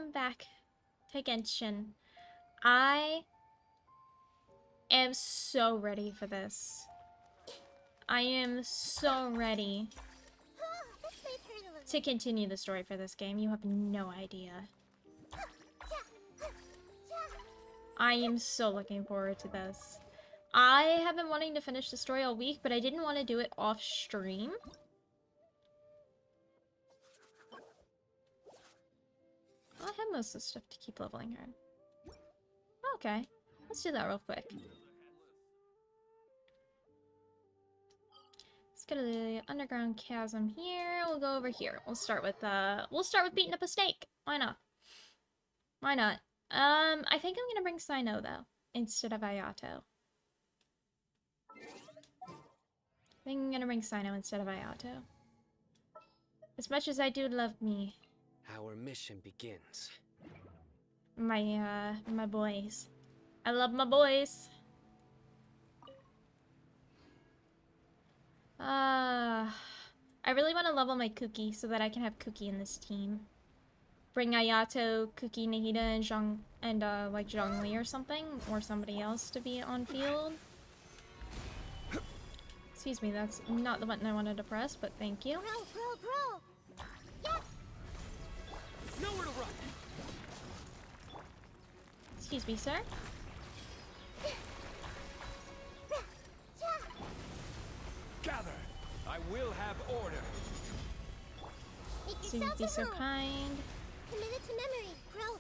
welcome back to Genshin. I am so ready for this. I am so ready to continue the story for this game. You have no idea. I am so looking forward to this. I have been wanting to finish the story all week, but I didn't want to do it off stream. I have most of the stuff to keep leveling her. Okay, let's do that real quick. Let's go to the underground chasm here. We'll go over here. We'll start with beating up a snake. Why not? Why not? I think I'm gonna bring Sino though, instead of Ayato. I think I'm gonna bring Sino instead of Ayato. As much as I do love me. Our mission begins. My boys. I love my boys. I really want to level my Kuki so that I can have Kuki in this team. Bring Ayato, Kuki, Nahida, and like Zhongli or something, or somebody else to be on field. Excuse me, that's not the button I wanted to press, but thank you. Bro. Yes. Nowhere to run. Excuse me, sir. Gather. I will have order. Make Seem to be yourselves so at home. kind. Commit it to memory. Grow.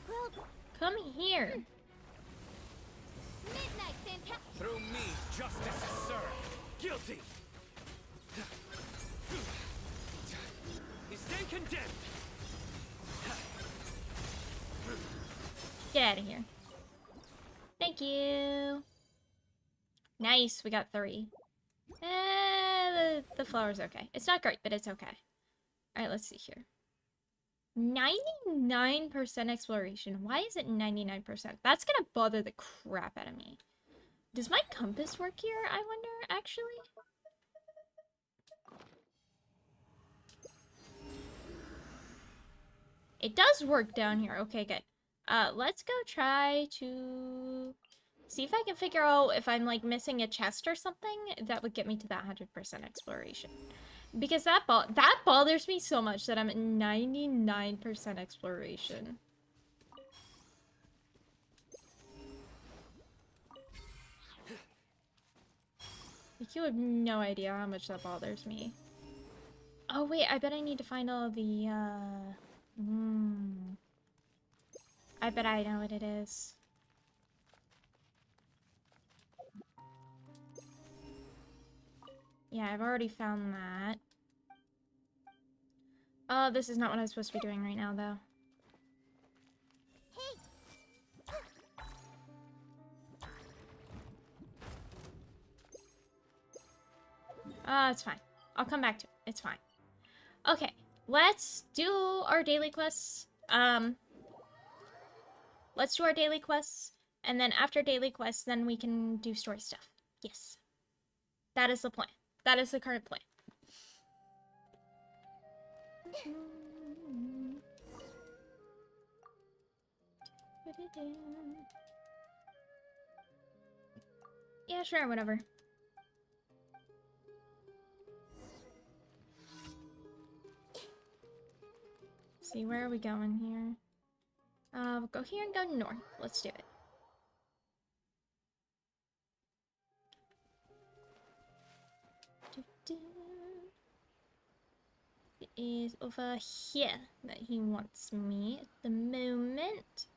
Come here. Midnight, fantastic. Through me, justice is served. Guilty. You stand condemned. Get out of here. Thank you. Nice, we got 3. The flower's okay. It's not great, but it's okay. Alright, let's see here. 99% exploration. Why is it 99%? That's gonna bother the crap out of me. Does my compass work here, I wonder, actually? It does work down here. Okay, good. Let's go try to see if I can figure out if I'm, like, missing a chest or something that would get me to that 100% exploration. Because that bothers me so much that I'm at 99% exploration. Like, you have no idea how much that bothers me. Oh, wait, I bet I need to find all the, I bet I know what it is. Yeah, I've already found that. Oh, this is not what I'm supposed to be doing right now, though. It's fine. I'll come back to it. It's fine. Okay, let's do our daily quests. Let's do our daily quests, and then after daily quests, then we can do story stuff. Yes. That is the plan. That is the current plan. Yeah, sure, whatever. See, where are we going here? We'll go here and go north. Let's do it. It is over here that he wants me at the moment.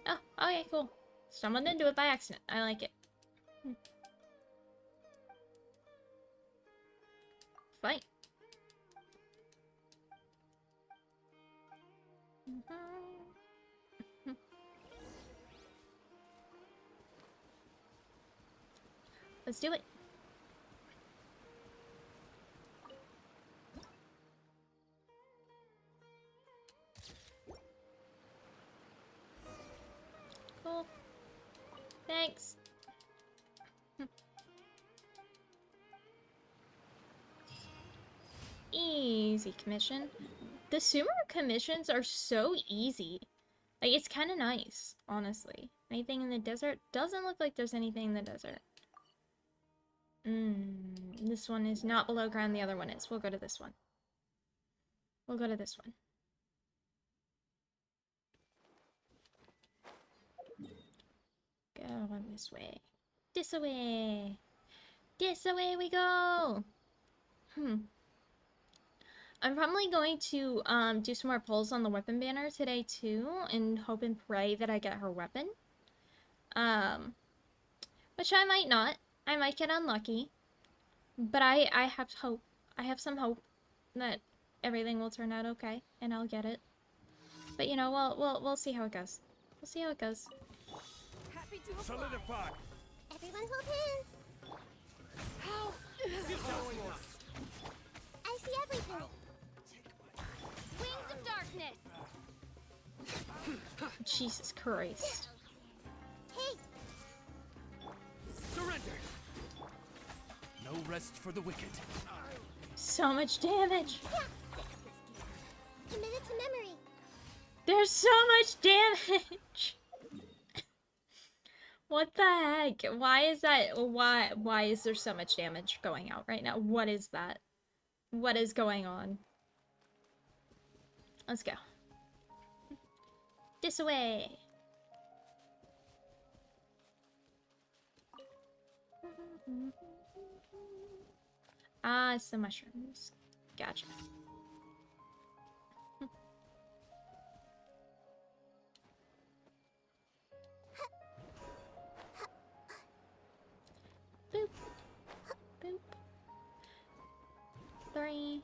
Oh, okay, cool. Someone didn't do it by accident. I like it. Fight. Let's do it. Cool. Thanks. easy commission. The Sumer commissions are so easy. Like, it's kind of nice, honestly. Anything in the desert? Doesn't look like there's anything in the desert. This one is not below ground, the other one is. We'll go to this one. We'll go to this one. Go this way. This way. This way we go. I'm probably going to do some more pulls on the weapon banner today too, and hope and pray that I get her weapon. Which I might not. I might get unlucky. But I have hope. I have some hope that everything will turn out okay and I'll get it. But you know, we'll see how it goes. We'll see how it goes. Happy to apply. Solidify. Everyone hold hands. How? I see everything. Wings of darkness. Jesus Christ. Hey, Surrender. No rest for the wicked. So much damage. yeah. Committed to memory. There's so much damage. What the heck? Why is that? Why is there so much damage going out right now? What is that? What is going on? Let's go. This way. Ah, it's the mushrooms. Gotcha. Boop. Boop. 3.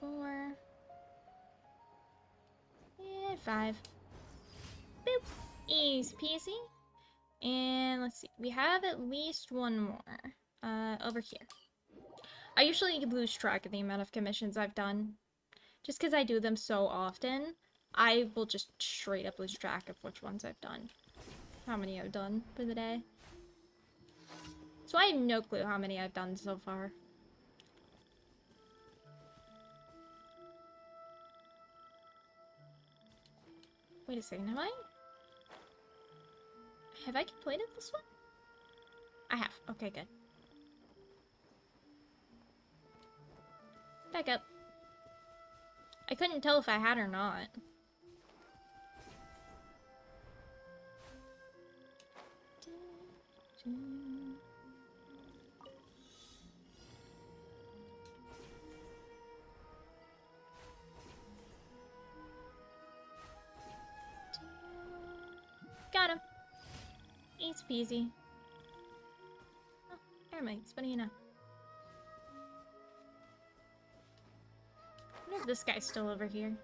4. And 5. Boop. Easy peasy. And let's see. We have at least one more. Over here. I usually lose track of the amount of commissions I've done. Just because I do them so often, I will just straight up lose track of which ones I've done. How many I've done for the day. So I have no clue how many I've done so far. Wait a second, have I completed this one? I have. Okay, good. Back up. I couldn't tell if I had or not. Got him. Easy peasy. Oh, airmates, what do you know? I wonder if this guy's still over here.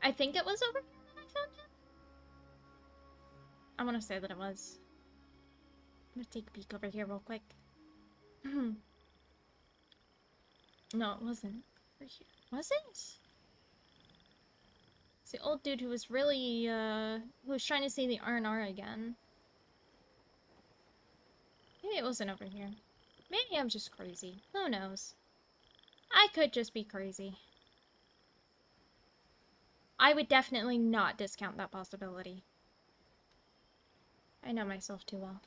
I think it was over here that I found him. I want to say that it was. I'm gonna take a peek over here real quick. No, it wasn't. Over here. Was it? It's the old dude who was really, who was trying to say the R&R again. Maybe it wasn't over here. Maybe I'm just crazy. Who knows? I could just be crazy. I would definitely not discount that possibility. I know myself too well.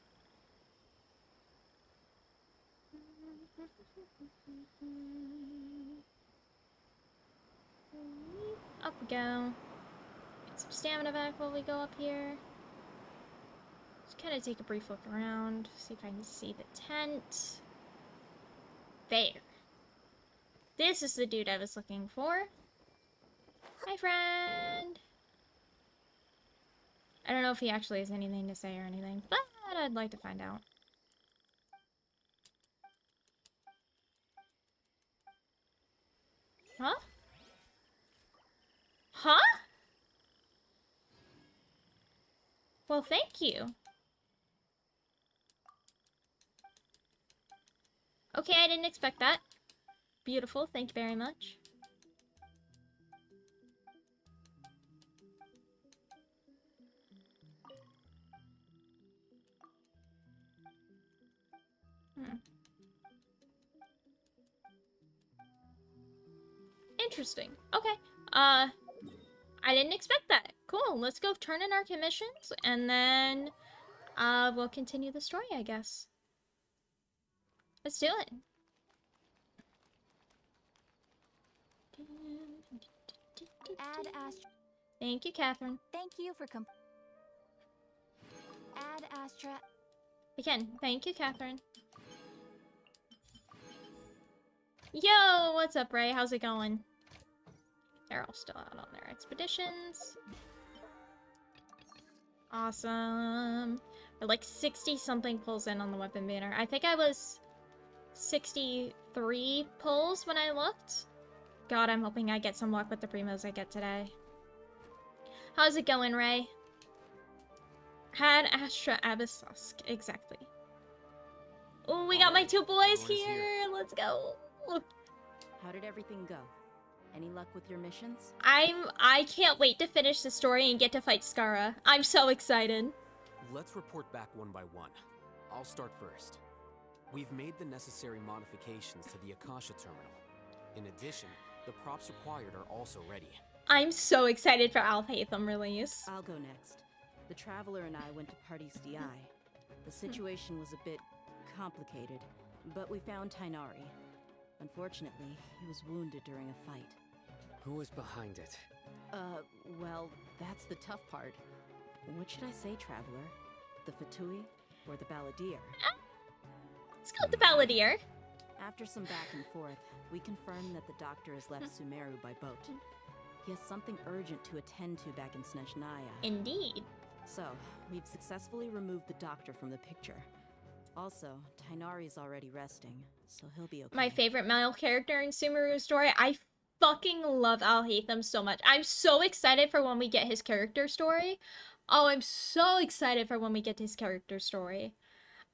Up we go. Get some stamina back while we go up here. Just kind of take a brief look around. See if I can see the tent. There. This is the dude I was looking for. Hi, friend. I don't know if he actually has anything to say or anything, but I'd like to find out. Huh? Huh? Well, thank you. Okay, I didn't expect that. Beautiful, thank you very much. Hmm. Interesting. Okay. I didn't expect that. Cool. Let's go turn in our commissions, and then we'll continue the story, I guess. Let's do it. Ad Astra. Thank you, Catherine. Thank you for Ad Astra. Again, thank you, Catherine. Yo, what's up, Ray? How's it going? They're all still out on their expeditions. Awesome. We're like 60-something pulls in on the weapon banner. I think I was 63 pulls when I looked. God, I'm hoping I get some luck with the primos I get today. How's it going, Ray? Had Astra Abyssusk. Exactly. Oh, we got my two boys here. Let's go. How did everything go? Any luck with your missions? I can't wait to finish the story and get to fight Skara. I'm so excited. Let's report back one by one. I'll start first. We've made the necessary modifications to the Akasha terminal. In addition, the props required are also ready. I'm so excited for Alphatham release. I'll go next. The Traveler and I went to Party's DI. The situation was a bit complicated, but we found Tainari. Unfortunately, he was wounded during a fight. Who was behind it? Well, that's the tough part. What should I say, Traveler? The Fatui or the Balladeer? Let's go with the Balladeer. After some back and forth, we confirmed that the doctor has left Sumeru by boat. He has something urgent to attend to back in Snezhnaya. Indeed. So, we've successfully removed the doctor from the picture. Also, Tainari's already resting, so he'll be okay. My favorite male character in Sumeru's story. I fucking love Alhaitham so much. I'm so excited for when we get his character story. Oh, I'm so excited for when we get his character story.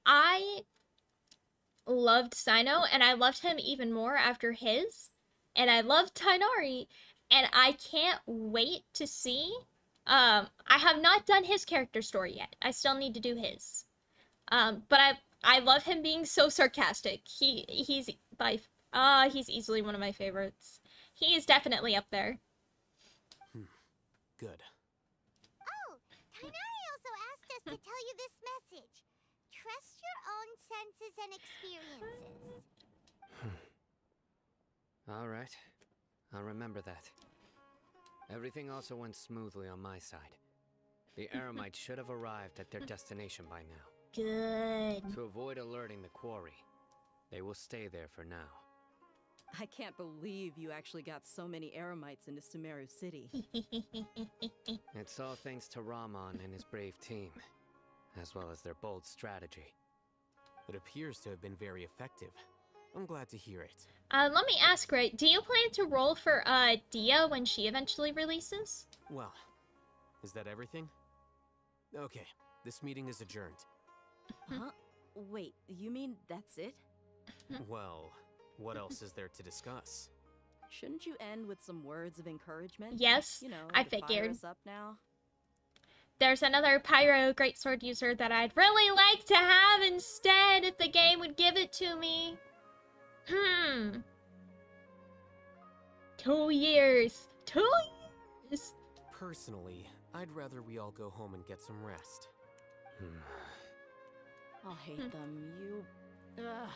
I loved Sino, and I loved him even more after his. And I loved Tainari, and I can't wait to see. I have not done his character story yet. I still need to do his. But I love him being so sarcastic. He's easily one of my favorites. He is definitely up there. Good. Oh, Tainari also asked us to tell you this message. Trust your own senses and experiences. All right. I'll remember that. Everything also went smoothly on my side. The Eremites should have arrived at their destination by now. Good. To avoid alerting the quarry, they will stay there for now. I can't believe you actually got so many Eremites into Sumeru City. It's all thanks to Rahman and his brave team, as well as their bold strategy. It appears to have been very effective. I'm glad to hear it. Let me ask, Ray, do you plan to roll for Dia when she eventually releases? Well, is that everything? Okay, this meeting is adjourned. Huh? Wait, you mean that's it? Well, what else is there to discuss? Shouldn't you end with some words of encouragement? Yes, You know, I to fire figured. us up now. There's another Pyro Greatsword user that I'd really like to have instead if the game would give it to me. 2 years. 2 years. Personally, I'd rather we all go home and get some rest. I'll hate them. You... Ugh.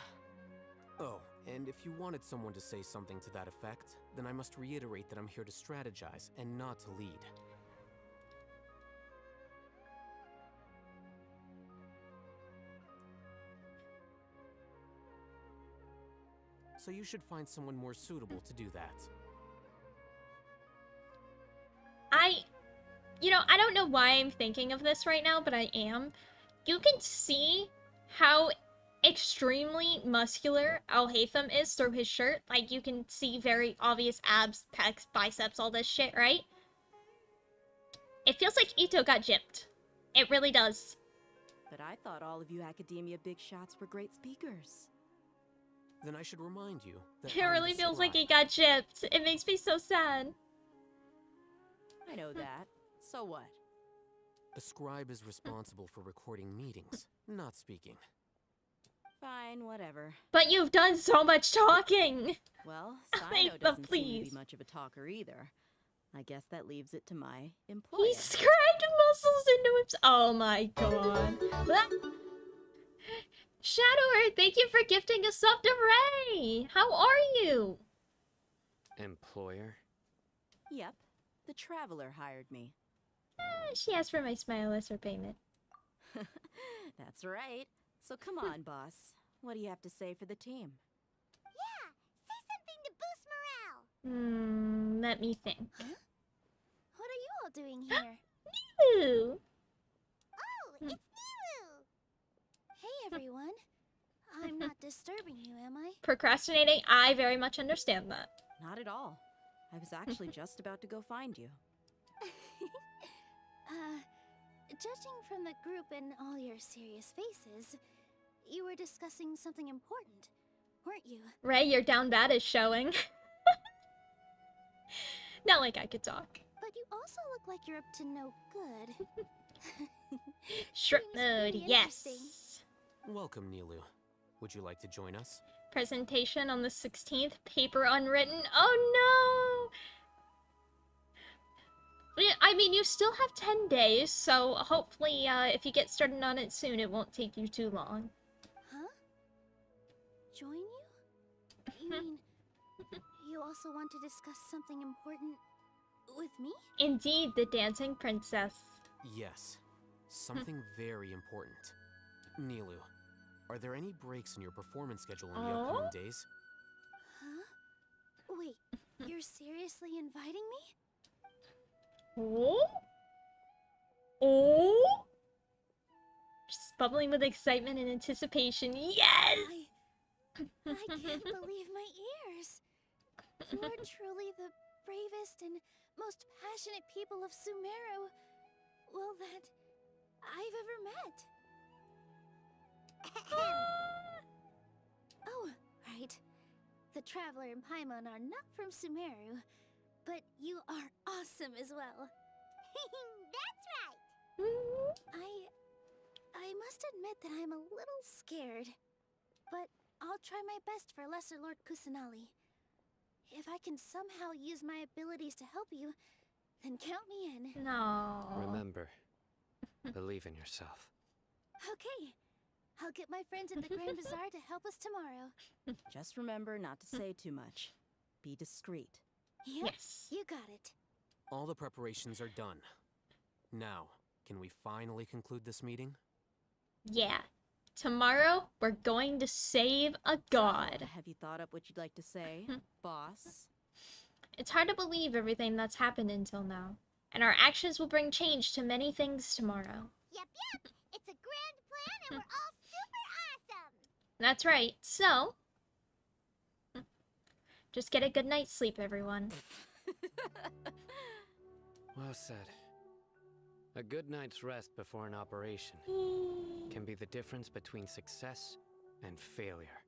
Oh, and if you wanted someone to say something to that effect, then I must reiterate that I'm here to strategize and not to lead. So you should find someone more suitable to do that. I don't know why I'm thinking of this right now, but I am. You can see how extremely muscular Alhaitham is through his shirt. Like, you can see very obvious abs, pecs, biceps, all this shit, right? It feels like Ito got gypped. It really does. But I thought all of you academia big shots were great speakers. Then I should remind you that It I'm really the feels like he scribe. got gypped. It makes me so sad. I know that. So what? A scribe is responsible for recording meetings, not speaking. Fine, whatever. But you've done so much talking. Well, Make Sino the doesn't seem to please. be much of a talker either. I guess that leaves it to my employer. He scribed muscles into himself. Oh my god. Ah. Shadower, thank you for gifting a sub to Ray. How are you? Employer? Yep, the Traveler hired me. She asked for my smile as her payment. That's right. So come on, boss. What do you have to say for the team? Yeah, say something to boost morale. Let me think. What are you all doing here? Ooh. Oh, it's Nilu! Hey, everyone. I'm not disturbing you, am I? Procrastinating, I very much understand that. Not at all. I was actually just about to go find you. Judging from the group and all your serious faces, you were discussing something important, weren't you? Ray, your down bad is showing. Not like I could talk. But you also look like you're up to no good. Shrimp Seems mode, pretty yes. interesting. Welcome, Nilu. Would you like to join us? Presentation on the 16th, paper unwritten. Oh no! I mean, you still have 10 days, so hopefully, if you get started on it soon, it won't take you too long. Huh? Join you? You mean you also want to discuss something important with me? Indeed, the dancing princess. Yes. Something very important. Nilu, are there any breaks in your performance schedule in the upcoming days? Huh? Wait, you're seriously inviting me? Oh? Oh? Just bubbling with excitement and anticipation. Yes! I can't believe my ears. You are truly the bravest and most passionate people of Sumeru, well, that I've ever met. Oh, right. The Traveler and Paimon are not from Sumeru, but you are awesome as well. That's right. I must admit that I'm a little scared, but I'll try my best for Lesser Lord Kusanali. If I can somehow use my abilities to help you, then count me in. No. Remember, believe in yourself. Okay. I'll get my friends at the Grand Bazaar to help us tomorrow. Just remember not to say too much. Be discreet. Yep, Yes. you got it. All the preparations are done. Now, can we finally conclude this meeting? Yeah. Tomorrow, we're going to save a god. Have you thought up what you'd like to say, boss? It's hard to believe everything that's happened until now. And our actions will bring change to many things tomorrow. Yep. It's a grand plan and we're all super awesome. That's right. So, just get a good night's sleep, everyone. Well said. A good night's rest before an operation can be the difference between success and failure.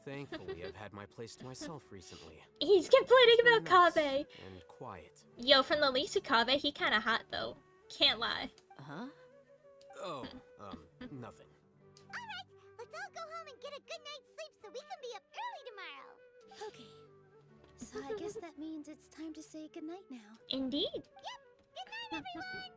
Thankfully, I've had my place to myself recently. He's complaining It's been about nice Kabe. and quiet. Yo, from the least of Kabe, he kinda hot though. Can't lie. Huh? Oh, nothing. Alright, let's all go home and get a good night's sleep so we can be up early tomorrow. Okay. So I guess that means it's time to say goodnight now. Indeed. Yep. Good night, everyone.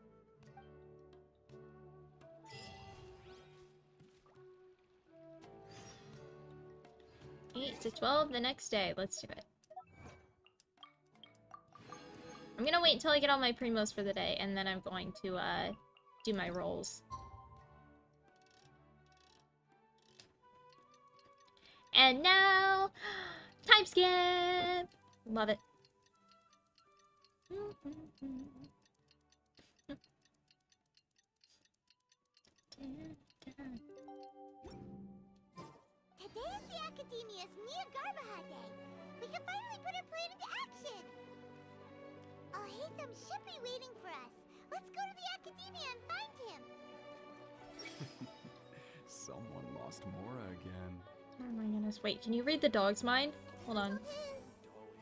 8 to 12 the next day. Let's do it. I'm gonna wait until I get all my primos for the day, and then I'm going to, do my rolls. And now, time skip! Love it. Today is the Academia's Niagarbaha Day. We can finally put our plan into action. Alhaitham should be waiting for us. Let's go to the Academia and find him. Someone lost Mora again. Oh my goodness. Wait, can you read the dog's mind? Hold on.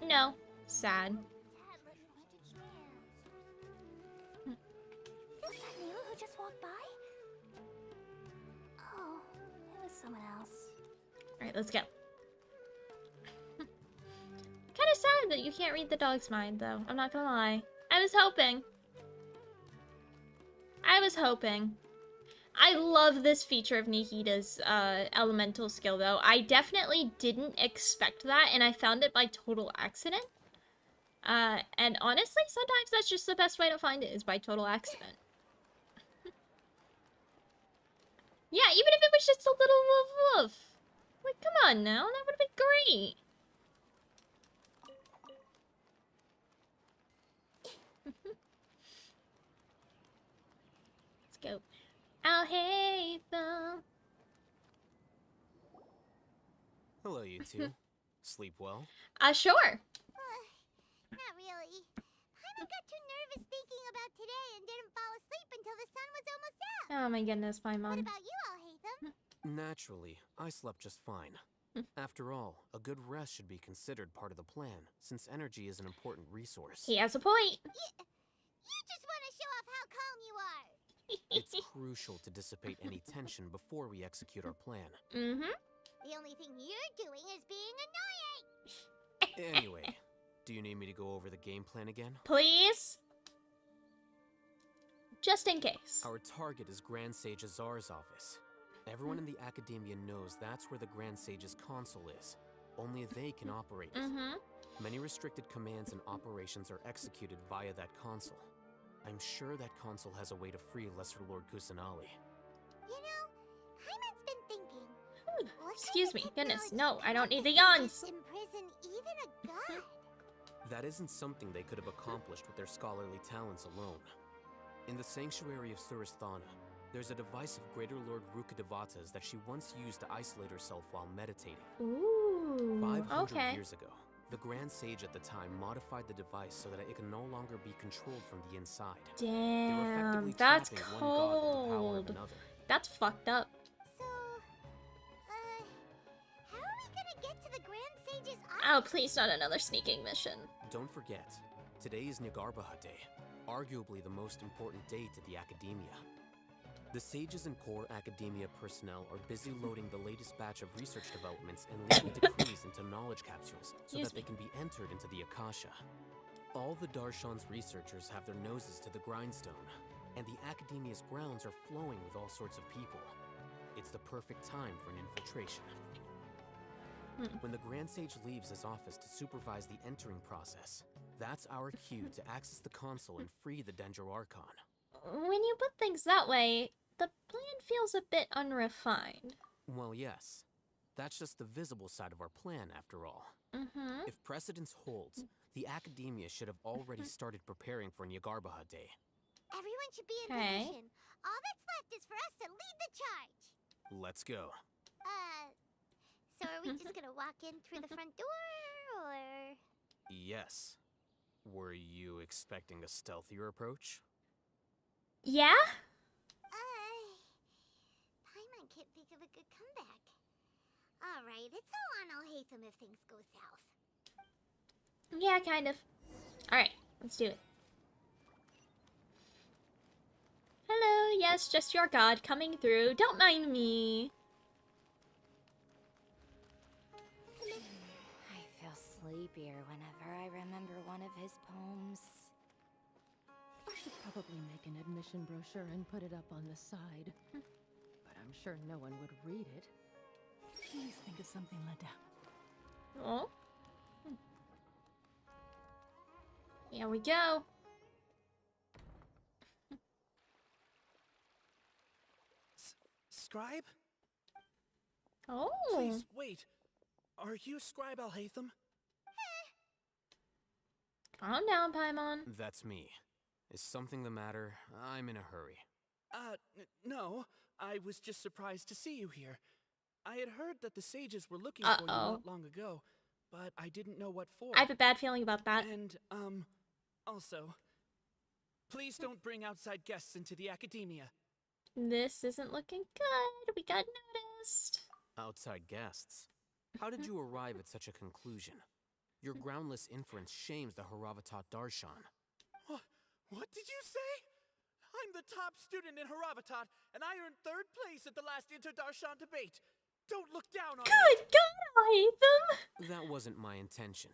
No. Sad. Dad, let me make a chair. Is that Nilu who just walked by? Oh, it was someone else. Alright, let's go. Kinda sad that you can't read the dog's mind, though. I'm not gonna lie. I was hoping. I love this feature of Nihida's elemental skill, though. I definitely didn't expect that, and I found it by total accident. And honestly, sometimes that's just the best way to find it, is by total accident. Yeah, even if it was just a little woof woof. Like, come on now, that would have been great. Let's go. I'll hate them. Hello, you two. Sleep well? Sure. Not really. Paimon got too nervous thinking about today and didn't fall asleep until the sun was almost out. Oh my goodness, What Paimon. about you, Alhaitham? Naturally, I slept just fine. After all, a good rest should be considered part of the plan, since energy is an important resource. He has a point. You just want to show off how calm you are. It's crucial to dissipate any tension before we execute our plan. Mm-hmm. The only thing you're doing is being annoying. Anyway, do you need me to go over the game plan again? Please? Just in case. Our target is Grand Sage Azar's office. Everyone in the academia knows that's where the Grand Sage's console is. Only they can operate it. Mm-hmm. Many restricted commands and operations are executed via that console. I'm sure that console has a way to free Lesser Lord Kusanali. You know, Paimon's been thinking. What Excuse kind me. of Goodness, technology no, I don't need the could yawns. imprison even a god? That isn't something they could have accomplished with their scholarly talents alone. In the sanctuary of Suristhana, there's a device of Greater Lord Rukadevata's that she once used to isolate herself while meditating. Ooh. 500 Okay. years ago, the Grand Sage at the time modified the device so that it can no longer be controlled from the inside. They were Damn, effectively that's trapping one god with the power of cold. another. That's fucked up. So, how are we gonna get to the Grand Sage's Oh, office? please not another sneaking mission. Don't forget, today is Nyargarbaha Day, arguably the most important day to the academia. The sages and core academia personnel are busy loading the latest batch of research developments and leaving decrees into knowledge capsules so Excuse that they can be entered into the Akasha. All the Darshan's researchers have their noses to the grindstone, and the academia's grounds are flowing with all sorts of people. It's the perfect time for an infiltration. When the Grand Sage leaves his office to supervise the entering process, that's our cue to access the console and free the Dendro Archon. When you put things that way, the plan feels a bit unrefined. Well, yes. That's just the visible side of our plan, after all. Mm-hmm. If precedence holds, the academia should have already started preparing for Nyargarbaha Day. Everyone should be in Okay. position. All that's left is for us to lead the charge. Let's go. So are we just gonna walk in through the front door, or? Yes. Were you expecting a stealthier approach? Yeah? Paimon can't think of a good comeback. Alright, it's all on Alhaitham if things go south. Yeah, kind of. Alright, let's do it. Hello, yes, just your god coming through. Don't mind me. I feel sleepier whenever I remember one of his poems. I should probably make an admission brochure and put it up on the side. But I'm sure no one would read it. Please think of something, Leda. Oh. Here we go. Scribe? Oh. Please, wait. Are you Scribe Alhaitham? Calm down, Paimon. That's me. Is something the matter? I'm in a hurry. No. I was just surprised to see you here. I had heard that the sages were looking for you not long ago, but I didn't know what for. I have a bad feeling about that. And, also, please don't bring outside guests into the academia. This isn't looking good. We got noticed. Outside guests. How did you arrive at such a conclusion? Your groundless inference shames the Haravatat Darshan. What did you say? I'm the top student in Haravatat, and I earned 3rd place at the last Inter-Darshan debate. Don't look down on me! Good God, I hate them! That wasn't my intention.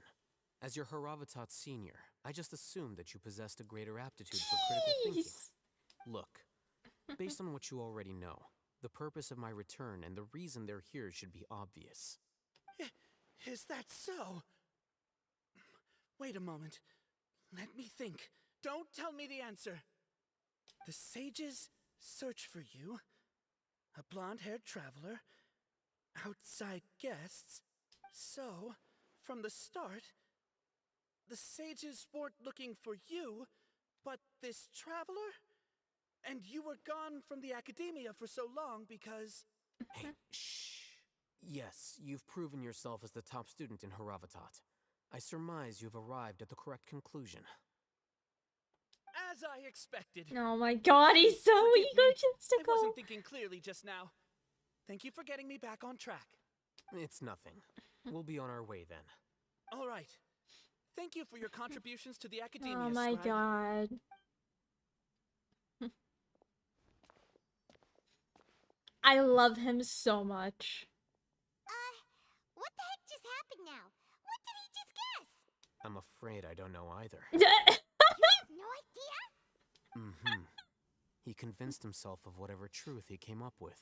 As your Haravatat senior, I just assumed that you possessed a greater aptitude for critical thinking. Jeez. Look, based on what you already know, the purpose of my return and the reason they're here should be obvious. Is that so? Wait a moment. Let me think. Don't tell me the answer. The sages search for you. A blonde-haired traveler. Outside guests. So, from the start, the sages weren't looking for you, but this traveler? And you were gone from the academia for so long because... Hey, shh. Yes, you've proven yourself as the top student in Haravatat. I surmise you've arrived at the correct conclusion. As I expected. Oh my God, he's so Forgive me. I egotistical. wasn't thinking clearly just now. Thank you for getting me back on track. It's nothing. We'll be on our way then. All right. Thank you for your contributions to the academia, Oh my scribe. God. I love him so much. What the heck just happened now? What did he just guess? I'm afraid I don't know either. You have no idea? Mm-hmm. He convinced himself of whatever truth he came up with.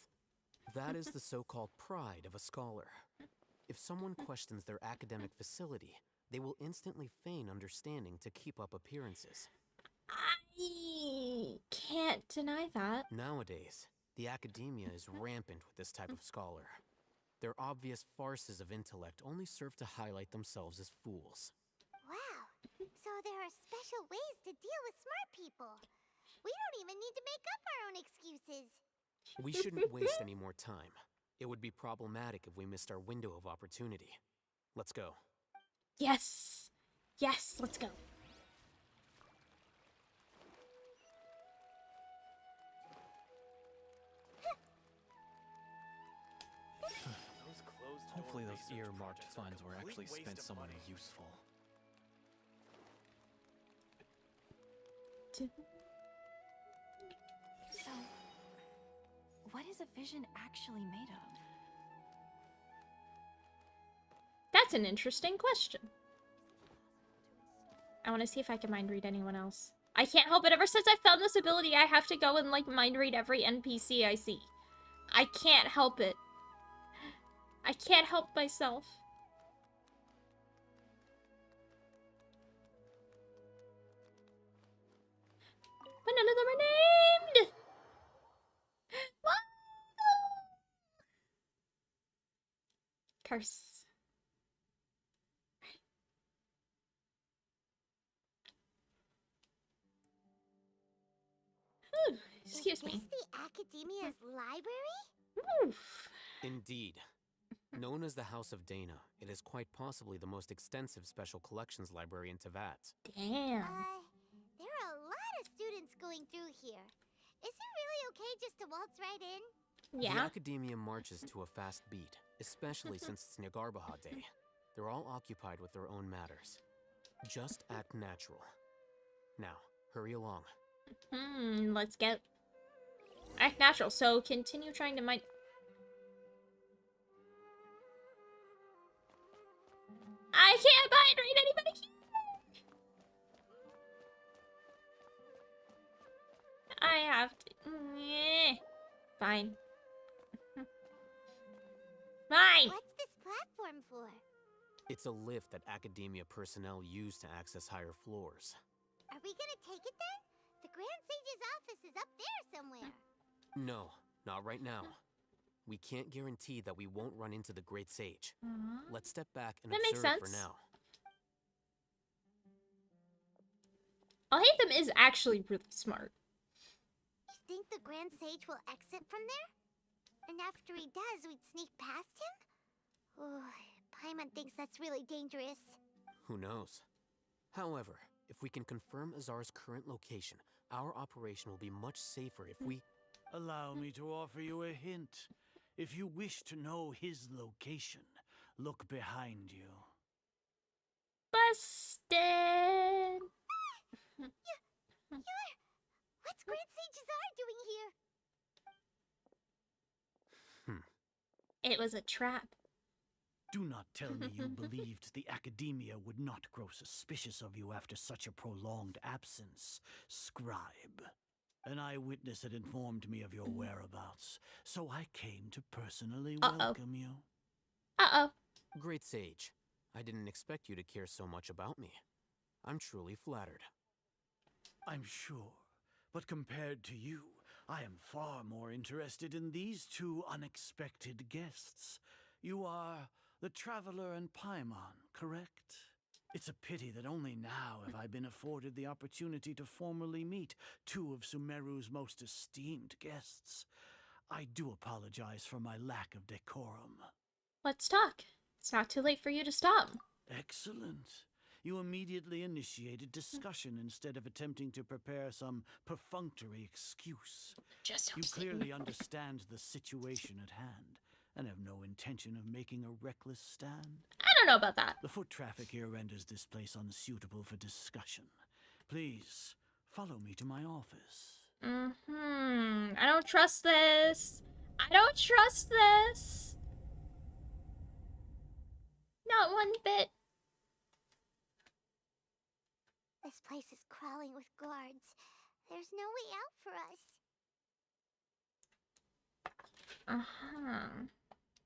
That is the so-called pride of a scholar. If someone questions their academic facility, they will instantly feign understanding to keep up appearances. I can't deny that. Nowadays, the academia is rampant with this type of scholar. Their obvious farces of intellect only serve to highlight themselves as fools. Wow. So there are special ways to deal with smart people. We don't even need to make up our own excuses. We shouldn't waste any more time. It would be problematic if we missed our window of opportunity. Let's go. Yes. Yes, let's go. Hopefully those earmarked funds were actually spent somewhere useful. So, what is a vision actually made of? That's an interesting question. I want to see if I can mind read anyone else. I can't help it. Ever since I found this ability, I have to go and, like, mind read every NPC I see. I can't help it. I can't help myself. But none of them are named! Curse. Ooh, excuse me. Is this the academia's library? Oof. Indeed. Known as the House of Dana, it is quite possibly the most extensive special collections library in Teyvat. Damn. There are a lot of students going through here. Is it really okay just to waltz right in? The Yeah. academia marches to a fast beat, especially since it's Nagarbaha Day. They're all occupied with their own matters. Just act natural. Now, hurry along. Let's get... Act natural, so continue trying to mind... I can't mind read anybody here! I have to... Fine. Fine! What's this platform for? It's a lift that academia personnel use to access higher floors. Are we gonna take it then? The Grand Sage's office is up there somewhere. No, not right now. We can't guarantee that we won't run into the Great Sage. Let's step back and That makes observe for sense. now. Alhaitham is actually really smart. You think the Grand Sage will exit from there? And after he does, we'd sneak past him? Oh, Paimon thinks that's really dangerous. Who knows? However, if we can confirm Azar's current location, our operation will be much safer if we... Allow me to offer you a hint. If you wish to know his location, look behind you. Busted! What's Grand Sage Azar doing here? It was a trap. Do not tell me you believed the Academia would not grow suspicious of you after such a prolonged absence, scribe. An eyewitness had informed me of your whereabouts, so I came to personally welcome you. Uh-oh. Great Sage, I didn't expect you to care so much about me. I'm truly flattered. I'm sure, but compared to you, I am far more interested in these two unexpected guests. You are the Traveler and Paimon, correct? It's a pity that only now have I been afforded the opportunity to formally meet two of Sumeru's most esteemed guests. I do apologize for my lack of decorum. Let's talk. It's not too late for you to stop. Excellent. You immediately initiated discussion instead of attempting to prepare some perfunctory excuse. You clearly understand the situation at hand and have no intention of making a reckless stand. I don't know about that. The foot traffic here renders this place unsuitable for discussion. Please, follow me to my office. I don't trust this. I don't trust this. Not one bit. This place is crawling with guards. There's no way out for us.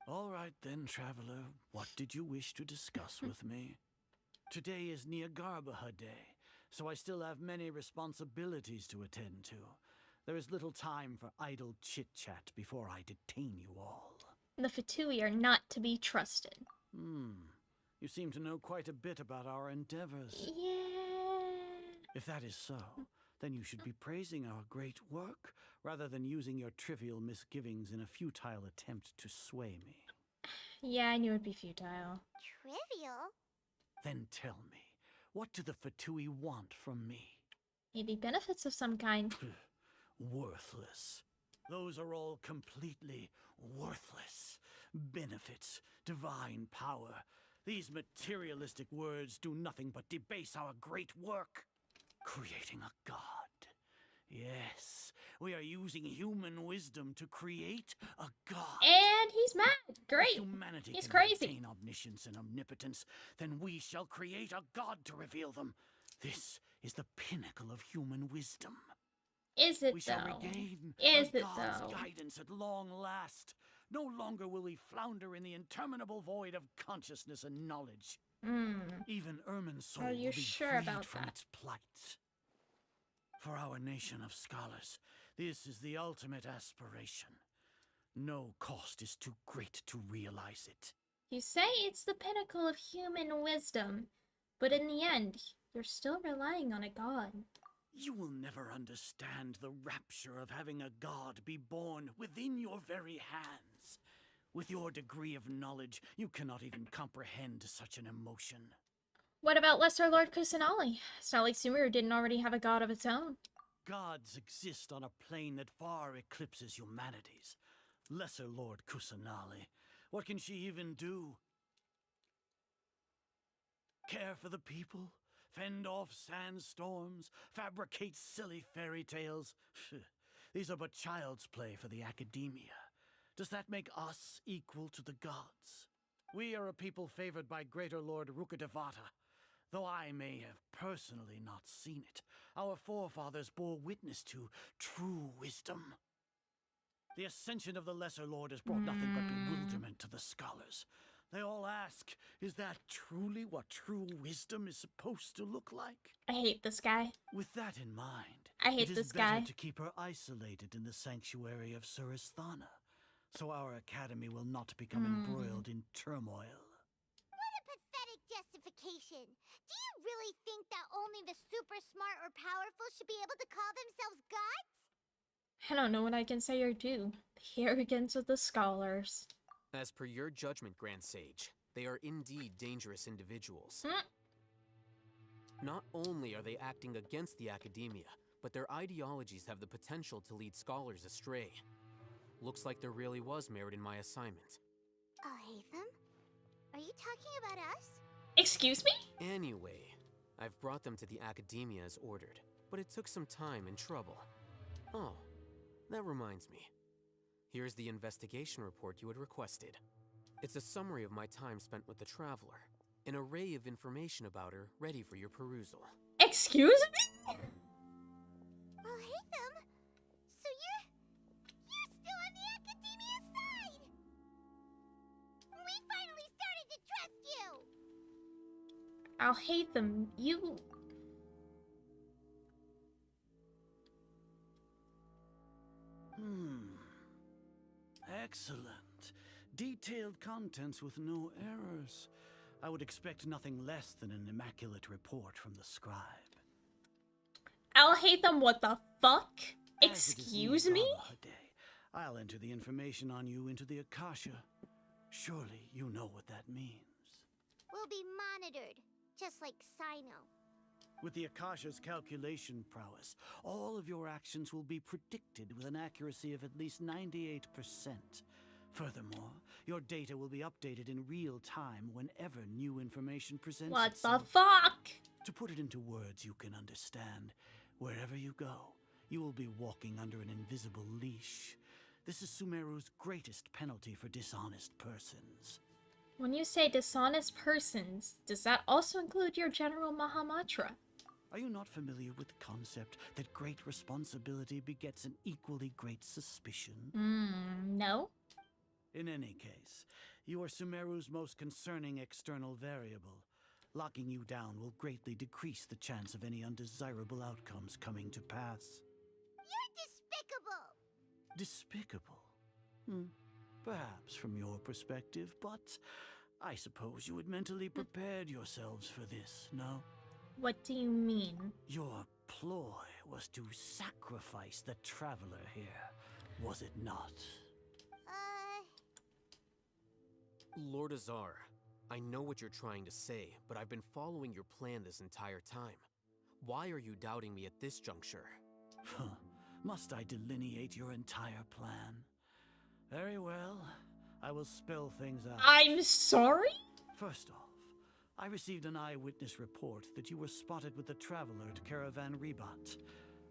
All right then, Traveler. What did you wish to discuss with me? Today is Niagarbaha Day, so I still have many responsibilities to attend to. There is little time for idle chit-chat before I detain you all. The Fatui are not to be trusted. You seem to know quite a bit about our endeavors. Yeah. If that is so, then you should be praising our great work, rather than using your trivial misgivings in a futile attempt to sway me. Yeah, I knew it'd be futile. Trivial? Then tell me, what do the Fatui want from me? Maybe benefits of some kind. Worthless. Those are all completely worthless. Benefits, divine power. These materialistic words do nothing but debase our great work. Creating a god. Yes, we are using human wisdom to create a god. And he's mad. Great. If humanity He's can crazy. attain omniscience and omnipotence, then we shall create a god to reveal them. This is the pinnacle of human wisdom. Is it We shall though? regain Is a it god's though? guidance at long last. No longer will we flounder in the interminable void of consciousness and knowledge. Even Ermin's soul Are you will be sure freed about from that? its plight. For our nation of scholars, this is the ultimate aspiration. No cost is too great to realize it. You say it's the pinnacle of human wisdom, but in the end, you're still relying on a god. You will never understand the rapture of having a god be born within your very hands. With your degree of knowledge, you cannot even comprehend such an emotion. What about Lesser Lord Kusanali? It's not like Sumeru didn't already have a god of its own. Gods exist on a plane that far eclipses humanity's. Lesser Lord Kusanali, what can she even do? Care for the people? Fend off sandstorms? Fabricate silly fairy tales? These are but child's play for the Academia. Does that make us equal to the gods? We are a people favored by Greater Lord Rukkhadevata. Though I may have personally not seen it, our forefathers bore witness to true wisdom. The ascension of the Lesser Lord has brought nothing but bewilderment to the scholars. They all ask, is that truly what true wisdom is supposed to look like? I hate this guy. With that in mind, I hate it is this better guy. to keep her isolated in the sanctuary of Suristhana, so our academy will not become embroiled in turmoil. What a pathetic justification. Do you really think that only the super smart or powerful should be able to call themselves gods? I don't know what I can say or do. The arrogance of the scholars. As per your judgment, Grand Sage, they are indeed dangerous individuals. Not only are they acting against the Academia, but their ideologies have the potential to lead scholars astray. Looks like there really was merit in my assignment. Hatham? Are you talking about us? Excuse me? Anyway, I've brought them to the Academia as ordered, but it took some time and trouble. Oh, that reminds me. Here's the investigation report you had requested. It's a summary of my time spent with the Traveler. An array of information about her ready for your perusal. Excuse me? Oh, hey them. So you're still on the Academia side. We finally started to trust you. I'll hate them. You... Excellent. Detailed contents with no errors. I would expect nothing less than an immaculate report from the scribe. I'll hate them. What the fuck? As it is Excuse me? Niigata Day, I'll enter the information on you into the Akasha. Surely you know what that means. We'll be monitored, just like Sino. With the Akasha's calculation prowess, all of your actions will be predicted with an accuracy of at least 98%. Furthermore, your data will be updated in real time whenever new information presents What itself. the fuck? To put it into words you can understand, wherever you go, you will be walking under an invisible leash. This is Sumeru's greatest penalty for dishonest persons. When you say dishonest persons, does that also include your General Mahamatra? Are you not familiar with the concept that great responsibility begets an equally great suspicion? No. In any case, you are Sumeru's most concerning external variable. Locking you down will greatly decrease the chance of any undesirable outcomes coming to pass. You're despicable! Despicable? Perhaps from your perspective, but I suppose you had mentally prepared yourselves for this, no? What do you mean? Your ploy was to sacrifice the Traveler here, was it not? Lord Azar, I know what you're trying to say, but I've been following your plan this entire time. Why are you doubting me at this juncture? Must I delineate your entire plan? Very well. I will spell things out. I'm sorry? First off, I received an eyewitness report that you were spotted with the Traveler at Caravan Rebat.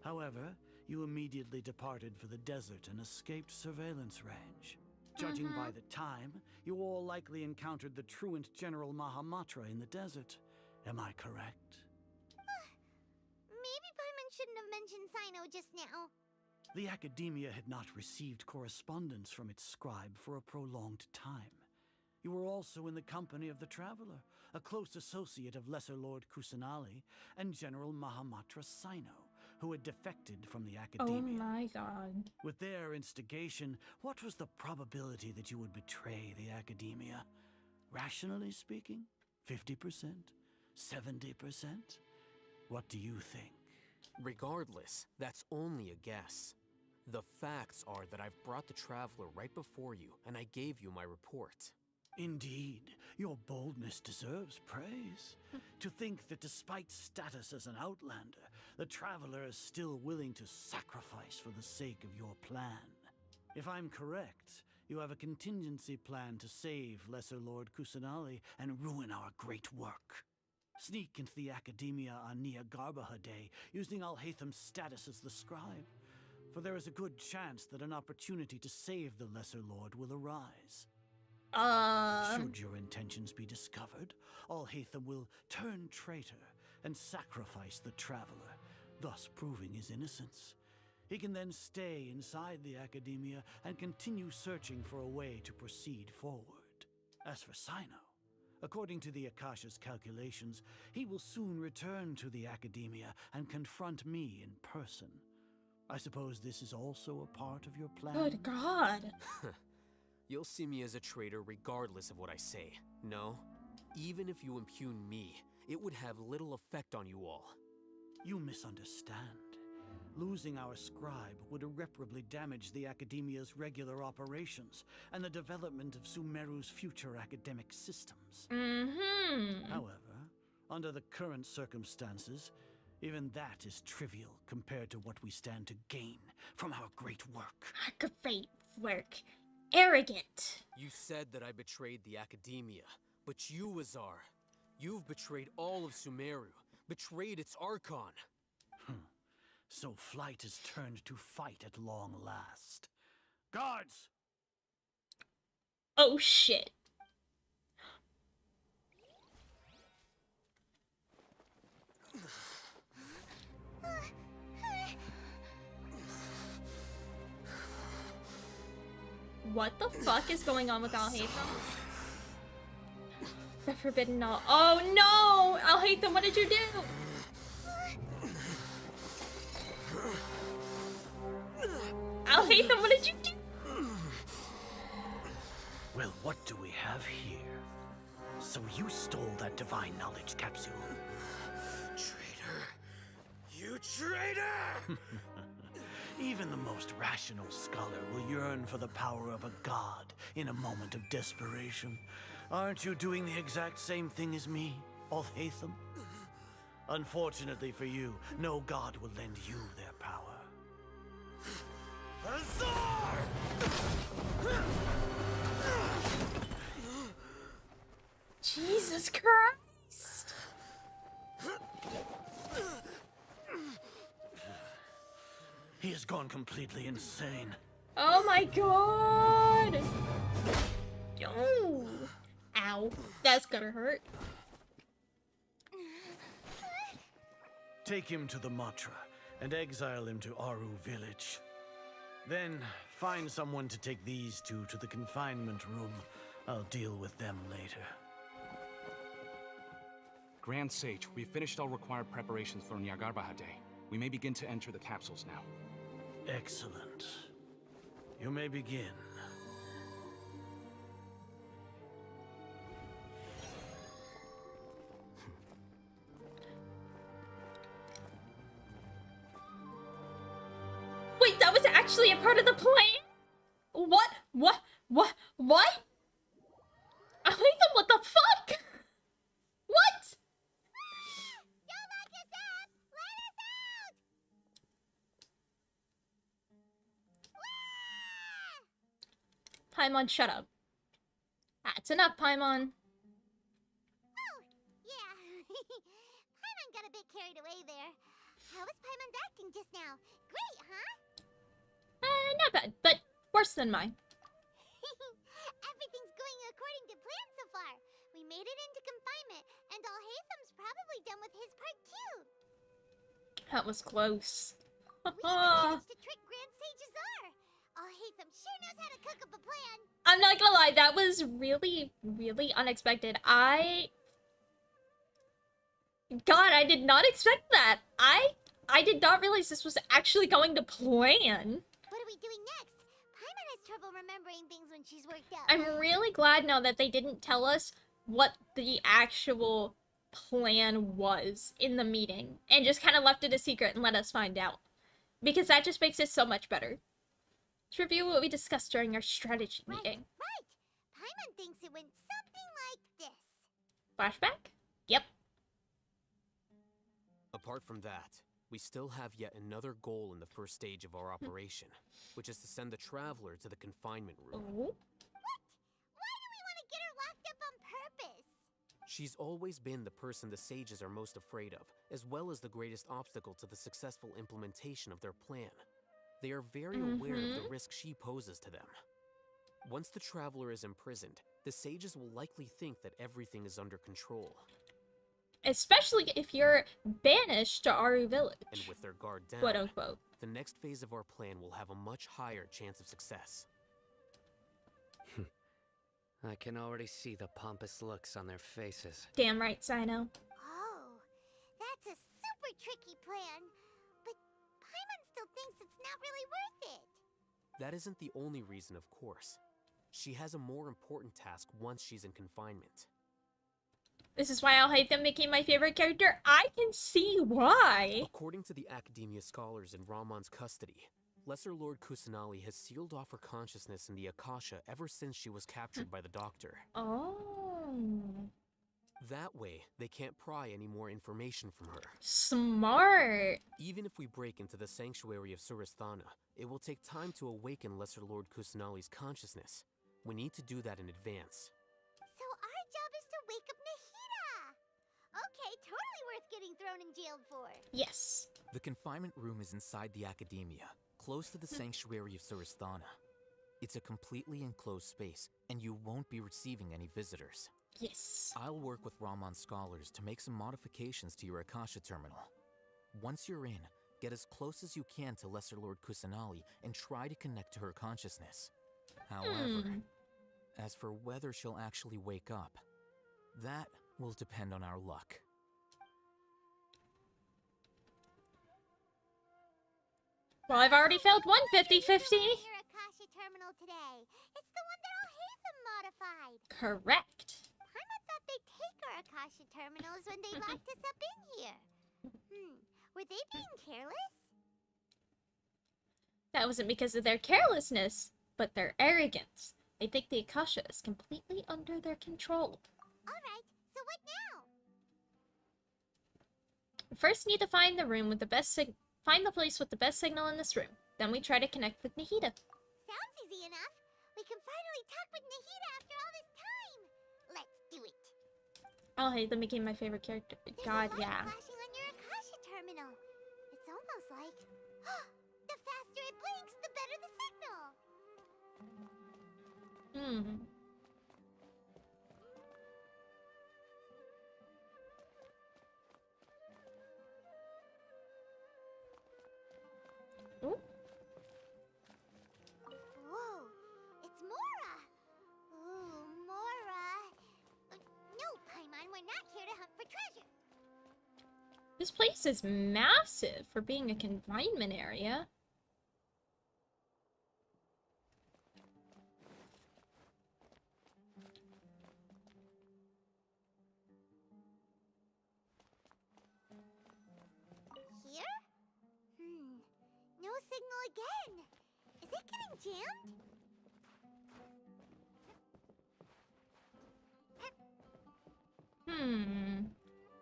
However, you immediately departed for the desert and escaped surveillance range. Judging by the time, you all likely encountered the truant General Mahamatra in the desert. Am I correct? Maybe Paimon shouldn't have mentioned Sino just now. The Academia had not received correspondence from its scribe for a prolonged time. You were also in the company of the Traveler, a close associate of Lesser Lord Kusanali and General Mahamatra Sino, who had defected from the Academia. Oh my god. With their instigation, what was the probability that you would betray the Academia? Rationally speaking, 50%? 70%? What do you think? Regardless, that's only a guess. The facts are that I've brought the Traveler right before you, and I gave you my report. Indeed, your boldness deserves praise. To think that despite status as an outlander, the Traveler is still willing to sacrifice for the sake of your plan. If I'm correct, you have a contingency plan to save Lesser Lord Kusanali and ruin our great work. Sneak into the Academia on Nia Garbaha Day, using Alhaitham's status as the scribe. For there is a good chance that an opportunity to save the Lesser Lord will arise. Should your intentions be discovered, Alhaitham will turn traitor and sacrifice the Traveler, thus proving his innocence. He can then stay inside the Academia and continue searching for a way to proceed forward. As for Sino, according to the Akasha's calculations, he will soon return to the Academia and confront me in person. I suppose this is also a part of your plan? Good god. You'll see me as a traitor regardless of what I say. No, even if you impugn me, it would have little effect on you all. You misunderstand. Losing our scribe would irreparably damage the Academia's regular operations and the development of Sumeru's future academic systems. However, under the current circumstances, even that is trivial compared to what we stand to gain from our great work. Great work. Arrogant. You said that I betrayed the Academia, but you, Azar, you've betrayed all of Sumeru, betrayed its Archon. So flight has turned to fight at long last. Guards! Oh shit. What the fuck is going on with Al-Haytham? The forbidden knowledge. Oh no! Al-Haytham, what did you do? Al-Haytham, what did you do? Well, what do we have here? So you stole that divine knowledge capsule. Traitor! You traitor! Even the most rational scholar will yearn for the power of a god in a moment of desperation. Aren't you doing the exact same thing as me, Alhaitham? Unfortunately for you, no god will lend you their power. Azar! Jesus Christ! He has gone completely insane. Oh my god! Oh. Ow. That's gonna hurt. Take him to the Matra and exile him to Aru village. Then find someone to take these two to the confinement room. I'll deal with them later. Grand Sage, we've finished all required preparations for Nyargarbaha Day. We may begin to enter the capsules now. Excellent. You may begin. Wait, that was actually a part of the plan? What? Alhaitham, what the fuck? What? Don't lock us up! Let us out! Paimon, shut up. That's enough, Paimon. Oh, yeah. Paimon got a bit carried away there. How was Paimon's acting just now? Great, huh? Not bad, but worse than mine. Everything's going according to plan so far. We made it into confinement, and Alhaitham's probably done with his part too. That was close. We even managed to trick Grand Sage Azar. Alhaitham sure knows how to cook up a plan. I'm not gonna lie, that was really, really unexpected. God, I did not expect that. I did not realize this was actually going to plan. What are we doing next? Paimon has trouble remembering things when she's worked up. I'm really glad now that they didn't tell us what the actual plan was in the meeting and just kind of left it a secret and let us find out. Because that just makes it so much better. Let's review what we discussed during our strategy meeting. Right. Paimon thinks it went something like this. Flashback? Yep. Apart from that, we still have yet another goal in the first stage of our operation, which is to send the Traveler to the confinement room. Oh. What? Why do we want to get her locked up on purpose? She's always been the person the sages are most afraid of, as well as the greatest obstacle to the successful implementation of their plan. They are very aware of the risk she poses to them. Once the Traveler is imprisoned, the sages will likely think that everything is under control. Especially if you're banished to Aru village. And with their guard down, Quote unquote. the next phase of our plan will have a much higher chance of success. I can already see the pompous looks on their faces. Damn right, Sino. Oh, that's a super tricky plan. But Paimon still thinks it's not really worth it. That isn't the only reason, of course. She has a more important task once she's in confinement. This is why Alhaitham became my favorite character. I can see why. According to the Academia scholars in Ramon's custody, Lesser Lord Kusanali has sealed off her consciousness in the Akasha ever since she was captured by the Doctor. Oh. That way, they can't pry any more information from her. Smart. Even if we break into the sanctuary of Surasthana, it will take time to awaken Lesser Lord Kusanali's consciousness. We need to do that in advance. So our job is to wake up Nahida. Okay, totally worth getting thrown in jail for. Yes. The confinement room is inside the Academia, close to the sanctuary of Surasthana. It's a completely enclosed space, and you won't be receiving any visitors. Yes. I'll work with Raman scholars to make some modifications to your Akasha terminal. Once you're in, get as close as you can to Lesser Lord Kusanali and try to connect to her consciousness. However, as for whether she'll actually wake up, that will depend on our luck. Well, I've already failed one 50-50. Your Akasha terminal today. It's the one that Al-Haytham modified. Correct. Paimon thought they'd take our Akasha terminals when they locked us up in here. Were they being careless? That wasn't because of their carelessness, but their arrogance. They think the Akasha is completely under their control. Alright, so what now? We first need to find the room with the best find the place with the best signal in this room. Then we try to connect with Nahida. Sounds easy enough. We can finally talk with Nahida after all this time. Let's do it. Oh, hey, that became my favorite character. God, There's a light yeah. flashing on your Akasha terminal. It's almost like the faster it blinks, the better the signal. Ooh. Whoa, it's Mora. Ooh, Mora. No, Paimon, we're not here to hunt for treasure. This place is massive for being a confinement area. Here? No signal again. Is it getting jammed?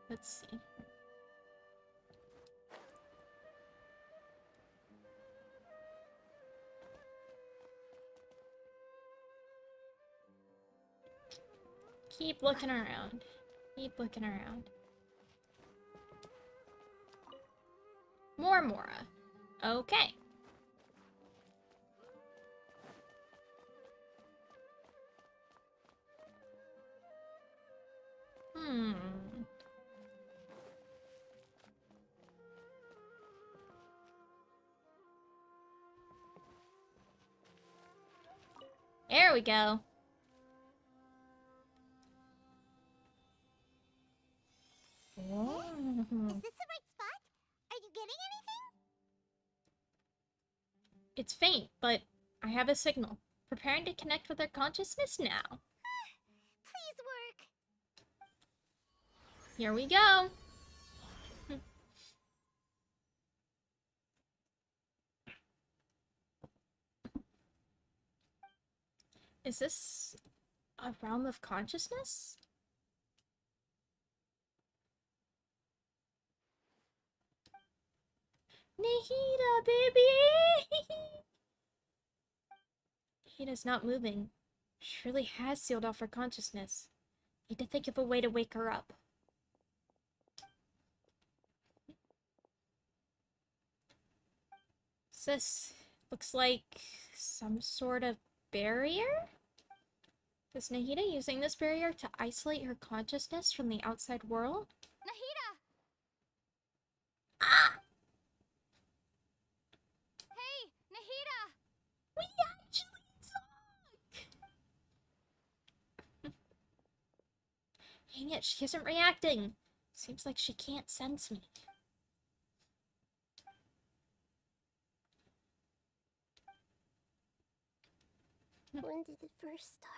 Let's see. Keep looking around. Keep looking around. More Mora. Okay. There we go. Whoa. Is this the right spot? Are you getting anything? It's faint, but I have a signal. Preparing to connect with her consciousness now. Please work. Here we go. Is this a realm of consciousness? Nahida, baby! Nahida's not moving. She really has sealed off her consciousness. Need to think of a way to wake her up. This looks like some sort of barrier? Is Nahida using this barrier to isolate her consciousness from the outside world? Nahida! Ah! Hey, Nahida! We actually talk! Dang it, she isn't reacting. Seems like she can't sense me. When did it first start?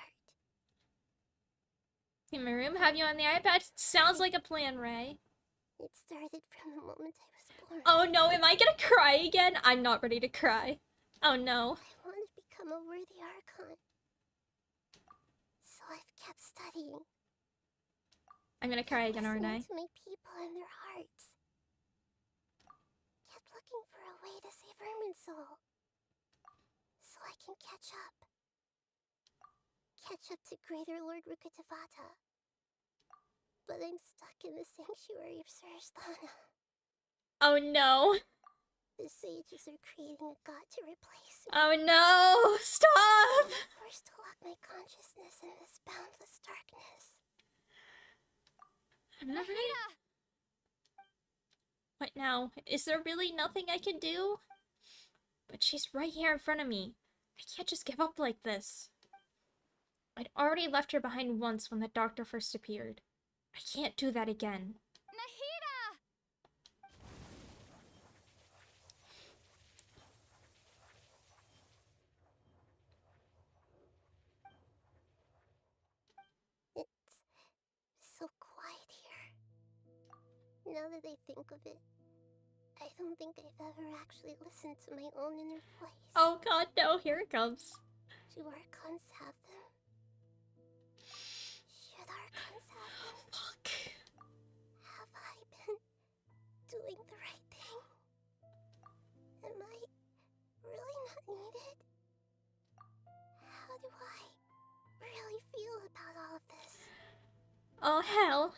In my room, have you on the iPad? Sounds like a plan, Ray. It started from the moment I was born. Oh no, am I gonna cry again? I'm not ready to cry. Oh no. I want to become a worthy Archon. So I've kept studying. I'm gonna cry again, aren't I? To my people and their hearts. Kept looking for a way to save Irminsul. So I can catch up. Catch up to Greater Lord Rukkhadevata. But I'm stuck in the sanctuary of Sarasthana. Oh no. The sages are creating a god to replace me. Oh no! Stop! I'm forced to lock my consciousness in this boundless darkness. Nahida! What now? Is there really nothing I can do? But she's right here in front of me. I can't just give up like this. I'd already left her behind once when the doctor first appeared. I can't do that again. Nahida! It's so quiet here. Now that I think of it, I don't think I've ever actually listened to my own inner voice. Oh god, no, here it comes. Do Archons have them? Should Archons have them? Fuck. Have I been doing the right thing? Am I really not needed? How do I really feel about all of this? Oh hell.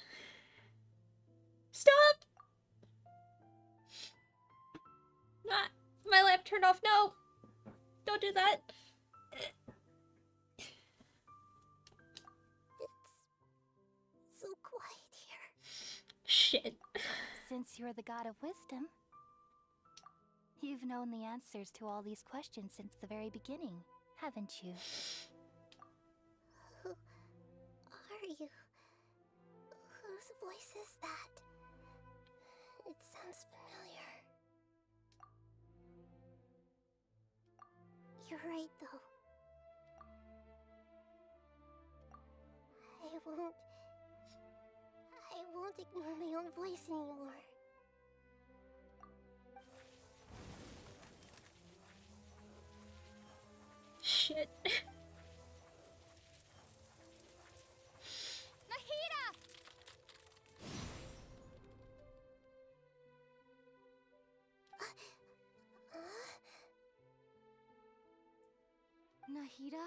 Stop! Ah, my lamp turned off. No! Don't do that. It's so quiet here. Shit. Since you're the god of wisdom, you've known the answers to all these questions since the very beginning, haven't you? Who are you? Whose voice is that? It sounds familiar. You're right, though. I won't ignore my own voice anymore. Shit. Nahida! Nahida?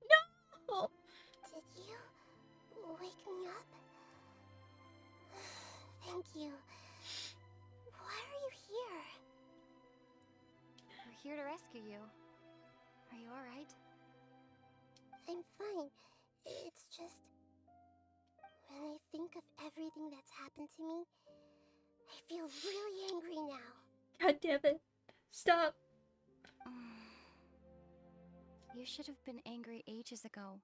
No! Did you wake me up? Thank you. Why are you here? We're here to rescue you. Are you alright? I'm fine. It's just... when I think of everything that's happened to me, I feel really angry now. God damn it. Stop. You should have been angry ages ago.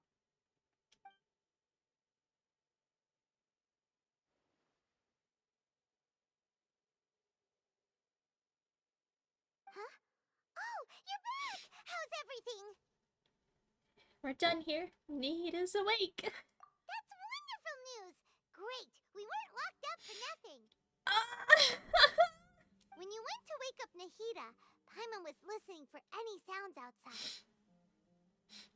Huh? Oh, you're back! How's everything? We're done here. Nahida's awake. That's wonderful news! Great! We weren't locked up for nothing! When you went to wake up Nahida, Paimon was listening for any sounds outside.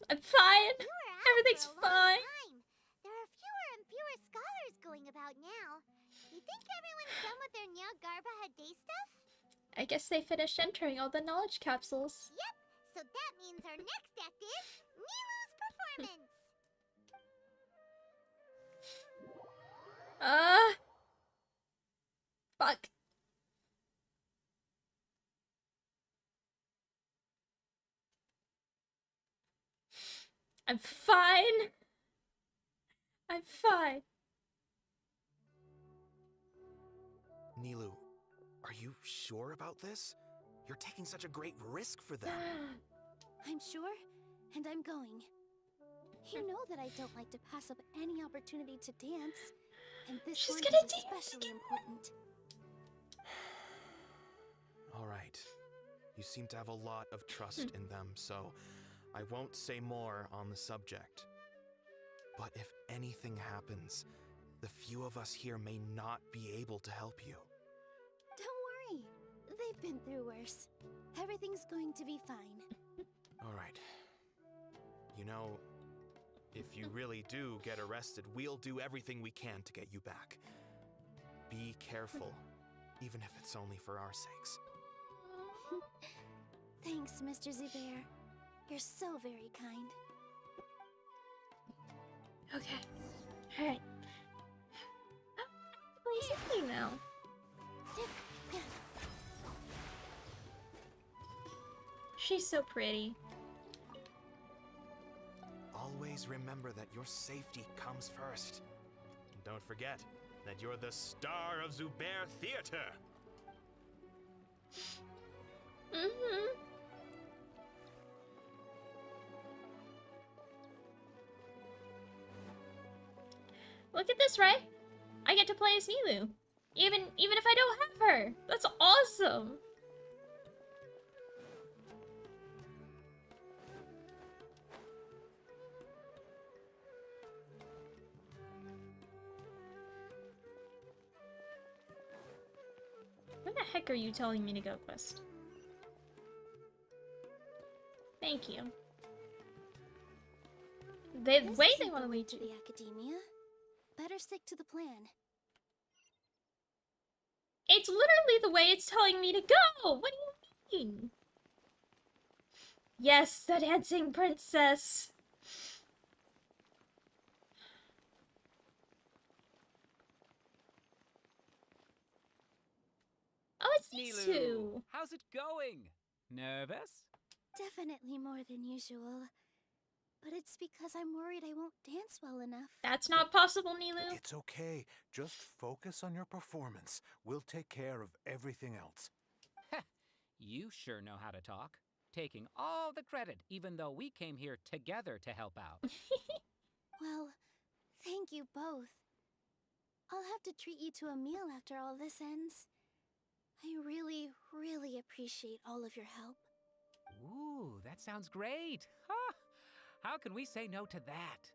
I'm fine. You were out Everything's for a long fine. time. There are fewer and fewer scholars going about now. You think everyone's done with their Nyagarbahad Day stuff? I guess they finished entering all the knowledge capsules. Yep, so that means our next act is Nilu's performance. Fuck. I'm fine. I'm fine. Nilu, are you sure about this? You're taking such a great risk for them. I'm sure, and I'm going. You know that I don't like to pass up any opportunity to dance, and this She's one gonna is dance especially important. All right. You seem to have a lot of trust in them, so I won't say more on the subject. But if anything happens, the few of us here may not be able to help you. Don't worry. They've been through worse. Everything's going to be fine. All right. You know, if you really do get arrested, we'll do everything we can to get you back. Be careful, even if it's only for our sakes. Thanks, Mr. Zubair. You're so very kind. Okay. Alright. What is happening now? She's so pretty. Always remember that your safety comes first. And don't forget that you're the star of Zubair Theater. Mm-hmm. Look at this, Ray. I get to play as Nilu. Even if I don't have her. That's awesome. Where the heck are you telling me to go, Quest? Thank you. They This way isn't they want the to way lead to you. the academia. Better stick to the plan. It's literally the way it's telling me to go. What do you mean? Yes, the dancing princess. Oh, it's these two. How's it going? Nervous? Definitely more than usual. But it's because I'm worried I won't dance well enough. That's not possible, Nilu. It's okay. Just focus on your performance. We'll take care of everything else. You sure know how to talk. Taking all the credit, even though we came here together to help out. Well, thank you both. I'll have to treat you to a meal after all this ends. I really, really appreciate all of your help. Ooh, that sounds great. Ha! How can we say no to that?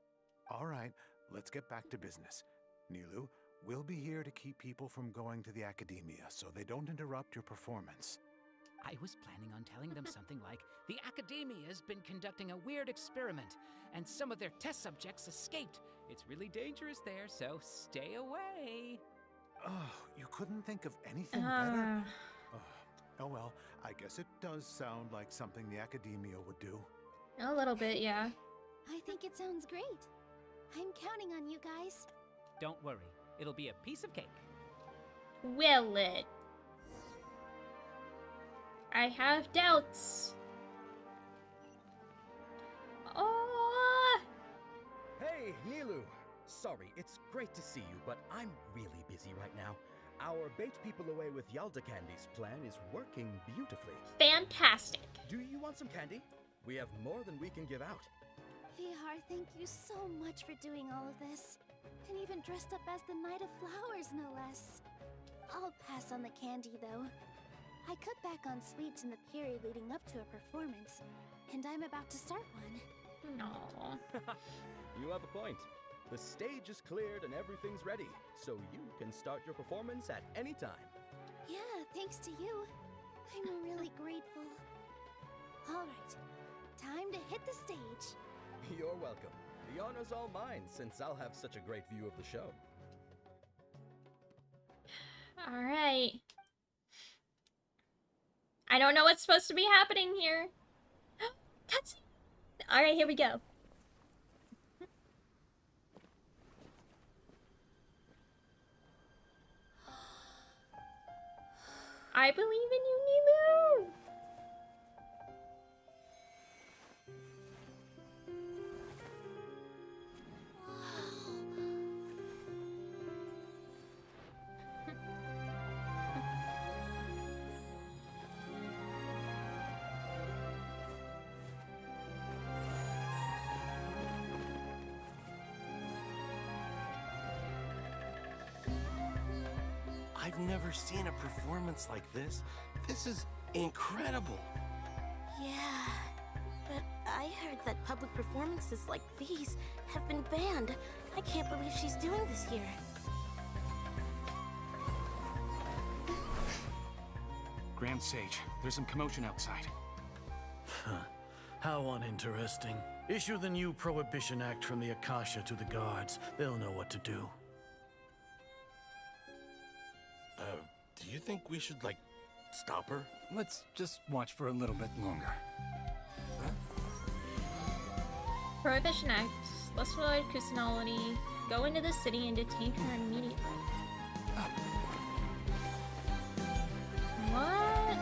All right, let's get back to business. Nilu, we'll be here to keep people from going to the academia so they don't interrupt your performance. I was planning on telling them something like, the academia has been conducting a weird experiment, and some of their test subjects escaped. It's really dangerous there, so stay away. Oh, you couldn't think of anything better? Oh well, I guess it does sound like something the academia would do. A little bit, yeah. I think it sounds great. I'm counting on you guys. Don't worry, it'll be a piece of cake. Will it? I have doubts. Oh! Hey, Nilu! Sorry, it's great to see you, but I'm really busy right now. Our Bait People Away with Yalda Candies plan is working beautifully. Fantastic. Do you want some candy? We have more than we can give out. Vihar, thank you so much for doing all of this. And even dressed up as the Knight of Flowers, no less. I'll pass on the candy, though. I cut back on sweets in the period leading up to a performance, and I'm about to start one. No. You have a point. The stage is cleared and everything's ready, so you can start your performance at any time. Yeah, thanks to you. I'm really grateful. All right, time to hit the stage. You're welcome. The honor's all mine, since I'll have such a great view of the show. All right. I don't know what's supposed to be happening here. Cutscene. All right, here we go. I believe in you, Nilu. I've never seen a performance like this. This is incredible. Yeah, but I heard that public performances like these have been banned. I can't believe she's doing this here. Grand Sage, there's some commotion outside. How uninteresting. Issue the new Prohibition Act from the Akasha to the guards. They'll know what to do. Do you think we should, like, stop her? Let's just watch for a little bit longer. Prohibition Act. Lesser Lord Kusanali. Go into the city and detain her immediately. What?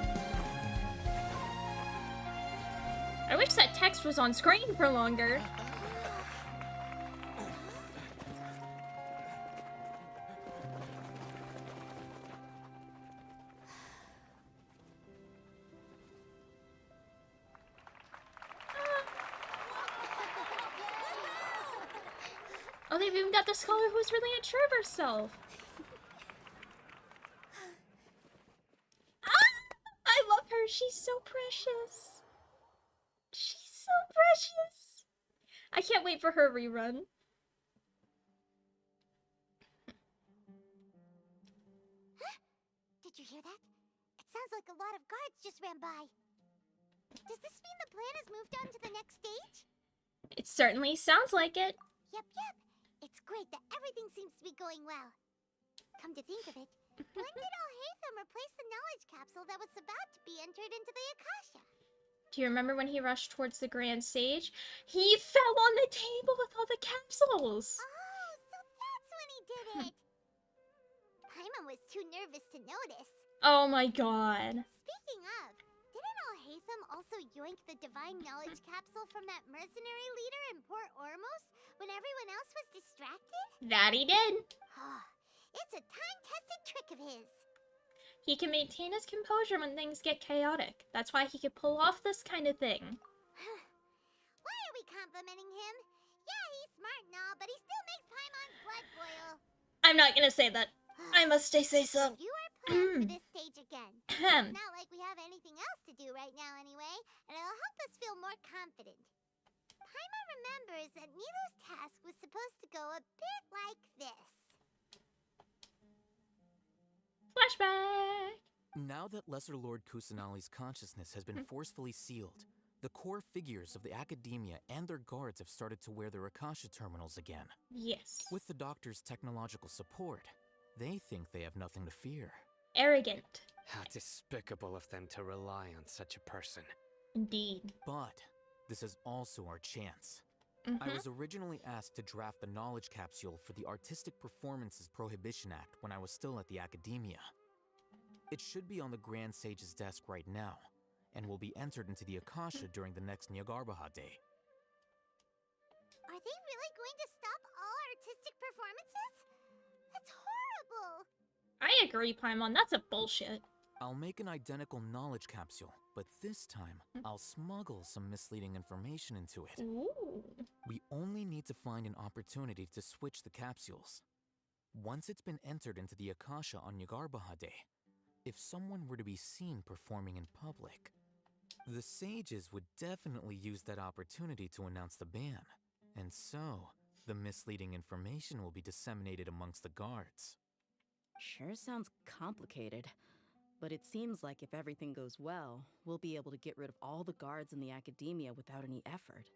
wish that text was on screen for longer. Oh, they've even got the scholar who's really unsure of herself. I love her. She's so precious. She's so precious. I can't wait for her rerun. Did you hear that? It sounds like a lot of guards just ran by. Does this mean the plan has moved on to the next stage? It certainly sounds like it. Yep. It's great that everything seems to be going well. Come to think of it, when did Al-Haytham replace the knowledge capsule that was about to be entered into the Akasha? Do you remember when he rushed towards the grand stage? He fell on the table with all the capsules. Oh, so that's when he did it. Paimon was too nervous to notice. Oh my god. Speaking of, didn't Al-Haytham also yoink the divine knowledge capsule from that mercenary leader in Port Ormos when everyone else was distracted? That he did. It's a time-tested trick of his. He can maintain his composure when things get chaotic. That's why he could pull off this kind of thing. Why are we complimenting him? Yeah, he's smart and all, but he still makes Paimon's blood boil. I'm not gonna say that. I must say so. You are planned for this stage again. It's not like we have anything else to do right now anyway, and it'll help us feel more confident. Paimon remembers that Nilu's task was supposed to go a bit like this. Flashback! Now that Lesser Lord Kusanali's consciousness has been forcefully sealed, the core figures of the academia and their guards have started to wear their Akasha terminals again. Yes. With the doctor's technological support, they think they have nothing to fear. Arrogant. How despicable of them to rely on such a person. Indeed. But this is also our chance. I was originally asked to draft the knowledge capsule for the Artistic Performances Prohibition Act when I was still at the academia. It should be on the Grand Sage's desk right now, and will be entered into the Akasha during the next Nyargarbaha Day. Are they really going to stop all artistic performances? That's horrible! I agree, Paimon. That's a bullshit. I'll make an identical knowledge capsule, but this time, I'll smuggle some misleading information into it. Ooh. We only need to find an opportunity to switch the capsules. Once it's been entered into the Akasha on Nyargarbaha Day, if someone were to be seen performing in public, the sages would definitely use that opportunity to announce the ban. And so, the misleading information will be disseminated amongst the guards. Sure sounds complicated. But it seems like if everything goes well, we'll be able to get rid of all the guards in the academia without any effort.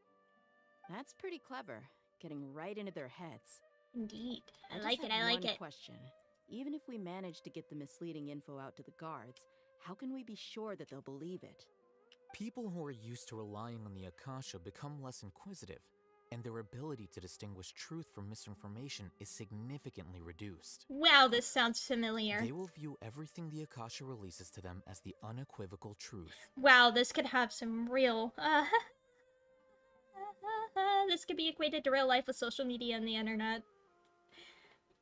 That's pretty clever, getting right into their heads. Indeed. I just like it, have I like one it. question. Even if we manage to get the misleading info out to the guards, how can we be sure that they'll believe it? People who are used to relying on the Akasha become less inquisitive, and their ability to distinguish truth from misinformation is significantly reduced. Wow, this sounds familiar. They will view everything the Akasha releases to them as the unequivocal truth. Wow, this could have some real... this could be equated to real life with social media and the internet.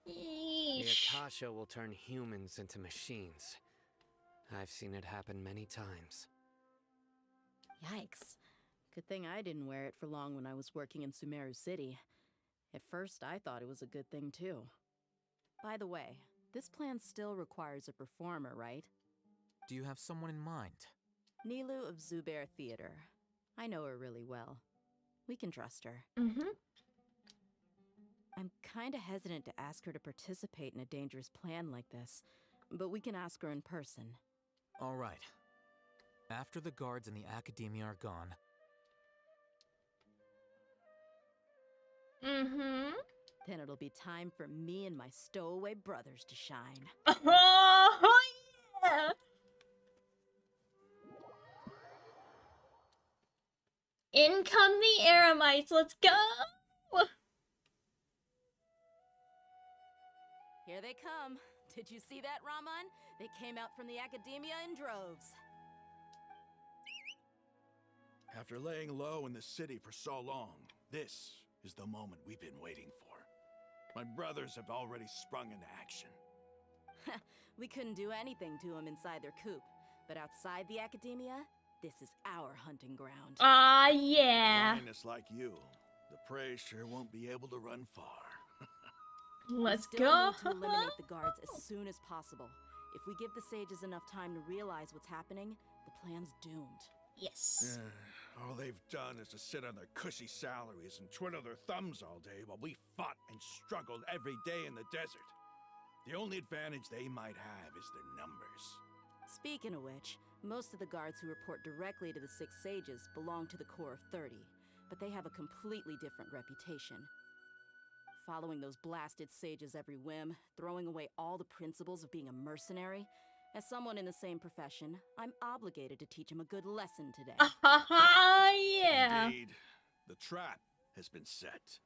The Yeesh. Akasha will turn humans into machines. I've seen it happen many times. Yikes. Good thing I didn't wear it for long when I was working in Sumeru City. At first, I thought it was a good thing too. By the way, this plan still requires a performer, right? Do you have someone in mind? Nilu of Zubair Theater. I know her really well. We can trust her. I'm kinda hesitant to ask her to participate in a dangerous plan like this, but we can ask her in person. All right. After the guards and the academia are gone, then it'll be time for me and my stowaway brothers to shine. Oh, yeah! In come the Eremites, let's go! Here they come. Did you see that, Raman? They came out from the academia in droves. After laying low in the city for so long, this is the moment we've been waiting for. My brothers have already sprung into action. We couldn't do anything to them inside their coop, but outside the academia, this is our hunting ground. Ah, yeah. Lioness like you, the prey sure won't be able to run far. Let's we still go. need to eliminate the guards as soon as possible. If we give the sages enough time to realize what's happening, the plan's doomed. Yes. All they've done is to sit on their cushy salaries and twiddle their thumbs all day while we fought and struggled every day in the desert. The only advantage they might have is their numbers. Speaking of which, most of the guards who report directly to the Six Sages belong to the Corps of 30, but they have a completely different reputation. Following those blasted sages every whim, throwing away all the principles of being a mercenary. As someone in the same profession, I'm obligated to teach them a good lesson today. Yeah. Indeed. The trap has been set.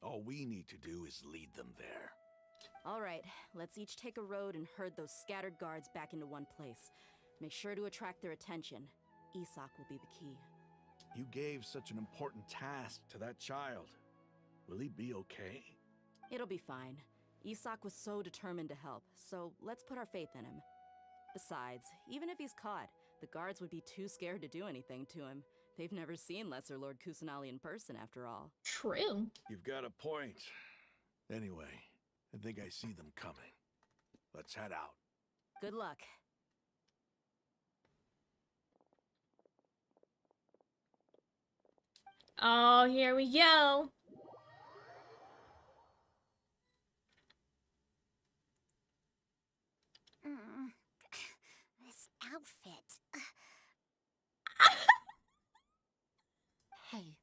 All we need to do is lead them there. All right, let's each take a road and herd those scattered guards back into one place. Make sure to attract their attention. Isak will be the key. You gave such an important task to that child. Will he be okay? It'll be fine. Isak was so determined to help, so let's put our faith in him. Besides, even if he's caught, the guards would be too scared to do anything to him. They've never seen Lesser Lord Kusanali in person, after all. True. You've got a point. Anyway, I think I see them coming. Let's head out. Good luck. Oh, here we go. This outfit. Hey,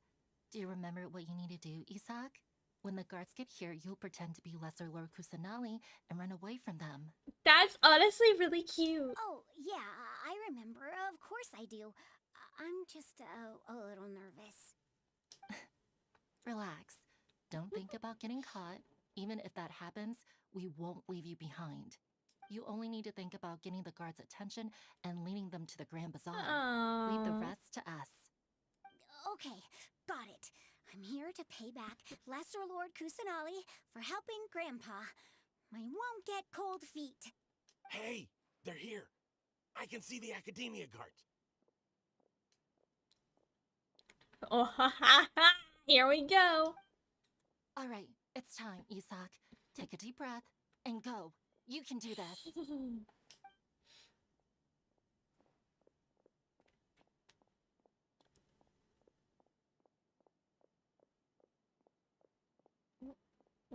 do you remember what you need to do, Isak? When the guards get here, you'll pretend to be Lesser Lord Kusanali and run away from them. That's honestly really cute. Oh, yeah, I remember. Of course I do. I'm just a little nervous. Relax. Don't think about getting caught. Even if that happens, we won't leave you behind. You only need to think about getting the guards' attention and leading them to the Grand Bazaar. Leave the rest to us. Okay, got it. I'm here to pay back Lesser Lord Kusanali for helping Grandpa. I won't get cold feet. Hey, they're here. I can see the Academia guards. Oh, ha ha ha. Here we go. All right, it's time, Isak. Take a deep breath and go. You can do this.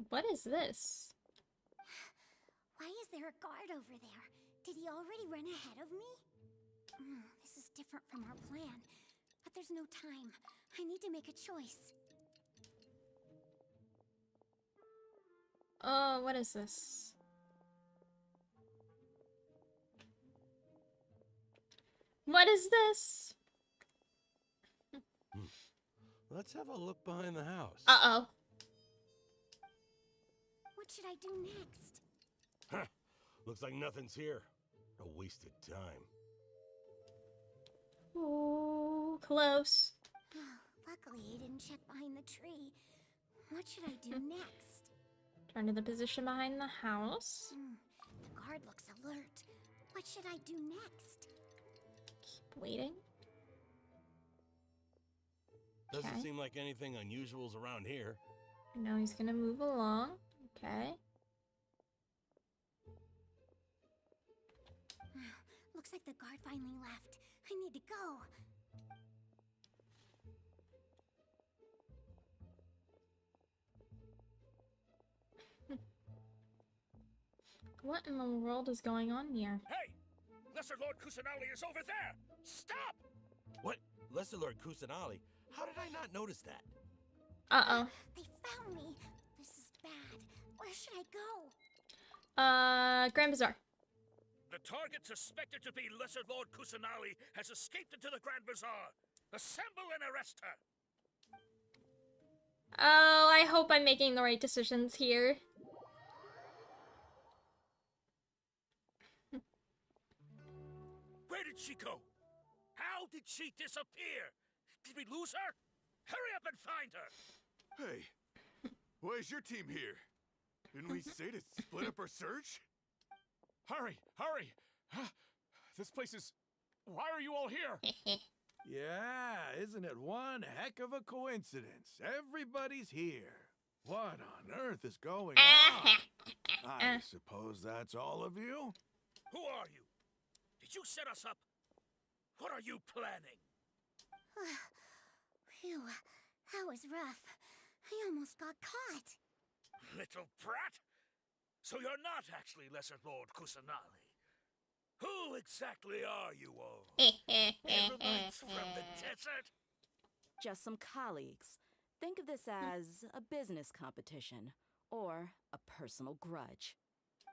What is this? Why is there a guard over there? Did he already run ahead of me? This is different from our plan. But there's no time. I need to make a choice. Oh, what is this? What is this? Let's have a look behind the house. Uh-oh. What should I do next? Huh. Looks like nothing's here. A wasted time. Ooh, close. Luckily, I didn't check behind the tree. What should I do next? Turn to the position behind the house. The guard looks alert. What should I do next? Keep waiting. Doesn't seem like anything unusual's around here. Now he's gonna move along. Okay. Looks like the guard finally left. I need to go. What in the world is going on here? Hey! Lesser Lord Kusanali is over there! Stop! What? Lesser Lord Kusanali? How did I not notice that? Uh-oh. They found me. This is bad. Where should I go? Grand Bazaar. The target suspected to be Lesser Lord Kusanali has escaped into the Grand Bazaar. Assemble and arrest her. Oh, I hope I'm making the right decisions here. Where did she go? How did she disappear? Did we lose her? Hurry up and find her! Hey, why is your team here? Didn't we say to split up our search? Hurry! Hurry! This place is... Why are you all here? Yeah, isn't it one heck of a coincidence? Everybody's here. What on earth is going on? I suppose that's all of you? Who are you? Did you set us up? What are you planning? Phew, that was rough. I almost got caught. Little brat? So you're not actually Lesser Lord Kusanali. Who exactly are you all? Eremites from the desert? Just some colleagues. Think of this as a business competition or a personal grudge.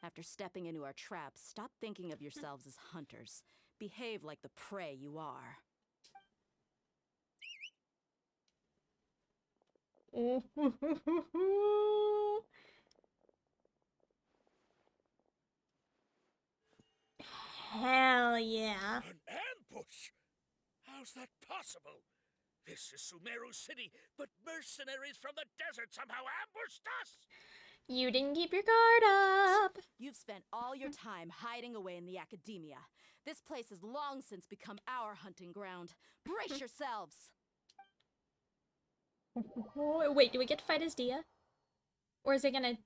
After stepping into our traps, stop thinking of yourselves as hunters. Behave like the prey you are. Hell yeah. An ambush? How's that possible? This is Sumeru City, but mercenaries from the desert somehow ambushed us! You didn't keep your guard up. You've spent all your time hiding away in the academia. This place has long since become our hunting ground. Brace yourselves! Wait, do we get to fight as Dia? Or is it gonna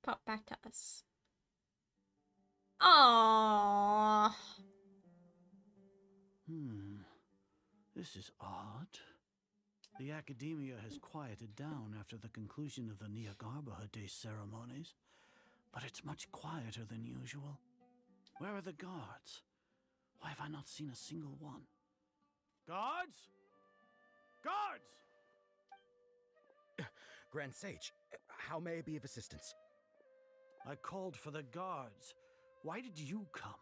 pop back to us? Aww. This is odd. The academia has quieted down after the conclusion of the Niagarbha Day ceremonies, but it's much quieter than usual. Where are the guards? Why have I not seen a single one? Guards? Guards! Grand Sage, how may I be of assistance? I called for the guards. Why did you come?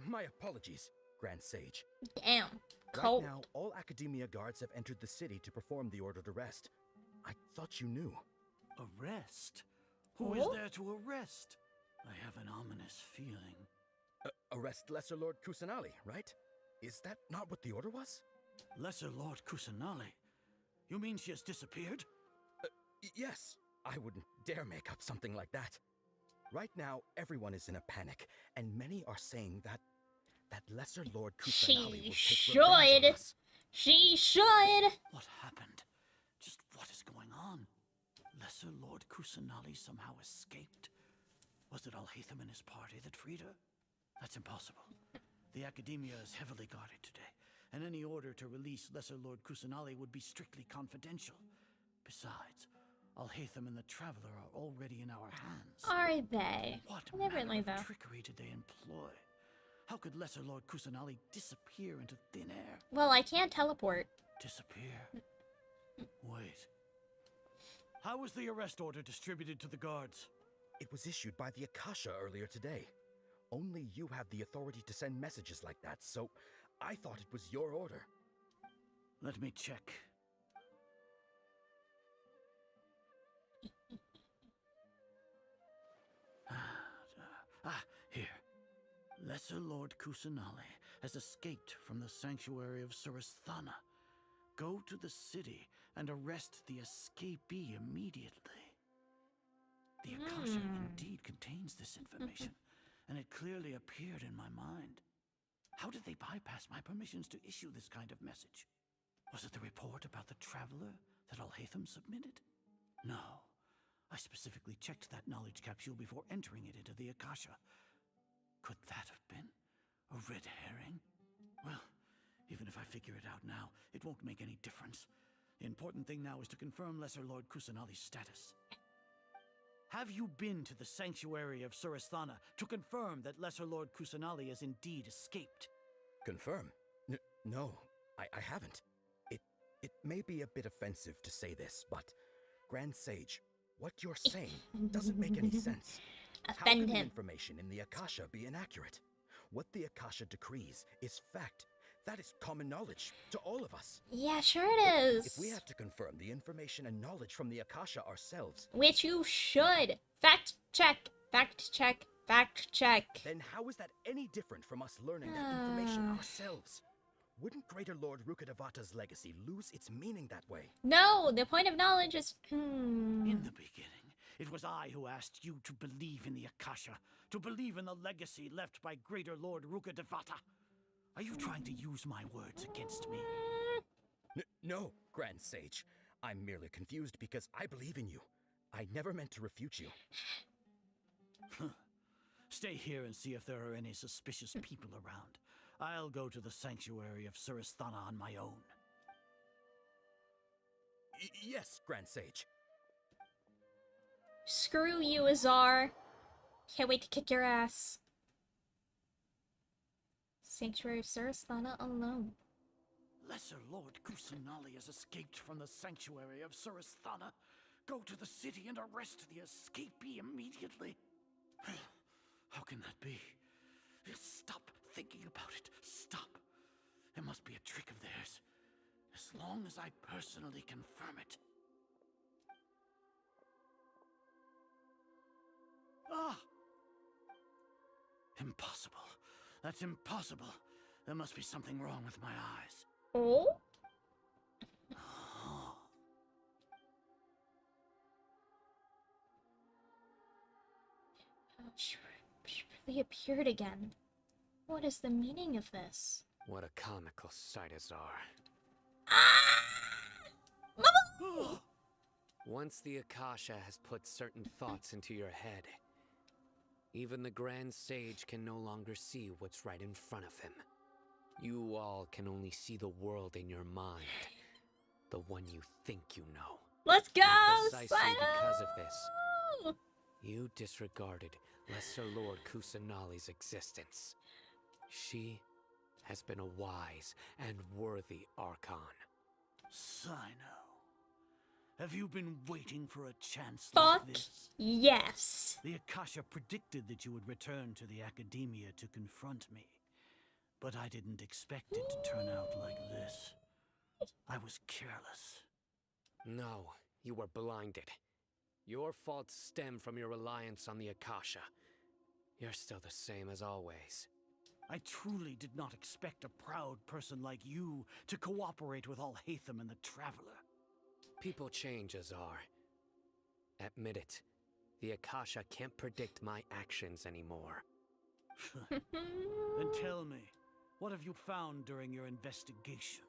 My apologies, Grand Sage. Damn. Right now, all Academia guards have entered the city to perform the ordered arrest. I thought you knew. Arrest? Who is there to arrest? I have an ominous feeling. Arrest Lesser Lord Kusanali, right? Is that not what the order was? Lesser Lord Kusanali? You mean she has disappeared? Yes. I wouldn't dare make up something like that. Right now, everyone is in a panic, and many are saying that Lesser Lord Kusanali will take revenge on us. She should! What happened? Just what is going on? Lesser Lord Kusanali somehow escaped? Was it Alhaitham and his party that freed her? That's impossible. The Academia is heavily guarded today, and any order to release Lesser Lord Kusanali would be strictly confidential. Besides, Alhaitham and the Traveler are already in our hands. Are they? What Never manner really, of though. trickery did they employ? How could Lesser Lord Kusanali disappear into thin air? Well, I can't teleport. Disappear? Wait. How was the arrest order distributed to the guards? It was issued by the Akasha earlier today. Only you have the authority to send messages like that, so I thought it was your order. Let me check. Here. Lesser Lord Kusanali has escaped from the sanctuary of Surasthana. Go to the city and arrest the escapee immediately. The Akasha indeed contains this information, and it clearly appeared in my mind. How did they bypass my permissions to issue this kind of message? Was it the report about the Traveler that Alhaitham submitted? No. I specifically checked that knowledge capsule before entering it into the Akasha. Could that have been a red herring? Well, even if I figure it out now, it won't make any difference. The important thing now is to confirm Lesser Lord Kusanali's status. Have you been to the sanctuary of Surasthana to confirm that Lesser Lord Kusanali has indeed escaped? Confirm? No, I haven't. It may be a bit offensive to say this, but Grand Sage, what you're saying doesn't make any sense. How can the information in the Akasha be inaccurate? What the Akasha decrees is fact. That is common knowledge to all of us. Yeah, sure it is. If we have to confirm the information and knowledge from the Akasha ourselves... Which you should. Fact check, fact check, fact check. Then how is that any different from us learning that information ourselves? Wouldn't Greater Lord Rukkhadevata's legacy lose its meaning that way? No, the point of knowledge is... In the beginning, it was I who asked you to believe in the Akasha, to believe in the legacy left by Greater Lord Rukkhadevata. Are you trying to use my words against me? No, Grand Sage. I'm merely confused because I believe in you. I never meant to refute you. Stay here and see if there are any suspicious people around. I'll go to the sanctuary of Surasthana on my own. Yes, Grand Sage. Screw you, Azar. Can't wait to kick your ass. Sanctuary of Surasthana alone. Lesser Lord Kusanali has escaped from the sanctuary of Surasthana. Go to the city and arrest the escapee immediately. How can that be? Stop thinking about it. Stop. It must be a trick of theirs. As long as I personally confirm it. Ah! Impossible. That's impossible. There must be something wrong with my eyes. Oh? She really appeared again. What is the meaning of this? What a comical sight, Azar. Mama! Once the Akasha has put certain thoughts into your head, even the Grand Sage can no longer see what's right in front of him. You all can only see the world in your mind, the one you think you know. Let's go! And precisely Sino! because of this, you disregarded Lesser Lord Kusanali's existence. She has been a wise and worthy Archon. Sino, have you been waiting for a chance Fuck like this? yes. The Akasha predicted that you would return to the Academia to confront me. But I didn't expect it to turn out like this. I was careless. No, you were blinded. Your faults stem from your reliance on the Akasha. You're still the same as always. I truly did not expect a proud person like you to cooperate with Alhaitham and the Traveler. People change, Azar. Admit it. The Akasha can't predict my actions anymore. Then tell me, what have you found during your investigation?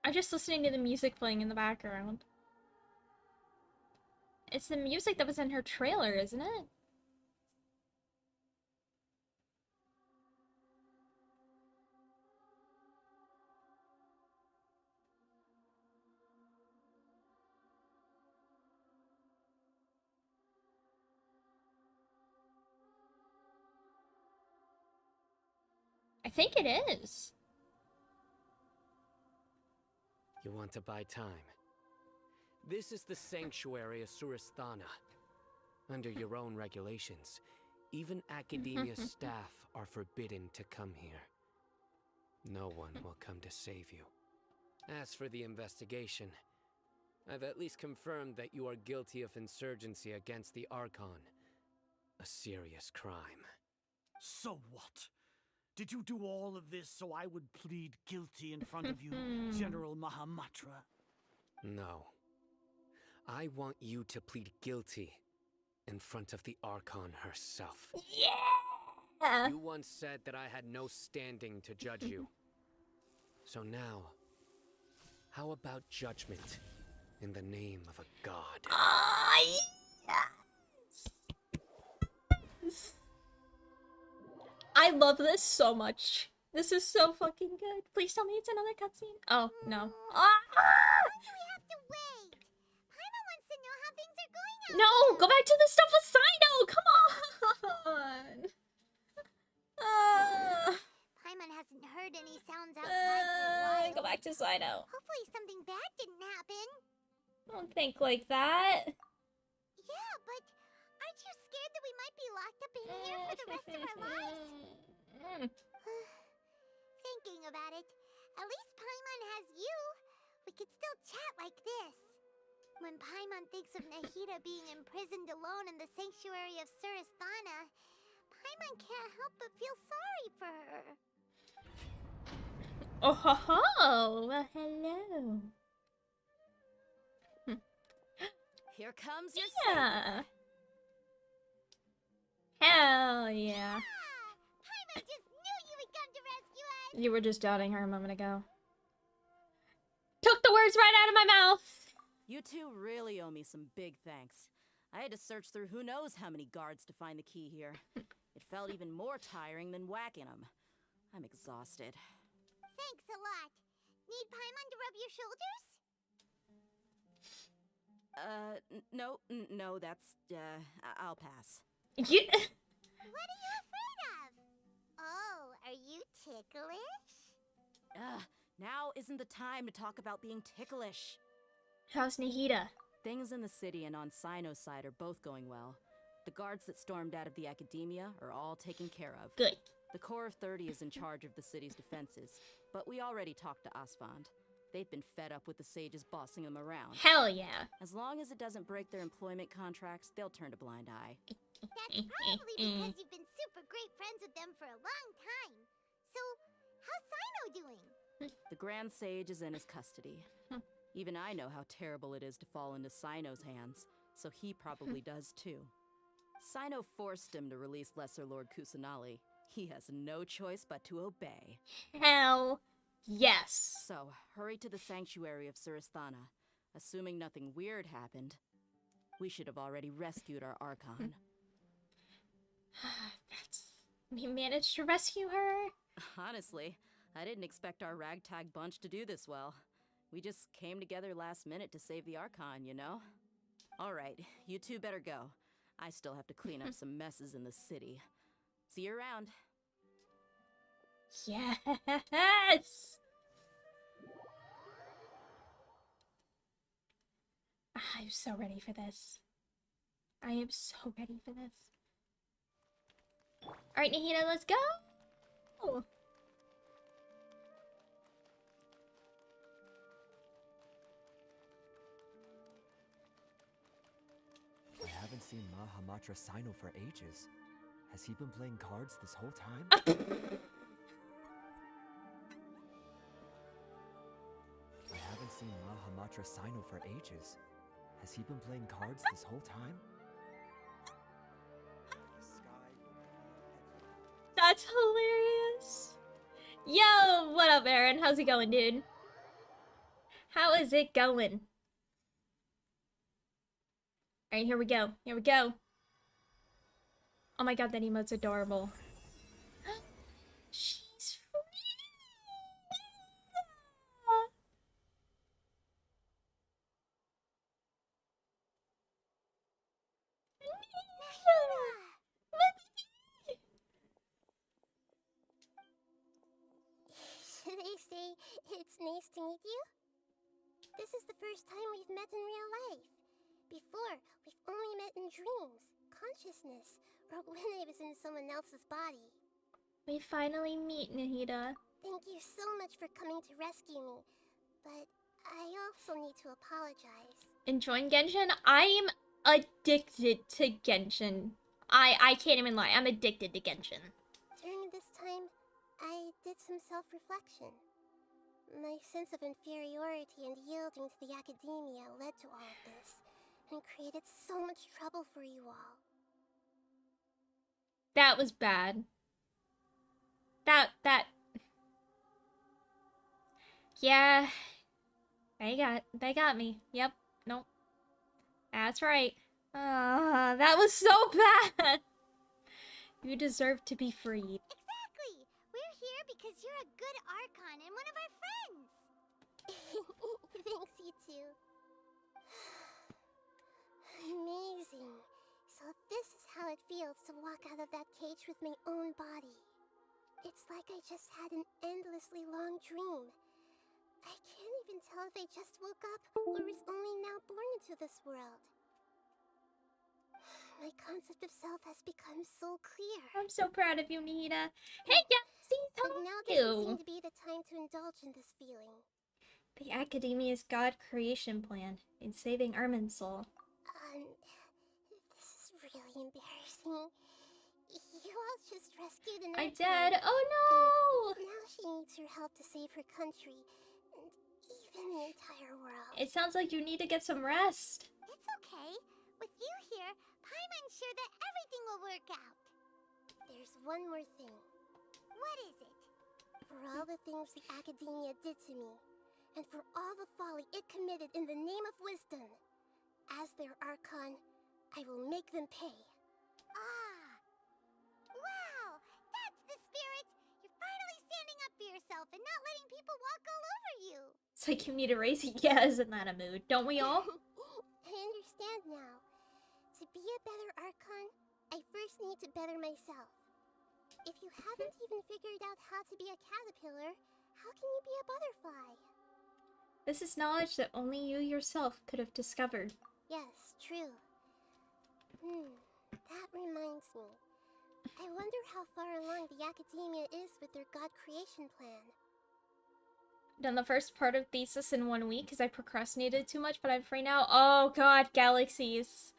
I'm just listening to the music playing in the background. It's the music that was in her trailer, isn't it? I think it is. You want to buy time? This is the sanctuary of Surasthana. Under your own regulations, even Academia staff are forbidden to come here. No one will come to save you. As for the investigation, I've at least confirmed that you are guilty of insurgency against the Archon. A serious crime. So what? Did you do all of this so I would plead guilty in front of you, General Mahamatra? No. I want you to plead guilty in front of the Archon herself. Yeah! You once said that I had no standing to judge you. So now, how about judgment in the name of a god? Yes! I love this so much. This is so fucking good. Please tell me it's another cutscene. Oh, no. No, go back to the stuff with Sino! Come on! Paimon hasn't heard any sounds outside for a while. Go back to Sino. Hopefully something bad didn't happen. Don't think like that. Yeah, but aren't you scared that we might be locked up in here for the rest of our lives? Thinking about it, at least Paimon has you. We could still chat like this. When Paimon thinks of Nahida being imprisoned alone in the sanctuary of Surasthana, Paimon can't help but feel sorry for her. Oh ho ho! Well, hello. Here comes your Yeah. savior. Hell yeah. Paimon just knew you would come to rescue us! You were just doubting her a moment ago. Took the words right out of my mouth! You two really owe me some big thanks. I had to search through who knows how many guards to find the key here. It felt even more tiring than whacking them. I'm exhausted. Thanks a lot. Need Paimon to rub your shoulders? No, that's, I'll pass. You... What are you afraid of? Oh, are you ticklish? Now isn't the time to talk about being ticklish. How's Nahida? Things in the city and on Sino's side are both going well. The guards that stormed out of the academia are all taken care of. Good. The Corps of 30 is in charge of the city's defenses, but we already talked to Asfand. They've been fed up with the sages bossing them around. Hell yeah. As long as it doesn't break their employment contracts, they'll turn a blind eye. That's probably because you've been super great friends with them for a long time. So, how's Sino doing? The Grand Sage is in his custody. Even I know how terrible it is to fall into Sino's hands, so he probably does too. Sino forced him to release Lesser Lord Kusanali. He has no choice but to obey. Hell yes. So, hurry to the sanctuary of Surasthana. Assuming nothing weird happened, we should have already rescued our Archon. We managed to rescue her? Honestly, I didn't expect our ragtag bunch to do this well. We just came together last minute to save the Archon, you know? Alright, you two better go. I still have to clean up some messes in the city. See you around. Yes! I'm so ready for this. I am so ready for this. Alright, Nahida, let's go! I haven't seen Mahamatra Sino for ages. Has he been playing cards this whole time? I haven't seen Mahamatra Sino for ages. Has he been playing cards this whole time? That's hilarious! Yo, what up, Aaron? How's it going, dude? How is it going? Alright, here we go. Here we go. Oh my god, that emote's adorable. She's free! Should I say, it's nice to meet you? This is the first time we've met in real life. Before, we've only met in dreams, consciousness, or when I was in someone else's body. We finally meet, Nahida. Thank you so much for coming to rescue me, but I also need to apologize. Enjoying Genshin? I'm addicted to Genshin. I can't even lie, I'm addicted to Genshin. During this time, I did some self-reflection. My sense of inferiority and yielding to the academia led to all of this, and created so much trouble for you all. That was bad. Yeah. They got me. Yep. Nope. That's right. That was so bad. You deserve to be freed. Exactly! We're here because you're a good Archon and one of our friends! Thanks, you two. Amazing. So this is how it feels to walk out of that cage with my own body. It's like I just had an endlessly long dream. I can't even tell if I just woke up or was only now born into this world. My concept of self has become so clear. I'm so proud of you, Nahida. Hey, Galaxy, But now doesn't seem to be the time to indulge in this feeling. The Academia's God creation plan in saving Irminsul. This is really embarrassing. You all just rescued an I Archon, did. Oh no! and now she needs your help to save her country, and even the entire world. It sounds like you need to get some rest. It's okay. With you here, Paimon's sure that everything will work out. There's one more thing. What is it? For all the things the Academia did to me, and for all the folly it committed in the name of wisdom, as their Archon, I will make them pay. Wow! That's the spirit! You're finally standing up for yourself and not letting people walk all over you! It's like you need a raise. Yeah, isn't that a mood? Don't we all? I understand now. To be a better Archon, I first need to better myself. If you haven't even figured out how to be a caterpillar, how can you be a butterfly? This is knowledge that only you yourself could have discovered. Yes, true. That reminds me. I wonder how far along the Academia is with their God creation plan. Done the first part of thesis in 1 week because I procrastinated too much, but I'm free now. Oh god, galaxies.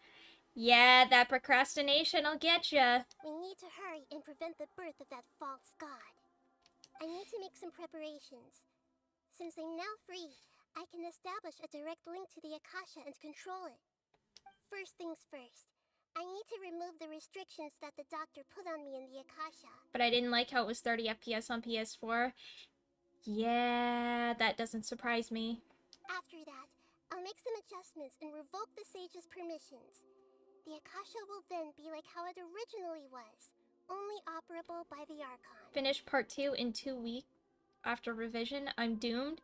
Yeah, that procrastination will get ya. We need to hurry and prevent the birth of that false god. I need to make some preparations. Since I'm now free, I can establish a direct link to the Akasha and control it. First things first, I need to remove the restrictions that the doctor put on me in the Akasha. But I didn't like how it was 30 FPS on PS4. Yeah, that doesn't surprise me. After that, I'll make some adjustments and revoke the sage's permissions. The Akasha will then be like how it originally was, only operable by the Archon. Finish part 2 in 2 weeks after revision. I'm doomed.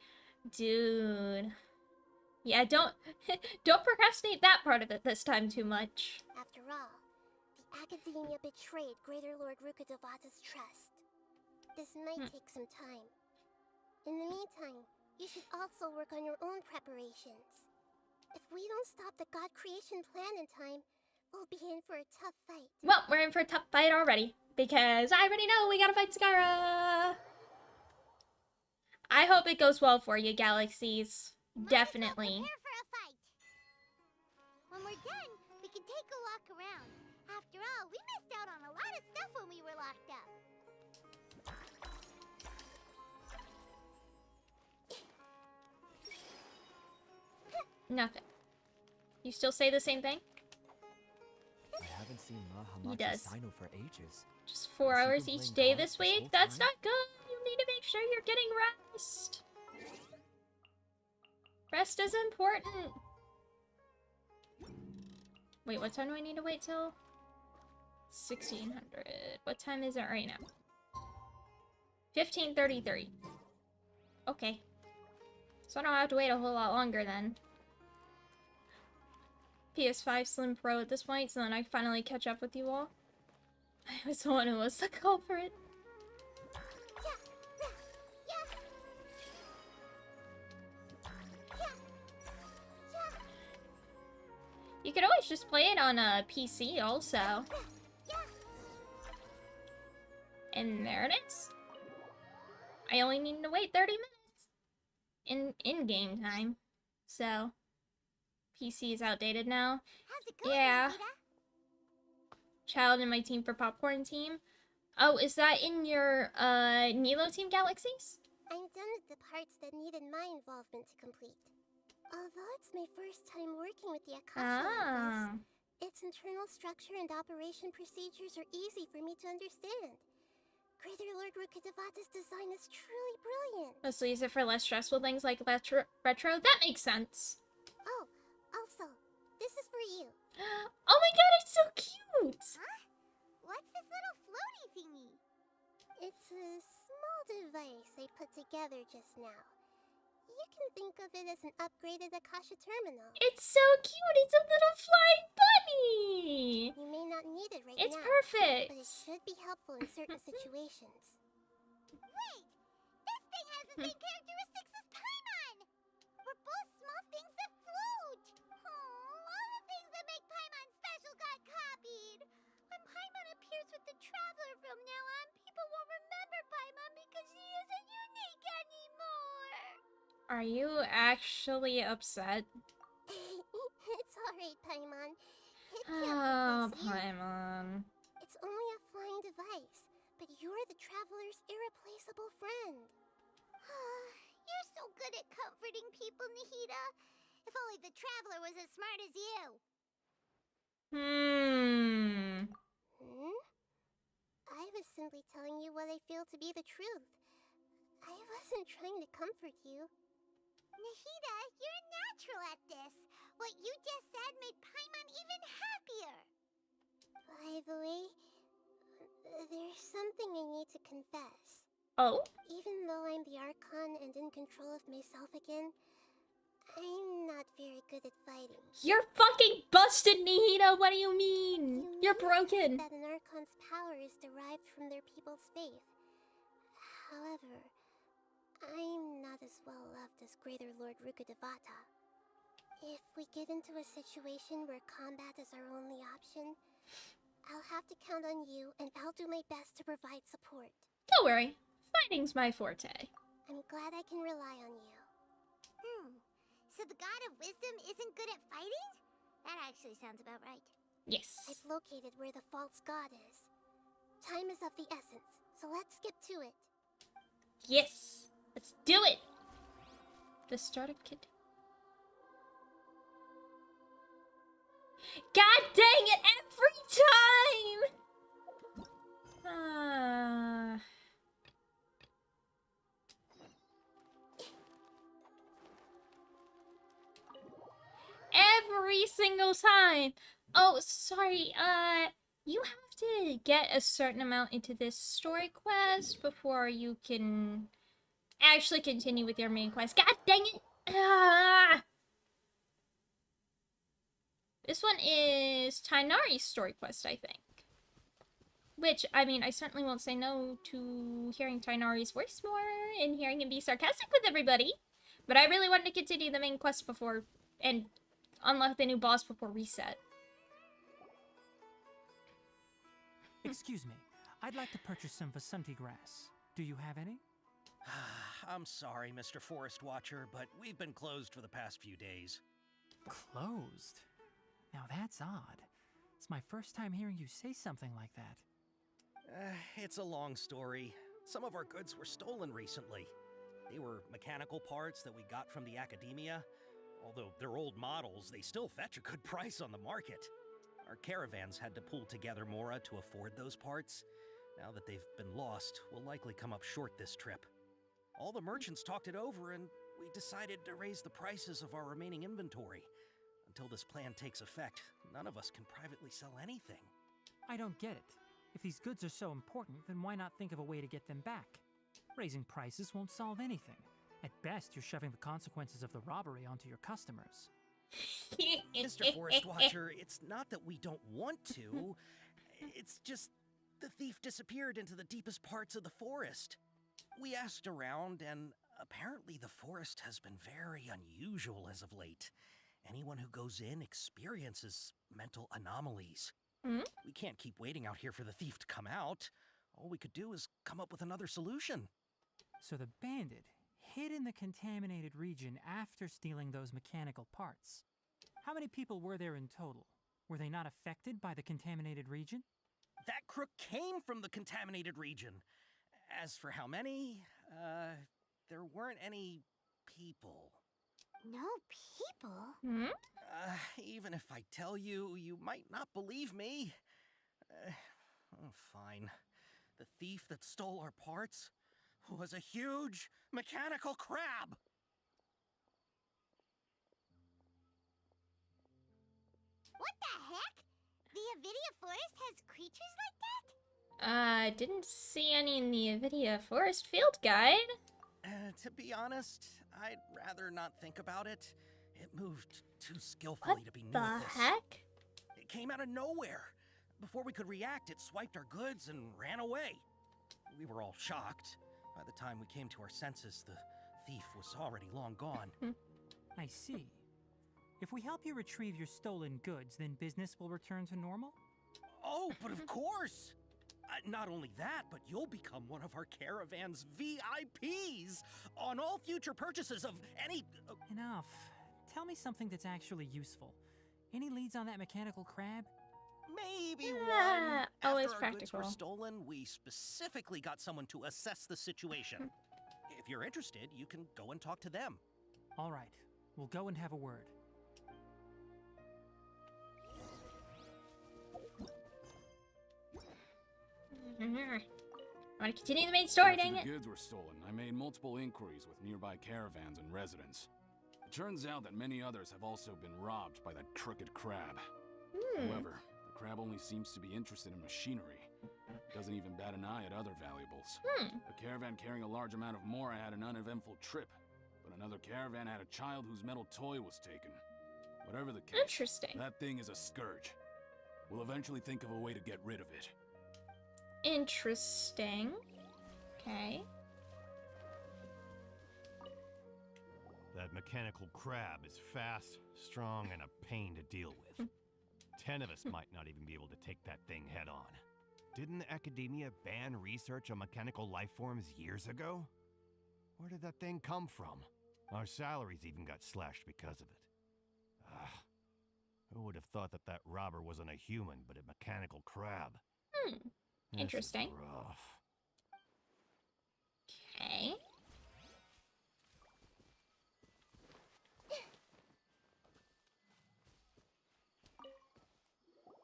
Dude. Yeah, don't procrastinate that part of it this time too much. After all, the Academia betrayed Greater Lord Rukkhadevata's trust. This might take some time. In the meantime, you should also work on your own preparations. If we don't stop the God creation plan in time, we'll be in for a tough fight. Well, we're in for a tough fight already, because I already know we gotta fight Skyra. I hope it goes well for you, galaxies. Definitely. Prepare for a fight. When we're done, we can take a walk around. After all, we missed out on a lot of stuff when we were locked up. Nothing. You still say the same thing? I haven't seen Ma He Hamachi does. Sino for ages. Just 4 Has he hours been each playing day cards this this week? whole That's time? not good. You need to make sure you're getting rest. Rest is important. Wait, what time do I need to wait till? 1600. What time is it right now? 15:33. Okay. So I don't have to wait a whole lot longer then. PS5 Slim Pro at this point, so then I finally catch up with you all. I was the one who was the culprit. You could always just play it on a PC also. And there it is. I only need to wait 30 minutes in game time. So PC is outdated now. Yeah. Child in my team for popcorn team. Oh, is that in your Nilo team, Galaxies? I'm done with the parts that needed my involvement to complete. Although it's my first time working with the Akasha like this, its internal structure and operation procedures are easy for me to understand. Greater Lord Rukkhadevata's design is truly brilliant. Mostly use it for less stressful things like retro. That makes sense. Oh, also, this is for you. Oh my god, it's so cute! Huh? What's this little floaty thingy? It's a small device I put together just now. You can think of it as an upgraded Akasha terminal. It's so cute! It's a little flying bunny! You may not need it right It's now. perfect! But it should be helpful in certain situations. Wait! This thing has the same characteristics as Paimon! We're both small things that float! Oh, all the things that make Paimon special got copied! When Paimon appears with the Traveler from now on, people won't remember Paimon because she isn't unique anymore! Are you actually upset? It's alright, Paimon. It Oh, can't replace you. Paimon. It's only a flying device, but you're the traveler's irreplaceable friend. You're so good at comforting people, Nahida. If only the traveler was as smart as you. Hmm. I was simply telling you what I feel to be the truth. I wasn't trying to comfort you. Nahida, you're natural at this. What you just said made Paimon even happier. By the way, there's something I need to confess. Oh? Even though I'm the Archon and in control of myself again, I'm not very good at fighting. You're fucking busted, Nihida! What do you mean? You're broken! That an Archon's power is derived from their people's faith. However, I'm not as well loved as Greater Lord Rukkhadevata. If we get into a situation where combat is our only option, I'll have to count on you, and I'll do my best to provide support. Don't worry. Fighting's my forte. I'm glad I can rely on you. So the God of Wisdom isn't good at fighting? That actually sounds about right. Yes. I've located where the false god is. Time is of the essence, so let's skip to it. Yes. Let's do it. The startup kit. God dang it, every time! Every single time. Oh, sorry. You have to get a certain amount into this story quest before you can actually continue with your main quest. God dang it! This one is Tainari's story quest, I think. Which, I mean, I certainly won't say no to hearing Tainari's voice more and hearing him be sarcastic with everybody. But I really wanted to continue the main quest before, and unlock the new boss before reset. Excuse me. I'd like to purchase some Vasanti grass. Do you have any? I'm sorry, Mr. Forest Watcher, but we've been closed for the past few days. Closed? Now that's odd. It's my first time hearing you say something like that. It's a long story. Some of our goods were stolen recently. They were mechanical parts that we got from the Academia. Although they're old models, they still fetch a good price on the market. Our caravans had to pull together Mora to afford those parts. Now that they've been lost, we'll likely come up short this trip. All the merchants talked it over, and we decided to raise the prices of our remaining inventory. Until this plan takes effect, none of us can privately sell anything. I don't get it. If these goods are so important, then why not think of a way to get them back? Raising prices won't solve anything. At best, you're shoving the consequences of the robbery onto your customers. Mr. Forest Watcher, it's not that we don't want to. It's just the thief disappeared into the deepest parts of the forest. We asked around, and apparently the forest has been very unusual as of late. Anyone who goes in experiences mental anomalies. We can't keep waiting out here for the thief to come out. All we could do is come up with another solution. So the bandit hid in the contaminated region after stealing those mechanical parts. How many people were there in total? Were they not affected by the contaminated region? That crook came from the contaminated region. As for how many, there weren't any people. No people? Even if I tell you, you might not believe me. Fine. The thief that stole our parts was a huge mechanical crab. What the heck? The Avidia Forest has creatures like that? I didn't see any in the Avidia Forest Field Guide. To be honest, I'd rather not think about it. It moved too skillfully to be new at this. The heck? It came out of nowhere. Before we could react, it swiped our goods and ran away. We were all shocked. By the time we came to our senses, the thief was already long gone. I see. If we help you retrieve your stolen goods, then business will return to normal? Oh, but of course! Not only that, but you'll become one of our caravan's VIPs on all future purchases of any... Enough. Tell me something that's actually useful. Any leads on that mechanical crab? Maybe Yeah, one. always After our goods practical. were stolen, we specifically got someone to assess the situation. If you're interested, you can go and talk to them. All right. We'll go and have a word. I want to continue the main story, After dang the it. goods were stolen, I made multiple inquiries with nearby caravans and residents. It turns out that many others have also been robbed by that crooked crab. However, the crab only seems to be interested in machinery. Doesn't even bat an eye at other valuables. A caravan carrying a large amount of mora had an uneventful trip, but another caravan had a child whose metal toy was taken. Whatever the case, Interesting. that thing is a scourge. We'll eventually think of a way to get rid of it. Interesting. Okay. That mechanical crab is fast, strong, and a pain to deal with. 10 of us might not even be able to take that thing head on. Didn't the academia ban research on mechanical life forms years ago? Where did that thing come from? Our salaries even got slashed because of it. Who would have thought that that robber wasn't a human, but a mechanical crab? This is Interesting. rough. Okay.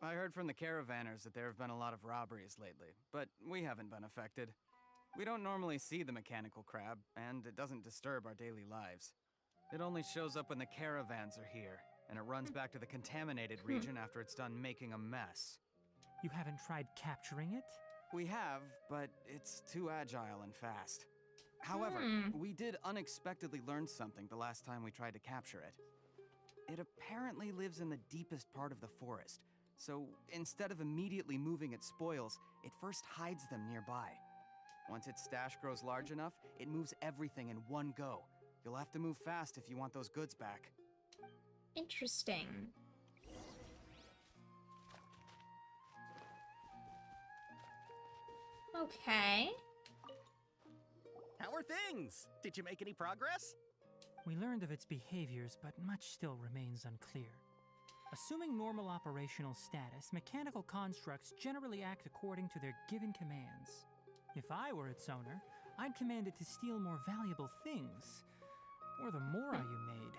I heard from the caravanners that there have been a lot of robberies lately, but we haven't been affected. We don't normally see the mechanical crab, and it doesn't disturb our daily lives. It only shows up when the caravans are here, and it runs back to the contaminated region after it's done making a mess. You haven't tried capturing it? We have, but it's too agile and fast. However, we did unexpectedly learn something the last time we tried to capture it. It apparently lives in the deepest part of the forest, so instead of immediately moving its spoils, it first hides them nearby. Once its stash grows large enough, it moves everything in one go. You'll have to move fast if you want those goods back. Interesting. Okay. How are things? Did you make any progress? We learned of its behaviors, but much still remains unclear. Assuming normal operational status, mechanical constructs generally act according to their given commands. If I were its owner, I'd command it to steal more valuable things. Or the mora you made.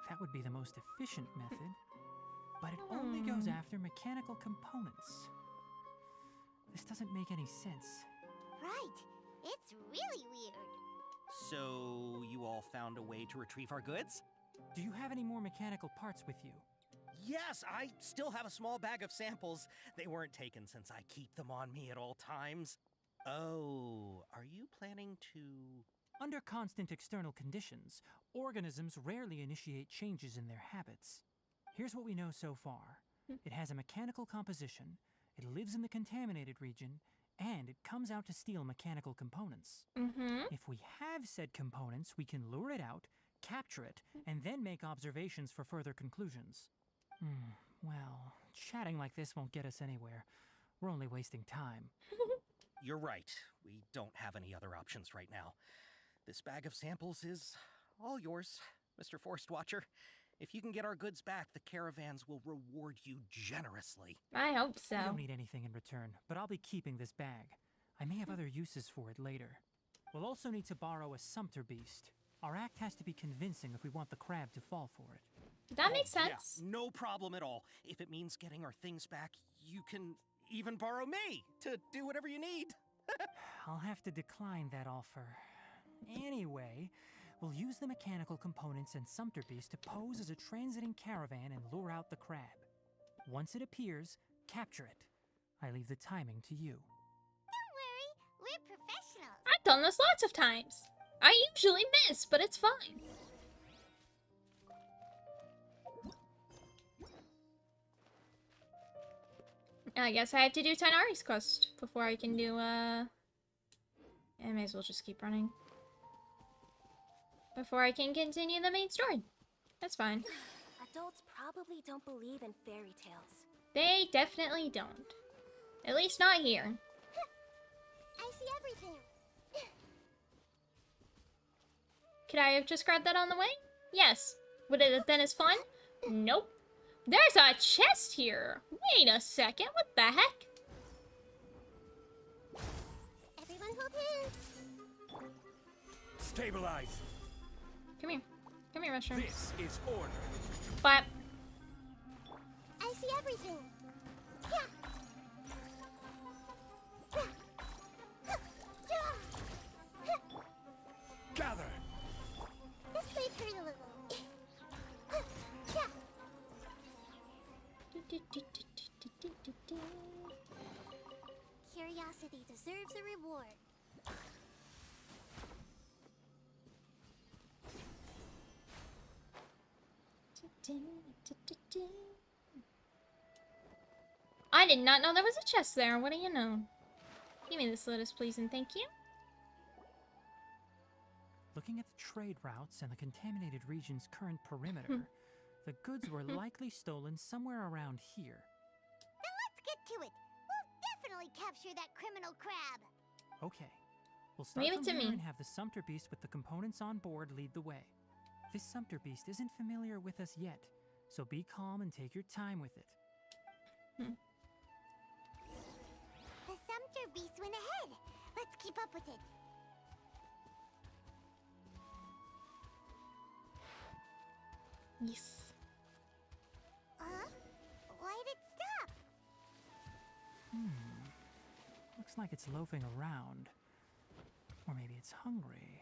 That would be the most efficient method. But it only goes after mechanical components. This doesn't make any sense. Right. It's really weird. So, you all found a way to retrieve our goods? Do you have any more mechanical parts with you? Yes, I still have a small bag of samples. They weren't taken since I keep them on me at all times. Oh, are you planning to... Under constant external conditions, organisms rarely initiate changes in their habits. Here's what we know so far. It has a mechanical composition, it lives in the contaminated region, and it comes out to steal mechanical components. If we have said components, we can lure it out, capture it, and then make observations for further conclusions. Well, chatting like this won't get us anywhere. We're only wasting time. You're right. We don't have any other options right now. This bag of samples is all yours, Mr. Forest Watcher. If you can get our goods back, the caravans will reward you generously. I hope so. I don't need anything in return, but I'll be keeping this bag. I may have other uses for it later. We'll also need to borrow a sumpter beast. Our act has to be convincing if we want the crab to fall for it. That makes sense. Yeah, no problem at all. If it means getting our things back, you can even borrow me to do whatever you need. I'll have to decline that offer. Anyway, we'll use the mechanical components and sumpter beast to pose as a transiting caravan and lure out the crab. Once it appears, capture it. I leave the timing to you. Don't worry, we're professionals. I've done this lots of times. I usually miss, but it's fine. I guess I have to do Tainari's quest before I can do, I may as well just keep running. Before I can continue the main story. That's fine. Adults probably don't believe in fairy tales. They definitely don't. At least not here. I see everything. Could I have just grabbed that on the way? Yes. Would it have been as fun? Nope. There's a chest here. Wait a second. What the heck? Everyone hold hands. Stabilize. Come here. Come here, mushroom. This is order. But I see everything. Yeah. Gather. This may hurt a little. Curiosity deserves a reward. I did not know there was a chest there. What do you know? Give me this lettuce, please, and thank you. Looking at the trade routes and the contaminated region's current perimeter, the goods were likely stolen somewhere around here. Then let's get to it. We'll definitely capture that criminal crab. Okay, we'll start Leave it from to here me. and have the Sumpter Beast with the components on board lead the way. This Sumpter Beast isn't familiar with us yet, so be calm and take your time with it. The Sumpter Beast went ahead. Let's keep up with it. Yes. Why did it stop? Looks like it's loafing around. Or maybe it's hungry.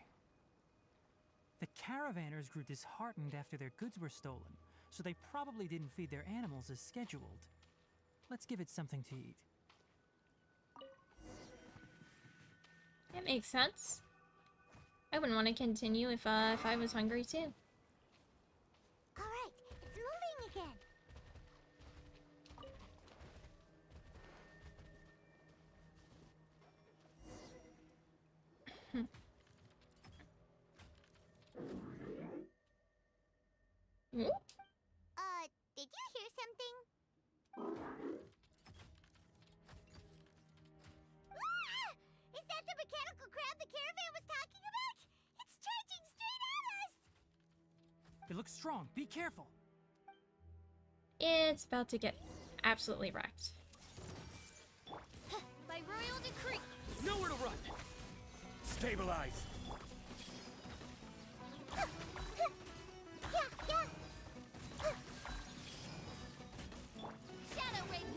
The caravanners grew disheartened after their goods were stolen, so they probably didn't feed their animals as scheduled. Let's give it something to eat. That makes sense. I wouldn't want to continue if I was hungry too. All right, it's moving again. Did you hear something? Ah! Is that the mechanical crab the caravan was talking about? It's charging straight at us! It looks strong. Be careful. It's about to get absolutely wrecked. By royal decree. Nowhere to run. Stabilize. Shadow Ring.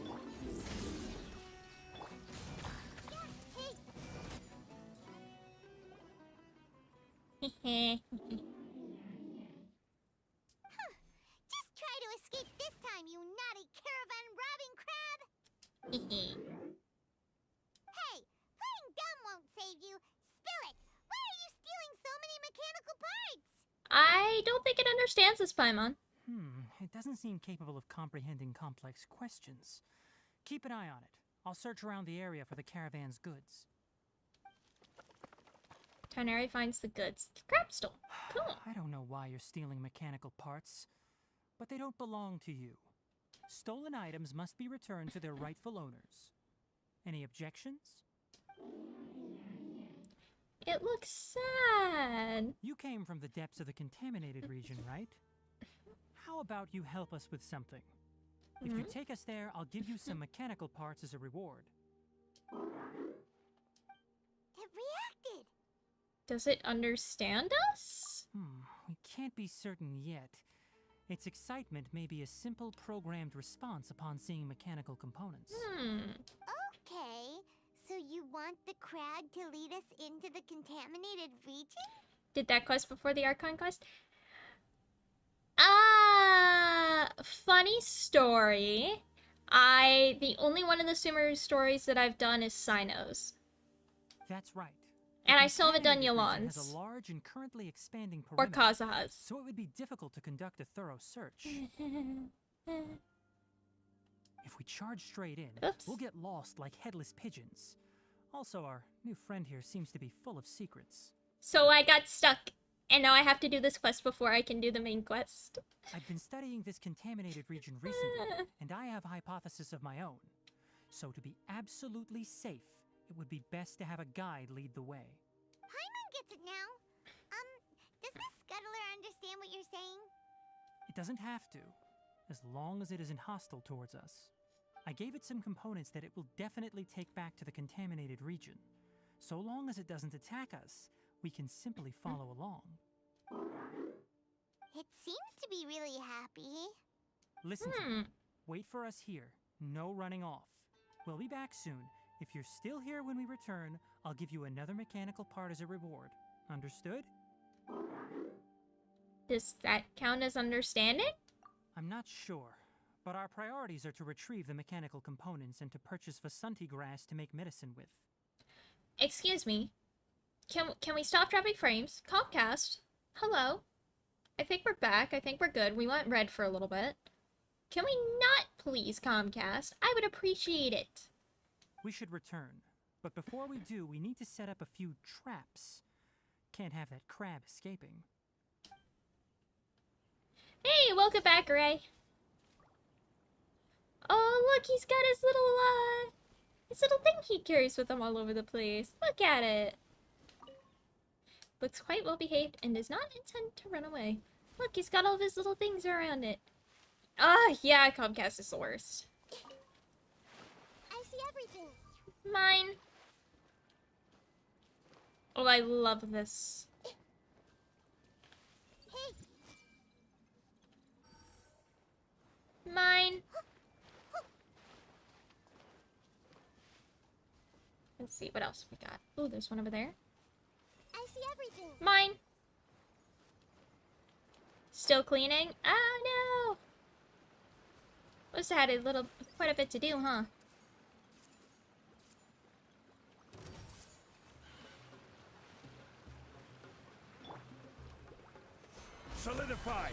Just try to escape this time, you naughty caravan robbing crab! Hey, playing dumb won't save you. Spill it! Why are you stealing so many mechanical parts? I don't think it understands this Paimon. It doesn't seem capable of comprehending complex questions. Keep an eye on it. I'll search around the area for the caravan's goods. Toneri finds the goods. The crab stole. Cool. I don't know why you're stealing mechanical parts, but they don't belong to you. Stolen items must be returned to their rightful owners. Any objections? It looks sad. You came from the depths of the contaminated region, right? How about you help us with something? If you take us there, I'll give you some mechanical parts as a reward. It reacted! Does it understand us? We can't be certain yet. Its excitement may be a simple programmed response upon seeing mechanical components. Okay, so you want the crab to lead us into the contaminated region? Did that quest before the Archon quest? Funny story. The only one of the Sumeru stories that I've done is Sinos. That's right. And I still haven't done Contaminated region has Yolans. a large and currently expanding Or perimeter, Kazahas. so it would be difficult to conduct a thorough search. If we charge straight in, we'll get lost like headless pigeons. Also, our new friend here seems to be full of secrets. So I got stuck, and now I have to do this quest before I can do the main quest. I've been studying this contaminated region recently, and I have a hypothesis of my own. So to be absolutely safe, it would be best to have a guide lead the way. Paimon gets it now. Does the scuttler understand what you're saying? It doesn't have to, as long as it isn't hostile towards us. I gave it some components that it will definitely take back to the contaminated region. So long as it doesn't attack us, we can simply follow along. It seems to be really happy. Listen to me. Wait for us here. No running off. We'll be back soon. If you're still here when we return, I'll give you another mechanical part as a reward. Understood? Does that count as understanding? I'm not sure, but our priorities are to retrieve the mechanical components and to purchase Vasanti grass to make medicine with. Excuse me. Can we stop dropping frames? Comcast? Hello? I think we're back. I think we're good. We went red for a little bit. Can we not, please, Comcast? I would appreciate it. We should return, but before we do, we need to set up a few traps. Can't have that crab escaping. Hey, welcome back, Ray. Oh, look, he's got his little thing he carries with him all over the place. Look at it. Looks quite well behaved and does not intend to run away. Look, he's got all of his little things around it. Ah, yeah, Comcast is the worst. I see everything. Mine. Oh, I love this. Hey. Mine. Let's see, what else we got? Oh, there's one over there. I see everything. Mine. Still cleaning? Oh, no. Must have had quite a bit to do, huh? Solidified.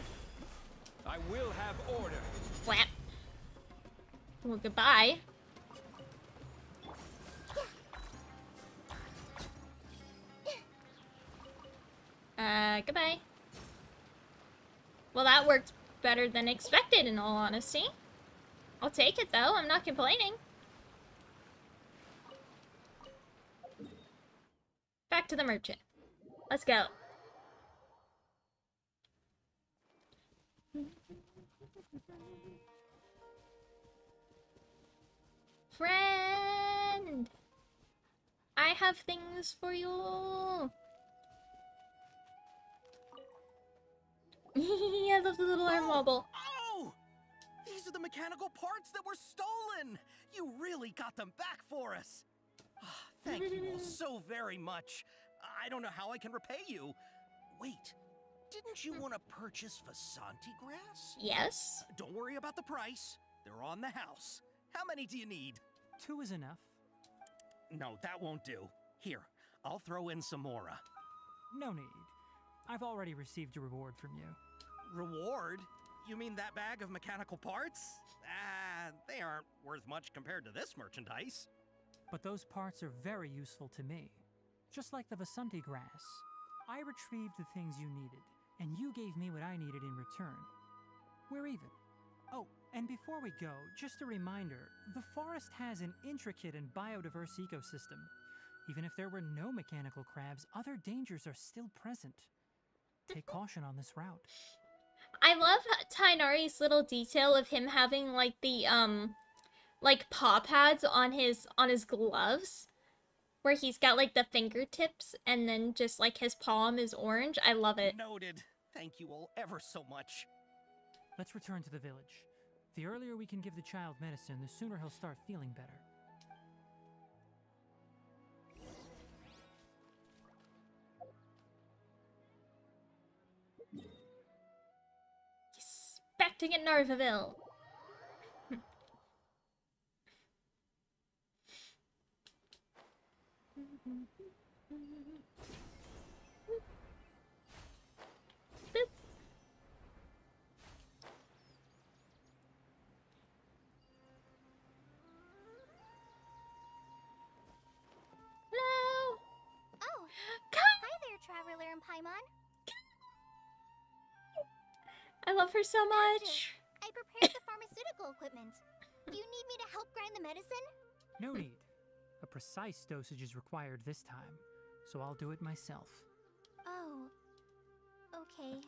I will have order. Flap. Well, goodbye. Goodbye. Well, that worked better than expected, in all honesty. I'll take it, though. I'm not complaining. Back to the merchant. Let's go. Friend! I have things for you. I love the little arm wobble. Oh! These are the mechanical parts that were stolen! You really got them back for us! Thank you all so very much. I don't know how I can repay you. Wait, didn't you want to purchase Vasanti grass? Yes. Don't worry about the price. They're on the house. How many do you need? 2 is enough. No, that won't do. Here, I'll throw in some more. No need. I've already received a reward from you. Reward? You mean that bag of mechanical parts? They aren't worth much compared to this merchandise. But those parts are very useful to me. Just like the Vasanti grass. I retrieved the things you needed, and you gave me what I needed in return. We're even. Oh, and before we go, just a reminder, the forest has an intricate and biodiverse ecosystem. Even if there were no mechanical crabs, other dangers are still present. Take caution on this route. I love Tainari's little detail of him having like the like paw pads on his gloves, where he's got like the fingertips and then just like his palm is orange. I love it. Noted. Thank you all ever so much. Let's return to the village. The earlier we can give the child medicine, the sooner he'll start feeling better. Yes, back to get Narvaville. Boop. Hello. Oh, Come. hi there, Traveler and Paimon. I love her so much. I prepared the pharmaceutical equipment. Do you need me to help grind the medicine? No need. A precise dosage is required this time, so I'll do it myself. Oh, okay.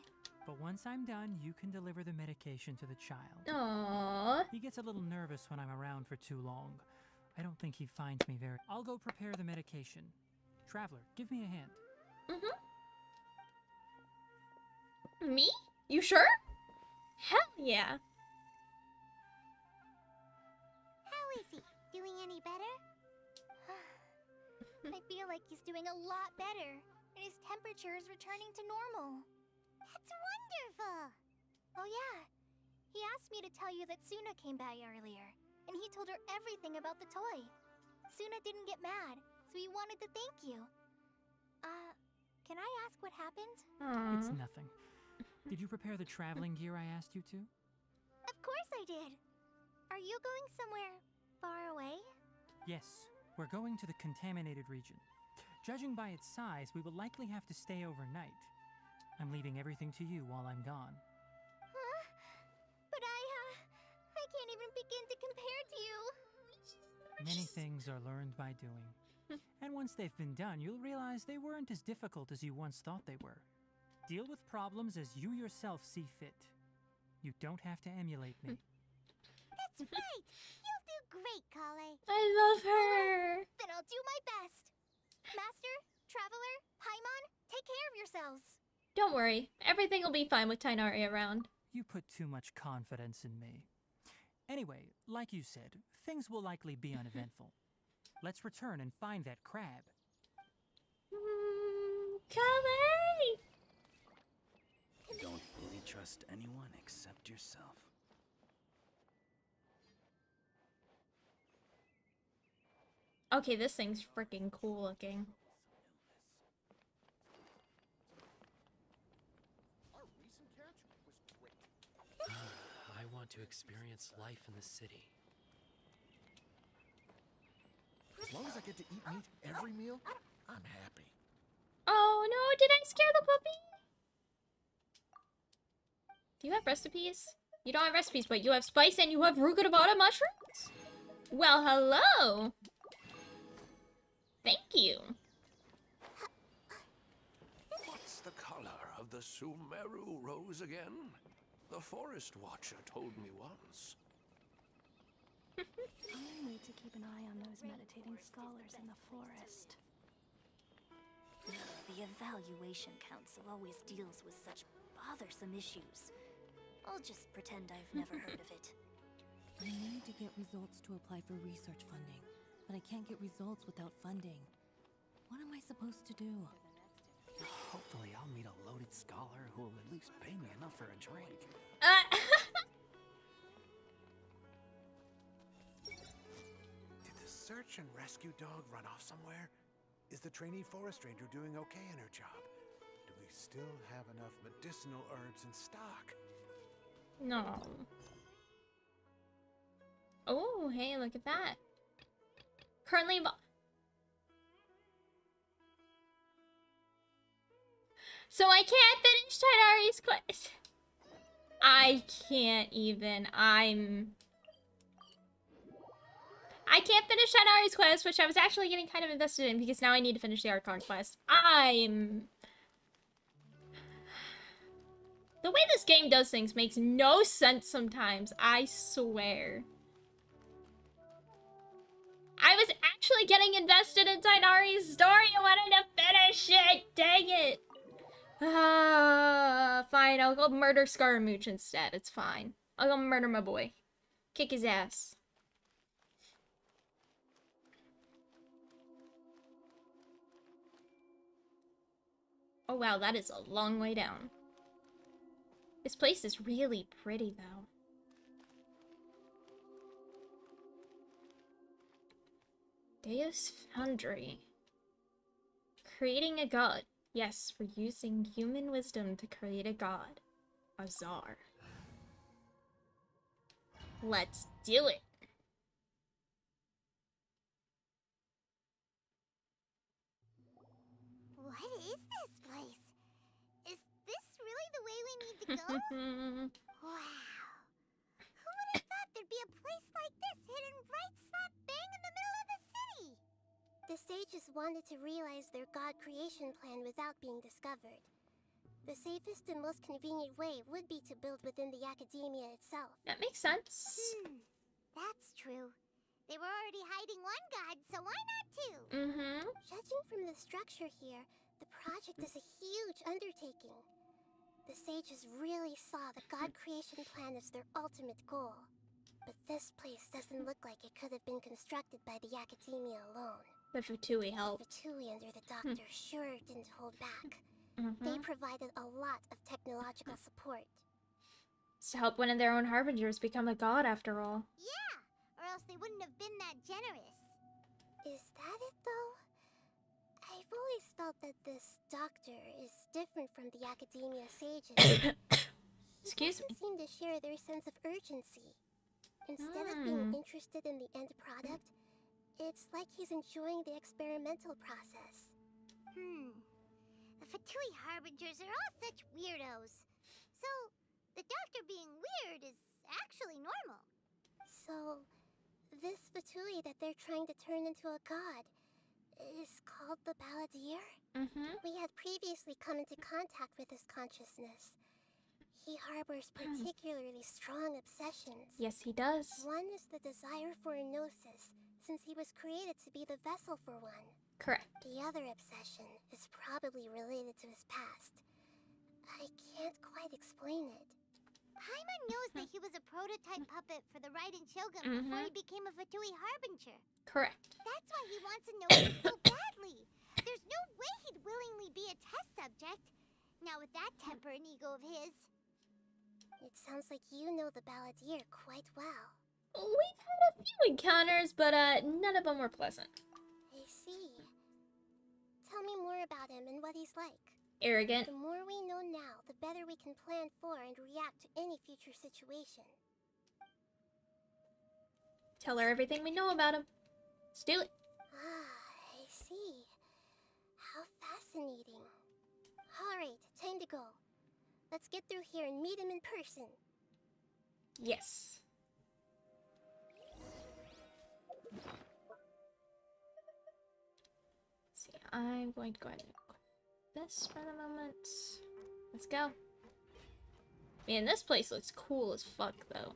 But once I'm done, you can deliver the medication to the child. Aww. He gets a little nervous when I'm around for too long. I don't think he finds me very... I'll go prepare the medication. Traveler, give me a hand. Me? You sure? Hell yeah. How is he? Doing any better? I feel like he's doing a lot better, and his temperature is returning to normal. That's wonderful! Oh yeah, he asked me to tell you that Suna came by earlier, and he told her everything about the toy. Suna didn't get mad, so he wanted to thank you. Can I ask what happened? It's nothing. Did you prepare the traveling gear I asked you to? Of course I did. Are you going somewhere far away? Yes, we're going to the contaminated region. Judging by its size, we will likely have to stay overnight. I'm leaving everything to you while I'm gone. Huh? But I can't even begin to compare to you. Many things are learned by doing. And once they've been done, you'll realize they weren't as difficult as you once thought they were. Deal with problems as you yourself see fit. You don't have to emulate me. That's right! You'll do great, Kale. I love her! Then I'll do my best. Master, Traveler, Paimon, take care of yourselves. Don't worry, everything will be fine with Tainari around. You put too much confidence in me. Anyway, like you said, things will likely be uneventful. Let's return and find that crab. Kale! Don't fully trust anyone except yourself. Okay, this thing's freaking cool looking. I want to experience life in the city. As long as I get to eat meat every meal, I'm happy. Oh no, did I scare the puppy? Do you have recipes? You don't have recipes, but you have spice and you have rugurabata mushrooms? Well, hello! Thank you. What's the color of the Sumeru rose again? The Forest Watcher told me once. I need to keep an eye on those meditating scholars in the forest. The Evaluation Council always deals with such bothersome issues. I'll just pretend I've never heard of it. I need to get results to apply for research funding, but I can't get results without funding. What am I supposed to do? Hopefully I'll meet a loaded scholar who will at least pay me enough for a drink. Did the search and rescue dog run off somewhere? Is the trainee forest ranger doing okay in her job? Do we still have enough medicinal herbs in stock? No. Oh, hey, look at that. Currently... So I can't finish Tainari's quest. I can't even. I can't finish Tainari's quest, which I was actually getting kind of invested in because now I need to finish the Archon quest. The way this game does things makes no sense sometimes, I swear. I was actually getting invested in Tainari's story and wanted to finish it, dang it! Fine, I'll go murder Scaramouche instead, it's fine. I'll go murder my boy. Kick his ass. Oh wow, that is a long way down. This place is really pretty, though. Deus Foundry. Creating a god. Yes, we're using human wisdom to create a god. A czar. Let's do it. What is this place? Is this really the way we need to go? Wow. Who would have thought there'd be a place like this hidden right slap bang in the middle of the city? The sages wanted to realize their god creation plan without being discovered. The safest and most convenient way would be to build within the academia itself. That makes sense. That's true. They were already hiding one god, so why not two? Judging from the structure here, the project is a huge undertaking. The sages really saw the god creation plan as their ultimate goal. But this place doesn't look like it could have been constructed by the academia alone. The Fatui helped. The Fatui under the doctor sure didn't hold back. They provided a lot of technological support. It's to help one of their own harbingers become a god after all. Yeah, or else they wouldn't have been that generous. Is that it though? I've always felt that this doctor is different from the academia sages. Excuse me. He doesn't seem to share their sense of urgency. Instead of being interested in the end product, it's like he's enjoying the experimental process. The Fatui Harbingers are all such weirdos. So, the doctor being weird is actually normal. So, this Fatui that they're trying to turn into a god is called the Balladeer? We had previously come into contact with his consciousness. He harbors particularly strong obsessions. Yes, he does. One is the desire for a gnosis, since he was created to be the vessel for one. Correct. The other obsession is probably related to his past. I can't quite explain it. Paimon knows that he was a prototype puppet for the Raiden Shogun before he became a Fatui Harbinger. Correct. That's why he wants a gnosis so badly. There's no way he'd willingly be a test subject. Now with that temper and ego of his. It sounds like you know the Balladeer quite well. We've had a few encounters, but none of them were pleasant. I see. Tell me more about him and what he's like. Arrogant. The more we know now, the better we can plan for and react to any future situation. Tell her everything we know about him. Let's do it. I see. How fascinating. Alright, time to go. Let's get through here and meet him in person. Yes. See, I'm going to go ahead and equip this for the moment. Let's go. Man, this place looks cool as fuck, though.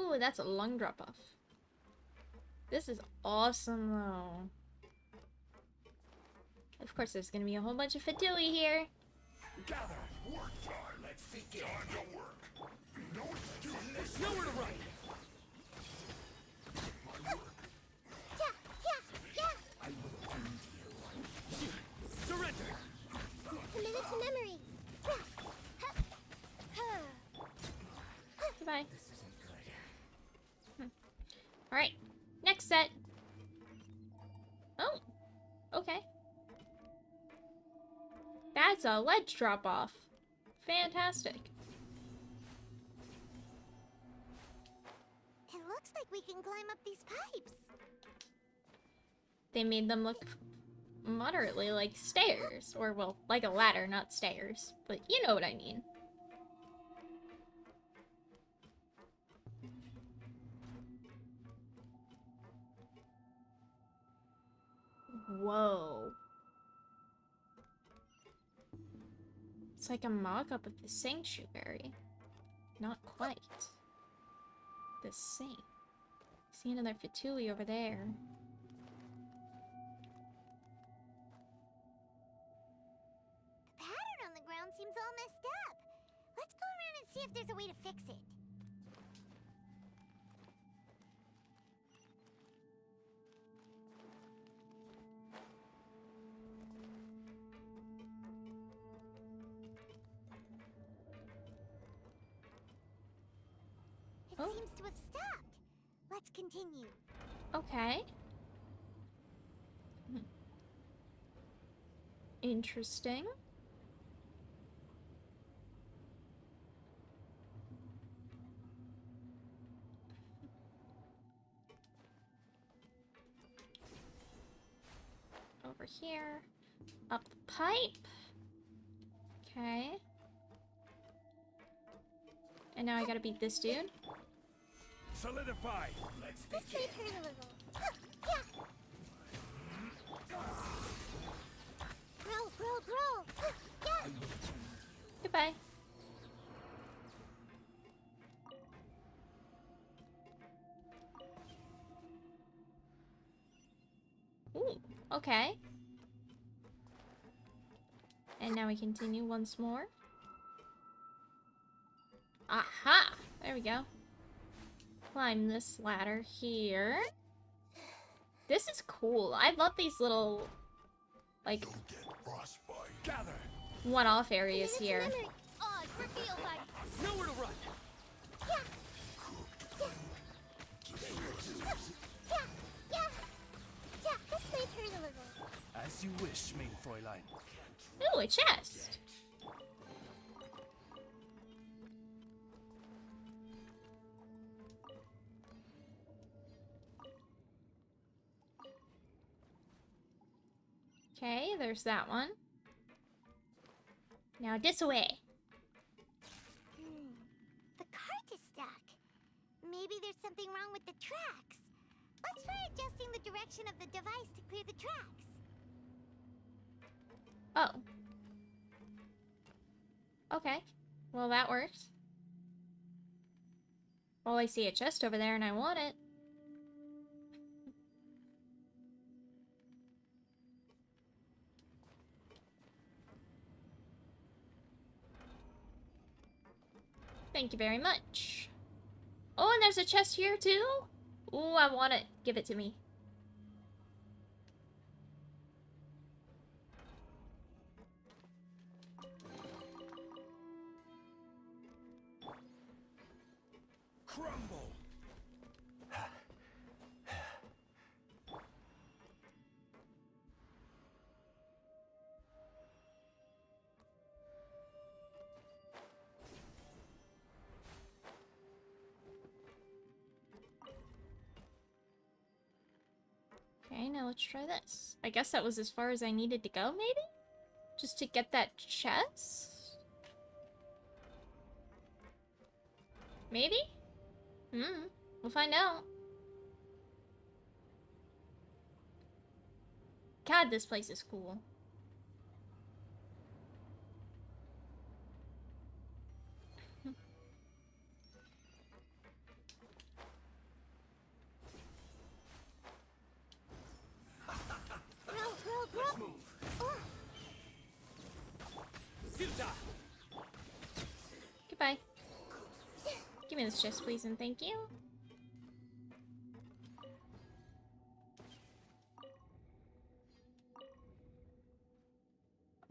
Ooh, that's a lung drop-off. This is awesome, though. Of course, there's gonna be a whole bunch of Fatui here. Gather, work time. Let's begin. Time to work. We know what to do. Nowhere to run. I will end you. Surrender. Committed to memory. Goodbye. Alright, next set. Oh, okay. That's a ledge drop-off. Fantastic. It looks like we can climb up these pipes. They made them look moderately like stairs. Or, well, like a ladder, not stairs. But you know what I mean. Whoa. It's like a mock-up of the sanctuary. Not quite. The same. See another Fatui over there. The pattern on the ground seems all messed up. Let's go around and see if there's a way to fix it. It seems to have stopped. Let's continue. Okay. Interesting. Over here. Up the pipe. Okay. And now I gotta beat this dude. Solidify. Let's This may begin. hurt a little. Grow. Yeah. Goodbye. Ooh, okay. And now we continue once more. Aha! There we go. Climb this ladder here. This is cool. I love these little, like, one-off areas here. Nowhere to run. Yeah, this may hurt a little. As you wish, mein Fräulein. Ooh, a chest. Okay, there's that one. Now this way. The cart is stuck. Maybe there's something wrong with the tracks. Let's try adjusting the direction of the device to clear the tracks. Oh. Okay. Well, that works. Well, I see a chest over there and I want it. Thank you very much. Oh, and there's a chest here too? Ooh, I want it. Give it to me. Crumble. Okay, now let's try this. I guess that was as far as I needed to go, maybe? Just to get that chest? Maybe? We'll find out. God, this place is cool. Let's move. Goodbye. Give me this chest, please, and thank you.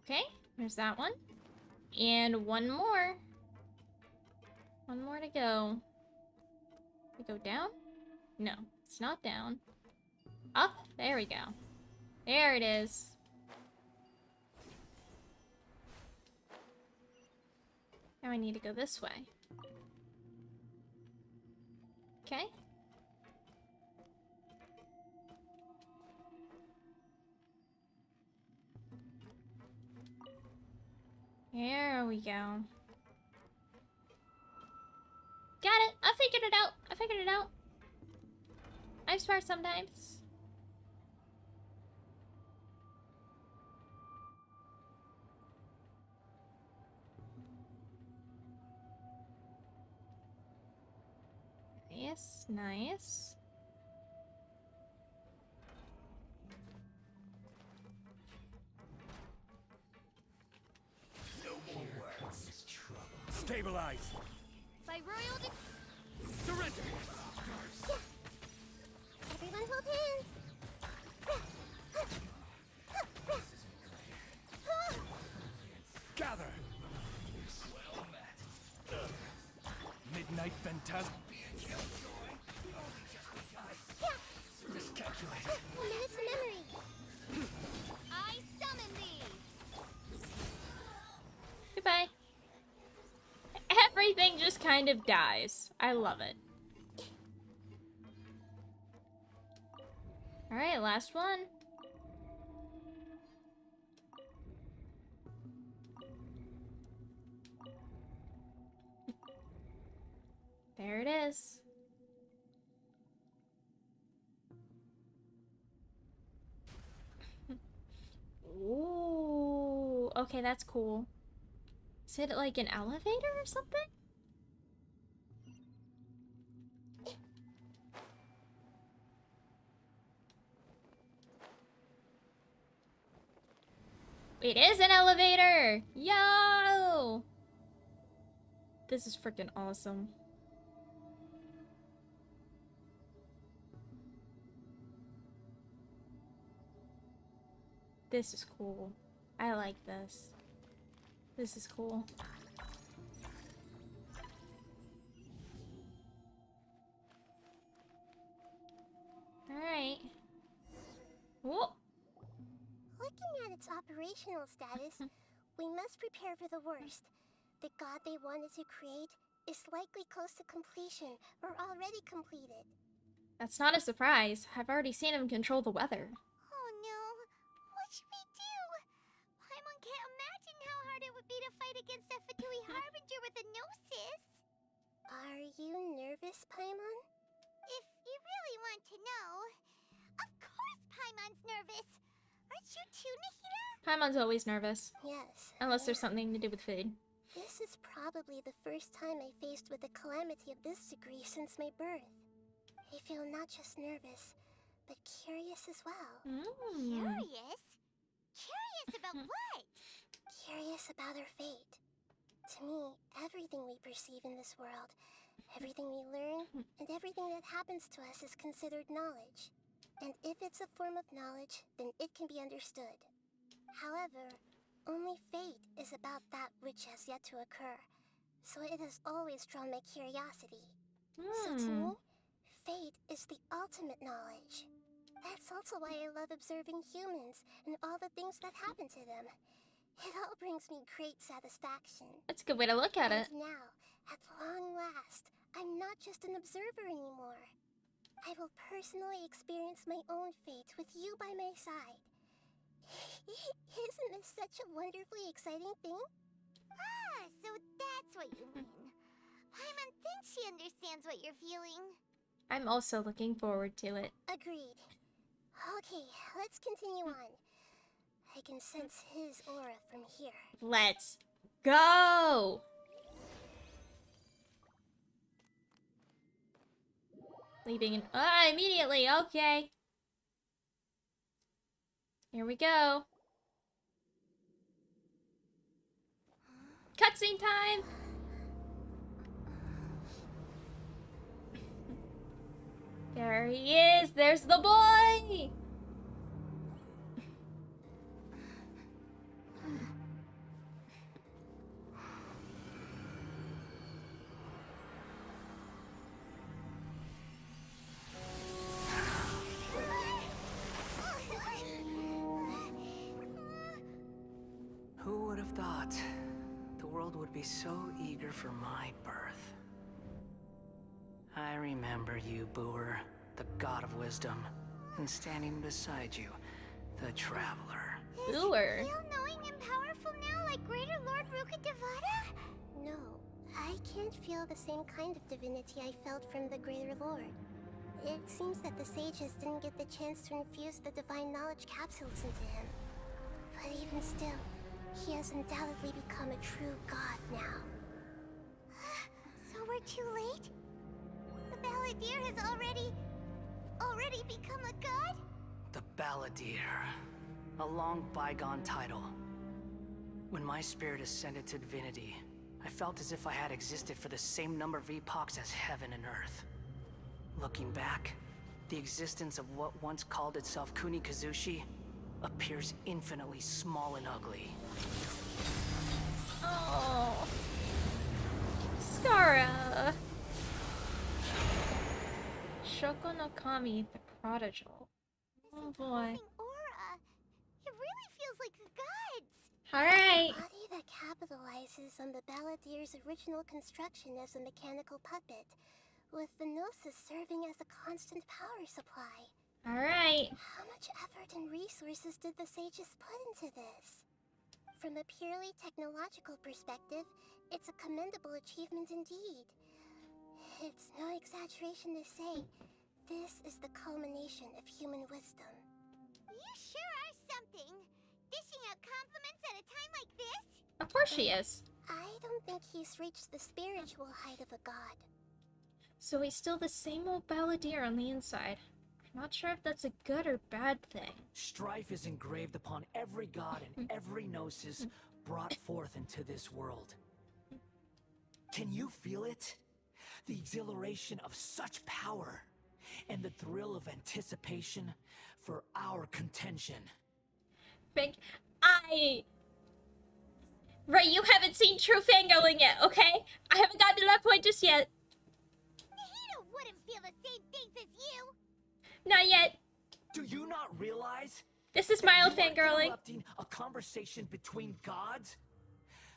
Okay, there's that one. And one more. One more to go. We go down? No, it's not down. Up? There we go. There it is. Now I need to go this way. Okay. There we go. Got it! I figured it out! I figured it out! I'm smart sometimes. Nice, nice. No more words. Stabilize. By royal Surrender. Everyone hold hands. Gather. Midnight Phantasm. Miscalculated. 1 minute to memory. I summon thee. Goodbye. Everything just kind of dies. I love it. Alright, last one. There it is. okay, that's cool. Is it like an elevator or something? It is an elevator! Yo! This is freaking awesome. This is cool. I like this. This is cool. Alright. Whoa! Looking at its operational status, we must prepare for the worst. The god they wanted to create is likely close to completion or already completed. That's not a surprise. I've already seen him control the weather. Oh no, what should we do? Paimon can't imagine how hard it would be to fight against a Fatui Harbinger with a Gnosis. Are you nervous, Paimon? If you really want to know, of course Paimon's nervous. Aren't you too, Nahida? Paimon's always nervous. Yes. Unless there's something to do with food. This is probably the first time I faced with a calamity of this degree since my birth. I feel not just nervous, but curious as well. Curious? Curious about what? Curious about our fate. To me, everything we perceive in this world, everything we learn, and everything that happens to us is considered knowledge. And if it's a form of knowledge, then it can be understood. However, only fate is about that which has yet to occur, so it has always drawn my curiosity. So to me, fate is the ultimate knowledge. That's also why I love observing humans and all the things that happen to them. It all brings me great satisfaction. That's a good way to look at it. And now, at long last, I'm not just an observer anymore. I will personally experience my own fate with you by my side. Isn't this such a wonderfully exciting thing? Ah, so that's what you mean. Paimon thinks she understands what you're feeling. I'm also looking forward to it. Agreed. Okay, let's continue on. I can sense his aura from here. Let's go! Leaping in. Immediately! Okay. Here we go. Cutscene time! There he is! There's the boy! Who would have thought the world would be so eager for my birth? I remember you, Booer, the god of wisdom, and standing beside you, the traveler. Booer? Is all-knowing and powerful now like Greater Lord Rukkhadevata? No, I can't feel the same kind of divinity I felt from the Greater Lord. It seems that the sages didn't get the chance to infuse the divine knowledge capsules into him. But even still, he has undoubtedly become a true god now. So we're too late? The Balladeer has already become a god? The Balladeer. A long bygone title. When my spirit ascended to divinity, I felt as if I had existed for the same number of epochs as heaven and earth. Looking back, the existence of what once called itself Kunikazushi appears infinitely small and ugly. Oh. Skara. Shoko no Kami, the prodigal. Oh boy. Aura. It really feels like the gods. Alright. A body that capitalizes on the Balladeer's original construction as a mechanical puppet, with the Gnosis serving as a constant power supply. Alright. How much effort and resources did the sages put into this? From a purely technological perspective, it's a commendable achievement indeed. It's no exaggeration to say, this is the culmination of human wisdom. You sure are something. Dishing out compliments at a time like this? Of course she is. I don't think he's reached the spiritual height of a god. So he's still the same old balladeer on the inside. I'm not sure if that's a good or bad thing. Strife is engraved upon every god and every gnosis brought forth into this world. Can you feel it? The exhilaration of such power and the thrill of anticipation for our contention. Right, you haven't seen true fangirling yet, okay? I haven't gotten to that point just yet. Nihito wouldn't feel the same things as you. Not yet. Do you not realize? This is mild that you are fangirling. Interrupting a conversation between gods?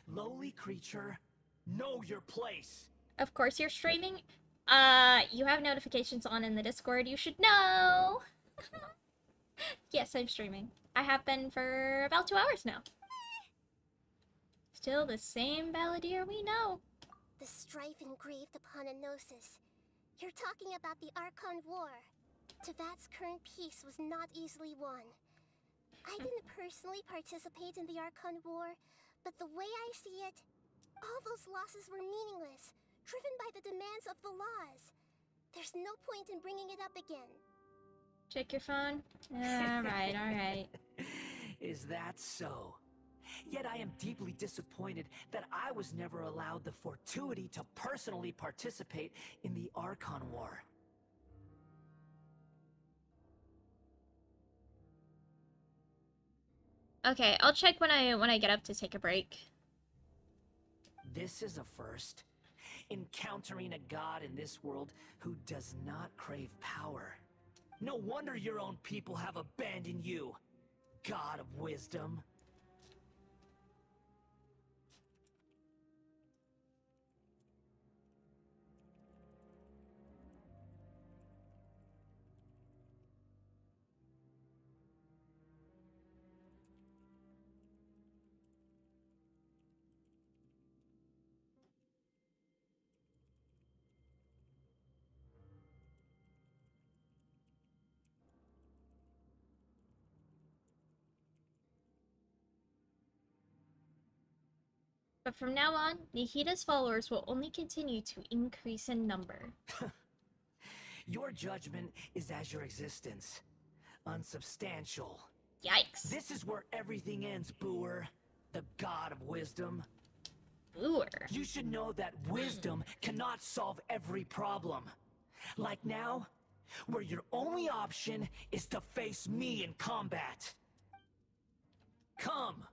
Lowly creature, know your place. Of course you're streaming. You have notifications on in the Discord. You should know. Yes, I'm streaming. I have been for about 2 hours now. Still the same balladeer we know. The strife engraved upon a gnosis. You're talking about the Archon War. Tevat's current peace was not easily won. I didn't personally participate in the Archon War, but the way I see it, all those losses were meaningless, driven by the demands of the laws. There's no point in bringing it up again. Check your phone. Alright, alright. Is that so? Yet I am deeply disappointed that I was never allowed the fortuity to personally participate in the Archon War. Okay, I'll check when I get up to take a break. This is a first. Encountering a god in this world who does not crave power. No wonder your own people have abandoned you, God of Wisdom. But from now on, Nihita's followers will only continue to increase in number. Your judgment is as your existence. Unsubstantial. Yikes. This is where everything ends, Booer. The God of Wisdom. Booer. You should know that wisdom cannot solve every problem. Like now, where your only option is to face me in combat. Come.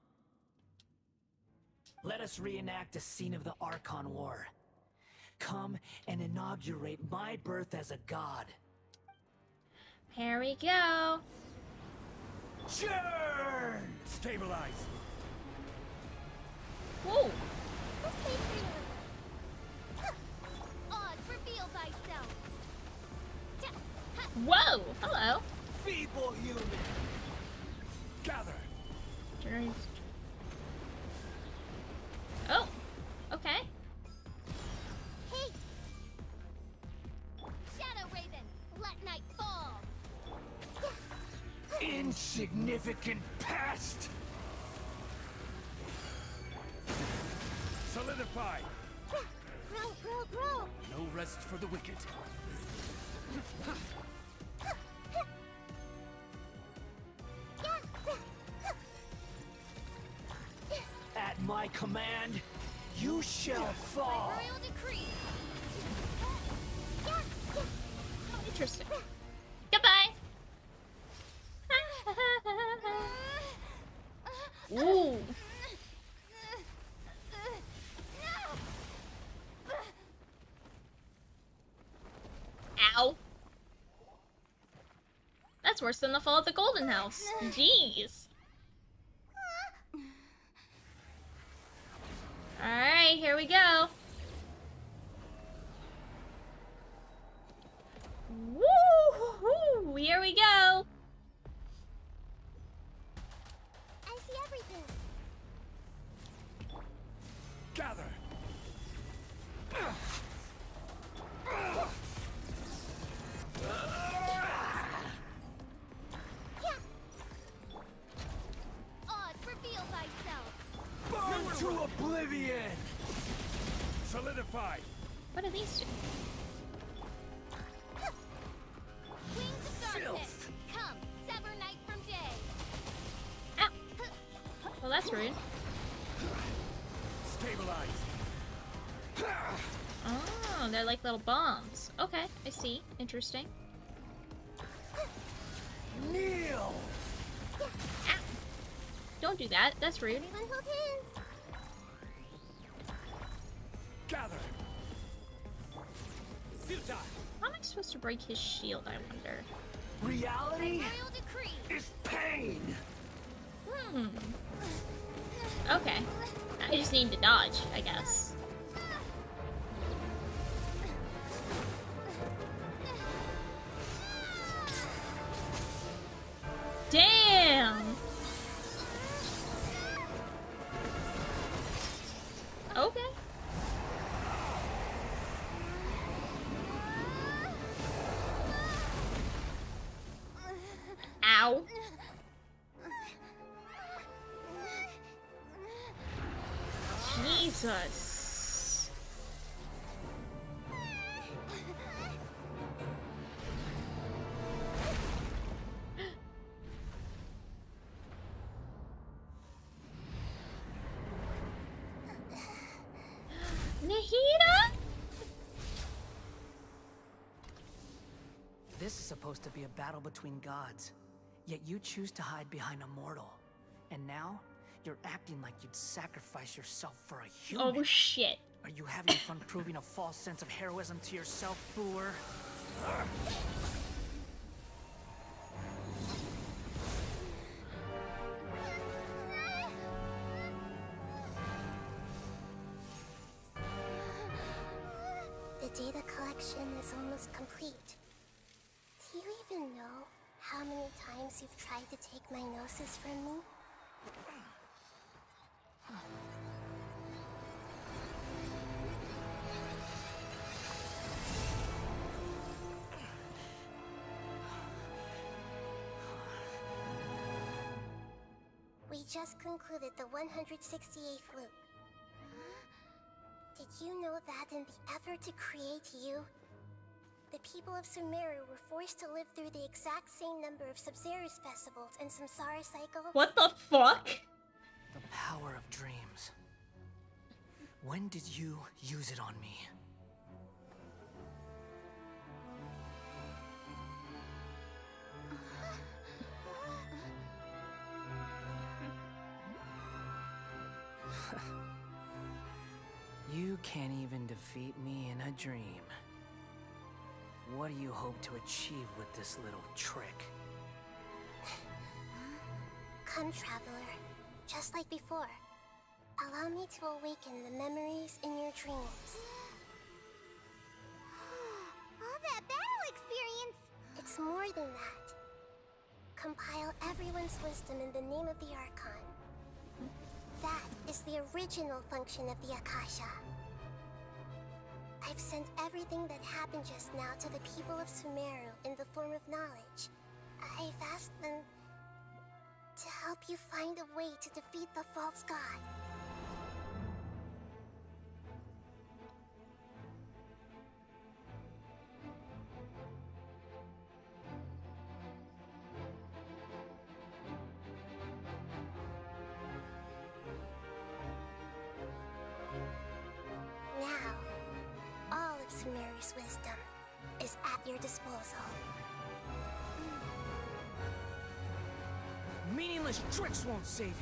Let us reenact a scene of the Archon War. Come and inaugurate my birth as a god. Here we go. Churn! Stabilize. Whoa. Oz, reveal thyself. Whoa! Hello. Feeble human. Gather. Oh. Okay. Hey. Shadow Raven, let night fall. Insignificant pest! Solidify. Grow. No rest for the wicked. At my command, you shall fall. By royal decree. Interesting. Goodbye. Ooh. Ow. That's worse than the fall of the Golden House. Jeez. Alright, here we go. Woo! Here we go. I see everything. Gather. Oz, reveal Burn to oblivion! Solidify! What are these two? Wings of darkness, come, sever night from day. Well, that's rude. Stabilize! Oh, they're like little bombs. Okay, I see. Interesting. Kneel! Don't do that. That's rude. Everyone hold hands. Gather! Futile! How am I supposed to break his shield, I wonder? Reality Royal decree. is pain! Okay. I just need to dodge, I guess. Damn! Okay. Ow. Jesus. Nahida? This is supposed to be a battle between gods, yet you choose to hide behind a mortal. And now, you're acting like you'd sacrifice yourself for a human. Oh shit. Are you having fun proving a false sense of heroism to yourself, Booer? The data collection is almost complete. Do you even know how many times you've tried to take my gnosis from me? We just concluded the 168th loop. Did you know that in the effort to create you, the people of Sumeru were forced to live through the exact same number of Sabzerus festivals and Samsara cycles? What the fuck? The power of dreams. When did you use it on me? You can't even defeat me in a dream. What do you hope to achieve with this little trick? Come, traveler. Just like before. Allow me to awaken the memories in your dreams. All that battle experience. It's more than that. Compile everyone's wisdom in the name of the Archon. That is the original function of the Akasha. I've sent everything that happened just now to the people of Sumeru in the form of knowledge. I've asked them to help you find a way to defeat the false god. Sumeru's wisdom is at your disposal. Meaningless tricks won't save you.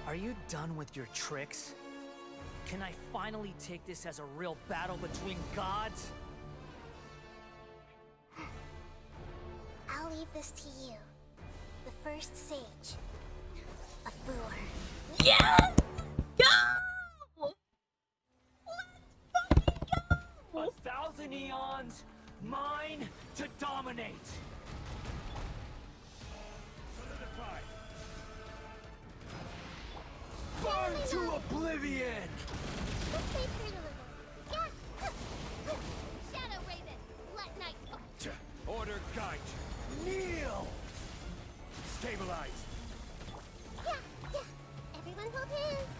Are you done with your tricks? Can I finally take this as a real battle between gods? I'll leave this to you. The first sage. A Foor. Yes! Go! 1,000 eons, mine to dominate. Solidify. Burn to oblivion. Let's wait for a little. Yeah. Shadow Raven, let night. Order guide. Kneel. Stabilize. Yeah. Everyone hold hands.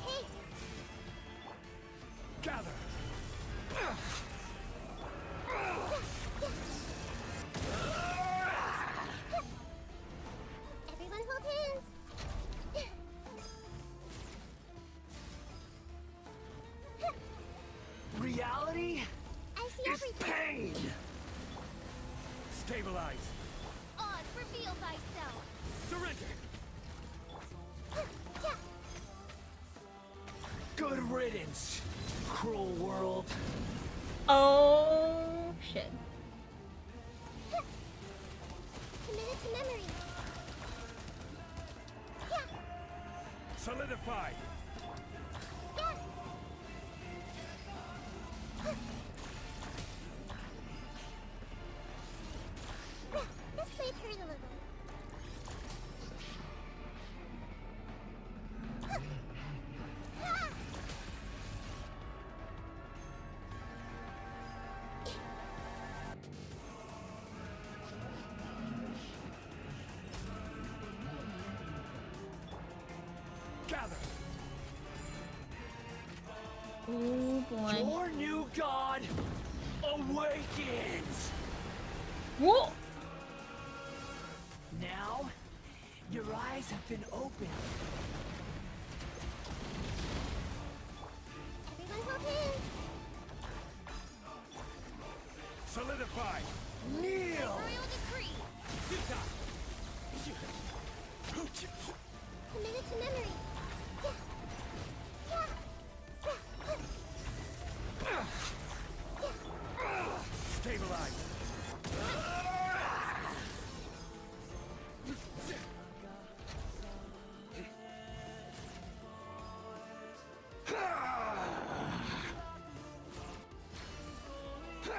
Hey. Gather. Everyone hold hands. Reality I see is everything. pain. Stabilize. Oz, reveal thyself. Surrender. Good riddance, cruel world. Oh, shit. Committed to memory. Solidify. This might hurt a little. Gather. Oh boy. Your new god awakens. Whoa! Now, your eyes have been opened. Everyone hold hands. Solidify. Kneel. Royal decree. Committed to memory. Stabilize.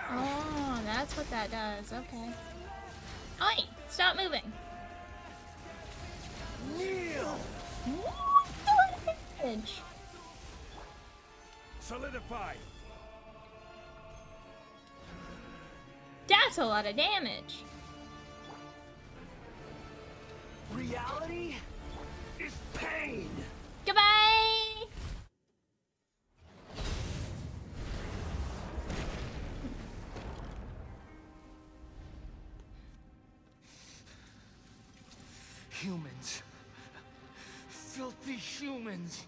Oh, that's what that does. Okay. Oi! Stop moving. Kneel. What the damage? Solidify. That's a lot of damage. Reality is pain. Goodbye! Humans. Filthy humans.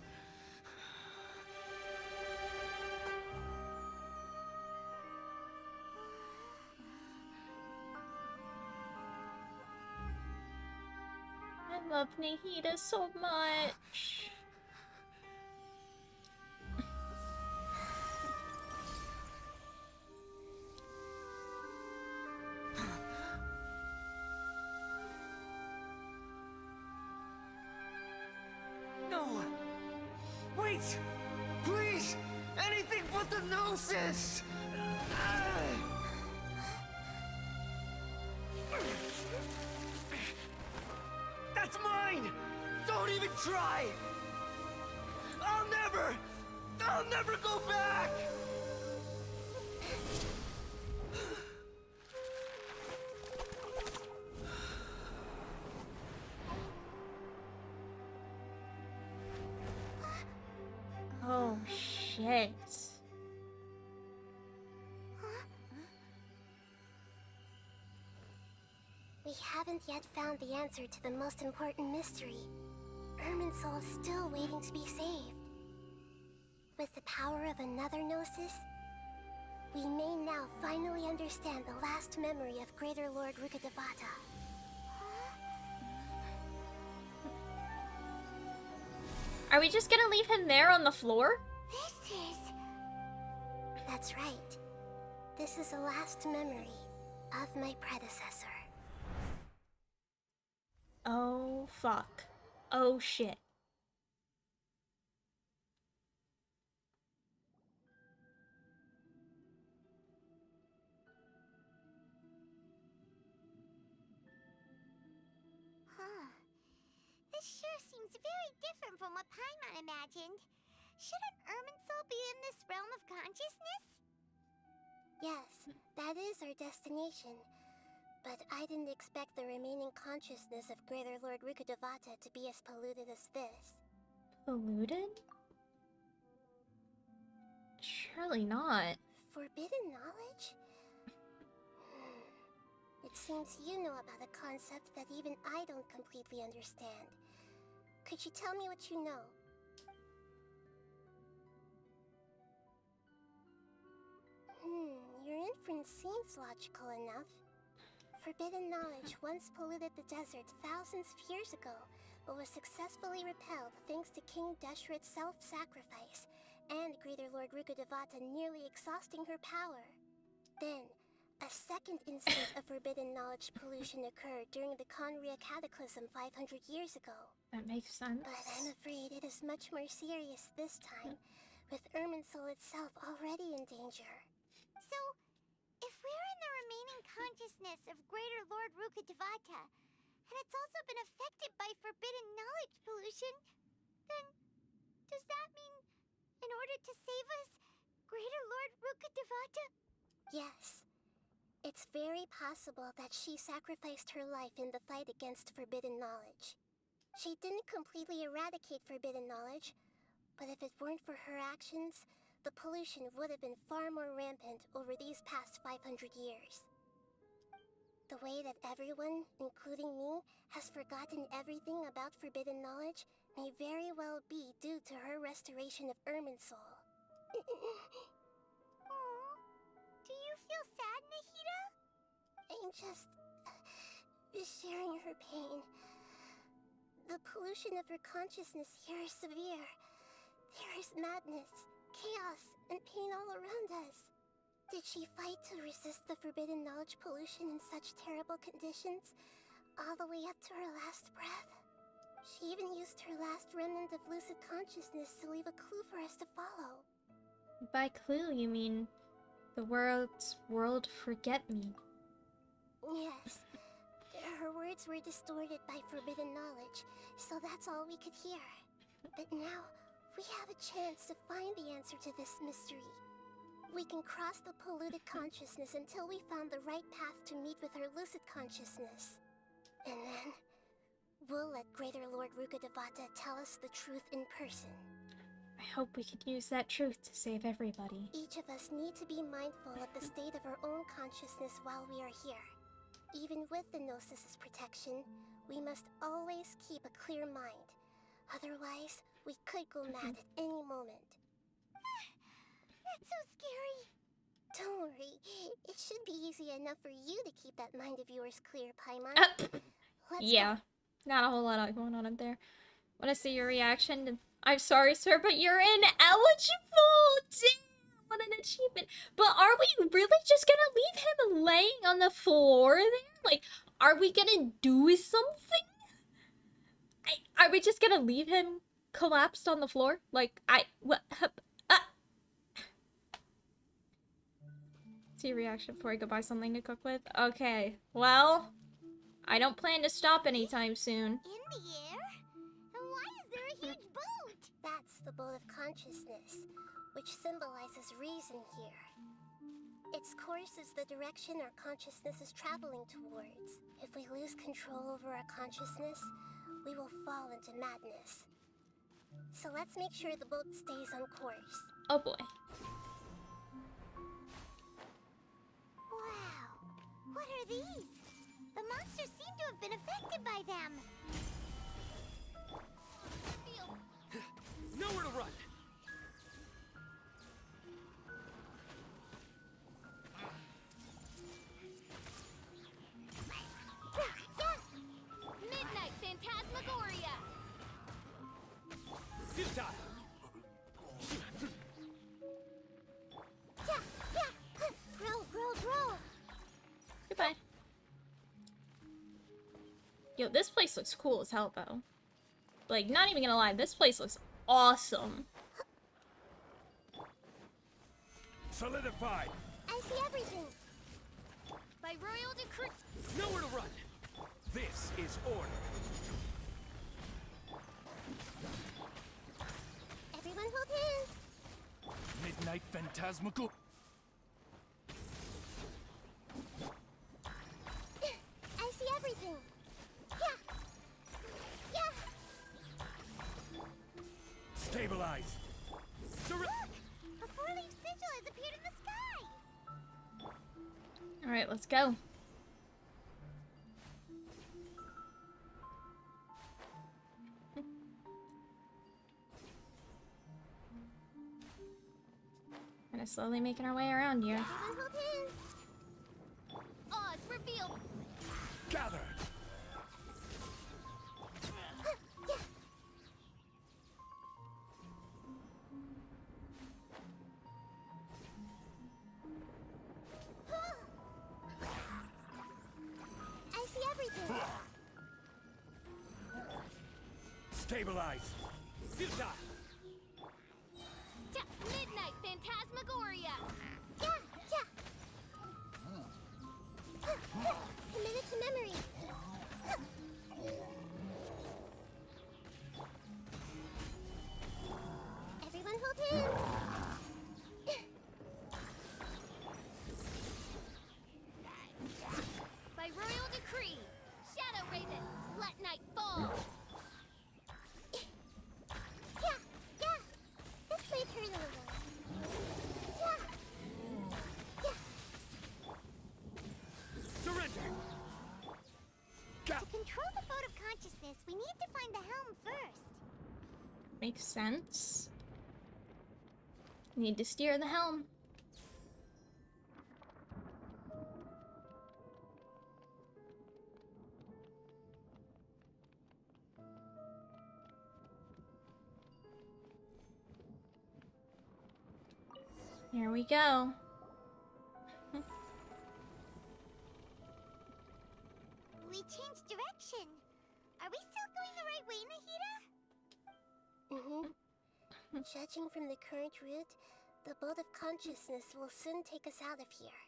I love Nahida so much. No. Wait. Please. Anything but the Gnosis. That's mine. Don't even try. I'll never go back. Oh shit. We haven't yet found the answer to the most important mystery. Irminsul is still waiting to be saved. With the power of another Gnosis, we may now finally understand the last memory of Greater Lord Rukkhadevata. Are we just gonna leave him there on the floor? This is... That's right. This is the last memory of my predecessor. Oh, fuck. Oh, shit. Huh. This sure seems very different from what Paimon imagined. Shouldn't Irminsul be in this realm of consciousness? Yes, that is our destination. But I didn't expect the remaining consciousness of Greater Lord Rukkhadevata to be as polluted as this. Polluted? Surely not. Forbidden knowledge? It seems you know about a concept that even I don't completely understand. Could you tell me what you know? Your inference seems logical enough. Forbidden knowledge once polluted the desert thousands of years ago, but was successfully repelled thanks to King Deshret's self-sacrifice, and Greater Lord Rukkhadevata nearly exhausting her power. Then, a second instance of forbidden knowledge pollution occurred during the Conria Cataclysm 500 years ago. That makes sense. But I'm afraid it is much more serious this time, with Irminsul itself already in danger. So, if we're in the remaining consciousness of Greater Lord Rukkhadevata, and it's also been affected by forbidden knowledge pollution, then does that mean, in order to save us, Greater Lord Rukkhadevata? Yes. It's very possible that she sacrificed her life in the fight against forbidden knowledge. She didn't completely eradicate forbidden knowledge, but if it weren't for her actions, the pollution would have been far more rampant over these past 500 years. The way that everyone, including me, has forgotten everything about forbidden knowledge may very well be due to her restoration of Irminsul. Do you feel sad, Nahida? I'm just sharing her pain. The pollution of her consciousness here is severe. There is madness, chaos, and pain all around us. Did she fight to resist the forbidden knowledge pollution in such terrible conditions, all the way up to her last breath? She even used her last remnant of lucid consciousness to leave a clue for us to follow. By clue, you mean the world forget me. Yes. Her words were distorted by forbidden knowledge, so that's all we could hear. But now, we have a chance to find the answer to this mystery. We can cross the polluted consciousness until we found the right path to meet with her lucid consciousness. And then, we'll let Greater Lord Rukkhadevata tell us the truth in person. I hope we can use that truth to save everybody. Each of us need to be mindful of the state of our own consciousness while we are here. Even with the Gnosis' protection, we must always keep a clear mind. Otherwise, we could go mad at any moment. That's so scary. Don't worry. It should be easy enough for you to keep that mind of yours clear, Paimon. Yeah, not a whole lot going on up there. Want to see your reaction? I'm sorry, sir, but you're ineligible! Damn, what an achievement. But are we really just gonna leave him laying on the floor there? Like, are we gonna do something? Are we just gonna leave him collapsed on the floor? Like, See your reaction before I go buy something to cook with? Okay, well, I don't plan to stop anytime soon. In the air? And why is there a huge boat? That's the boat of consciousness, which symbolizes reason here. Its course is the direction our consciousness is traveling towards. If we lose control over our consciousness, we will fall into madness. So let's make sure the boat stays on course. Oh boy. Wow, what are these? The monsters seem to have been affected by them. Nowhere to run! Midnight Phantasmagoria! Futile! Grow. Goodbye. Yo, this place looks cool as hell, though. Like, not even gonna lie, this place looks awesome. Solidified! I see everything. By royal decree. Nowhere to run! This is order. Everyone hold hands. Midnight Phantasmical. I see everything. Yeah. Stabilize! Look! A four-leaf sigil has appeared in the sky. Alright, let's go. Kind of slowly making our way around here. Everyone hold hands. Oz, reveal. Gather! I see everything. Stabilize! Futile! Midnight Phantasmagoria. Yeah. Committed to memory. Everyone hold hands. By royal decree. Shadow Raven, let night fall. Yeah. This might hurt a little. Yeah. Surrender! To control the boat of consciousness, we need to find the helm first. Makes sense. Need to steer the helm. Here we go. We changed direction. Are we still going the right way, Nahida? Judging from the current route, the boat of consciousness will soon take us out of here.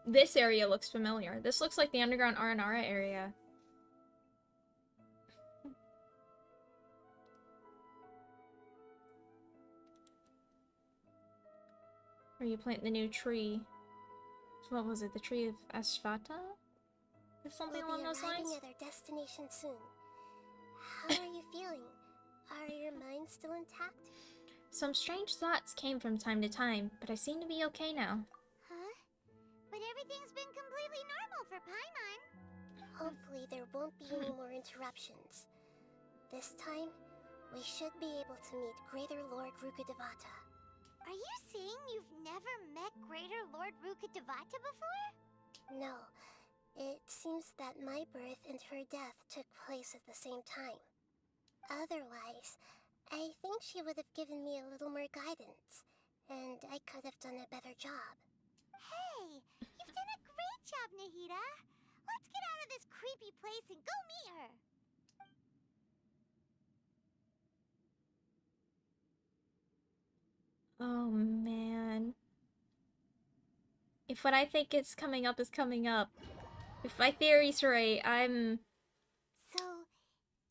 This area looks familiar. This looks like the underground Aranara area. Where you plant the new tree. So what was it? The tree of Ashvata? Or something along those lines? We'll be arriving at our destination soon. How are you feeling? Are your minds still intact? Some strange thoughts came from time to time, but I seem to be okay now. Huh? But everything's been completely normal for Paimon. Hopefully there won't be any more interruptions. This time, we should be able to meet Greater Lord Rukkhadevata. Are you saying you've never met Greater Lord Rukkhadevata before? No. It seems that my birth and her death took place at the same time. Otherwise, I think she would have given me a little more guidance, and I could have done a better job. Hey, you've done a great job, Nahida. Let's get out of this creepy place and go meet her. Oh man. If what I think is coming up, if my theory's right, I'm... So,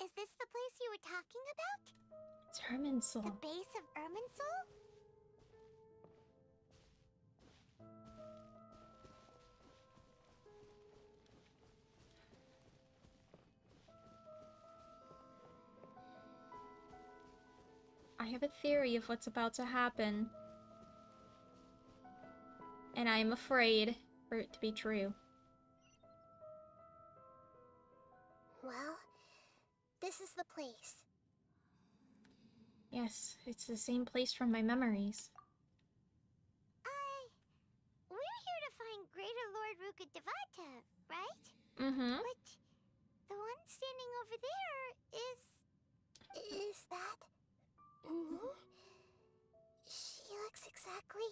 is this the place you were talking about? It's Irminsul. The base of Irminsul? I have a theory of what's about to happen. And I am afraid for it to be true. Well, this is the place. Yes, it's the same place from my memories. We're here to find Greater Lord Lord Rukadevata, right? Mm-hmm. But the one standing over there is... Is that... me? She looks exactly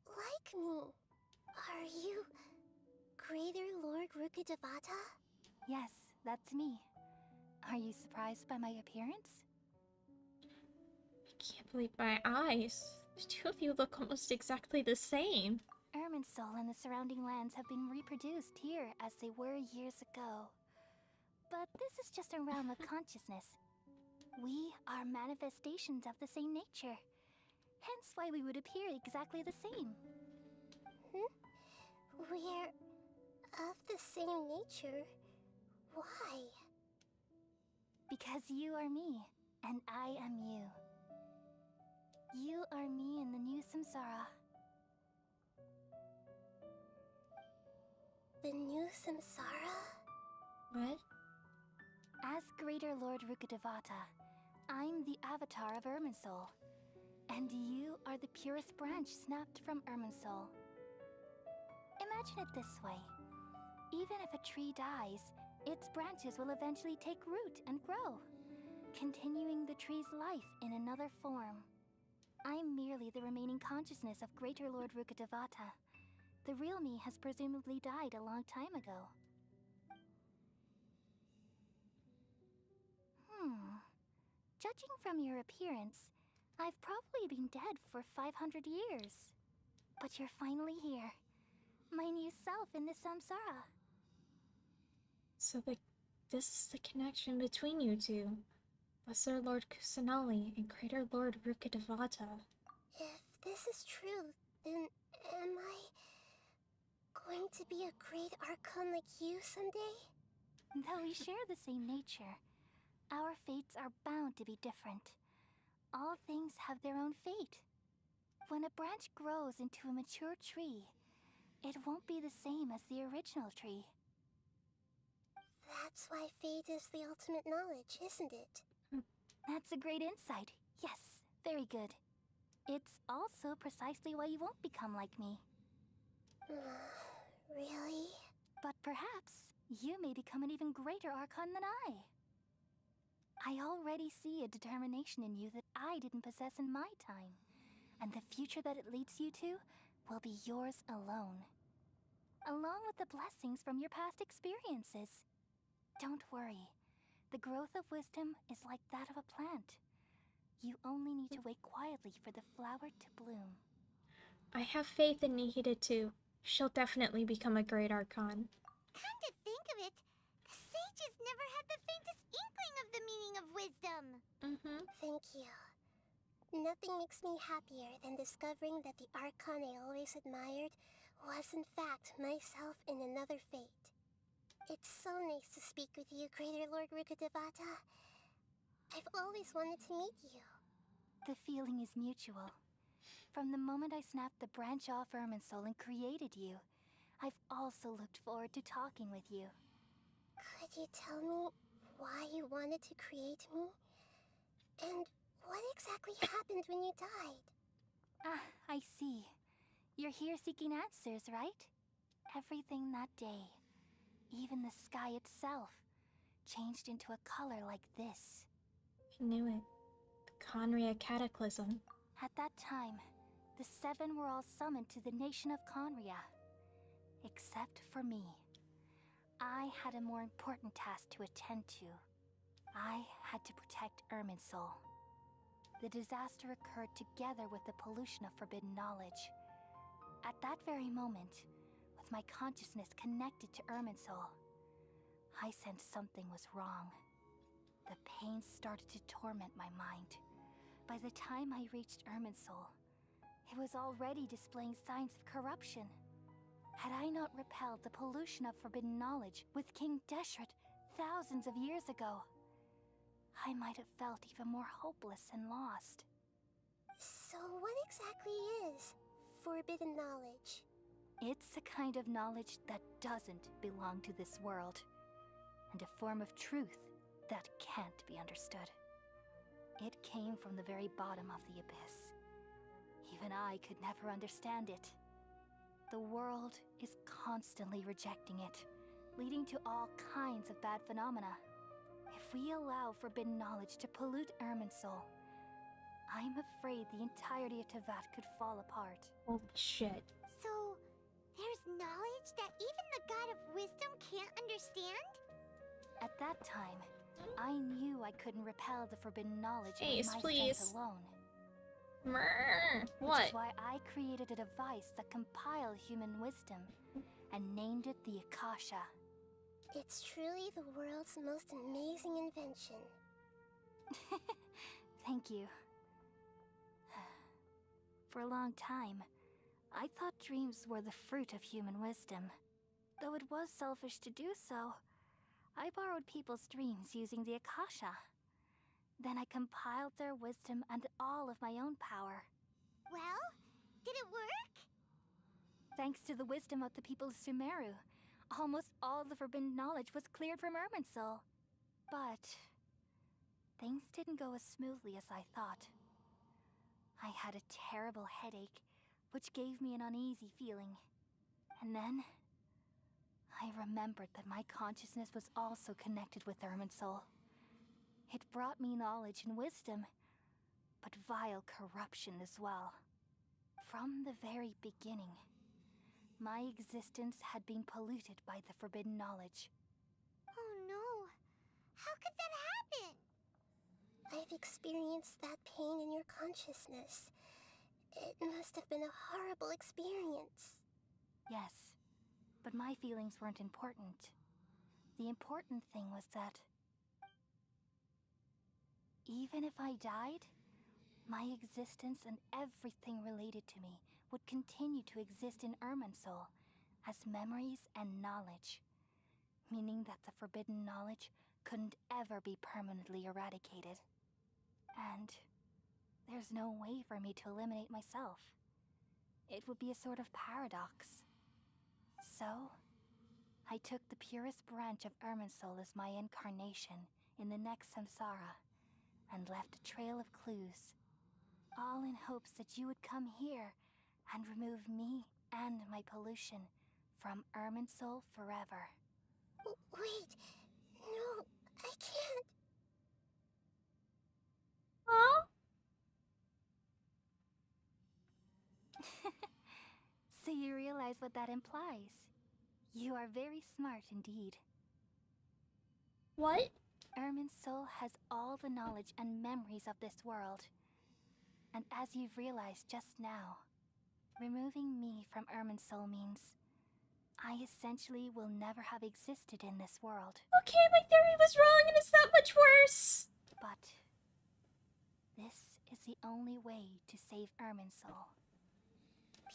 like me. Are you Greater Lord Rukadevata? Yes, that's me. Are you surprised by my appearance? I can't believe my eyes. The two of you look almost exactly the same. Irminsul and the surrounding lands have been reproduced here as they were years ago. But this is just a realm of consciousness. We are manifestations of the same nature. Hence why we would appear exactly the same. We're of the same nature. Why? Because you are me, and I am you. You are me in the new samsara. The new samsara? What? As Greater Lord Rukadevata, I'm the avatar of Irminsul. And you are the purest branch snapped from Irminsul. Imagine it this way. Even if a tree dies, its branches will eventually take root and grow, continuing the tree's life in another form. I'm merely the remaining consciousness of Greater Lord Rukadevata. The real me has presumably died a long time ago. Judging from your appearance, I've probably been dead for 500 years. But you're finally here. My new self in the samsara. So this is the connection between you two. Lesser Lord Kusanali and Greater Lord Rukadevata. If this is true, then am I going to be a great Archon like you someday? Though we share the same nature, our fates are bound to be different. All things have their own fate. When a branch grows into a mature tree, it won't be the same as the original tree. That's why fate is the ultimate knowledge, isn't it? That's a great insight. Yes, very good. It's also precisely why you won't become like me. Really? But perhaps you may become an even greater Archon than I. I already see a determination in you that I didn't possess in my time, and the future that it leads you to will be yours alone, along with the blessings from your past experiences. Don't worry, the growth of wisdom is like that of a plant. You only need to wait quietly for the flower to bloom. I have faith in Nihida too. She'll definitely become a great Archon. Come to think of it, sages never had the faintest inkling of the meaning of wisdom. Thank you. Nothing makes me happier than discovering that the Archon I always admired was in fact myself in another fate. It's so nice to speak with you, Greater Lord Rukadevata. I've always wanted to meet you. The feeling is mutual. From the moment I snapped the branch off Irminsul and created you, I've also looked forward to talking with you. Could you tell me why you wanted to create me? And what exactly happened when you died? Ah, I see. You're here seeking answers, right? Everything that day, even the sky itself, changed into a color like this. I knew it. The Conria Cataclysm. At that time, the seven were all summoned to the nation of Conria. Except for me. I had a more important task to attend to. I had to protect Irminsul. The disaster occurred together with the pollution of forbidden knowledge. At that very moment, with my consciousness connected to Irminsul, I sensed something was wrong. The pain started to torment my mind. By the time I reached Irminsul, it was already displaying signs of corruption. Had I not repelled the pollution of forbidden knowledge with King Deshret thousands of years ago, I might have felt even more hopeless and lost. So what exactly is forbidden knowledge? It's a kind of knowledge that doesn't belong to this world, and a form of truth that can't be understood. It came from the very bottom of the abyss. Even I could never understand it. the world is constantly rejecting it, leading to all kinds of bad phenomena. If we allow forbidden knowledge to pollute Irminsul, I'm afraid the entirety of Tevat could fall apart. Holy shit. So, there's knowledge that even the God of Wisdom can't understand? At that time, I knew I couldn't repel the forbidden knowledge Ace, with my please. strength alone. What? Which is why I created a device that compiled human wisdom and named it the Akasha. It's truly the world's most amazing invention. Thank you. For a long time, I thought dreams were the fruit of human wisdom. Though it was selfish to do so, I borrowed people's dreams using the Akasha. Then I compiled their wisdom and all of my own power. Well, did it work? Thanks to the wisdom of the people of Sumeru, almost all the forbidden knowledge was cleared from Irminsul. But things didn't go as smoothly as I thought. I had a terrible headache, which gave me an uneasy feeling. And then I remembered that my consciousness was also connected with Irminsul. It brought me knowledge and wisdom, but vile corruption as well. From the very beginning, my existence had been polluted by the forbidden knowledge. Oh no! How could that happen? I've experienced that pain in your consciousness. It must have been a horrible experience. Yes, but my feelings weren't important. The important thing was that even if I died, my existence and everything related to me would continue to exist in Irminsul as memories and knowledge, meaning that the forbidden knowledge couldn't ever be permanently eradicated. And there's no way for me to eliminate myself. It would be a sort of paradox. So, I took the purest branch of Irminsul as my incarnation in the next samsara, and left a trail of clues, all in hopes that you would come here and remove me and my pollution from Irminsul forever. Wait, no, I can't. Huh? So you realize what that implies. You are very smart indeed. What? Irminsul has all the knowledge and memories of this world. And as you've realized just now, removing me from Irminsul means I essentially will never have existed in this world. Okay, my theory was wrong and it's that much worse. But this is the only way to save Irminsul.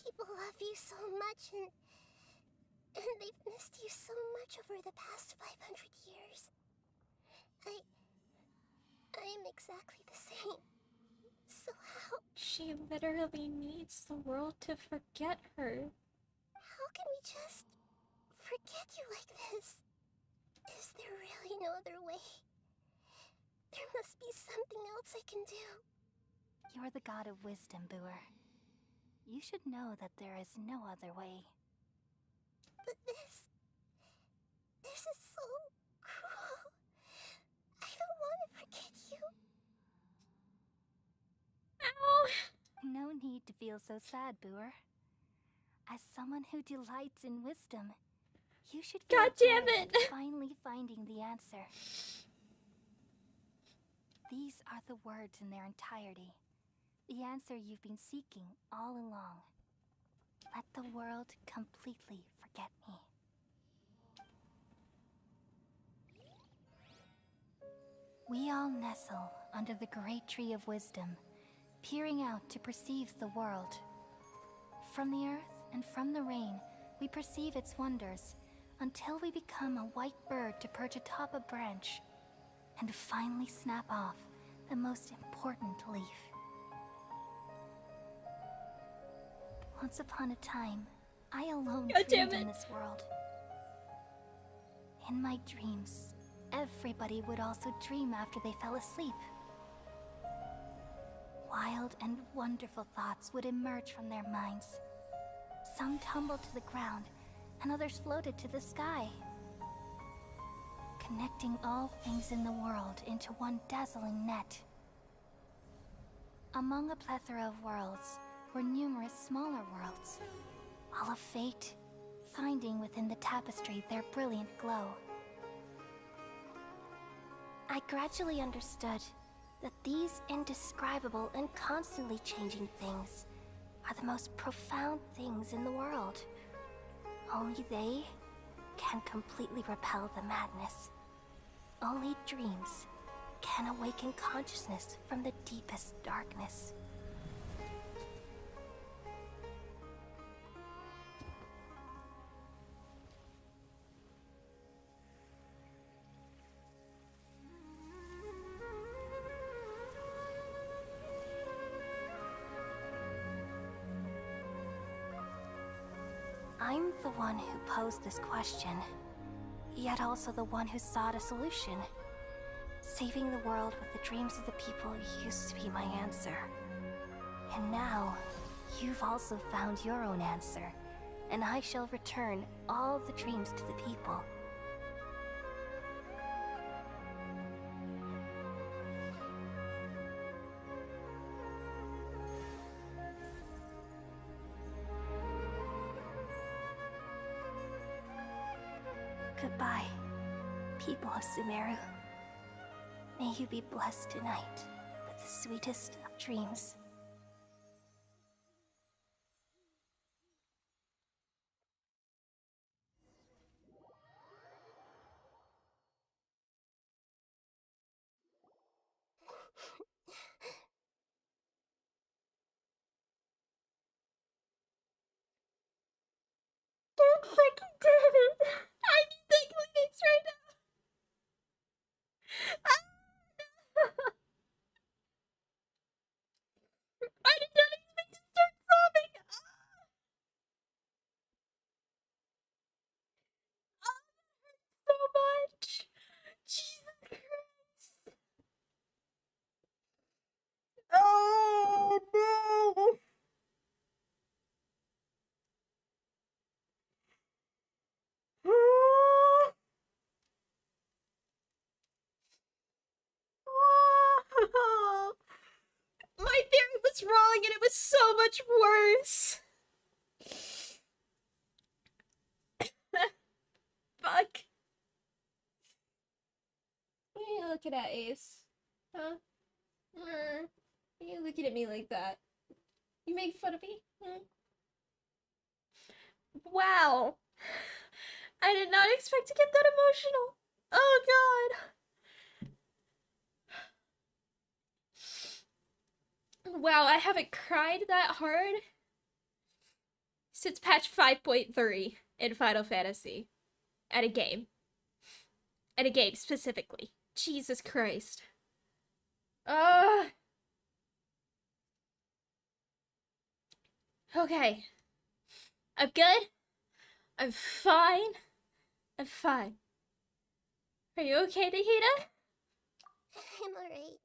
People love you so much and they've missed you so much over the past 500 years. I am exactly the same. So how? She literally needs the world to forget her. How can we just forget you like this? Is there really no other way? There must be something else I can do. You're the god of wisdom, Boer. You should know that there is no other way. But this is so cruel. I don't want to forget you. Ow! No need to feel so sad, Boer. As someone who delights in wisdom, you should feel God damn joy it! at finally finding the answer. These are the words in their entirety. The answer you've been seeking all along. Let the world completely forget me. We all nestle under the great tree of wisdom, peering out to perceive the world. From the earth and from the rain, we perceive its wonders, until we become a white bird to perch atop a branch, and finally snap off the most important leaf. Once upon a time, I alone dreamed in this world. In my dreams, everybody would also dream after they fell asleep. Wild and wonderful thoughts would emerge from their minds. Some tumbled to the ground, and others floated to the sky, connecting all things in the world into one dazzling net. Among a plethora of worlds were numerous smaller worlds, all of fate, finding within the tapestry their brilliant glow. I gradually understood that these indescribable and constantly changing things are the most profound things in the world. Only they can completely repel the madness. Only dreams can awaken consciousness from the deepest darkness. I'm the one who posed this question, yet also the one who sought a solution. Saving the world with the dreams of the people used to be my answer. And now, you've also found your own answer, and I shall return all the dreams to the people. Goodbye, people of Sumeru. May you be blessed tonight with the sweetest of dreams. Don't fucking do it! I need the clinics right now! I did not expect to start sobbing! Oh, that hurts so much! Jesus Christ! Oh, no! My theory was wrong and it was so much worse. Fuck. What are you looking at, Ace? Huh? Why are you looking at me like that? You make fun of me? Wow. I did not expect to get that emotional. Oh god. Wow, I haven't cried that hard since patch 5.3 in Final Fantasy. At a game. At a game, specifically. Jesus Christ. Okay. I'm good. I'm fine. I'm fine. Are you okay, Nahida? I'm alright.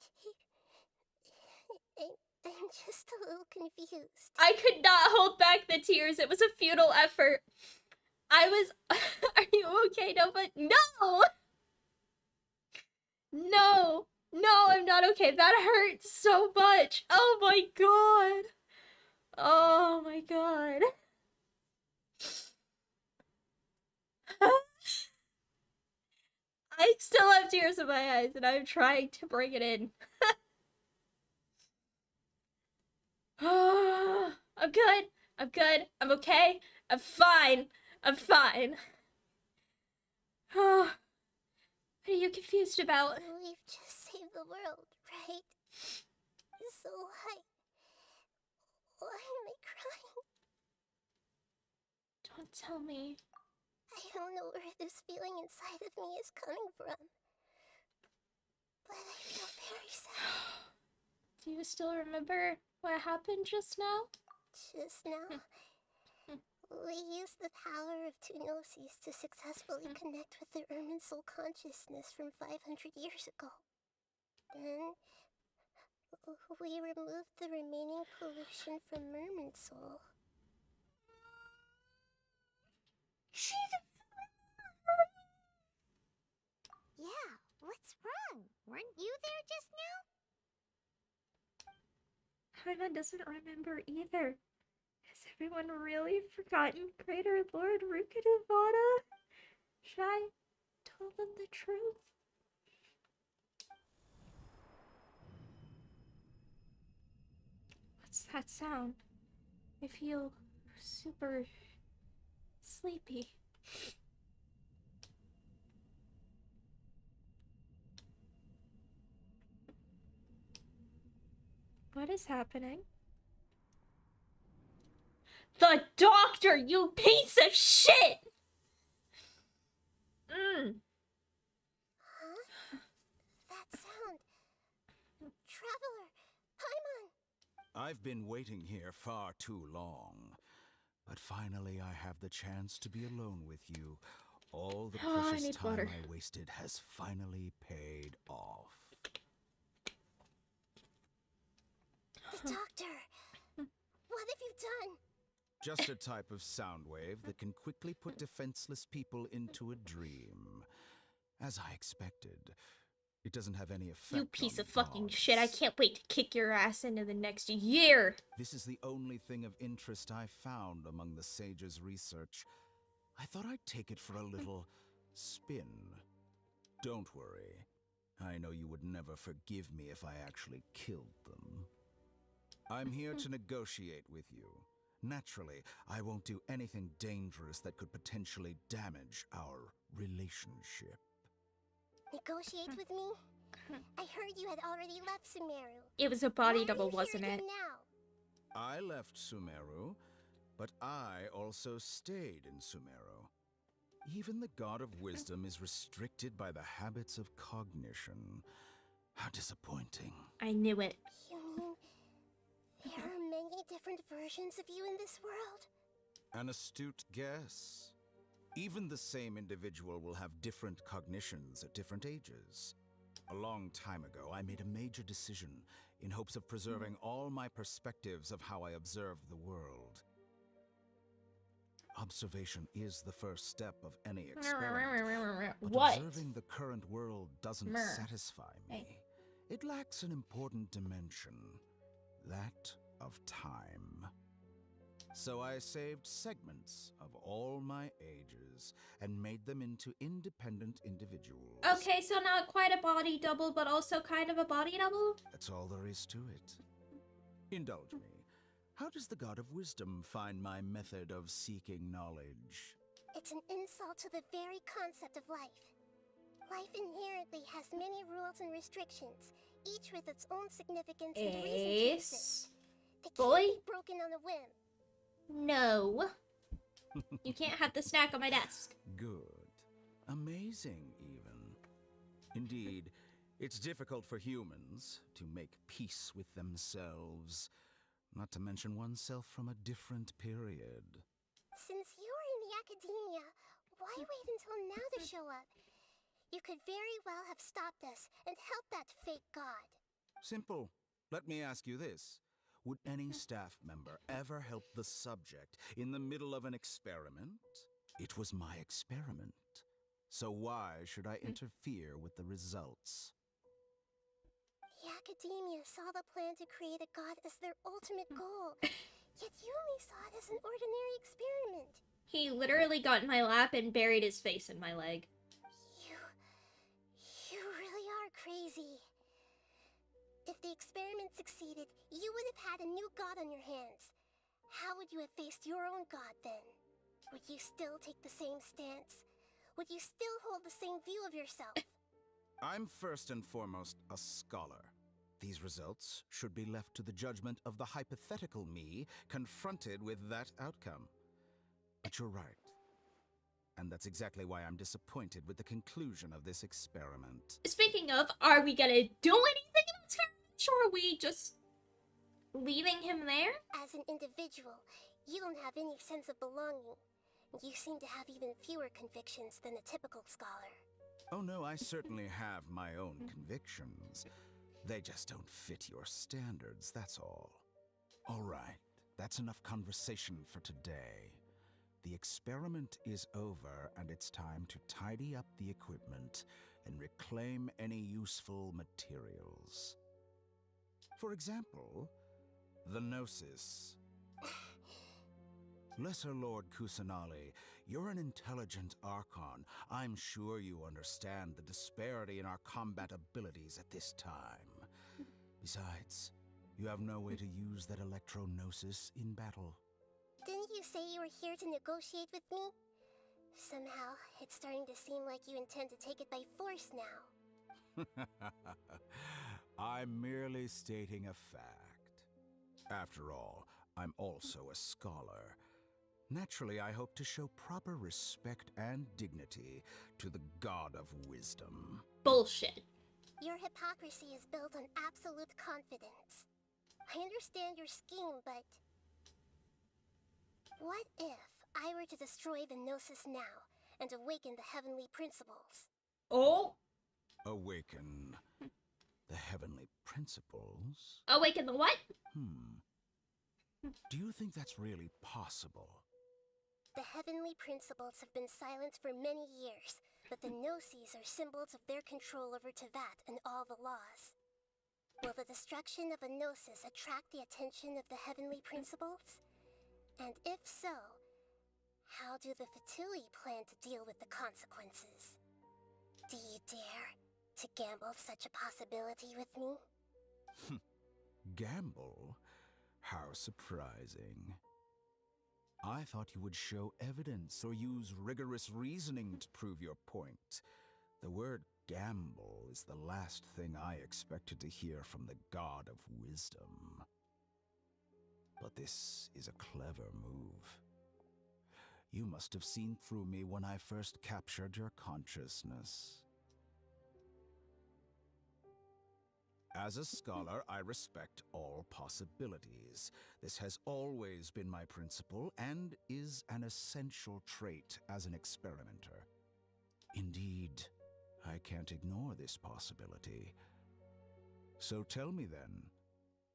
I'm just a little confused. I could not hold back the tears. It was a futile effort. I was... Are you okay? No, but no! No! No, I'm not okay. That hurts so much. Oh my god. Oh my god. I still have tears in my eyes and I'm trying to bring it in. I'm good. I'm good. I'm okay. I'm fine. I'm fine. What are you confused about? We've just saved the world, right? So why am I crying? Don't tell me. I don't know where this feeling inside of me is coming from. But I feel very sad. Do you still remember what happened just now? Just now? We used the power of two gnosis to successfully connect with the Ermin soul consciousness from 500 years ago. Then, we removed the remaining pollution from Merman soul. Paimon doesn't remember either. Has everyone really forgotten Greater Lord Rukkhadevata? Should I tell them the truth? What's that sound? I feel super sleepy. What is happening? The doctor, you piece of shit! Huh? That sound. Traveler! Paimon! I've been waiting here far too long. But finally I have the chance to be alone with you. All the precious time I wasted has finally paid off. The doctor! What have you done? Just a type of sound wave that can quickly put defenseless people into a dream. As I expected, it doesn't have any effect. You piece of fucking shit. I can't wait to kick your ass into the next year. This is the only thing of interest I found among the sage's research. I thought I'd take it for a little spin. Don't worry. I know you would never forgive me if I actually killed them. I'm here to negotiate with you. Naturally, I won't do anything dangerous that could potentially damage our relationship. Negotiate with me? I heard you had already left Sumeru. It was a body double, wasn't it? Now? I left Sumeru, but I also stayed in Sumeru. Even the God of Wisdom is restricted by the habits of cognition. How disappointing. I knew it. You mean there are many different versions of you in this world? An astute guess. Even the same individual will have different cognitions at different ages. A long time ago, I made a major decision in hopes of preserving all my perspectives of how I observed the world. Observation is the first step of any experiment. But what? Observing the current world doesn't satisfy me. It lacks an important dimension, that of time. So I saved segments of all my ages and made them into independent individuals. Okay, so not quite a body double, but also kind of a body double? That's all there is to it. Indulge me. How does the God of Wisdom find my method of seeking knowledge? It's an insult to the very concept of life. Life inherently has many rules and restrictions, each with its own significance and reason to exist. They can't be broken on a whim. No. You can't have the snack on my desk. Good. Amazing, even. Indeed, it's difficult for humans to make peace with themselves, not to mention oneself from a different period. Since you're in the academia, why wait until now to show up? You could very well have stopped us and helped that fake god. Simple. Let me ask you this. Would any staff member ever help the subject in the middle of an experiment? It was my experiment. So why should I interfere with the results? The academia saw the plan to create a god as their ultimate goal, yet you only saw it as an ordinary experiment. He literally got in my lap and buried his face in my leg. You really are crazy. If the experiment succeeded, you would have had a new god on your hands. How would you have faced your own god then? Would you still take the same stance? Would you still hold the same view of yourself? I'm first and foremost a scholar. These results should be left to the judgment of the hypothetical me confronted with that outcome. But you're right. And that's exactly why I'm disappointed with the conclusion of this experiment. Speaking of, are we gonna do anything in this experiment, or are we just leaving him there? As an individual, you don't have any sense of belonging. You seem to have even fewer convictions than a typical scholar. Oh no, I certainly have my own convictions. They just don't fit your standards, that's all. All right, that's enough conversation for today. The experiment is over, and it's time to tidy up the equipment and reclaim any useful materials. For example, The Gnosis. Lesser Lord Kusanali, you're an intelligent Archon. I'm sure you understand the disparity in our combat abilities at this time. Besides, you have no way to use that Electro-Gnosis in battle. Didn't you say you were here to negotiate with me? Somehow, it's starting to seem like you intend to take it by force now. I'm merely stating a fact. After all, I'm also a scholar. Naturally, I hope to show proper respect and dignity to the God of Wisdom. Bullshit. Your hypocrisy is built on absolute confidence. I understand your scheme, but... what if I were to destroy the Gnosis now and awaken the heavenly principles? Oh! Awaken the heavenly principles? Awaken the what? Do you think that's really possible? The heavenly principles have been silent for many years, but the Gnosis are symbols of their control over Tevat and all the laws. Will the destruction of a Gnosis attract the attention of the heavenly principles? And if so, how do the Fatui plan to deal with the consequences? Do you dare to gamble such a possibility with me? Gamble? How surprising. I thought you would show evidence or use rigorous reasoning to prove your point. The word gamble is the last thing I expected to hear from the God of Wisdom. But this is a clever move. You must have seen through me when I first captured your consciousness. As a scholar, I respect all possibilities. This has always been my principle and is an essential trait as an experimenter. Indeed, I can't ignore this possibility. So tell me then,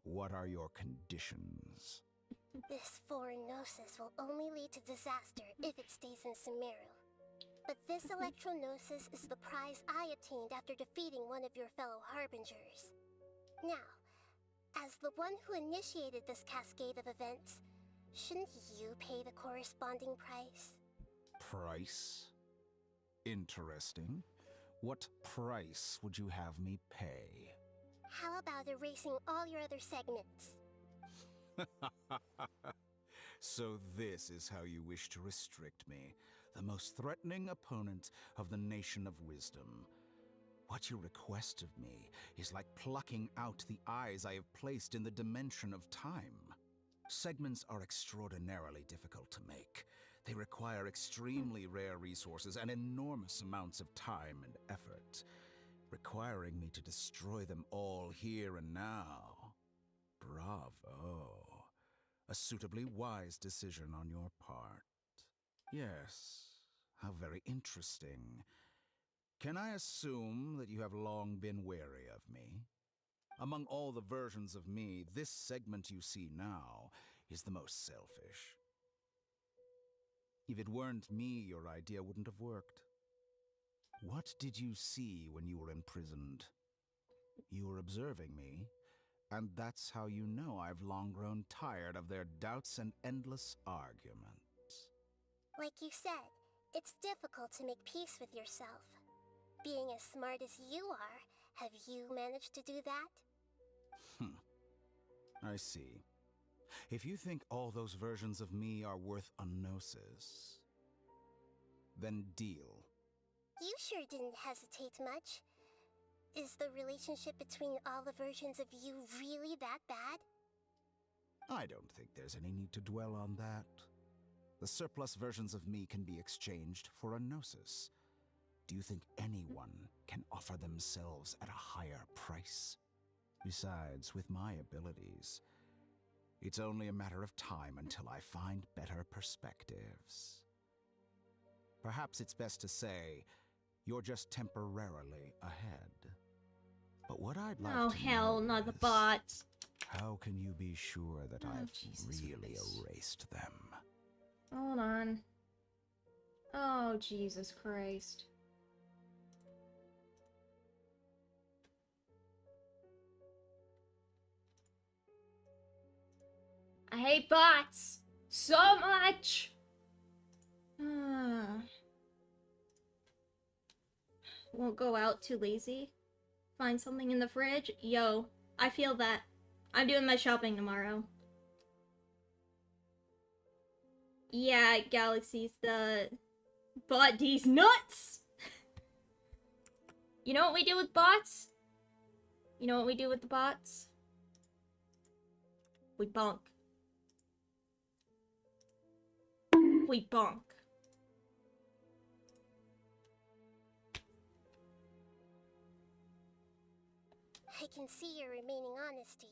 what are your conditions? This foreign Gnosis will only lead to disaster if it stays in Sumeru. But this Electro-Gnosis is the prize I obtained after defeating one of your fellow Harbingers. Now, as the one who initiated this cascade of events, shouldn't you pay the corresponding price? Price? Interesting. What price would you have me pay? How about erasing all your other segments? So this is how you wish to restrict me, the most threatening opponent of the Nation of Wisdom. What you request of me is like plucking out the eyes I have placed in the dimension of time. Segments are extraordinarily difficult to make. They require extremely rare resources and enormous amounts of time and effort, requiring me to destroy them all here and now. Bravo. A suitably wise decision on your part. Yes, how very interesting. Can I assume that you have long been wary of me? Among all the versions of me, this segment you see now is the most selfish. If it weren't me, your idea wouldn't have worked. What did you see when you were imprisoned? You were observing me, and that's how you know I've long grown tired of their doubts and endless arguments. Like you said, it's difficult to make peace with yourself. Being as smart as you are, have you managed to do that? I see. If you think all those versions of me are worth a gnosis, then deal. You sure didn't hesitate much. Is the relationship between all the versions of you really that bad? I don't think there's any need to dwell on that. The surplus versions of me can be exchanged for a gnosis. Do you think anyone can offer themselves at a higher price? Besides, with my abilities, it's only a matter of time until I find better perspectives. Perhaps it's best to say, you're just temporarily ahead. But what I'd like to know hell, not the is, bots. how can you be sure that I've really erased them? Hold on. Oh, Jesus Christ. I hate bots so much. Won't go out, too lazy. Find something in the fridge. Yo, I feel that. I'm doing my shopping tomorrow. Yeah, Galaxies, the bot D's nuts! You know what we do with bots? You know what we do with the bots? We bonk. We bonk. I can see your remaining honesty.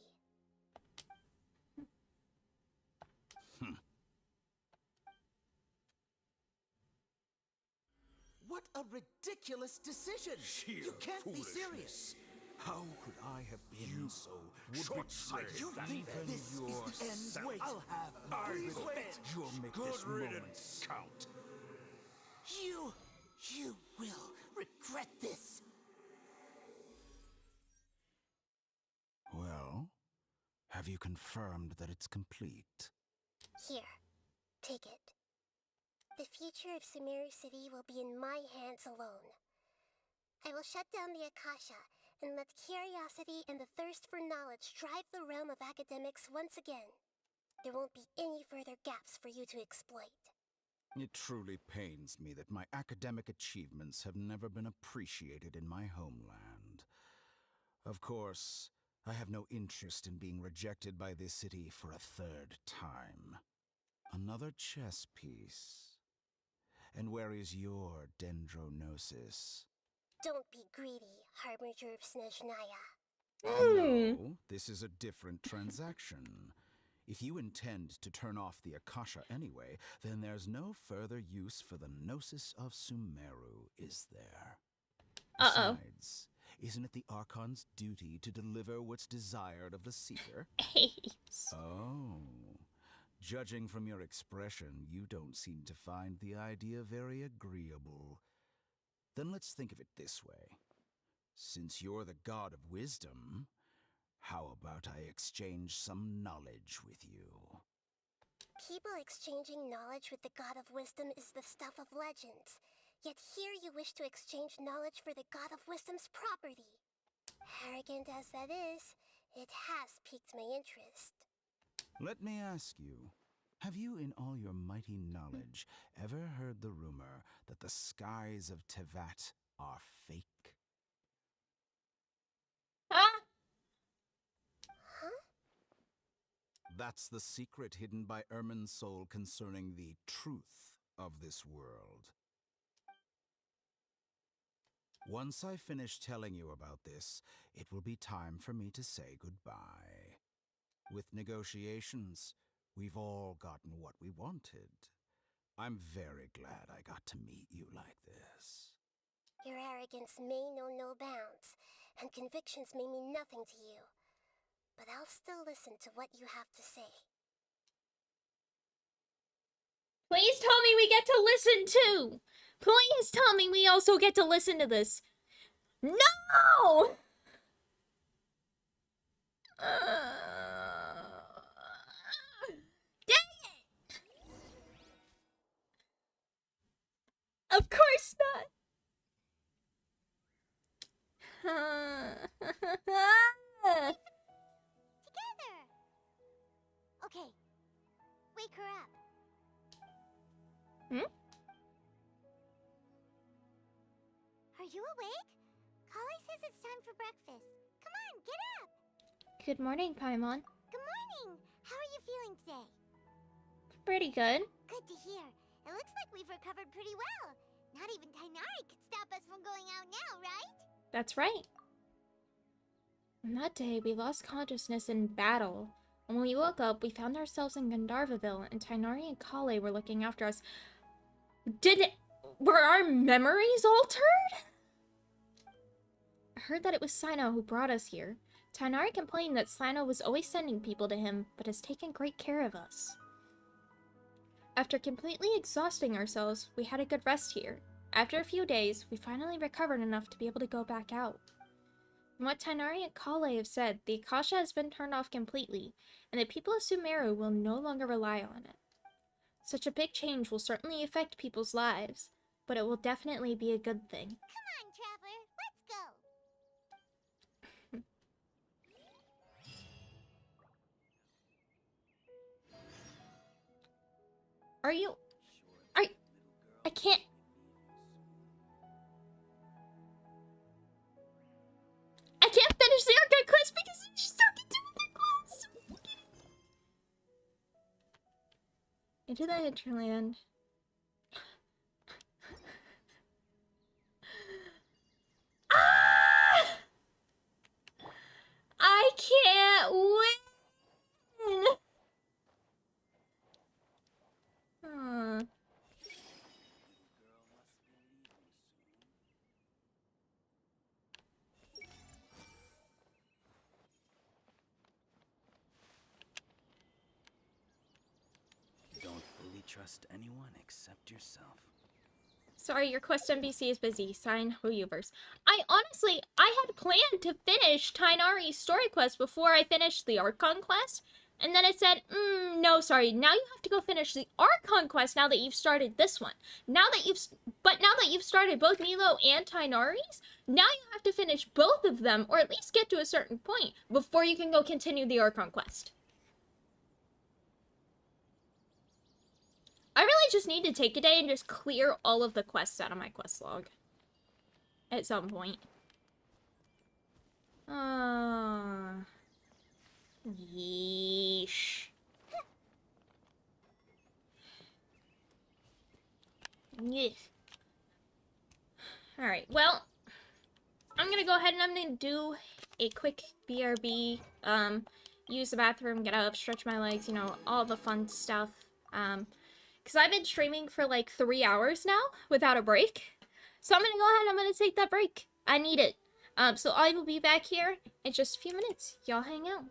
What a ridiculous decision! Sheer You can't be foolishness. serious. How could I have been so short-sighted? You think this is the end? Wait, I'll have quit. You'll make this moment count. You will regret this. Well, have you confirmed that it's complete? Here, take it. The future of Sumeru City will be in my hands alone. I will shut down the Akasha and let curiosity and the thirst for knowledge drive the realm of academics once again. There won't be any further gaps for you to exploit. It truly pains me that my academic achievements have never been appreciated in my homeland. Of course, I have no interest in being rejected by this city for a third time. Another chess piece. And where is your dendronosis? Don't be greedy, Harbinger of Snezhnaya. No, this is a different transaction. If you intend to turn off the Akasha anyway, then there's no further use for the Gnosis of Sumeru, is there? Besides, isn't it the Archon's duty to deliver what's desired of the Seeker? Oh. Judging from your expression, you don't seem to find the idea very agreeable. Then let's think of it this way. Since you're the god of wisdom, how about I exchange some knowledge with you? People exchanging knowledge with the God of Wisdom is the stuff of legends. Yet here you wish to exchange knowledge for the God of Wisdom's property. Arrogant as that is, it has piqued my interest. Let me ask you, have you in all your mighty knowledge ever heard the rumor that the skies of Tevat are fake? That's the secret hidden by Ermin's soul concerning the truth of this world. Once I finish telling you about this, it will be time for me to say goodbye. With negotiations, we've all gotten what we wanted. I'm very glad I got to meet you like this. Your arrogance may know no bounds, and convictions may mean nothing to you. But I'll still listen to what you have to say. Please tell me we get to listen too! Please tell me we also get to listen to this! No! Dang it! Of course not! Together! Okay, wake her up. Are you awake? Kali says it's time for breakfast. Come on, get up! Good morning, Paimon. Good morning! How are you feeling today? Pretty good. Good to hear. It looks like we've recovered pretty well. Not even Tainari could stop us from going out now, right? That's right. On that day, we lost consciousness in battle. When we woke up, we found ourselves in Gandharvaville, and Tainari and Kale were looking after us. Were our memories altered? I heard that it was Sino who brought us here. Tainari complained that Sino was always sending people to him, but has taken great care of us. After completely exhausting ourselves, we had a good rest here. After a few days, we finally recovered enough to be able to go back out. From what Tainari and Kale have said, the Akasha has been turned off completely, and the people of Sumeru will no longer rely on it. Such a big change will certainly affect people's lives, but it will definitely be a good thing. Come on, Traveler, let's go. Are you... I can't... I can't finish the archive quest because she's talking to me that quest! Into the hinterland. Ah! I can't win! Don't fully trust anyone except yourself. Sorry, your quest NPC is busy. Sign Hoyoverse. I had planned to finish Tainari's story quest before I finished the Archon quest. And then it said, no, sorry, now you have to go finish the Archon quest now that you've started this one. Now that you've started both Nilo and Tainari's, now you have to finish both of them, or at least get to a certain point, before you can go continue the Archon quest. I really just need to take a day and just clear all of the quests out of my quest log. At some point. Yeesh. Yes. Alright, well, I'm gonna go ahead and I'm gonna do a quick BRB, use the bathroom, get up, stretch my legs, you know, all the fun stuff, because I've been streaming for like 3 hours now without a break. So I'm gonna go ahead and I'm gonna take that break. I need it. So I will be back here in just a few minutes. Y'all hang out.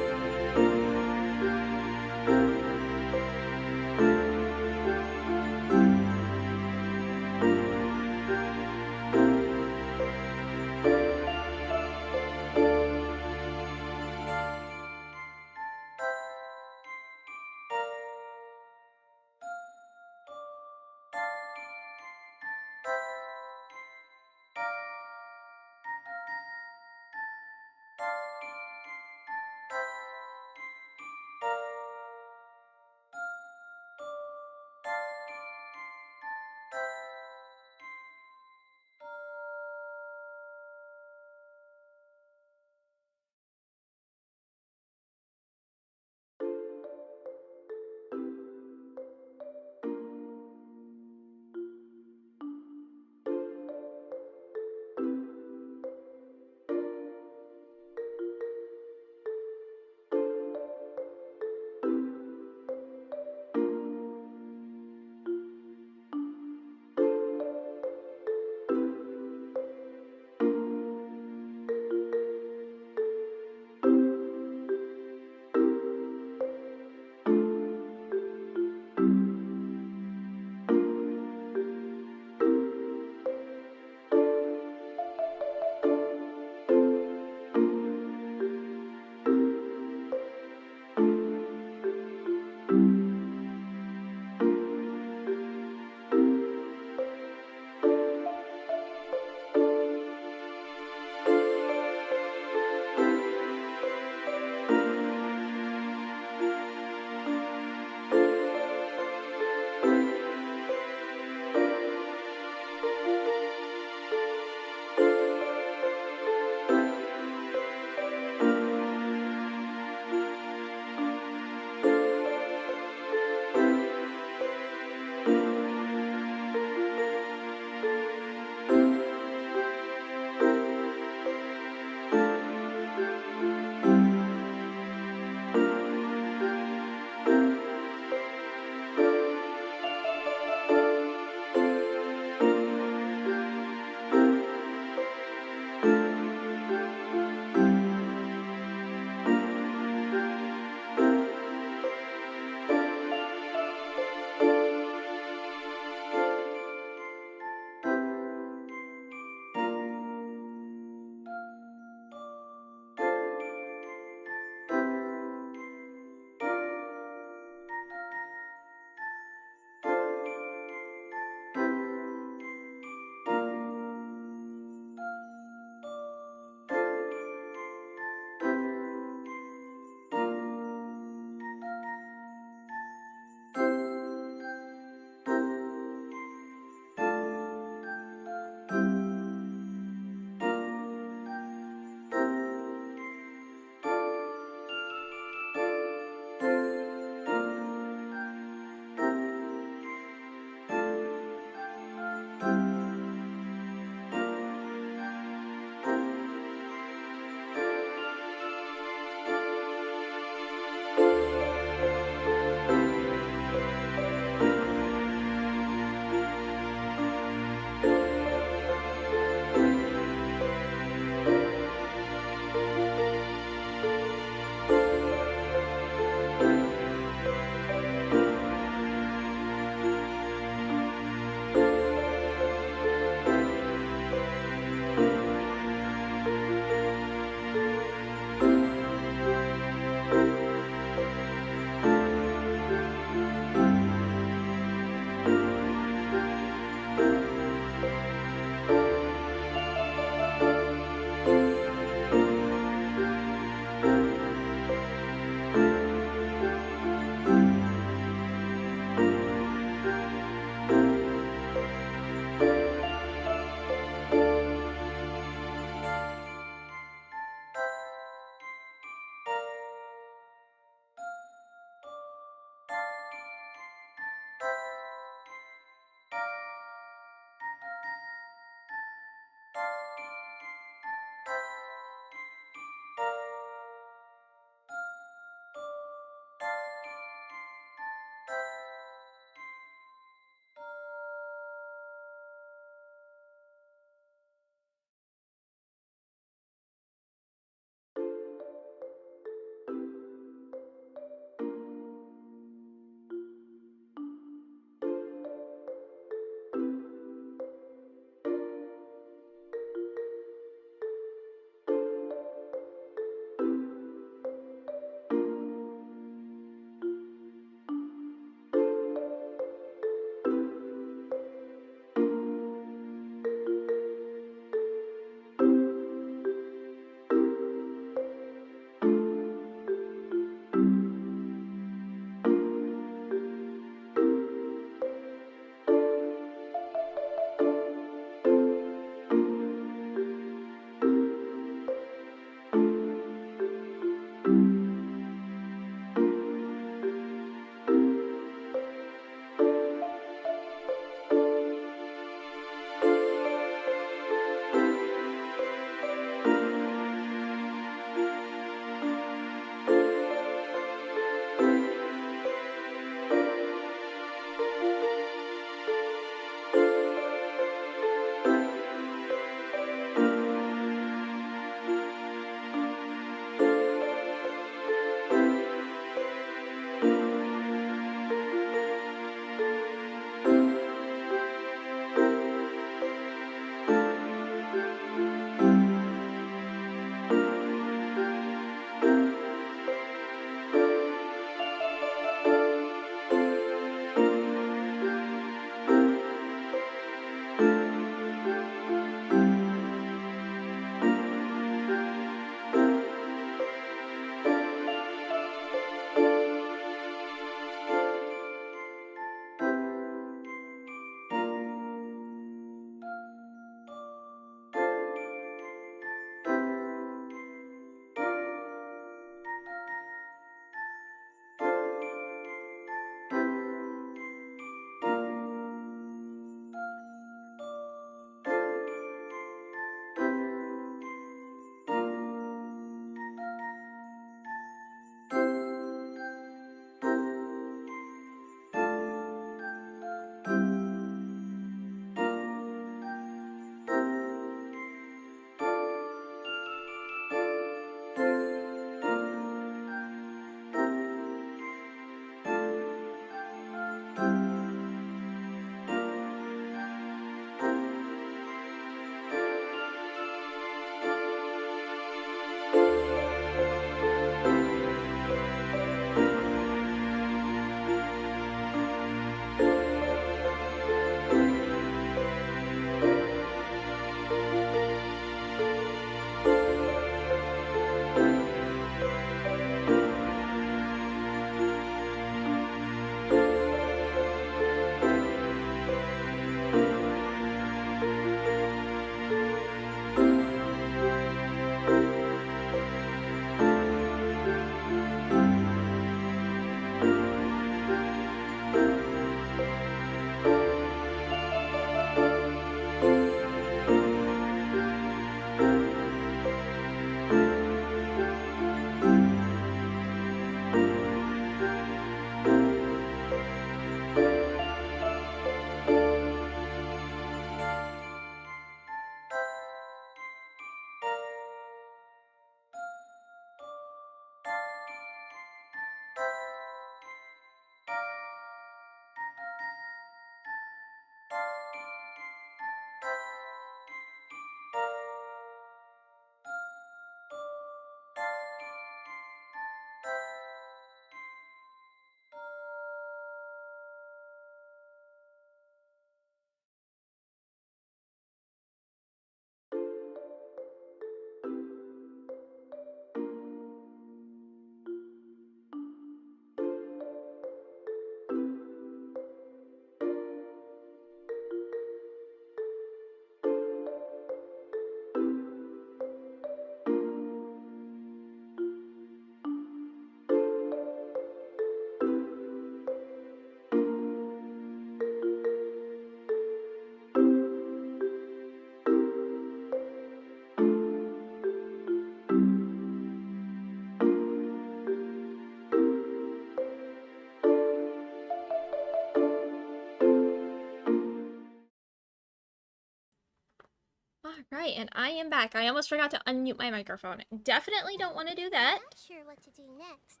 Alright, and I am back. I almost forgot to unmute my microphone. Definitely don't want to do that. Not sure what to do next.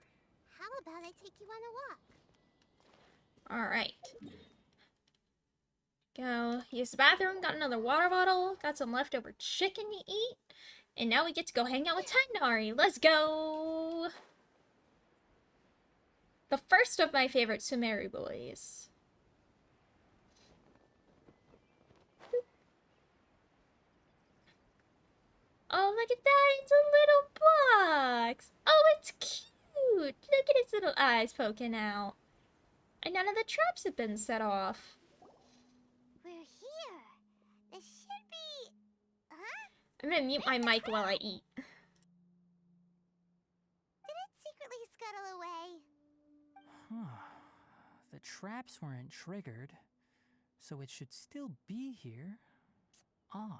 How about I take you on a walk? Alright. Go use the bathroom, got another water bottle, got some leftover chicken to eat, and now we get to go hang out with Tignari. Let's go! The first of my favorite Sumeru boys. Oh, look at that! It's a little box! Oh, it's cute! Look at its little eyes poking out. And none of the traps have been set off. We're here. This should be... Huh? I'm gonna mute my mic while I eat. Did it secretly scuttle away? The traps weren't triggered, so it should still be here. Odd.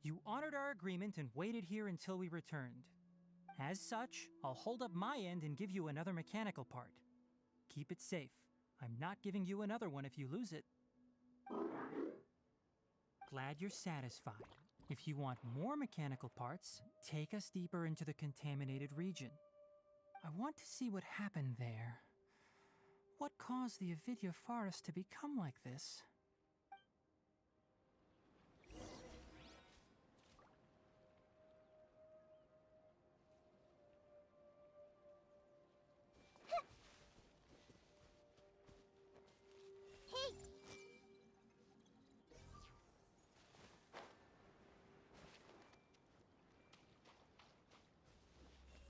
You honored our agreement and waited here until we returned. As such, I'll hold up my end and give you another mechanical part. Keep it safe. I'm not giving you another one if you lose it. Glad you're satisfied. If you want more mechanical parts, take us deeper into the contaminated region. I want to see what happened there. What caused the Avidya forest to become like this?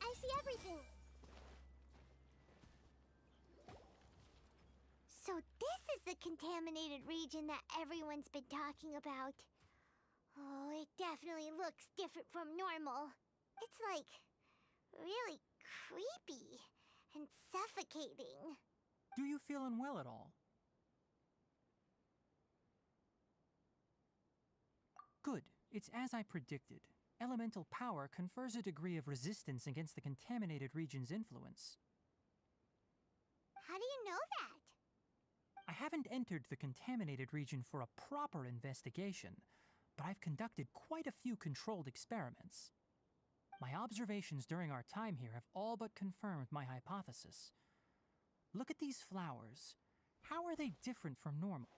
I see everything. So this is the contaminated region that everyone's been talking about. Oh, it definitely looks different from normal. It's like really creepy and suffocating. Do you feel unwell at all? Good. It's as I predicted. Elemental power confers a degree of resistance against the contaminated region's influence. How do you know that? I haven't entered the contaminated region for a proper investigation, but I've conducted quite a few controlled experiments. My observations during our time here have all but confirmed my hypothesis. Look at these flowers. How are they different from normal?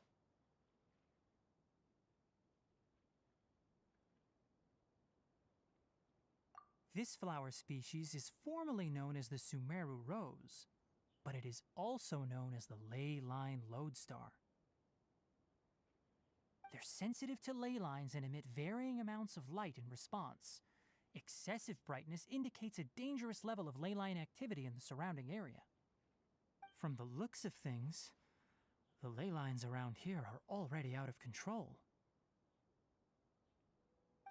This flower species is formally known as the Sumeru rose, but it is also known as the ley line lodestar. They're sensitive to ley lines and emit varying amounts of light in response. Excessive brightness indicates a dangerous level of ley line activity in the surrounding area. From the looks of things, the ley lines around here are already out of control.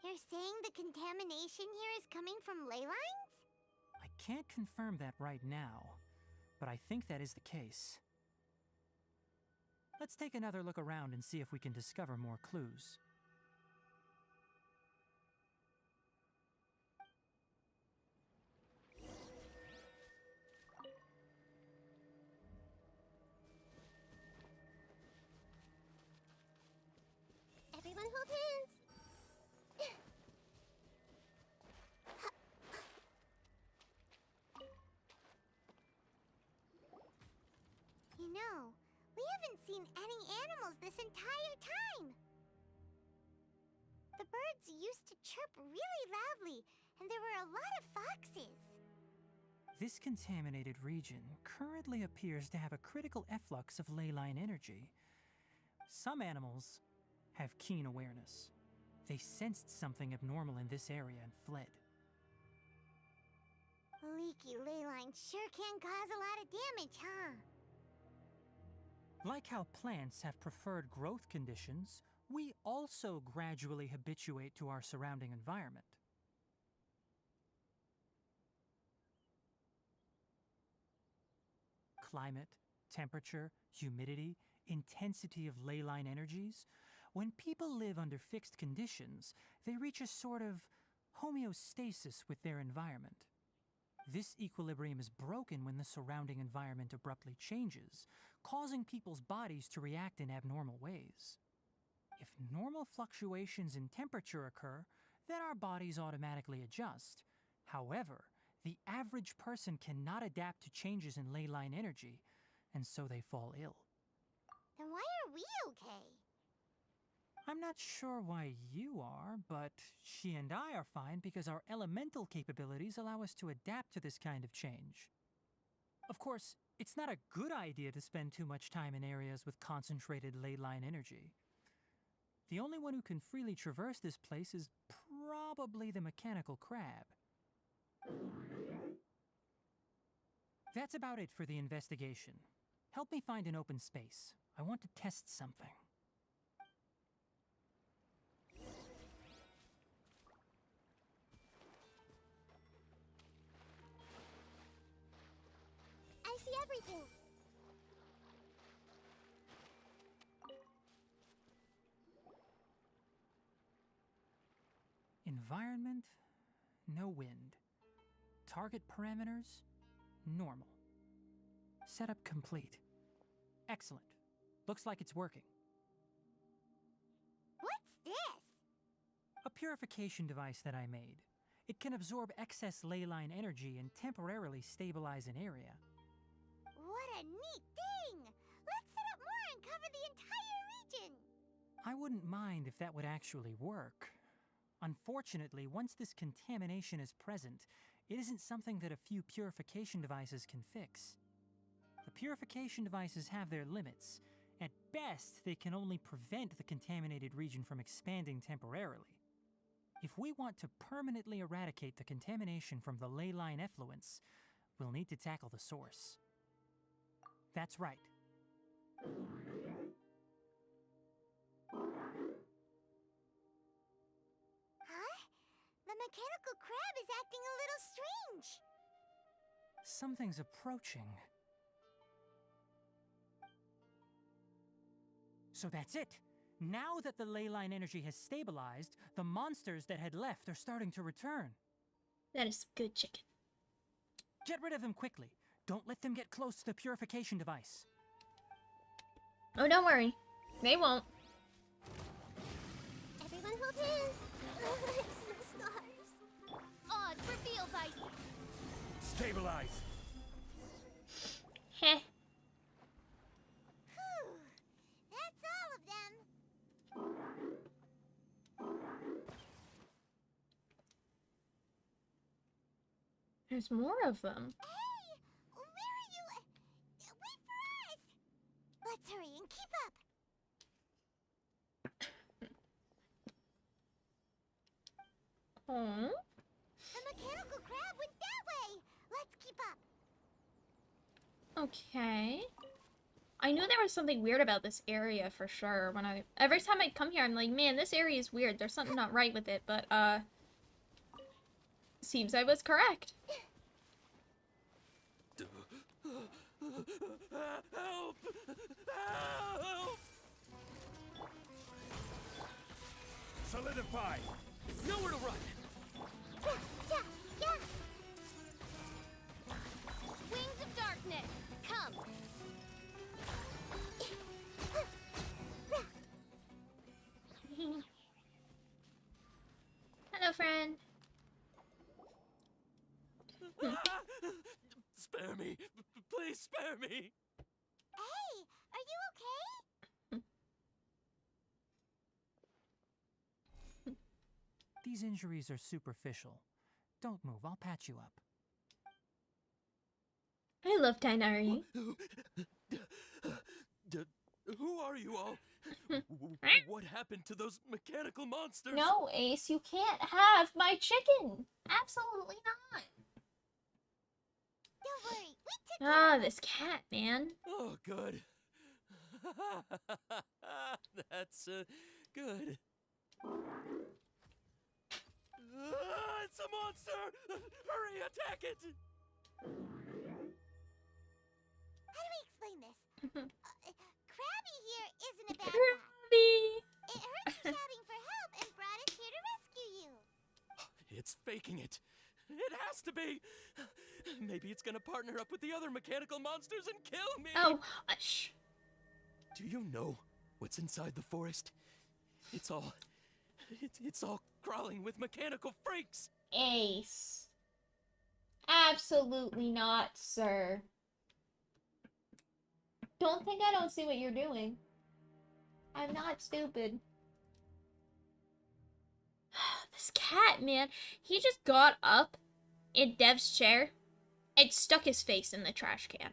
You're saying the contamination here is coming from ley lines? I can't confirm that right now, but I think that is the case. Let's take another look around and see if we can discover more clues. Everyone hold hands. You know, we haven't seen any animals this entire time. The birds used to chirp really loudly, and there were a lot of foxes. This contaminated region currently appears to have a critical efflux of ley line energy. Some animals have keen awareness. They sensed something abnormal in this area and fled. Leaky ley lines sure can cause a lot of damage, huh? Like how plants have preferred growth conditions, we also gradually habituate to our surrounding environment. Climate, temperature, humidity, intensity of ley line energies. When people live under fixed conditions, they reach a sort of homeostasis with their environment. This equilibrium is broken when the surrounding environment abruptly changes, causing people's bodies to react in abnormal ways. If normal fluctuations in temperature occur, then our bodies automatically adjust. However, the average person cannot adapt to changes in ley line energy, and so they fall ill. Then why are we okay? I'm not sure why you are, but she and I are fine because our elemental capabilities allow us to adapt to this kind of change. Of course, it's not a good idea to spend too much time in areas with concentrated ley line energy. The only one who can freely traverse this place is probably the mechanical crab. That's about it for the investigation. Help me find an open space. I want to test something. I see everything. Environment, no wind. Target parameters, normal. Setup complete. Excellent. Looks like it's working. What's this? A purification device that I made. It can absorb excess ley line energy and temporarily stabilize an area. What a neat thing! Let's set up more and cover the entire region! I wouldn't mind if that would actually work. Unfortunately, once this contamination is present, it isn't something that a few purification devices can fix. The purification devices have their limits. At best, they can only prevent the contaminated region from expanding temporarily. If we want to permanently eradicate the contamination from the ley line effluents, we'll need to tackle the source. That's right. Huh? The mechanical crab is acting a little strange. Something's approaching. So that's it. Now that the ley line energy has stabilized, the monsters that had left are starting to return. That is good chicken. Get rid of them quickly. Don't let them get close to the purification device. Oh, don't worry. They won't. Everyone hold hands. It's the stars. Odd reveal vice. Stabilize. Heh. Whew. That's all of them. There's more of them. Hey! Where are you? Wait for us! Let's hurry and keep up. Hmm? The mechanical crab went that way. Let's keep up. Okay. I knew there was something weird about this area for sure. Every time I come here, I'm like, man, this area is weird. There's something not right with it, but, seems I was correct. Help! Help! Solidify! Nowhere to run! Wings of darkness, come. Hello, friend. Spare me! Please spare me! Hey, are you okay? These injuries are superficial. Don't move, I'll patch you up. I love Tainari. Who are you all? What happened to those mechanical monsters? No, Ace, you can't have my chicken. Absolutely not. Don't worry, we took Ah, this cat, man. Oh, good. That's good. It's a monster! Hurry, attack it! How do we explain this? Krabby here isn't a bad guy. Krabby! It heard you shouting for help and brought us here to rescue you. It's faking it. It has to be! Maybe it's gonna partner up with the other mechanical monsters and kill me! Oh, hush. Do you know what's inside the forest? It's all crawling with mechanical freaks! Ace. Absolutely not, sir. Don't think I don't see what you're doing. I'm not stupid. This cat, man. He just got up in Dev's chair and stuck his face in the trash can.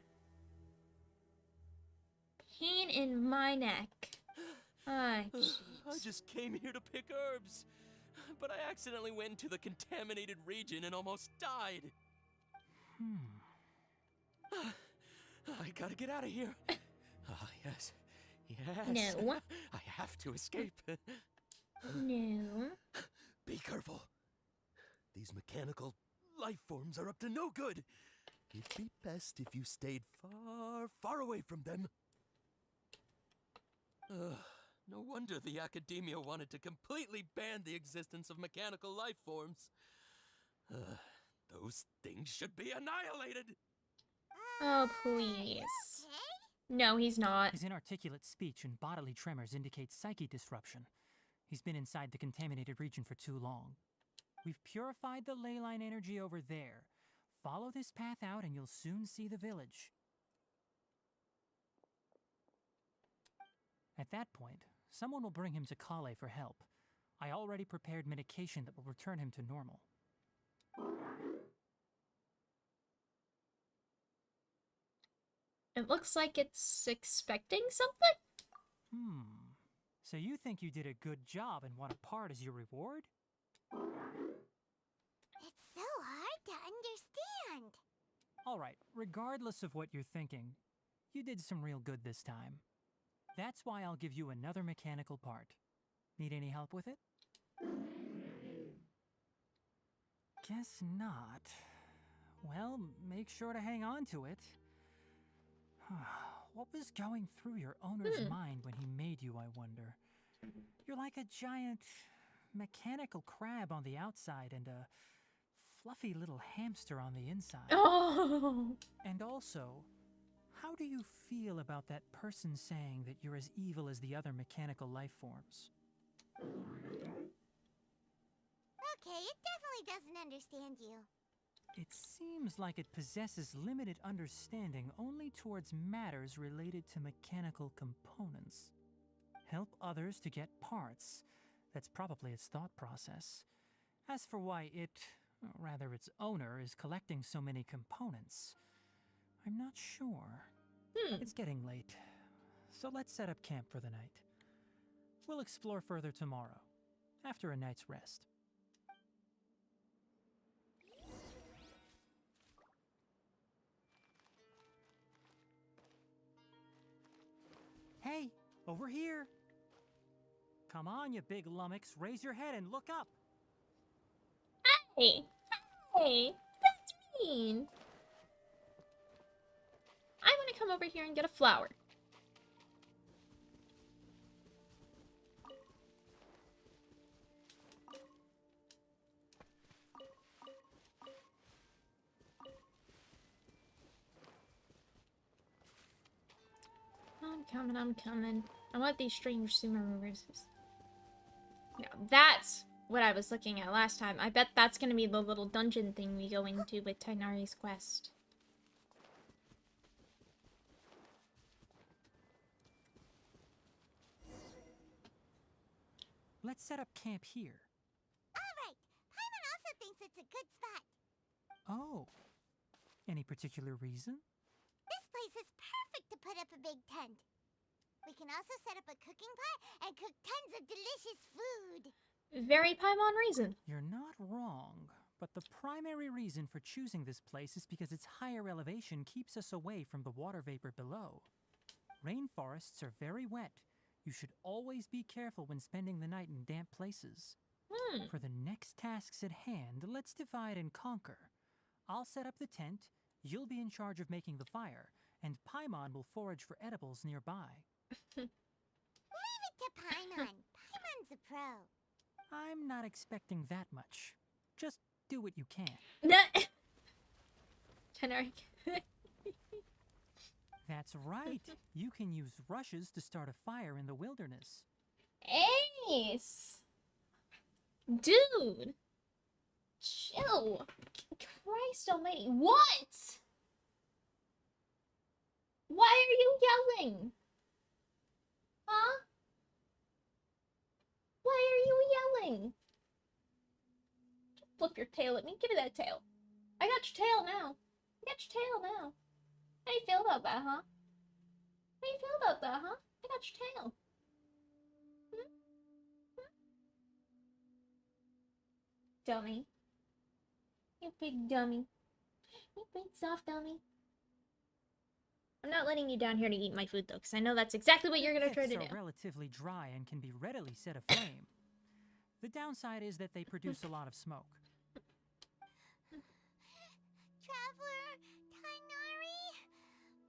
Pain in my neck. I just came here to pick herbs, but I accidentally went into the contaminated region and almost died. I gotta get out of here. Yes. Yes. No. I have to escape. No. Be careful. These mechanical life forms are up to no good. It'd be best if you stayed far, far away from them. No wonder the academia wanted to completely ban the existence of mechanical life forms. Those things should be annihilated. Oh, please. No, he's not. His inarticulate speech and bodily tremors indicate psyche disruption. He's been inside the contaminated region for too long. We've purified the ley line energy over there. Follow this path out and you'll soon see the village. At that point, someone will bring him to Kale for help. I already prepared medication that will return him to normal. It looks like it's expecting something? So you think you did a good job and want a part as your reward? It's so hard to understand. Alright, regardless of what you're thinking, you did some real good this time. That's why I'll give you another mechanical part. Need any help with it? Guess not. Well, make sure to hang on to it. What was going through your owner's mind when he made you, I wonder? You're like a giant mechanical crab on the outside and a fluffy little hamster on the inside. Oh. And also, how do you feel about that person saying that you're as evil as the other mechanical life forms? Okay, it definitely doesn't understand you. It seems like it possesses limited understanding only towards matters related to mechanical components. Help others to get parts. That's probably its thought process. As for why it, or rather its owner, is collecting so many components, I'm not sure. It's getting late, so let's set up camp for the night. We'll explore further tomorrow, after a night's rest. Hey, over here! Come on, you big lummox, raise your head and look up! Hey! Hey! That's mean! I want to come over here and get a flower. I'm coming. I want these strange Sumeru roses. Now, that's what I was looking at last time. I bet that's gonna be the little dungeon thing we go into with Tainari's quest. Let's set up camp here. Alright, Paimon also thinks it's a good spot. Oh. Any particular reason? This place is perfect to put up a big tent. We can also set up a cooking pot and cook tons of delicious food. Very Paimon reason. You're not wrong, but the primary reason for choosing this place is because its higher elevation keeps us away from the water vapor below. Rainforests are very wet. You should always be careful when spending the night in damp places. For the next tasks at hand, let's divide and conquer. I'll set up the tent, you'll be in charge of making the fire, and Paimon will forage for edibles nearby. Leave it to Paimon. Paimon's a pro. I'm not expecting that much. Just do what you can. That's right. You can use rushes to start a fire in the wilderness. Ace! Dude! Chill! Christ almighty. What? Why are you yelling? Huh? Why are you yelling? Flip your tail at me. Give me that tail. I got your tail now. I got your tail now. How do you feel about that, huh? How do you feel about that, huh? I got your tail. Dummy. You big dummy. You big soft dummy. I'm not letting you down here to eat my food, though, because I know that's exactly what you're going to try to do. Pits are relatively dry and can be readily set aflame. The downside is that they produce a lot of smoke. Traveler, Tainari,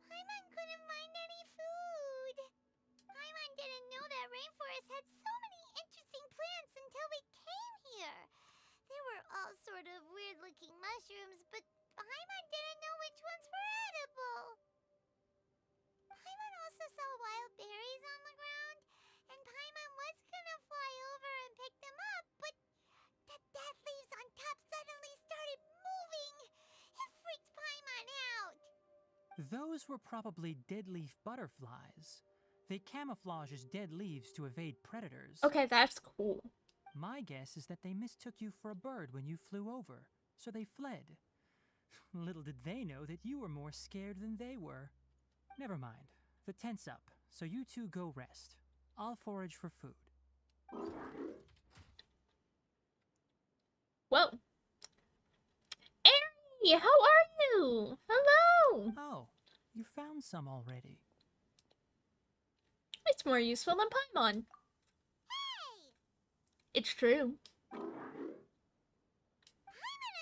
Paimon couldn't find any food. Paimon didn't know that rainforest had so many interesting plants until we came here. They were all sort of weird-looking mushrooms, but Paimon didn't know which ones were edible. Paimon also saw wild berries on the ground, and Paimon was gonna fly over and pick them up, but the dead leaves on top suddenly started moving. It freaked Paimon out. Those were probably deadleaf butterflies. They camouflage as dead leaves to evade predators. Okay, that's cool. My guess is that they mistook you for a bird when you flew over, so they fled. Little did they know that you were more scared than they were. Never mind. The tent's up, so you two go rest. I'll forage for food. Whoa. Ari, how are you? Hello. Oh, you found some already. It's more useful than Paimon. Hey! It's true. Paimon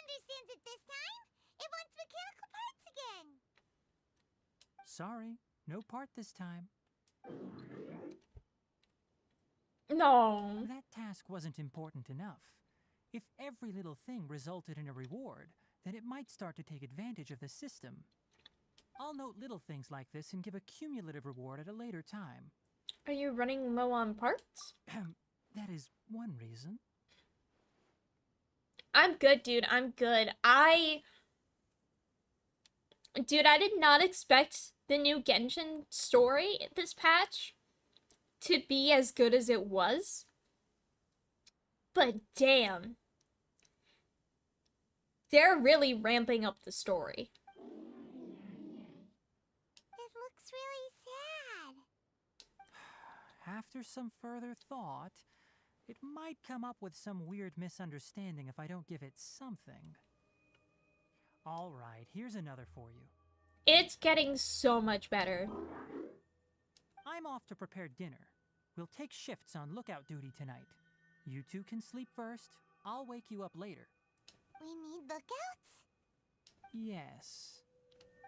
understands it this time. It wants mechanical parts again. Sorry, no part this time. No. That task wasn't important enough. If every little thing resulted in a reward, then it might start to take advantage of the system. I'll note little things like this and give a cumulative reward at a later time. Are you running low on parts? That is one reason. I'm good, dude. I'm good. Dude, I did not expect the new Genshin story, this patch, to be as good as it was. But damn. They're really ramping up the story. It looks really sad. After some further thought, it might come up with some weird misunderstanding if I don't give it something. All right, here's another for you. It's getting so much better. I'm off to prepare dinner. We'll take shifts on lookout duty tonight. You two can sleep first. I'll wake you up later. We need lookouts? Yes.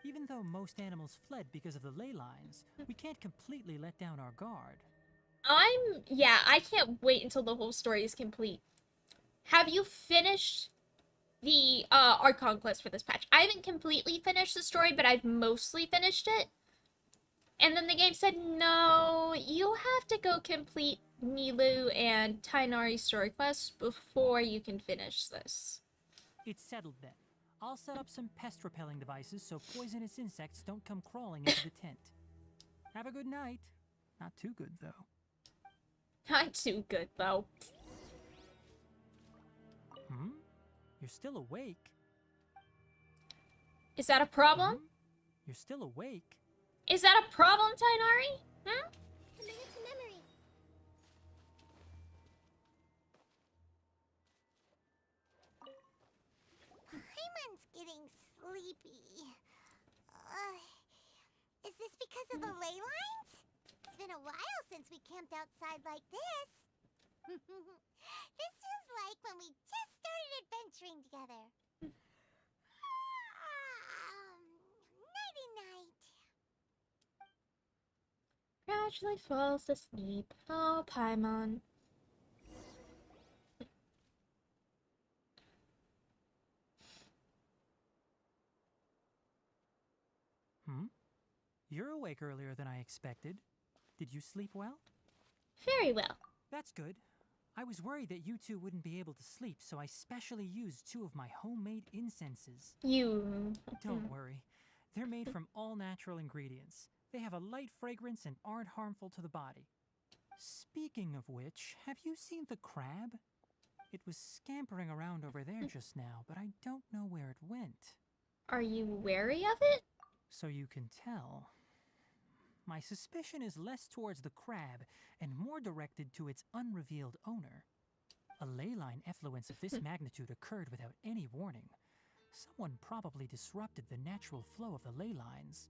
Even though most animals fled because of the ley lines, we can't completely let down our guard. Yeah, I can't wait until the whole story is complete. Have you finished the Archon quest for this patch? I haven't completely finished the story, but I've mostly finished it. And then the game said, no, you have to go complete Milu and Tainari's story quests before you can finish this. It's settled then. I'll set up some pest-repelling devices so poisonous insects don't come crawling into the tent. Have a good night. Not too good, though. Not too good, though. Hmm? You're still awake. Is that a problem? You're still awake. Is that a problem, Tainari? Hmm? Commit it to memory. Paimon's getting sleepy. Is this because of the ley lines? It's been a while since we camped outside like this. This is like when we just started adventuring together. Nighty-night. Gradually falls asleep. Oh, Paimon. You're awake earlier than I expected. Did you sleep well? Very well. That's good. I was worried that you two wouldn't be able to sleep, so I specially used 2 of my homemade incenses. Don't worry. They're made from all natural ingredients. They have a light fragrance and aren't harmful to the body. Speaking of which, have you seen the crab? It was scampering around over there just now, but I don't know where it went. Are you wary of it? So you can tell. My suspicion is less towards the crab and more directed to its unrevealed owner. A ley line effluence of this magnitude occurred without any warning. Someone probably disrupted the natural flow of the ley lines.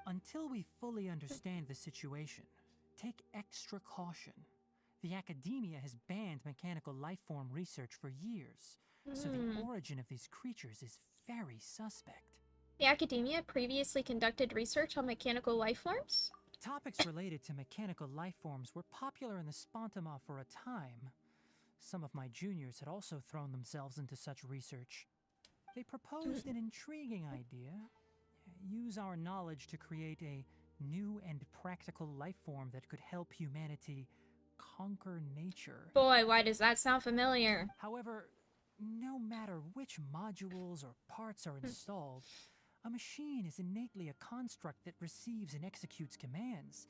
Until we fully understand the situation, take extra caution. The academia has banned mechanical lifeform research for years, so the origin of these creatures is very suspect. The academia previously conducted research on mechanical lifeforms? Topics related to mechanical lifeforms were popular in the Spontama for a time. Some of my juniors had also thrown themselves into such research. They proposed an intriguing idea. Use our knowledge to create a new and practical lifeform that could help humanity conquer nature. Boy, why does that sound familiar? However, no matter which modules or parts are installed, a machine is innately a construct that receives and executes commands.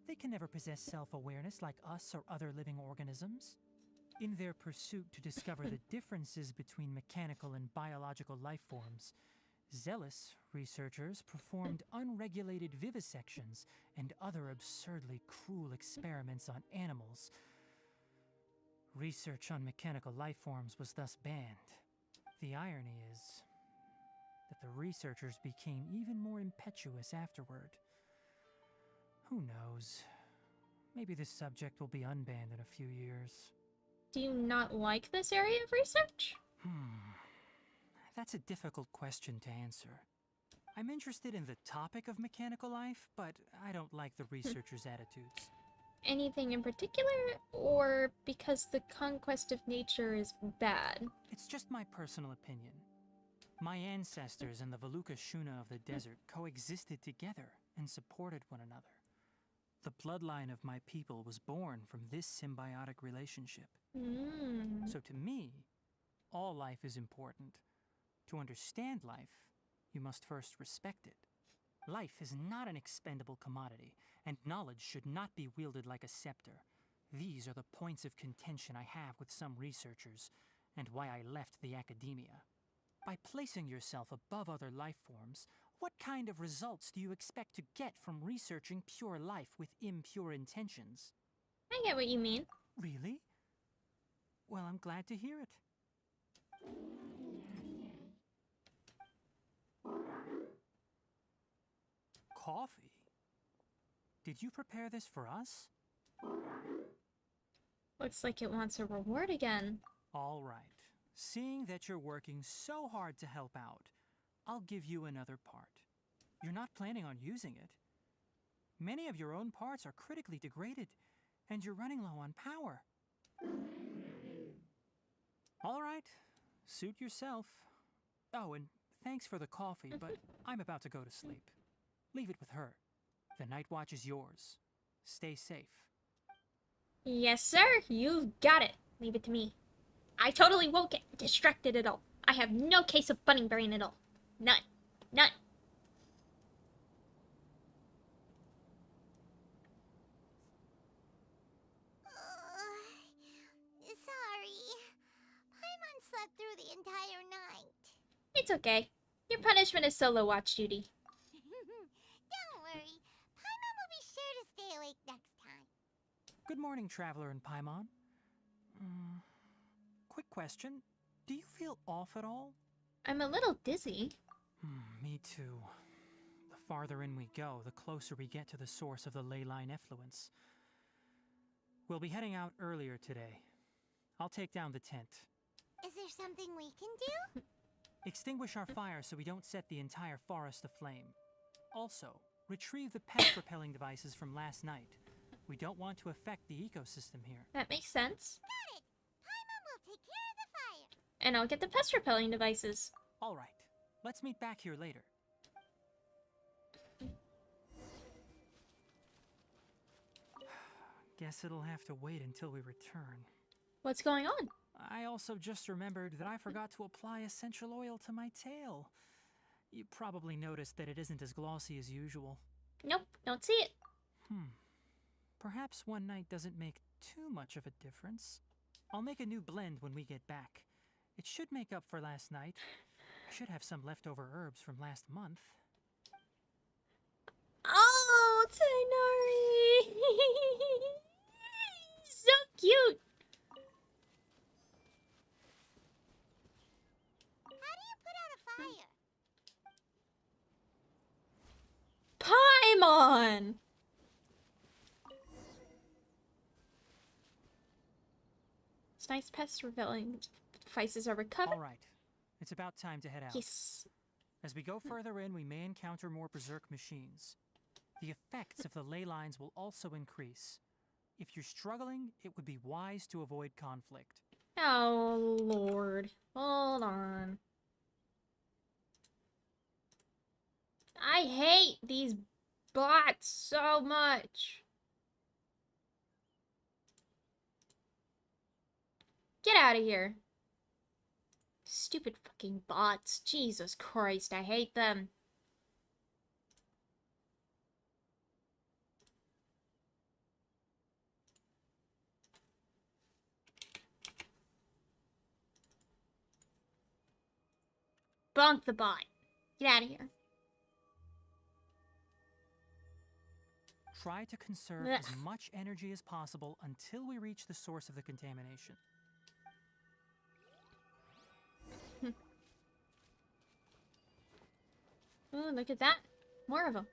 They can never possess self-awareness like us or other living organisms. In their pursuit to discover the differences between mechanical and biological life forms, zealous researchers performed unregulated vivisections and other absurdly cruel experiments on animals. Research on mechanical life forms was thus banned. The irony is that the researchers became even more impetuous afterward. Who knows? Maybe this subject will be unbanned in a few years. Do you not like this area of research? That's a difficult question to answer. I'm interested in the topic of mechanical life, but I don't like the researchers' attitudes. Anything in particular, or because the conquest of nature is bad? It's just my personal opinion. My ancestors and the Veluca Shuna of the desert coexisted together and supported one another. The bloodline of my people was born from this symbiotic relationship. So to me, all life is important. To understand life, you must first respect it. Life is not an expendable commodity, and knowledge should not be wielded like a scepter. These are the points of contention I have with some researchers, and why I left the academia. By placing yourself above other life forms, what kind of results do you expect to get from researching pure life with impure intentions? I get what you mean. Really? Well, I'm glad to hear it. Coffee? Did you prepare this for us? Looks like it wants a reward again. All right. Seeing that you're working so hard to help out, I'll give you another part. You're not planning on using it. Many of your own parts are critically degraded, and you're running low on power. All right. Suit yourself. Oh, and thanks for the coffee, but I'm about to go to sleep. Leave it with her. The night watch is yours. Stay safe. Yes, sir. You've got it. Leave it to me. I totally won't get distracted at all. I have no case of bunny brain at all. None. None. Sorry. Paimon slept through the entire night. It's okay. Your punishment is solo watch duty. Don't worry. Paimon will be sure to stay awake next time. Good morning, Traveler and Paimon. Quick question. Do you feel off at all? I'm a little dizzy. Me too. The farther in we go, the closer we get to the source of the ley line effluence. We'll be heading out earlier today. I'll take down the tent. Is there something we can do? Extinguish our fire so we don't set the entire forest aflame. Also, retrieve the pest repelling devices from last night. We don't want to affect the ecosystem here. That makes sense. Got it. Paimon will take care of the fire. And I'll get the pest repelling devices. All right. Let's meet back here later. Guess it'll have to wait until we return. What's going on? I also just remembered that I forgot to apply essential oil to my tail. You probably noticed that it isn't as glossy as usual. Nope, don't see it. Perhaps one night doesn't make too much of a difference. I'll make a new blend when we get back. It should make up for last night. I should have some leftover herbs from last month. Oh, Tainari! So cute! How do you put out a fire? Paimon! It's nice pest repelling devices are recovered. All right. It's about time to head out. Yes. As we go further in, we may encounter more berserk machines. The effects of the ley lines will also increase. If you're struggling, it would be wise to avoid conflict. Oh, Lord. Hold on. I hate these bots so much. Get out of here. Stupid fucking bots. Jesus Christ, I hate them. Bonk the bot. Get out of here. Try to conserve as much energy as possible until we reach the source of the contamination. Oh, look at that. More of them.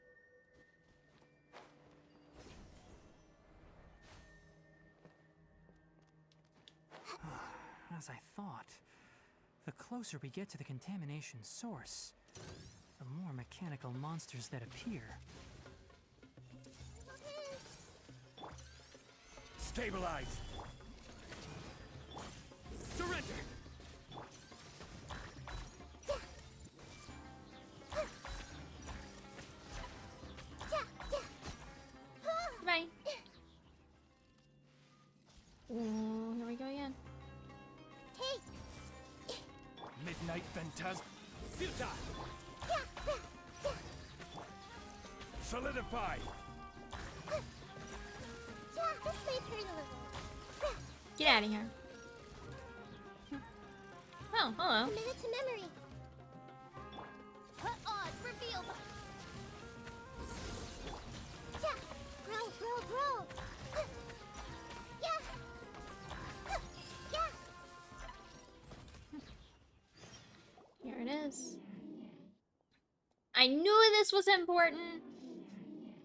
As I thought, the closer we get to the contamination source, the more mechanical monsters that appear. Stabilize! Surrender! Bye. Oh, here we go again. Midnight Phantasm. Futile! Solidify! This may hurt a little. Get out of here. Oh, hello. Commit it to memory. Odds revealed. Yeah. Grow. Yeah. Yeah. Here it is. I knew this was important.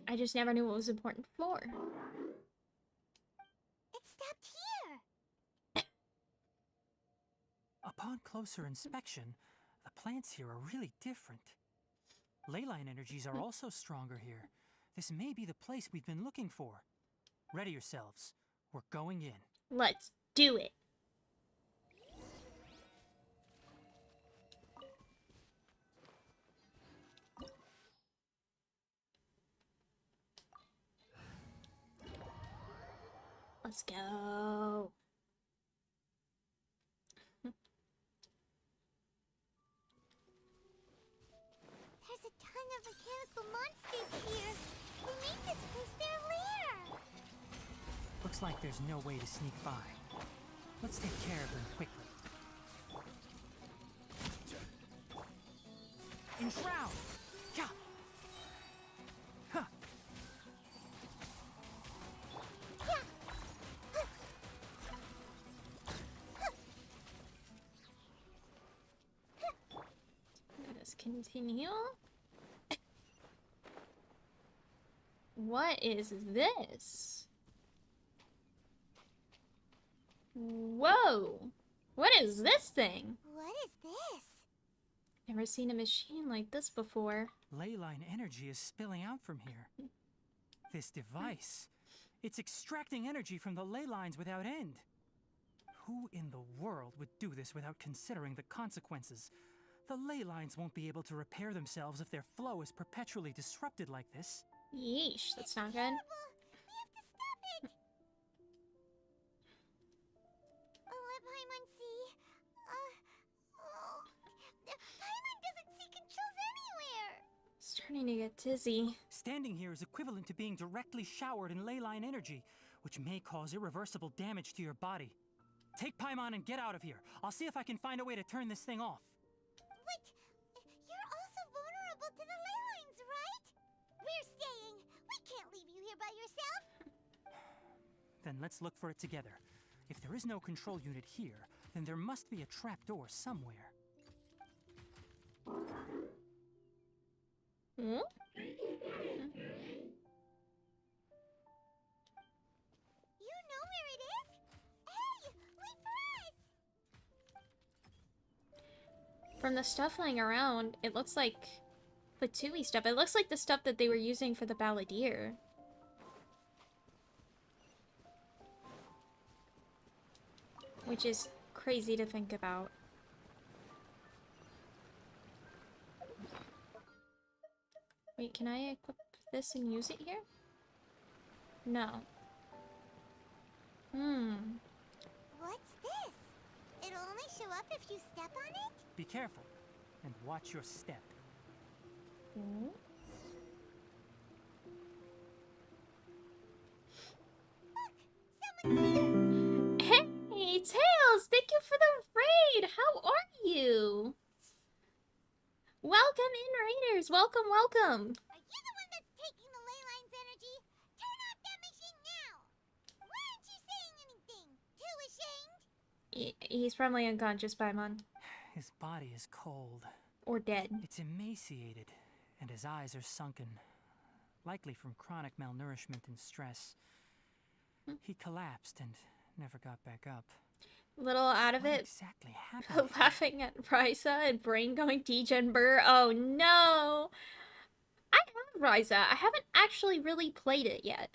I just never knew what was important for. It stopped here. Upon closer inspection, the plants here are really different. Ley line energies are also stronger here. This may be the place we've been looking for. Ready yourselves. We're going in. Let's do it. Let's go. There's a ton of mechanical monsters here. Who made this place their lair? Looks like there's no way to sneak by. Let's take care of them quickly. Enshroud! Yeah! Huh! Let us continue. What is this? Whoa! What is this thing? What is this? Never seen a machine like this before. Ley line energy is spilling out from here. This device, it's extracting energy from the ley lines without end. Who in the world would do this without considering the consequences? The ley lines won't be able to repair themselves if their flow is perpetually disrupted like this. Yeesh, that's not good. We have to stop it. Starting to get dizzy. Standing here is equivalent to being directly showered in ley line energy, which may cause irreversible damage to your body. Take Paimon and get out of here. I'll see if I can find a way to turn this thing off. But you're also vulnerable to the ley lines, right? We're staying. We can't leave you here by yourself. Then let's look for it together. If there is no control unit here, then there must be a trapdoor somewhere. Hmm? You know where it is? Hey, wait for us! From the stuff lying around, it looks like Fatui stuff. It looks like the stuff that they were using for the balladeer. Which is crazy to think about. Wait, can I equip this and use it here? No. What's this? It'll only show up if you step on it? Be careful, and watch your step. Hey, Tails! Thank you for the raid! How are you? Welcome in, raiders! Welcome, welcome! Are you the one that's taking the ley line's energy? Turn off that machine now! Why aren't you saying anything? Too ashamed? He's probably unconscious, Paimon. His body is cold. Or dead. It's emaciated, and his eyes are sunken, likely from chronic malnourishment and stress. He collapsed and never got back up. Little out of What it. exactly happened? Laughing at Ryza and brain going degen burr. Oh no! I have Ryza. I haven't actually really played it yet.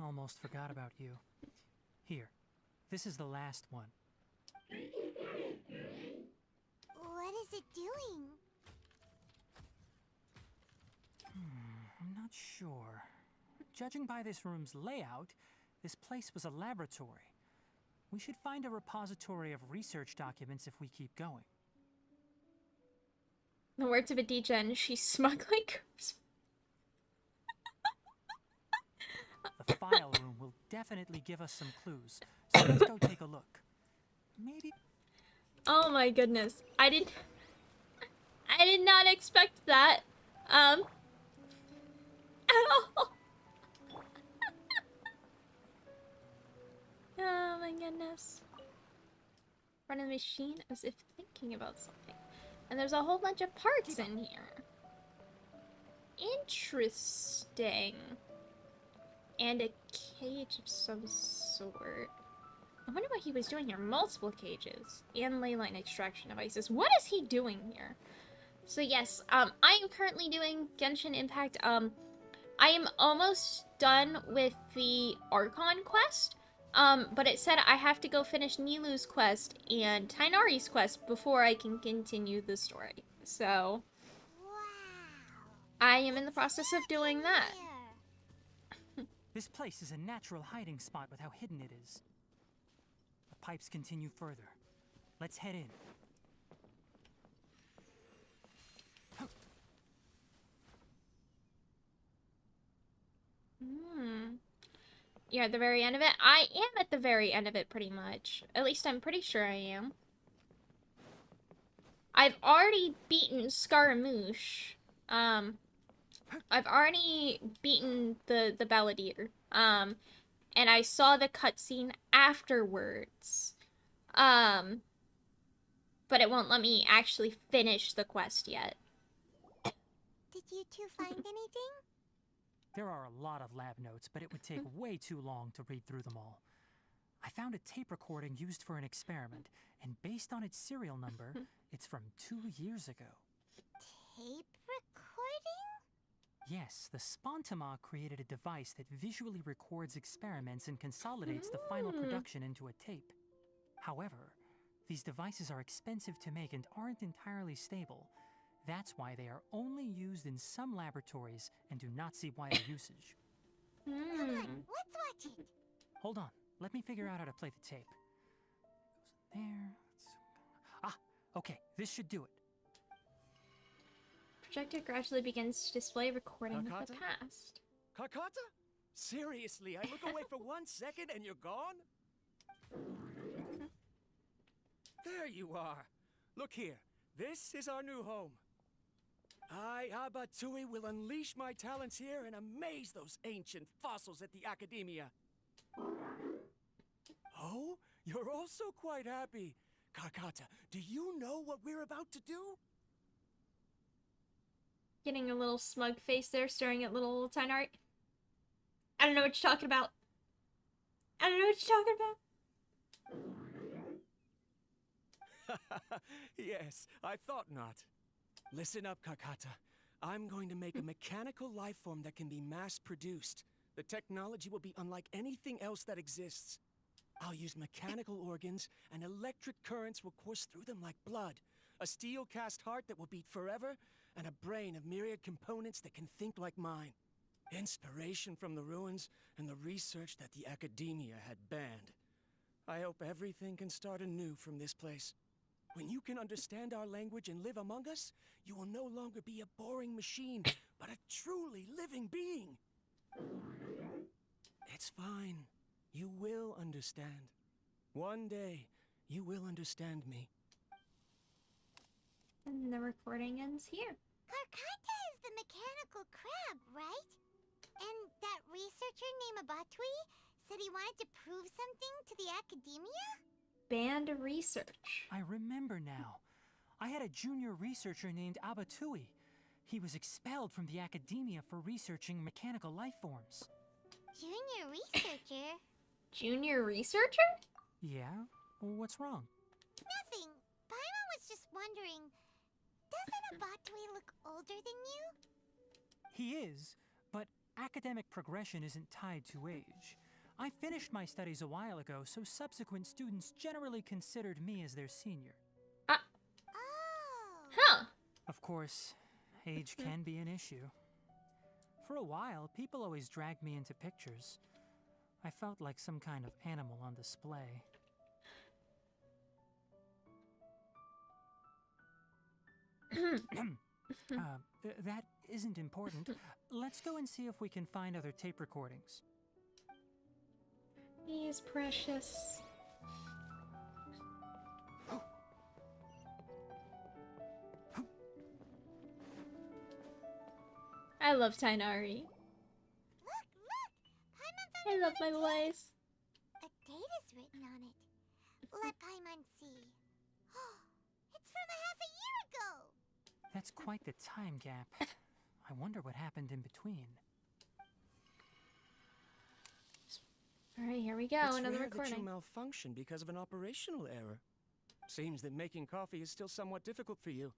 Almost forgot about you. Here, this is the last one. What is it doing? I'm not sure. Judging by this room's layout, this place was a laboratory. We should find a repository of research documents if we keep going. The words of a degen, she's smug like... The file room will definitely give us some clues, so let's go take a look. Maybe... Oh my goodness. I did not expect that. At all. Oh my goodness. Run a machine as if thinking about something. And there's a whole bunch of parts in here. Interesting. And a cage of some sort. I wonder what he was doing here. Multiple cages and ley line extraction devices. What is he doing here? So yes, I am currently doing Genshin Impact. I am almost done with the Archon quest. But it said I have to go finish Nilu's quest and Tainari's quest before I can continue the story. So I am in the process of doing that. This place is a natural hiding spot with how hidden it is. The pipes continue further. Let's head in. You're at the very end of it? I am at the very end of it, pretty much. At least I'm pretty sure I am. I've already beaten Scaramouche. I've already beaten the balladeer. And I saw the cutscene afterwards. But it won't let me actually finish the quest yet. Did you two find anything? There are a lot of lab notes, but it would take way too long to read through them all. I found a tape recording used for an experiment, and based on its serial number, it's from 2 years ago. Tape recording? Yes, the Spontima created a device that visually records experiments and consolidates the final production into a tape. However, these devices are expensive to make and aren't entirely stable. That's why they are only used in some laboratories and do not see wider usage. Come on, let's watch it. Hold on, let me figure out how to play the tape. It goes in there. Ah, okay, this should do it. projector gradually begins to display a recording of the Kakata? past. Kakata? Seriously, I look away for 1 second and you're gone? There you are. Look here. This is our new home. I, Abatui, will unleash my talents here and amaze those ancient fossils at the Academia. Oh, you're also quite happy. Kakata, do you know what we're about to do? Getting a little smug face there, staring at little Tynart. I don't know what you're talking about. I don't know what you're talking about. Yes, I thought not. Listen up, Kakata. I'm going to make a mechanical life form that can be mass-produced. The technology will be unlike anything else that exists. I'll use mechanical organs, and electric currents will course through them like blood. A steel-cast heart that will beat forever, and a brain of myriad components that can think like mine. Inspiration from the ruins and the research that the Academia had banned. I hope everything can start anew from this place. When you can understand our language and live among us, you will no longer be a boring machine, but a truly living being. It's fine. You will understand. One day, you will understand me. And the recording ends here. Karkata is the mechanical crab, right? And that researcher named Abatui said he wanted to prove something to the Academia? Banned research. I remember now. I had a junior researcher named Abatui. He was expelled from the Academia for researching mechanical life forms. Junior researcher? Junior researcher? Yeah? Well, what's wrong? Nothing. Paimon was just wondering, doesn't Abatui look older than you? He is, but academic progression isn't tied to age. I finished my studies a while ago, so subsequent students generally considered me as their senior. Huh. Of course, age can be an issue. For a while, people always dragged me into pictures. I felt like some kind of animal on display. That isn't important. Let's go and see if we can find other tape recordings. He is precious. I love Tainari. Look! Paimon found I love my voice. A date is written on it. Let Paimon see. It's from a half a year ago! That's quite the time gap. I wonder what happened in between. Alright, here we go. It's Another rare recording. that you malfunctioned because of an operational error. Seems that making coffee is still somewhat difficult for you.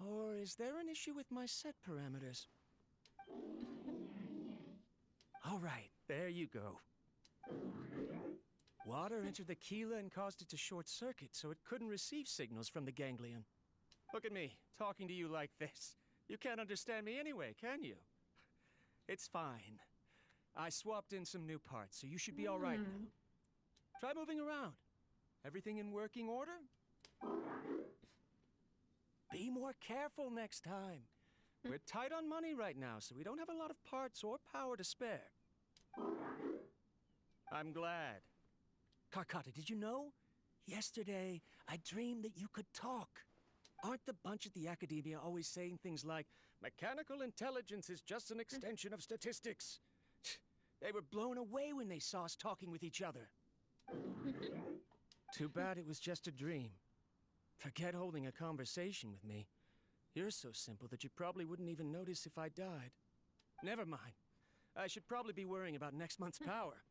Or is there an issue with my set parameters? All right, there you go. Water entered the Keela and caused it to short circuit, so it couldn't receive signals from the ganglion. Look at me, talking to you like this. You can't understand me anyway, can you? It's fine. I swapped in some new parts, so you should be all right now. Try moving around. Everything in working order? Be more careful next time. We're tight on money right now, so we don't have a lot of parts or power to spare. I'm glad. Karkata, did you know? Yesterday, I dreamed that you could talk. Aren't the bunch at the Academia always saying things like, mechanical intelligence is just an extension of statistics? They were blown away when they saw us talking with each other. Too bad it was just a dream. Forget holding a conversation with me. You're so simple that you probably wouldn't even notice if I died. Never mind. I should probably be worrying about next month's power.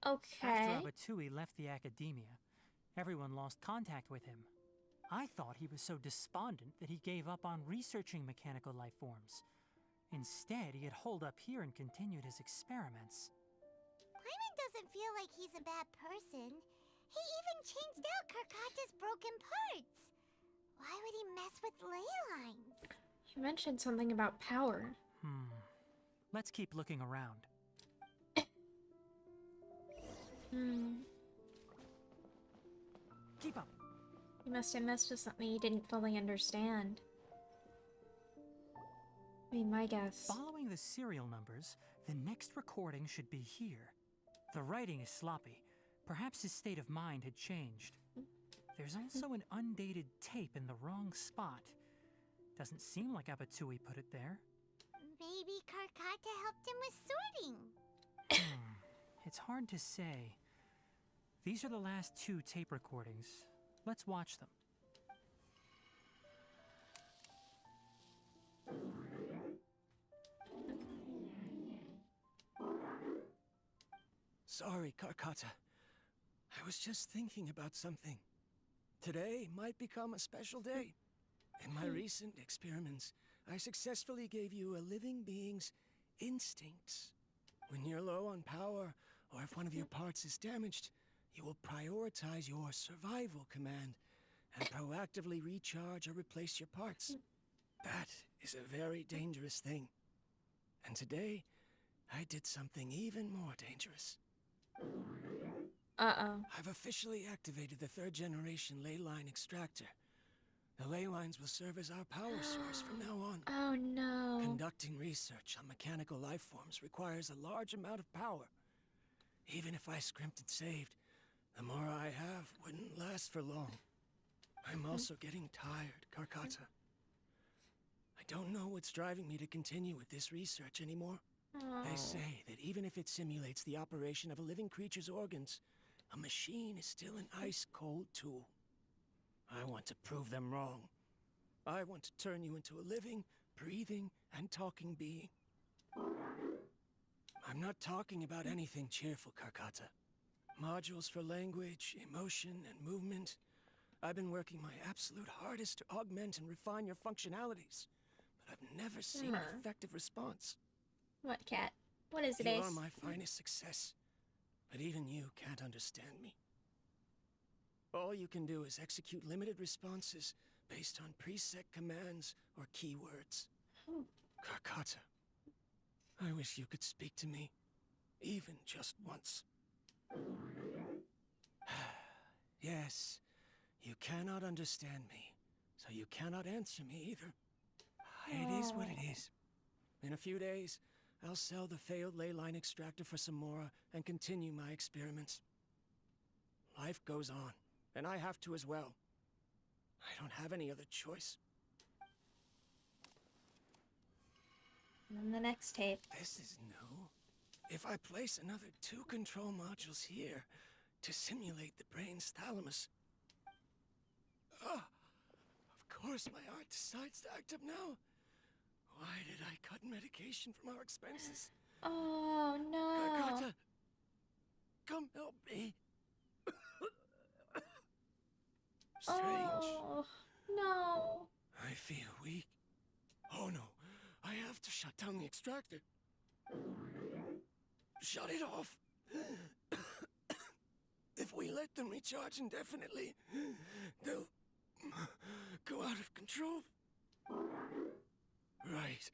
Okay. After Abatui left the Academia, everyone lost contact with him. I thought he was so despondent that he gave up on researching mechanical life forms. Instead, he had holed up here and continued his experiments. Paimon doesn't feel like he's a bad person. He even changed out Karkata's broken parts. Why would he mess with ley lines? You mentioned something about power. Let's keep looking around. Hmm. Keep up. You must have messed with something you didn't fully understand. I mean, my guess. Following the serial numbers, the next recording should be here. The writing is sloppy. Perhaps his state of mind had changed. There's also an undated tape in the wrong spot. Doesn't seem like Abatui put it there. Maybe Karkata helped him with sorting. It's hard to say. These are the last 2 tape recordings. Let's watch them. Sorry, Karkata. I was just thinking about something. Today might become a special day. In my recent experiments, I successfully gave you a living being's instincts. When you're low on power, or if one of your parts is damaged, you will prioritize your survival command and proactively recharge or replace your parts. That is a very dangerous thing. And today, I did something even more dangerous. I've officially activated the 3rd generation ley line extractor. The ley lines will serve as our power source from now on. Oh no. Conducting research on mechanical life forms requires a large amount of power. Even if I scrimped and saved, the more I have wouldn't last for long. I'm also getting tired, Karkata. I don't know what's driving me to continue with this research anymore. They say that even if it simulates the operation of a living creature's organs, a machine is still an ice-cold tool. I want to prove them wrong. I want to turn you into a living, breathing, and talking being. I'm not talking about anything cheerful, Karkata. Modules for language, emotion, and movement. I've been working my absolute hardest to augment and refine your functionalities, but I've never seen an effective response. What, Cat? What is it, You Ace? are my finest success, but even you can't understand me. All you can do is execute limited responses based on preset commands or keywords. Karkata, I wish you could speak to me, even just once. Yes, you cannot understand me, so you cannot answer me either. It is what it is. In a few days, I'll sell the failed ley line extractor for some more and continue my experiments. Life goes on, and I have to as well. I don't have any other choice. And the next tape. This is new. If I place another 2 control modules here to simulate the brain's thalamus... of course my heart decides to act up now. Why did I cut medication from our expenses? Oh no. Karkata, come help me. Strange. Oh no. I feel weak. Oh no, I have to shut down the extractor. Shut it off. If we let them recharge indefinitely, they'll go out of control. Right.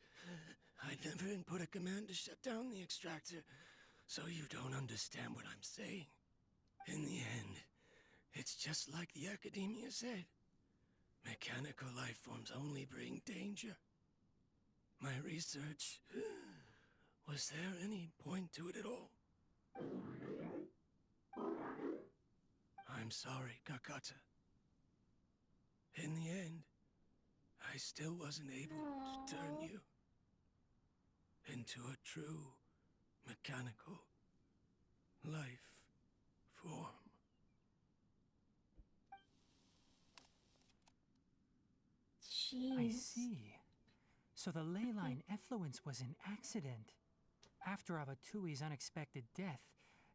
I never input a command to shut down the extractor, so you don't understand what I'm saying. In the end, it's just like the Academia said. Mechanical life forms only bring danger. My research... Was there any point to it at all? I'm sorry, Karkata. In the end, I still wasn't able to turn you into a true mechanical life form. Jeez. I see. So the ley line effluence was an accident. After Abatui's unexpected death,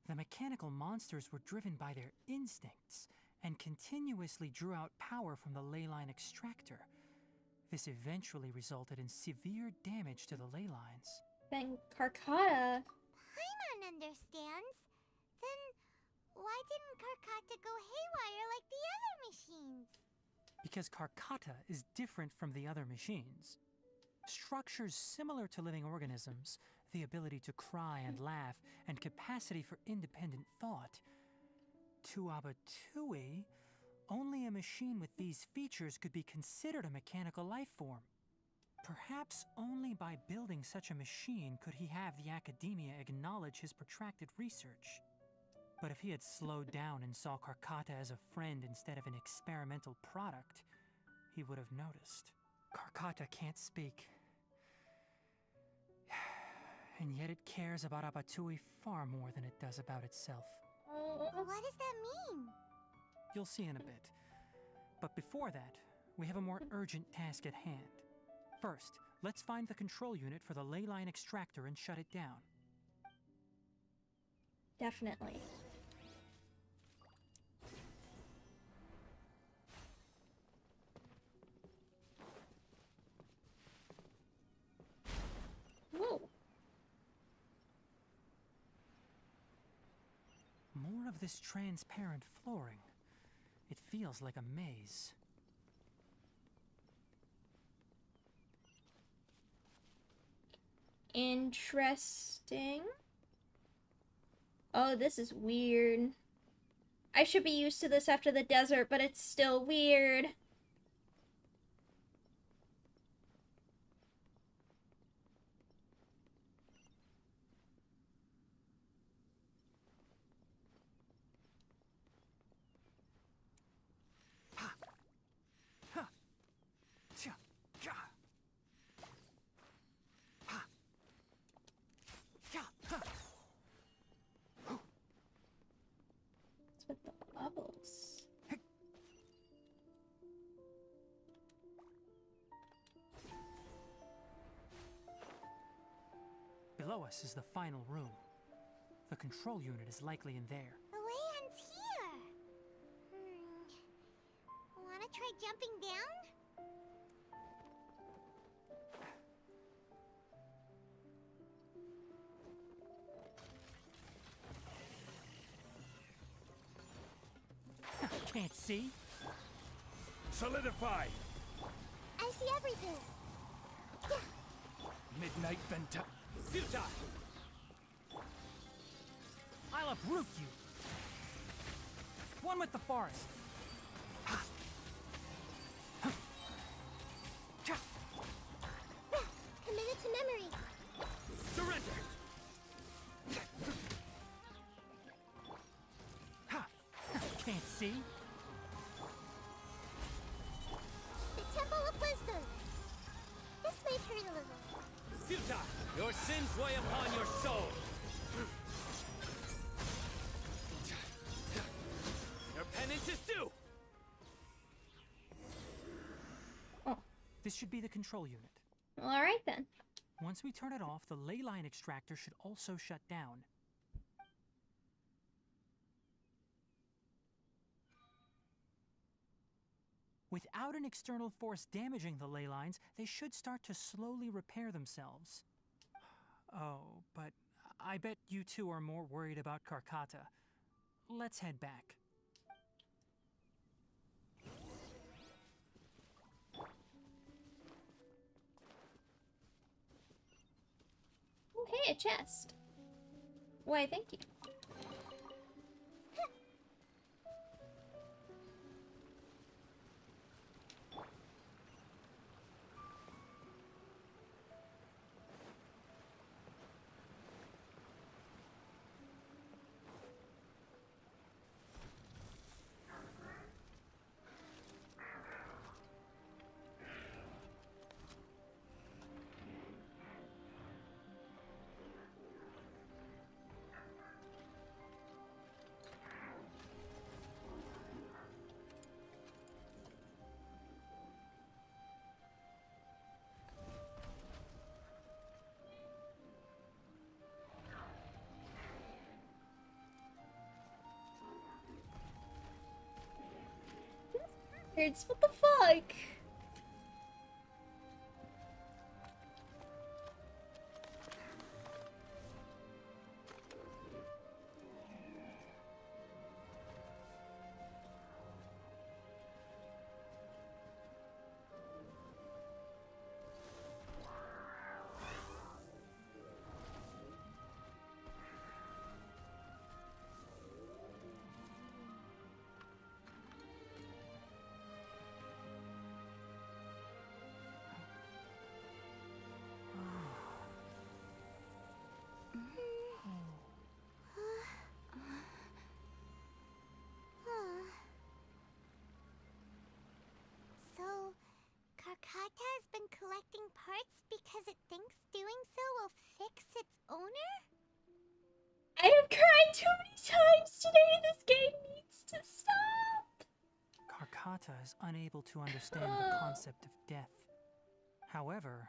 the mechanical monsters were driven by their instincts and continuously drew out power from the ley line extractor. This eventually resulted in severe damage to the ley lines. Then Karkata... Paimon understands. Then why didn't Karkata go haywire like the other machines? Because Karkata is different from the other machines. Structures similar to living organisms, the ability to cry and laugh, and capacity for independent thought. To Abatui, Only a machine with these features could be considered a mechanical life form. Perhaps only by building such a machine could he have the academia acknowledge his protracted research. But if he had slowed down and saw Karkata as a friend instead of an experimental product, he would have noticed. Karkata can't speak. And yet it cares about Abatui far more than it does about itself. What does that mean? You'll see in a bit. But before that, we have a more urgent task at hand. First, let's find the control unit for the ley line extractor and shut it down. Definitely. Whoa. More of this transparent flooring. It feels like a maze. Interesting. Oh, this is weird. I should be used to this after the desert, but it's still weird. With the bubbles. Below us is the final room. The control unit is likely in there. The way ends here. Wanna try jumping down? Can't see? Solidify! I see everything. Midnight Venta. Futa! I'll uproot you. One with the forest. Committed to memory. Surrender! Can't see? The Temple of Wisdom. This may hurt a little. Futa! Your sins weigh upon your soul! Your penance is due! Oh. This should be the control unit. Alright then. Once we turn it off, the ley line extractor should also shut down. Without an external force damaging the ley lines, they should start to slowly repair themselves. Oh, but I bet you two are more worried about Karkata. Let's head back. Okay, a chest. Why, thank you. What the fuck? collecting parts because it thinks doing so will fix its owner? I have cried too many times today. This game needs to stop. Karkata is unable to understand the concept of death. However,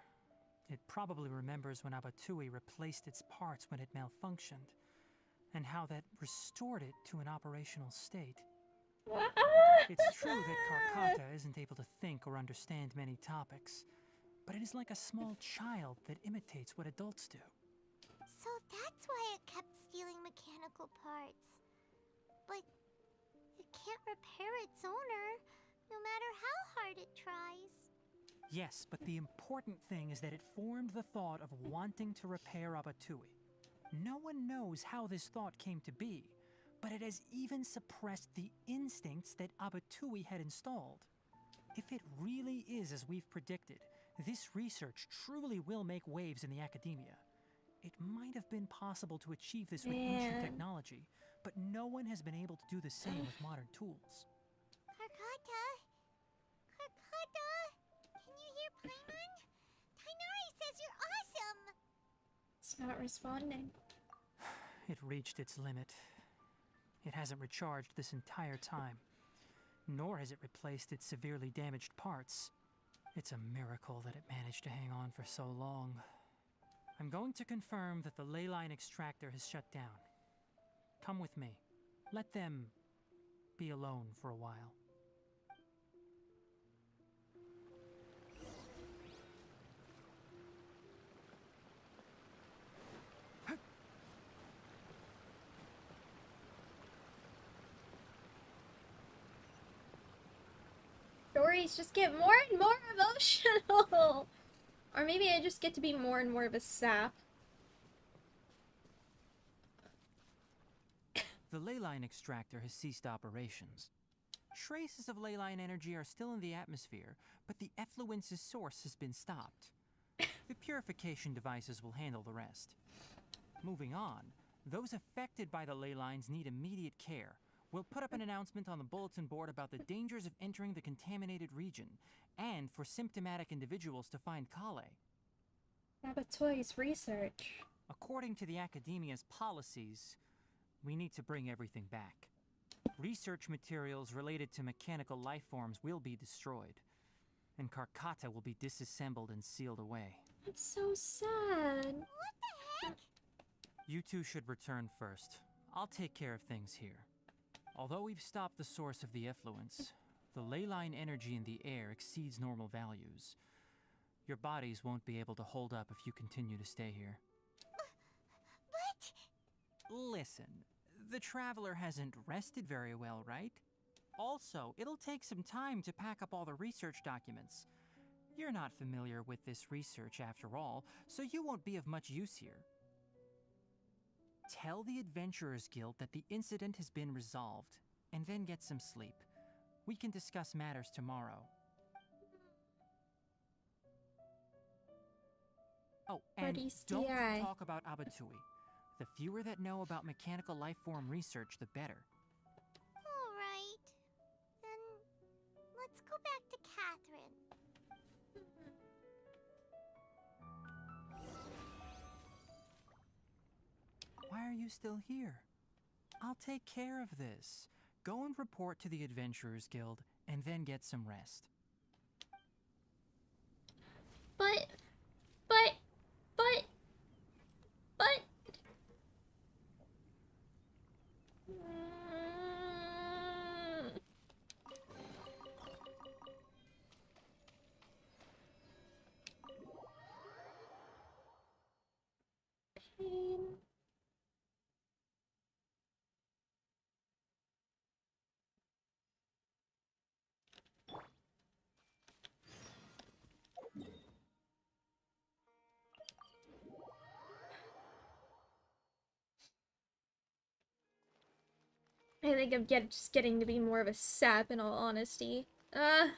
it probably remembers when Abatui replaced its parts when it malfunctioned, and how that restored it to an operational state. It's true that Karkata isn't able to think or understand many topics, but it is like a small child that imitates what adults do. So that's why it kept stealing mechanical parts. But it can't repair its owner, no matter how hard it tries. Yes, but the important thing is that it formed the thought of wanting to repair Abatui. No one knows how this thought came to be, but it has even suppressed the instincts that Abatui had installed. If it really is as we've predicted, this research truly will make waves in the academia. It might have been possible to achieve this with ancient technology, but no one has been able to do the same with modern tools. Karkata? Karkata? Can you hear Paimon? Tainari says you're awesome! It's not responding. It reached its limit. It hasn't recharged this entire time, nor has it replaced its severely damaged parts. It's a miracle that it managed to hang on for so long. I'm going to confirm that the ley line extractor has shut down. Come with me. Let them be alone for a while. Stories just get more and more emotional. Or maybe I just get to be more and more of a sap. The ley line extractor has ceased operations. Traces of ley line energy are still in the atmosphere, but the effluence's source has been stopped. The purification devices will handle the rest. Moving on, those affected by the ley lines need immediate care. We'll put up an announcement on the bulletin board about the dangers of entering the contaminated region, and for symptomatic individuals to find Kale. Abatoy's research. According to the Academia's policies, we need to bring everything back. Research materials related to mechanical life forms will be destroyed, and Karkata will be disassembled and sealed away. That's so sad. What the heck? You two should return first. I'll take care of things here. Although we've stopped the source of the effluence, the ley line energy in the air exceeds normal values. Your bodies won't be able to hold up if you continue to stay here. But... Listen, the Traveler hasn't rested very well, right? Also, it'll take some time to pack up all the research documents. You're not familiar with this research after all, so you won't be of much use here. Tell the Adventurers Guild that the incident has been resolved, and then get some sleep. We can discuss matters tomorrow. Oh, and don't talk about Abatui. The fewer that know about mechanical life form research, the better. Alright. Then let's go back to Catherine. Why are you still here? I'll take care of this. Go and report to the Adventurers Guild, and then get some rest. But... Pain. I think I'm just getting to be more of a sap in all honesty. Anyway,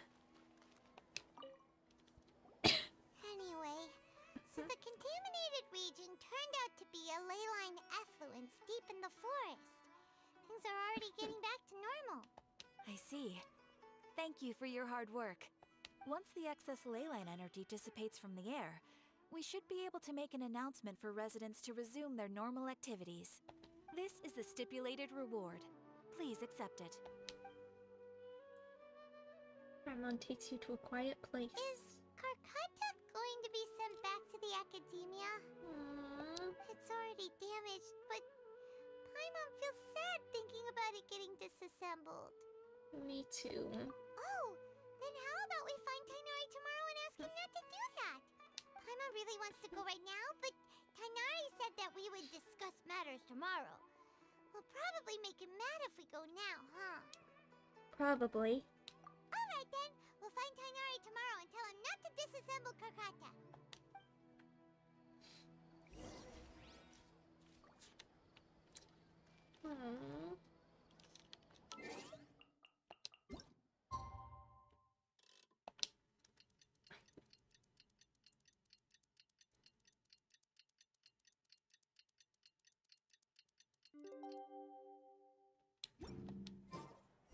so the contaminated region turned out to be a ley line effluence deep in the forest. Things are already getting back to normal. I see. Thank you for your hard work. Once the excess leyline energy dissipates from the air, we should be able to make an announcement for residents to resume their normal activities. This is the stipulated reward. Please accept it. Paimon takes you to a quiet place. Is Karkata going to be sent back to the academia? It's already damaged, but Paimon feels sad thinking about it getting disassembled. Me too. Oh, then how about we find Tainari tomorrow and ask him not to do that? Paimon really wants to go right now, but Tainari said that we would discuss matters tomorrow. We'll probably make him mad if we go now, huh? Probably. Alright then, we'll find Tainari tomorrow and tell him not to disassemble Karkata. Aww.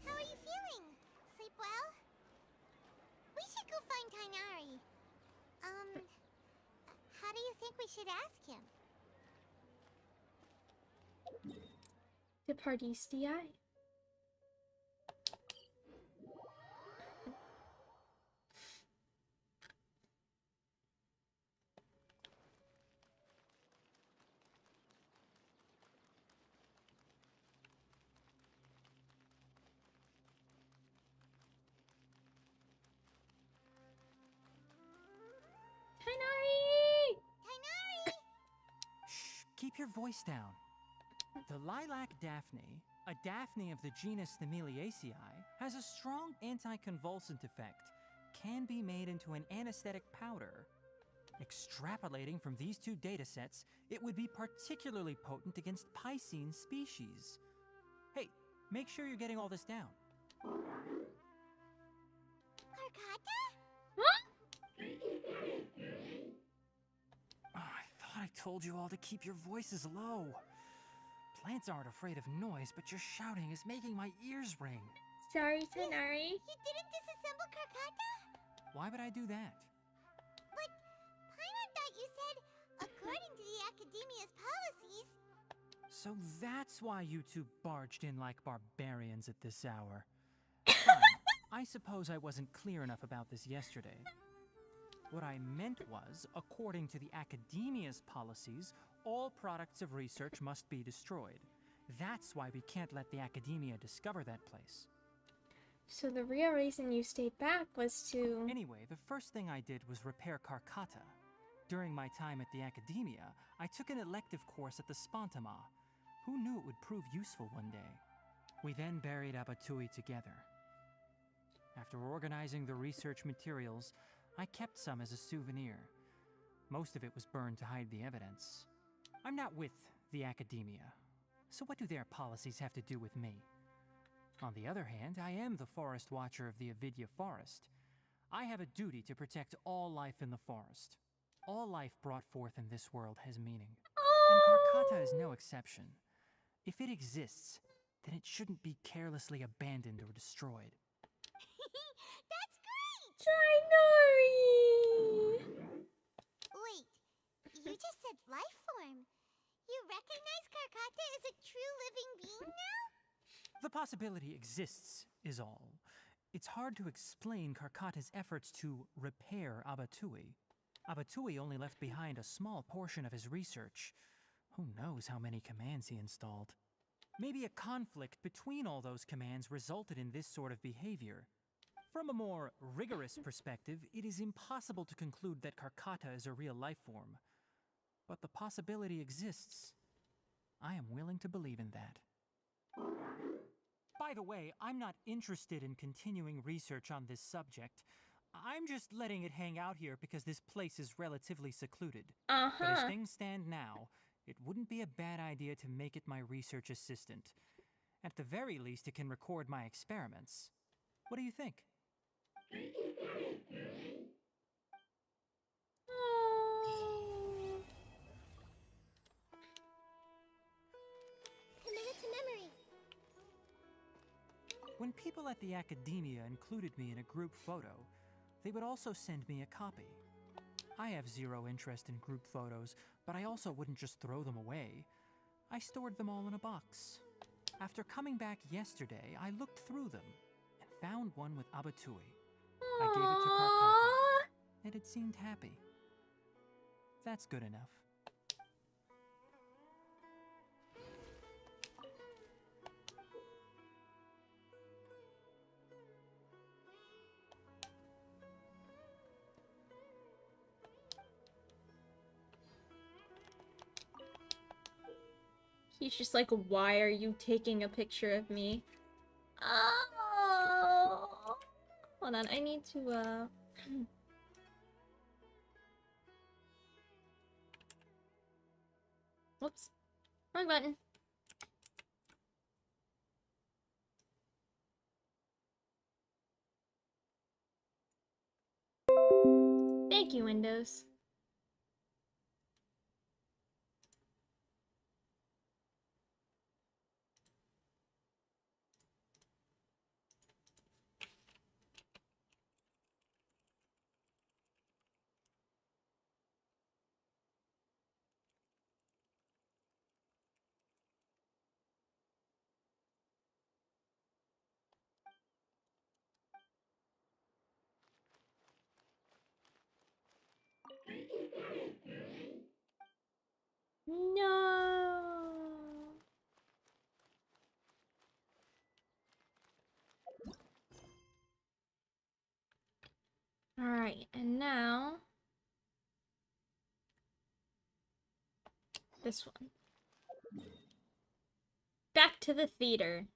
How are you feeling? Sleep well? We should go find Tainari. How do you think we should ask him? Departiste. Tainari! Tainari! Shh, keep your voice down. The lilac daphne, a daphne of the genus Thameliaceae, has a strong anticonvulsant effect, can be made into an anesthetic powder. Extrapolating from these two datasets, it would be particularly potent against Piscine species. Hey, make sure you're getting all this down. Karkata? Oh, I thought I told you all to keep your voices low. Plants aren't afraid of noise, but your shouting is making my ears ring. Sorry, Tainari. You didn't disassemble Karkata? Why would I do that? But Paimon thought you said, according to the Academia's policies... So that's why you two barged in like barbarians at this hour. Fine. I suppose I wasn't clear enough about this yesterday. What I meant was, according to the Academia's policies, all products of research must be destroyed. That's why we can't let the Academia discover that place. So the real reason you stayed back was to... Anyway, the first thing I did was repair Karkata. During my time at the Academia, I took an elective course at the Spontama. Who knew it would prove useful one day? We then buried Abatui together. After organizing the research materials, I kept some as a souvenir. Most of it was burned to hide the evidence. I'm not with the Academia, so what do their policies have to do with me? On the other hand, I am the Forest Watcher of the Avidya Forest. I have a duty to protect all life in the forest. All life brought forth in this world has meaning. And Karkata is no exception. If it exists, then it shouldn't be carelessly abandoned or destroyed. That's great! Tainari! Wait, you just said life form. You recognize Karkata as a true living being now? The possibility exists, is all. It's hard to explain Karkata's efforts to repair Abatui. Abatui only left behind a small portion of his research. Who knows how many commands he installed? Maybe a conflict between all those commands resulted in this sort of behavior. From a more rigorous perspective, it is impossible to conclude that Karkata is a real life form. But the possibility exists. I am willing to believe in that. By the way, I'm not interested in continuing research on this subject. I'm just letting it hang out here because this place is relatively secluded. But as things stand now, it wouldn't be a bad idea to make it my research assistant. At the very least, it can record my experiments. What do you think? Committed to memory. When people at the Academia included me in a group photo, they would also send me a copy. I have zero interest in group photos, but I also wouldn't just throw them away. I stored them all in a box. After coming back yesterday, I looked through them and found one with Abatui. I gave it to Karkata, and it seemed happy. That's good enough. He's just like, why are you taking a picture of me? Oh! Hold on, I need to, Whoops. Wrong button. Thank you, Windows. No. All right, and now this one. Back to the theater.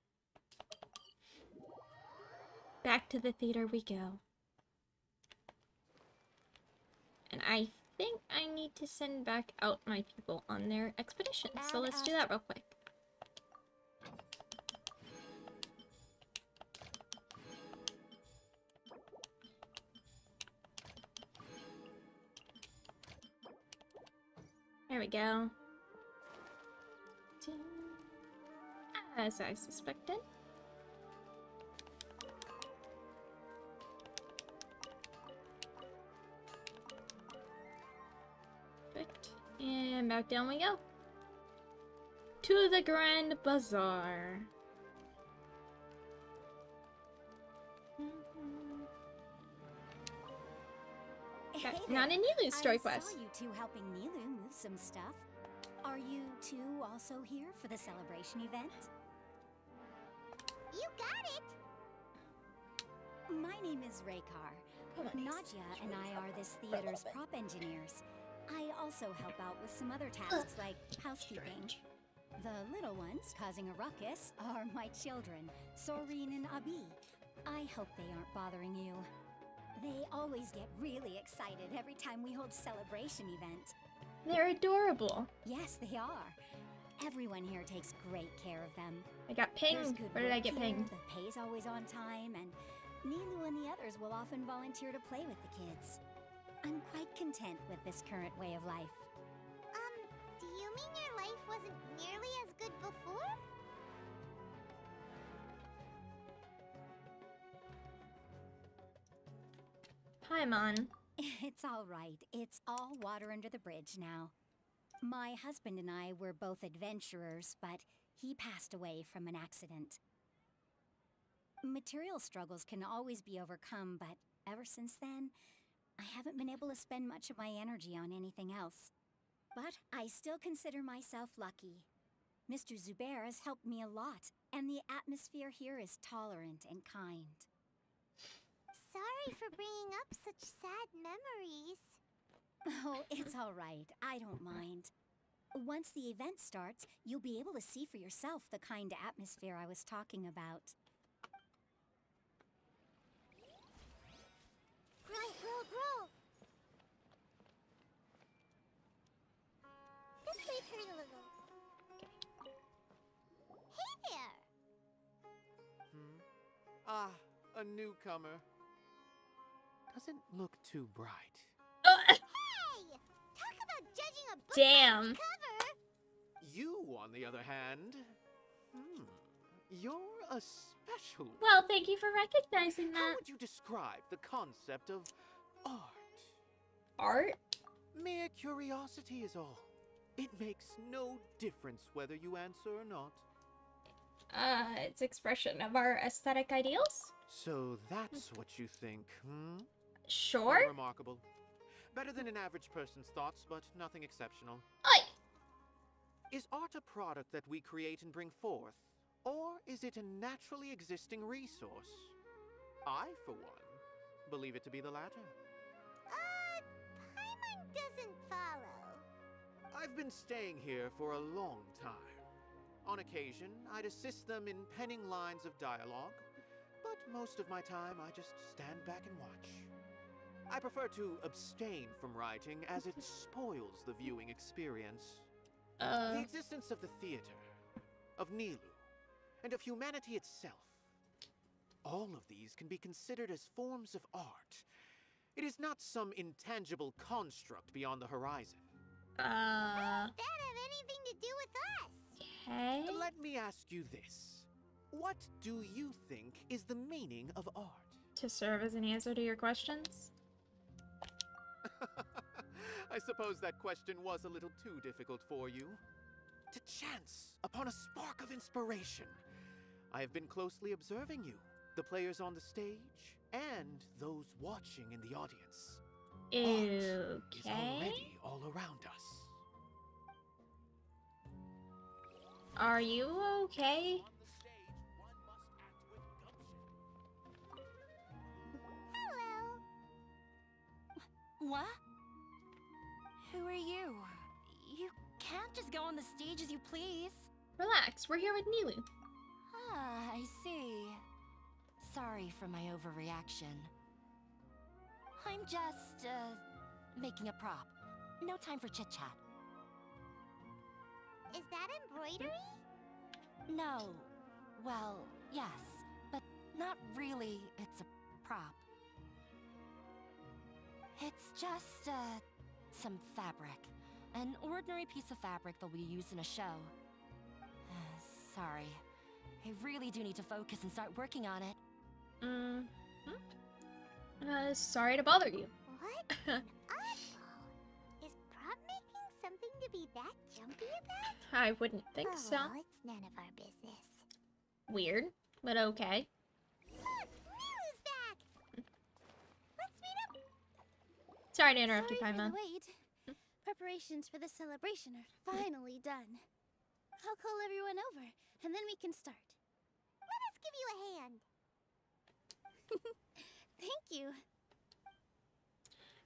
Back to the theater we go. And I think I need to send back out my people on their expedition. So let's do that real quick. There we go. As I suspected. Perfect. And back down we go. To the Grand Bazaar. Hey not a Nilu story I quest. saw you two helping Nilu move some stuff. Are you two also here for the celebration event? You got it! My name is Raykar. Nadia and I are this theater's prop engineers. I also help out with some other tasks like housekeeping. The little ones causing a ruckus are my children, Soreen and Abi. I hope they aren't bothering you. They always get really excited every time we hold a celebration event. They're adorable. Yes, they are. Everyone here takes great care of them. I got pinged. Where did I get pinged? The pay's always on time, and Nilu and the others will often volunteer to play with the kids. I'm quite content with this current way of life. Do you mean your life wasn't nearly as good before? Hi, Mon. It's all right. It's all water under the bridge now. My husband and I were both adventurers, but he passed away from an accident. Material struggles can always be overcome, but ever since then, I haven't been able to spend much of my energy on anything else. But I still consider myself lucky. Mr. Zubair has helped me a lot, and the atmosphere here is tolerant and kind. Sorry for bringing up such sad memories. Oh, it's all right. I don't mind. Once the event starts, you'll be able to see for yourself the kind of atmosphere I was talking about. Roll. This might hurt a little. Hey there! Ah, a newcomer. Doesn't look too bright. Hey! Talk about judging a book by its cover! You, on the other hand, You're a special one. Well, thank you for recognizing How that. would you describe the concept of art? Art? Mere curiosity is all. It makes no difference whether you answer or not. It's expression of our aesthetic ideals? So that's what you think, hmm? Sure. Remarkable. Better than an average person's thoughts, but nothing exceptional. Oi! Is art a product that we create and bring forth? Or is it a naturally existing resource? I, for one, believe it to be the latter. Paimon doesn't follow. I've been staying here for a long time. On occasion, I'd assist them in penning lines of dialogue, but most of my time I just stand back and watch. I prefer to abstain from writing as it spoils the viewing experience. The existence of the theater, of Nilu, and of humanity itself. All of these can be considered as forms of art. It is not some intangible construct beyond the horizon. How does that have anything to do with us? Okay. Let me ask you this. What do you think is the meaning of art? To serve as an answer to your questions? I suppose that question was a little too difficult for you. To chance upon a spark of inspiration. I have been closely observing you, the players on the stage, and those watching in the audience. Art is already all around us. Are you okay? Hello. What? Who are you? You can't just go on the stage as you please. Relax, we're here with Nilu. Ah, I see. Sorry for my overreaction. I'm just, making a prop. No time for chit-chat. Is that embroidery? No. Well, yes, but not really. It's a prop. It's just, some fabric. An ordinary piece of fabric that'll be used in a show. Sorry. I really do need to focus and start working on it. Sorry to bother you. What? An oddball. Is prop making something to be that jumpy about? I wouldn't think so. Well, it's none of our business. Weird, but okay. Look, Nilu's back. Let's meet up. Sorry to interrupt you, Sorry for Paimon. the wait. Preparations for the celebration are finally done. I'll call everyone over, and then we can start. Let us give you a hand. Thank you.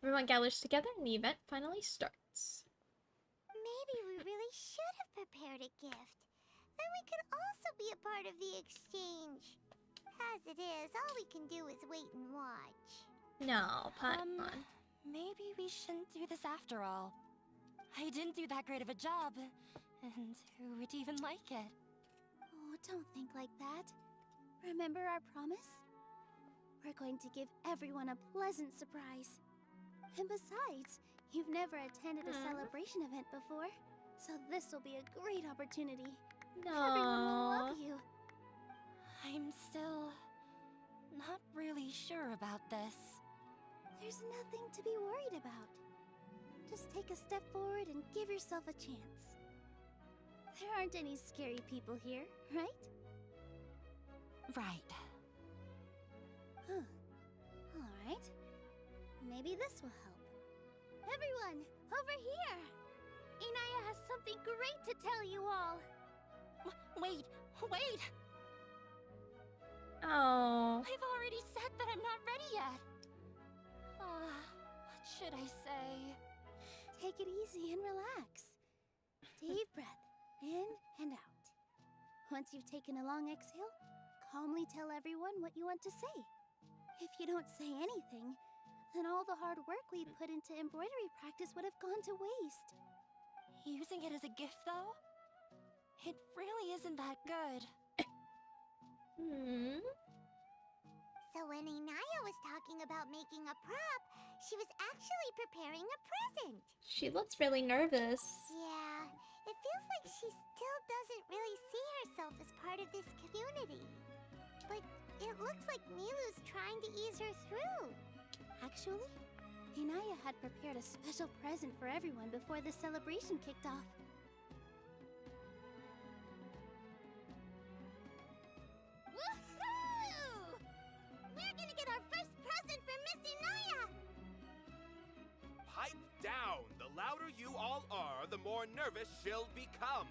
Everyone gathers together and the event finally starts. Maybe we really should have prepared a gift. Then we could also be a part of the exchange. As it is, all we can do is wait and watch. No, Paimon. Maybe we shouldn't do this after all. I didn't do that great of a job, and who would even like it? Oh, don't think like that. Remember our promise? We're going to give everyone a pleasant surprise. And besides, you've never attended a celebration event before, so this will be a great opportunity. Everyone will love you. I'm still not really sure about this. There's nothing to be worried about. Just take a step forward and give yourself a chance. There aren't any scary people here, right? Right. Huh. Alright. Maybe this will help. Everyone, over here! Inaya has something great to tell you all! Wait! Oh. I've already said that I'm not ready yet! What should I say? Take it easy and relax. Deep breath, in and out. Once you've taken a long exhale, calmly tell everyone what you want to say. If you don't say anything, then all the hard work we put into embroidery practice would have gone to waste. Using it as a gift, though? It really isn't that good. So So when Inaya was talking about making a prop, she was actually preparing a present. She looks really nervous. Yeah, it feels like she still doesn't really see herself as part of this community. But it looks like Milu's trying to ease her through. Actually, Inaya had prepared a special present for everyone before the celebration kicked off. Woohoo! We're gonna get our first present from Miss Inaya! Pipe down! The louder you all are, the more nervous she'll become.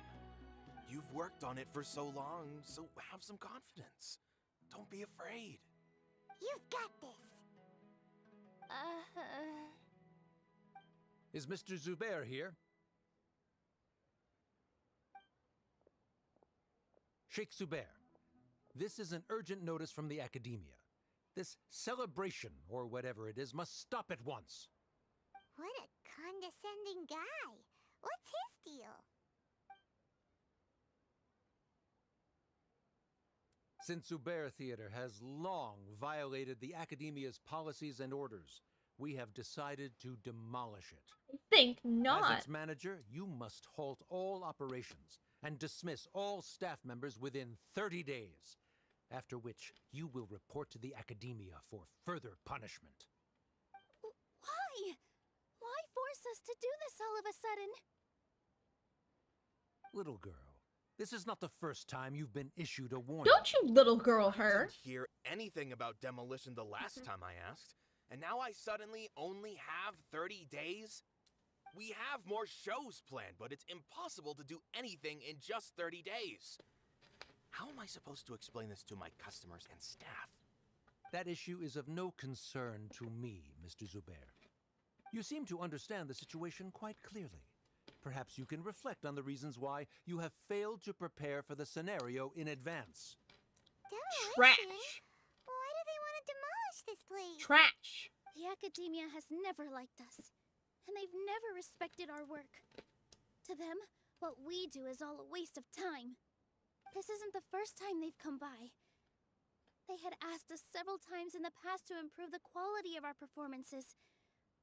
You've worked on it for so long, so have some confidence. Don't be afraid. You've got this. Is Mr. Zubair here? Sheikh Zubair, this is an urgent notice from the Academia. This celebration, or whatever it is, must stop at once. What a condescending guy. What's his deal? Since Zubair Theater has long violated the Academia's policies and orders, we have decided to demolish it. I think not. As its manager, you must halt all operations and dismiss all staff members within 30 days, after which you will report to the Academia for further punishment. Why? Why force us to do this all of a sudden? Little girl, this is not the first time you've been issued a warning. Don't you little girl her. I didn't hear anything about demolition the last time I asked, and now I suddenly only have 30 days? We have more shows planned, but it's impossible to do anything in just 30 days. How am I supposed to explain this to my customers and staff? That issue is of no concern to me, Mr. Zubair. You seem to understand the situation quite clearly. Perhaps you can reflect on the reasons why you have failed to prepare for the scenario in advance. Demolition? Trash. Why do they want to demolish this place? Trash. The Academia has never liked us, and they've never respected our work. To them, what we do is all a waste of time. This isn't the first time they've come by. They had asked us several times in the past to improve the quality of our performances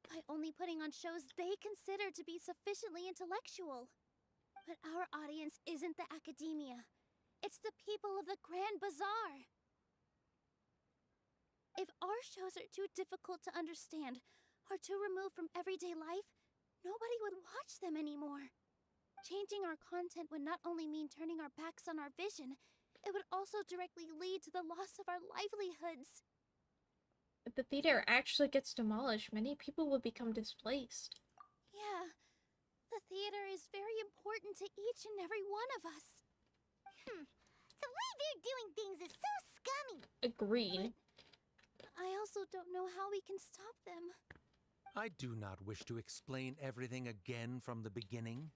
by only putting on shows they consider to be sufficiently intellectual. But our audience isn't the Academia. It's the people of the Grand Bazaar. If our shows are too difficult to understand or too removed from everyday life, nobody would watch them anymore. Changing our content would not only mean turning our backs on our vision, it would also directly lead to the loss of our livelihoods. If the theater actually gets demolished, many people will become displaced. Yeah, the theater is very important to each and every one of us. The way they're doing things is so scummy. Agreed. But I also don't know how we can stop them. I do not wish to explain everything again from the beginning.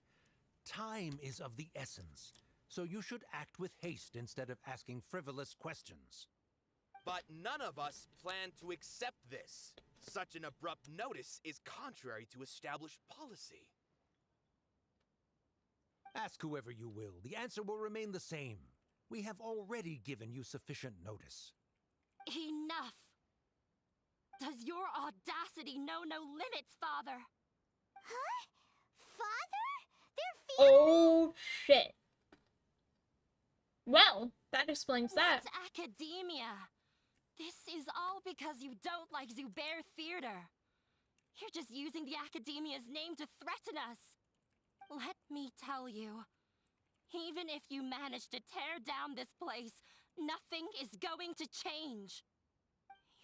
Time is of the essence, so you should act with haste instead of asking frivolous questions. But none of us plan to accept this. Such an abrupt notice is contrary to established policy. Ask whoever you will. The answer will remain the same. We have already given you sufficient notice. Enough! Does your audacity know no limits, Father? Huh? Father? They're Oh, shit. Well, that explains that. What's academia? This is all because you don't like Zubair Theater. You're just using the Academia's name to threaten us. Let me tell you, even if you manage to tear down this place, nothing is going to change.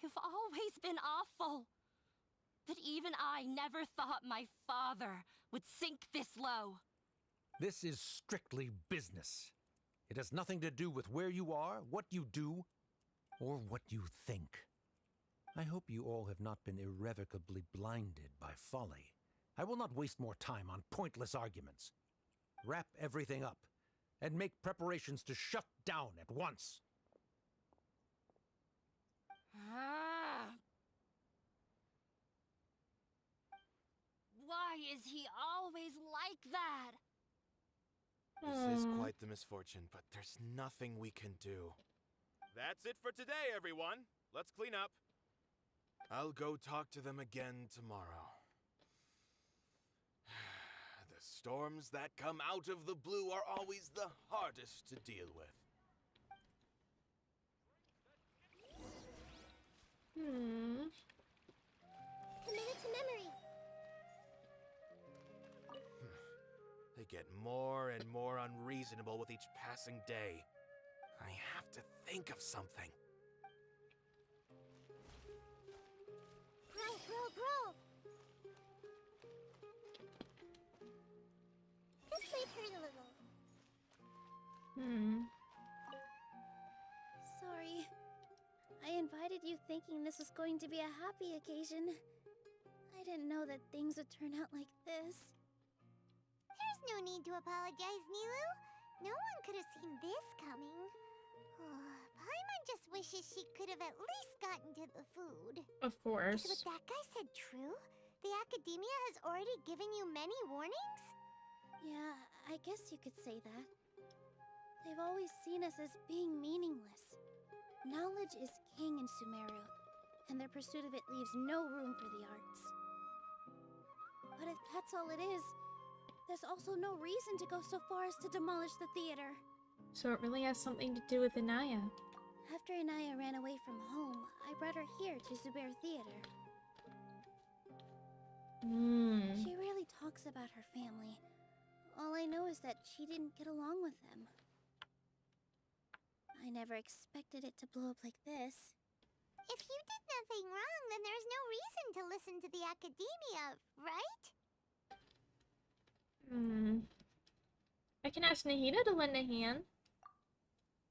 You've always been awful. But even I never thought my father would sink this low. This is strictly business. It has nothing to do with where you are, what you do, or what you think. I hope you all have not been irrevocably blinded by folly. I will not waste more time on pointless arguments. Wrap everything up, and make preparations to shut down at once. Why is he always like that? This is quite the misfortune, but there's nothing we can do. That's it for today, everyone. let's clean up. I'll go talk to them again tomorrow. The storms that come out of the blue are always the hardest to deal with. Commit it to memory. They get more and more unreasonable with each passing day. I have to think of something. Grow. This might hurt a little. Sorry. I invited you thinking this was going to be a happy occasion. I didn't know that things would turn out like this. There's no need to apologize, Nilu. No one could have seen this coming. Paimon just wishes she could have at least gotten to the food. Of course. Is what that guy said true? The Academia has already given you many warnings? Yeah, I guess you could say that. They've always seen us as being meaningless. Knowledge is king in Sumeru, and their pursuit of it leaves no room for the arts. But if that's all it is, there's also no reason to go so far as to demolish the theater. So it really has something to do with Inaya. After Inaya ran away from home, I brought her here to Zubair Theater. She rarely talks about her family. All I know is that she didn't get along with them. I never expected it to blow up like this. If you did nothing wrong, then there's no reason to listen to the Academia, right? I can ask Nahida to lend a hand.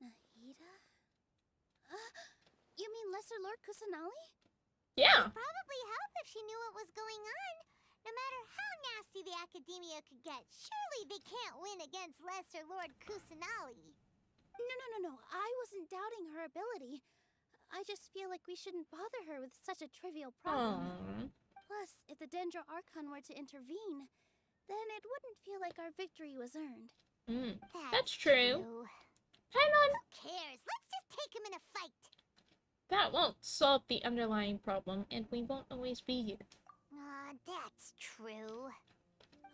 Nahida? You mean Lesser Lord Kusanali? Yeah. It'd probably help if she knew what was going on. No matter how nasty the Academia could get, surely they can't win against Lesser Lord Kusanali. No. I wasn't doubting her ability. I just feel like we shouldn't bother her with such a trivial problem. Plus, if the Dendro Archon were to intervene, then it wouldn't feel like our victory was earned. That's true. Paimon! Who cares? Let's just take him in a fight. That won't solve the underlying problem, and we won't always be here. That's true.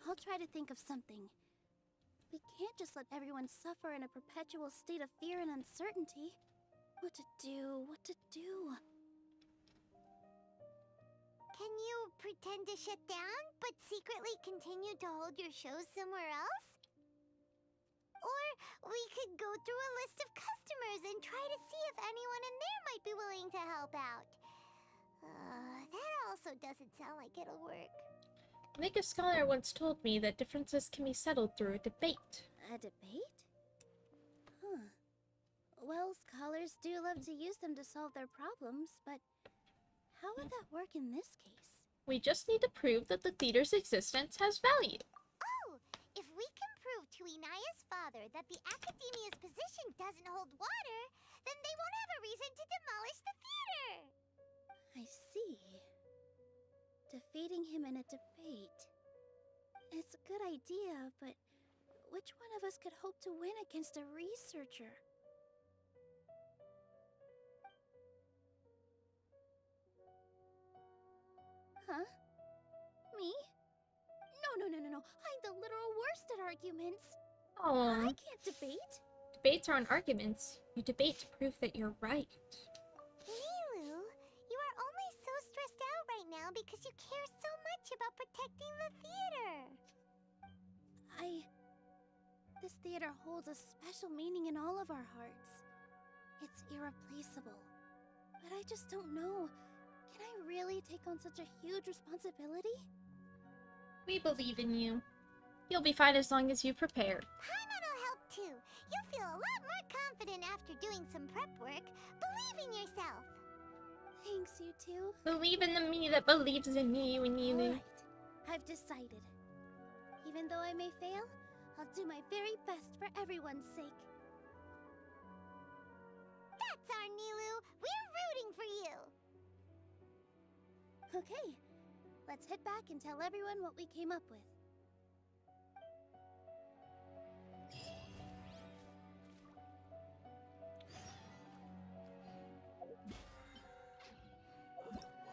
I'll try to think of something. We can't just let everyone suffer in a perpetual state of fear and uncertainty. What to do? Can you pretend to shut down, but secretly continue to hold your shows somewhere else? Or we could go through a list of customers and try to see if anyone in there might be willing to help out. That also doesn't sound like it'll work. I think a scholar once told me that differences can be settled through a debate. A debate? Well, scholars do love to use them to solve their problems, but how would that work in this case? We just need to prove that the theater's existence has value. Oh, if we can prove to Inaya's father that the Academia's position doesn't hold water, then they won't have a reason to demolish the theater! I see. Defeating him in a debate. It's a good idea, but which one of us could hope to win against a researcher? Huh? Me? No. I'm the literal worst at arguments. I can't debate. Debates aren't arguments. You debate to prove that you're right. Nilu, you are only so stressed out right now because you care so much about protecting the theater. This theater holds a special meaning in all of our hearts. It's irreplaceable. But I just don't know. Can I really take on such a huge responsibility? We believe in you. You'll be fine as long as you prepare. Paimon will help too. You'll feel a lot more confident after doing some prep work. Believe in yourself. Thanks, you two. Believe in the me that believes in you and you. Alright, I've decided. Even though I may fail, I'll do my very best for everyone's sake. That's our Nilu. We're rooting for you. Okay, let's head back and tell everyone what we came up with.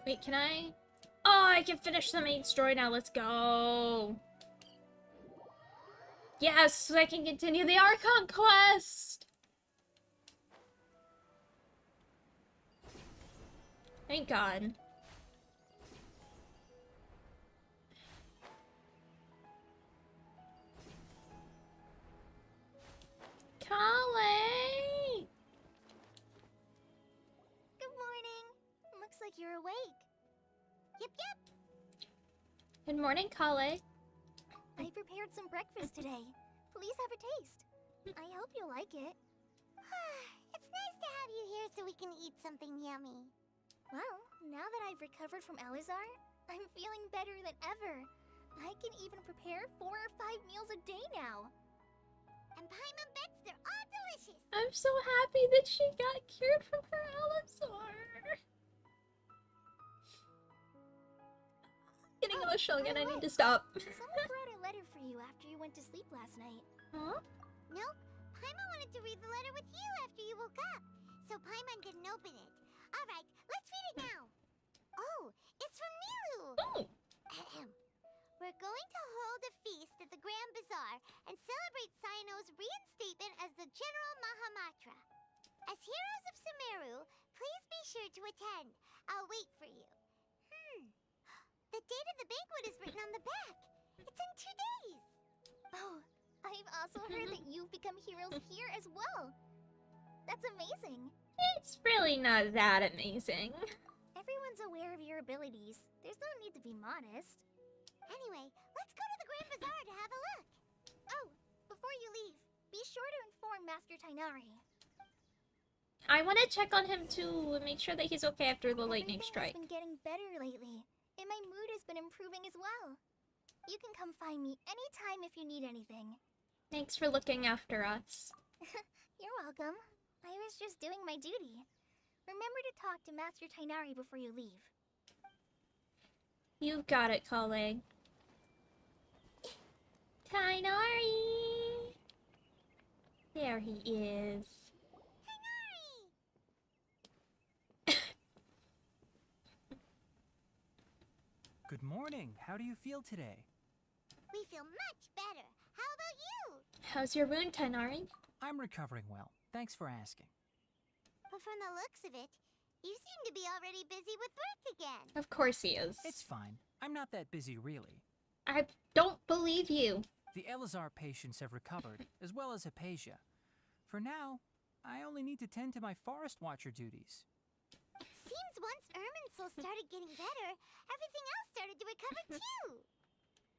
Wait, can I? Oh, I can finish the main story now. Let's go. Yes, so I can continue the Archon quest. Thank God. Kale! Good morning. Looks like you're awake. Yep. Good morning, Kale. I prepared some breakfast today. Please have a taste. I hope you'll like it. It's nice to have you here so we can eat something yummy. Well, now that I've recovered from Alizar, I'm feeling better than ever. I can even prepare 4 or 5 meals a day now. And Paimon bets they're all delicious. I'm so happy that she got cured from her Alizar. Getting emotional again, I need to stop. Someone brought a letter for you after you went to sleep last night. Huh? Nope. Paimon wanted to read the letter with you after you woke up. So Paimon didn't open it. Alright, let's read it now. Oh, it's from Nilu. Oh. We're going to hold a feast at the Grand Bazaar and celebrate Cyano's reinstatement as the General Mahamatra. As heroes of Sumeru, please be sure to attend. I'll wait for you. The date of the banquet is written on the back. It's in 2 days. Oh, I've also heard that you've become heroes here as well. That's amazing. It's really not that amazing. Everyone's aware of your abilities. There's no need to be modest. Anyway, let's go to the Grand Bazaar to have a look. Oh, before you leave, be sure to inform Master Tainari. I want to check on him too and make sure that he's okay after the lightning strike. Everything has been getting better lately, and my mood has been improving as well. You can come find me anytime if you need anything. Thanks for looking after us. You're welcome. I was just doing my duty. Remember to talk to Master Tainari before you leave. You've got it, Kale. Tainari! There he is. Good morning. How do you feel today? We feel much better. How about you? How's your wound, Tainari? I'm recovering well. Thanks for asking. But from the looks of it, you seem to be already busy with work again. Of course he is. It's fine. I'm not that busy, really. I don't believe you. The Elazar patients have recovered, as well as Hypatia. For now, I only need to tend to my Forest Watcher duties. It seems once Irminsul started getting better, everything else started to recover too.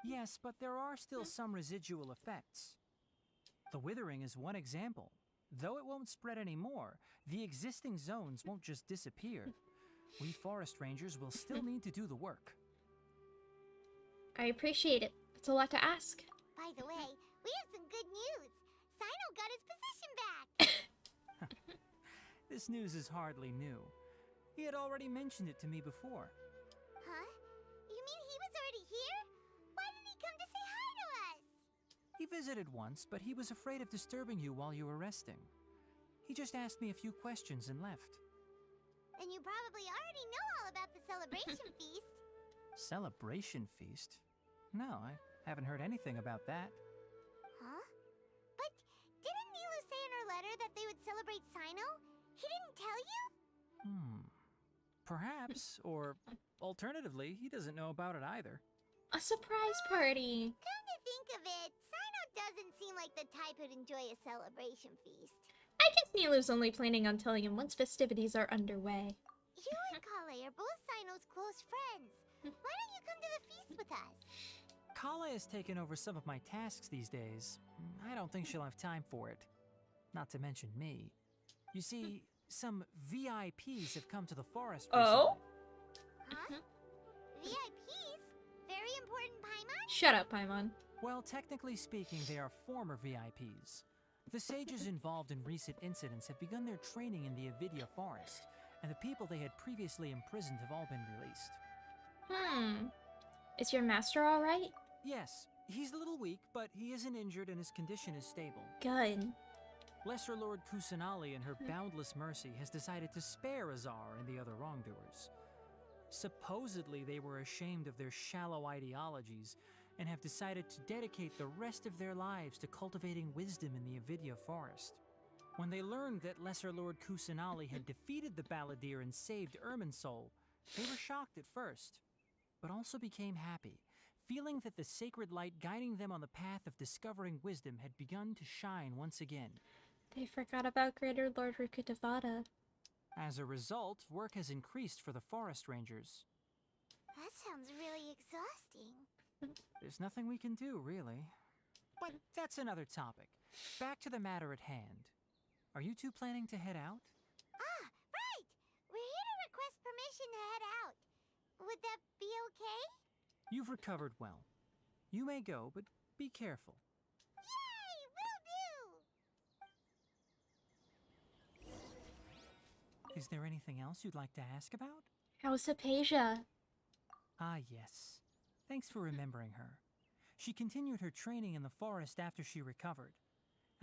Yes, but there are still some residual effects. The withering is one example. Though it won't spread anymore, the existing zones won't just disappear. We forest rangers will still need to do the work. I appreciate it. It's a lot to ask. By the way, we have some good news. Sino got his position back. This news is hardly new. He had already mentioned it to me before. Huh? You mean he was already here? Why didn't he come to say hi to us? He visited once, but he was afraid of disturbing you while you were resting. He just asked me a few questions and left. Then you probably already know all about the celebration feast. Celebration feast? No, I haven't heard anything about that. Huh? But didn't Nilu say in her letter that they would celebrate Sino? He didn't tell you? Perhaps, or alternatively, he doesn't know about it either. A surprise party. Come to think of it, Sino doesn't seem like the type who'd enjoy a celebration feast. I guess Nilu's only planning on telling him once festivities are underway. You and Kale are both Sino's close friends. Why don't you come to the feast with us? Kala has taken over some of my tasks these days. I don't think she'll have time for it. Not to mention me. You see, some VIPs have come to the forest recently. Oh? Huh? VIPs? Very important Paimon? Shut up, Paimon. Well, technically speaking, they are former VIPs. The sages involved in recent incidents have begun their training in the Avidia forest, and the people they had previously imprisoned have all been released. Is your master alright? Yes, he's a little weak, but he isn't injured and his condition is stable. Good. Lesser Lord Kusanali, in her boundless mercy, has decided to spare Azar and the other wrongdoers. Supposedly, they were ashamed of their shallow ideologies and have decided to dedicate the rest of their lives to cultivating wisdom in the Avidya forest. When they learned that Lesser Lord Kusanali had defeated the Balladeer and saved Irminsul, they were shocked at first, but also became happy, feeling that the sacred light guiding them on the path of discovering wisdom had begun to shine once again. They forgot about Greater Lord Rukutavada. As a result, work has increased for the forest rangers. That sounds really exhausting. There's nothing we can do, really. But that's another topic. Back to the matter at hand. Are you two planning to head out? Ah, right! We're here to request permission to head out. Would that be okay? You've recovered well. You may go, but be careful. Yay! Will do! Is there anything else you'd like to ask about? How's Hypatia? Ah, yes. Thanks for remembering her. She continued her training in the forest after she recovered.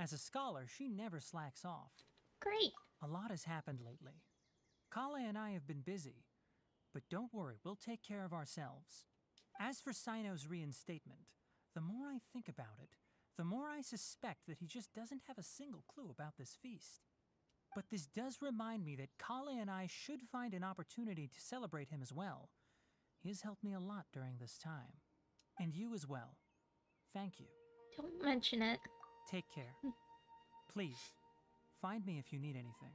As a scholar, she never slacks off. Great. A lot has happened lately. Kale and I have been busy, but don't worry, we'll take care of ourselves. As for Sino's reinstatement, the more I think about it, the more I suspect that he just doesn't have a single clue about this feast. But this does remind me that Kale and I should find an opportunity to celebrate him as well. He has helped me a lot during this time. And you as well. Thank you. Don't mention it. Take care. Please, find me if you need anything.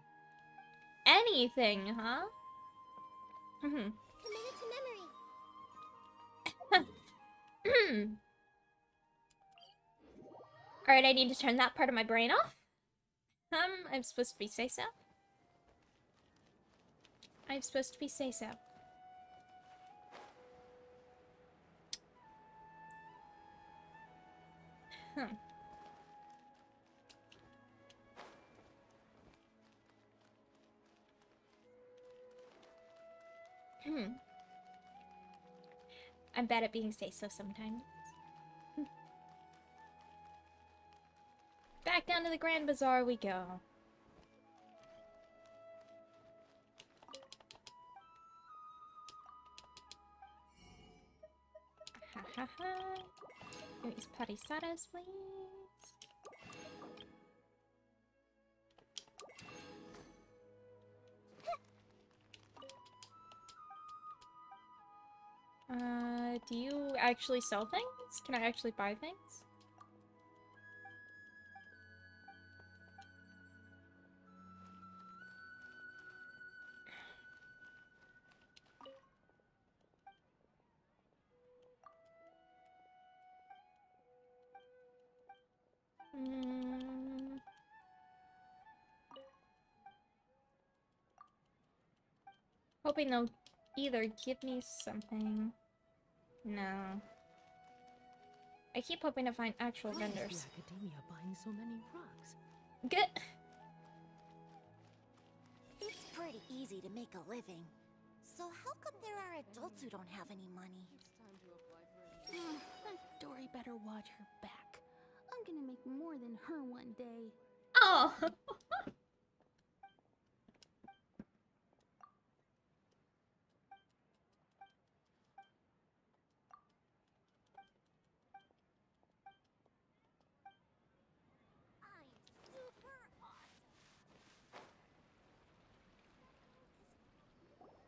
Anything, huh? Committed to memory. Alright, I need to turn that part of my brain off. I'm supposed to be say-so? I'm supposed to be say-so. I'm bad at being say-so sometimes. Back down to the Grand Bazaar we go. Ha ha ha. These parisadas, please. Do you actually sell things? Can I actually buy things? Hoping they'll either give me something. No. I keep hoping to find actual Why is the vendors. academia buying so many rugs? Good. It's pretty easy to make a living. So how come there are adults who don't have any money? Dory better watch her back. I'm gonna make more than her one day. Oh.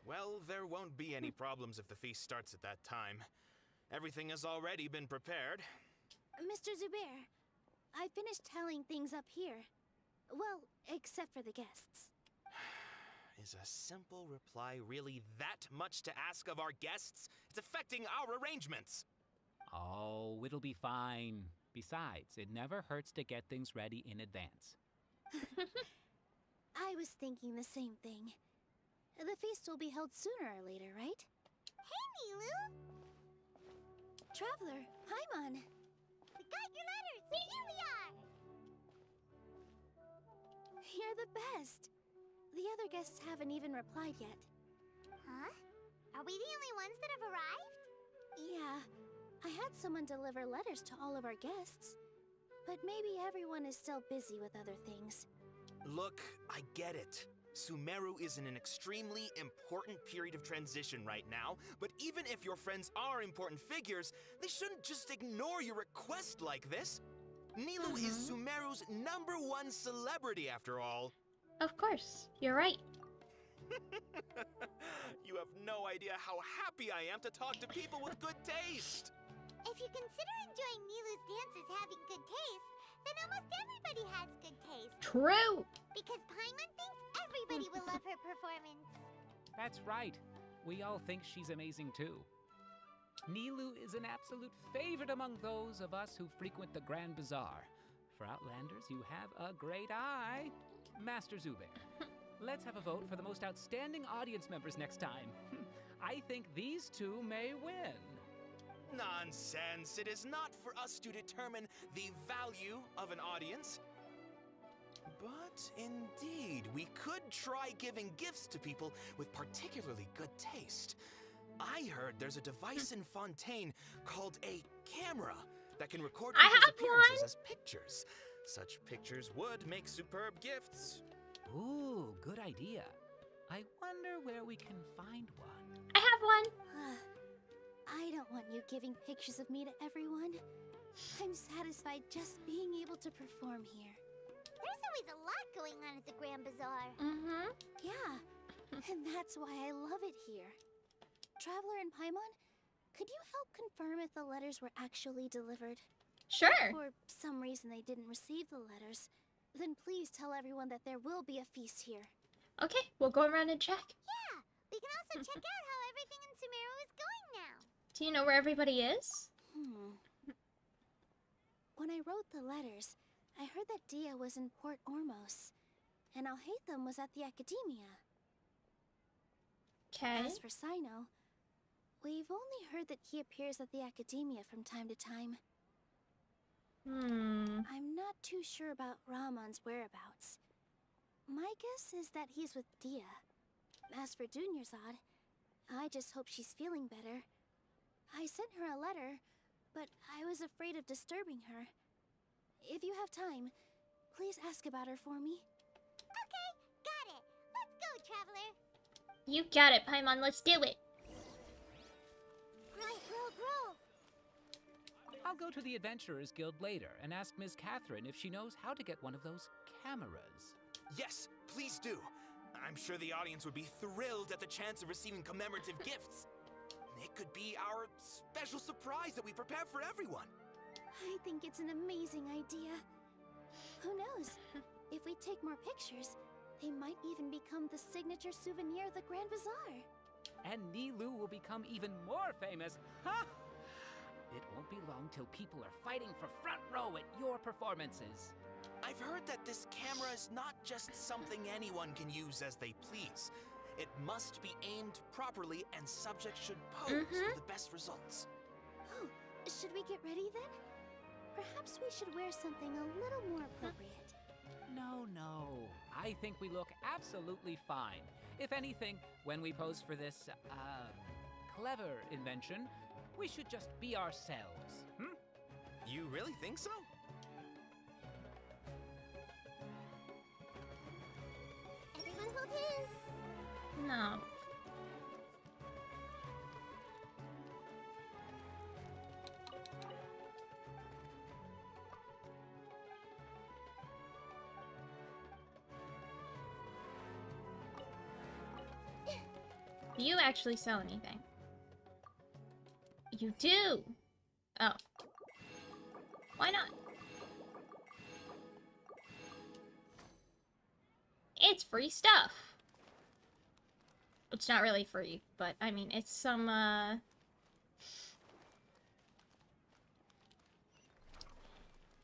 Well, there won't be any problems if the feast starts at that time. Everything has already been prepared. Mr. Zubair, I finished tallying things up here. Well, except for the guests. Is a simple reply really that much to ask of our guests? It's affecting our arrangements. Oh, it'll be fine. Besides, it never hurts to get things ready in advance. I was thinking the same thing. The feast will be held sooner or later, right? Hey, Milu! Traveler, Paimon! We got your letters! Here we are! You're the best! The other guests haven't even replied yet. Huh? Are we the only ones that have arrived? Yeah, I had someone deliver letters to all of our guests. But maybe everyone is still busy with other things. Look, I get it. Sumeru is in an extremely important period of transition right now, but even if your friends are important figures, they shouldn't just ignore your request like this. Nilu is Sumeru's #1 celebrity, after all. Of course, you're right. You have no idea how happy I am to talk to people with good taste. If you consider enjoying Nilu's dances having good taste, then almost everybody has good taste. True. Because Paimon thinks everybody will love her performance. That's right. We all think she's amazing too. Nilu is an absolute favorite among those of us who frequent the Grand Bazaar. For Outlanders, you have a great eye. Master Zubair, let's have a vote for the most outstanding audience members next time. I think these two may win. Nonsense. It is not for us to determine the value of an audience. But indeed, we could try giving gifts to people with particularly good taste. I heard there's a device in Fontaine called a camera that can record people's appearances as pictures. Such pictures would make superb gifts. Ooh, good idea. I wonder where we can find one. I have one. I don't want you giving pictures of me to everyone. I'm satisfied just being able to perform here. There's always a lot going on at the Grand Bazaar. Yeah, and that's why I love it here. Traveler and Paimon, could you help confirm if the letters were actually delivered? Sure. If for some reason they didn't receive the letters, then please tell everyone that there will be a feast here. Okay, we'll go around and check. Yeah, we can also check out how everything in Sumeru is going now. Do you know where everybody is? When I wrote the letters, I heard that Dia was in Port Ormos, and Alhaitham was at the Academia. Okay. As for Sino, we've only heard that he appears at the Academia from time to time. I'm not too sure about Ramon's whereabouts. My guess is that he's with Dia. As for Dunyarzad, I just hope she's feeling better. I sent her a letter, but I was afraid of disturbing her. If you have time, please ask about her for me. Okay, got it. Let's go, Traveler. You got it, Paimon. Let's do it. Right, roll. I'll go to the Adventurers Guild later and ask Ms. Catherine if she knows how to get one of those cameras. Yes, please do. I'm sure the audience would be thrilled at the chance of receiving commemorative gifts. It could be our special surprise that we prepare for everyone. I think it's an amazing idea. Who knows? If we take more pictures, they might even become the signature souvenir of the Grand Bazaar. And Nilu will become even more famous. Ha! It won't be long till people are fighting for front row at your performances. I've heard that this camera is not just something anyone can use as they please. It must be aimed properly, and subjects should pose for the best results. Oh, should we get ready then? Perhaps we should wear something a little more appropriate. No. I think we look absolutely fine. If anything, when we pose for this, clever invention, we should just be ourselves. You really think so? Everyone hold hands. No. Do you actually sell anything? You do! Oh. Why not? It's free stuff! It's not really free, but I mean, it's some,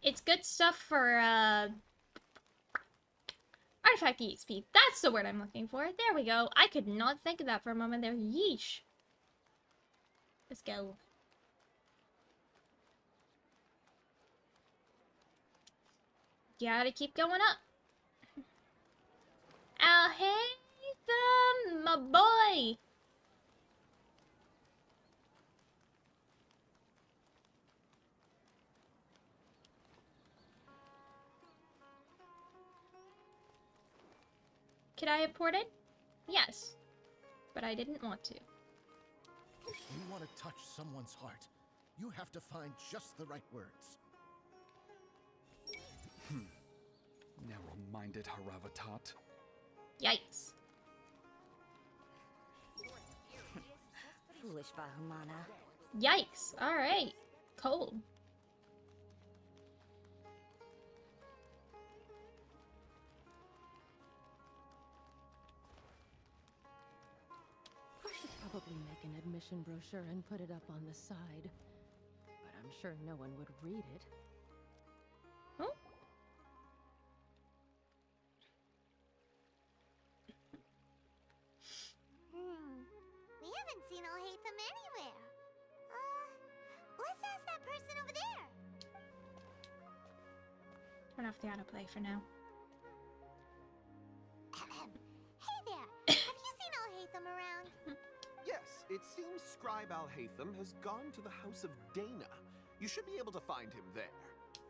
it's good stuff for, artifact EXP. That's the word I'm looking for. There we go. I could not think of that for a moment there. Yeesh. Let's go. Gotta keep going up. Oh, hey, my boy. Could I have ported? Yes. But I didn't want to. If you want to touch someone's heart, you have to find just the right words. Narrow-minded Haravatat. Yikes. Foolish Vahumana. Yikes. Alright. Cold. I should probably make an admission brochure and put it up on the side. But I'm sure no one would read it. Oh. We haven't seen Alhaitham anywhere. Let's ask that person over there. Turn off the autoplay for now. Hey there. Have you seen Alhaitham around? Yes, it seems Scribe Alhaitham has gone to the House of Dana. You should be able to find him there.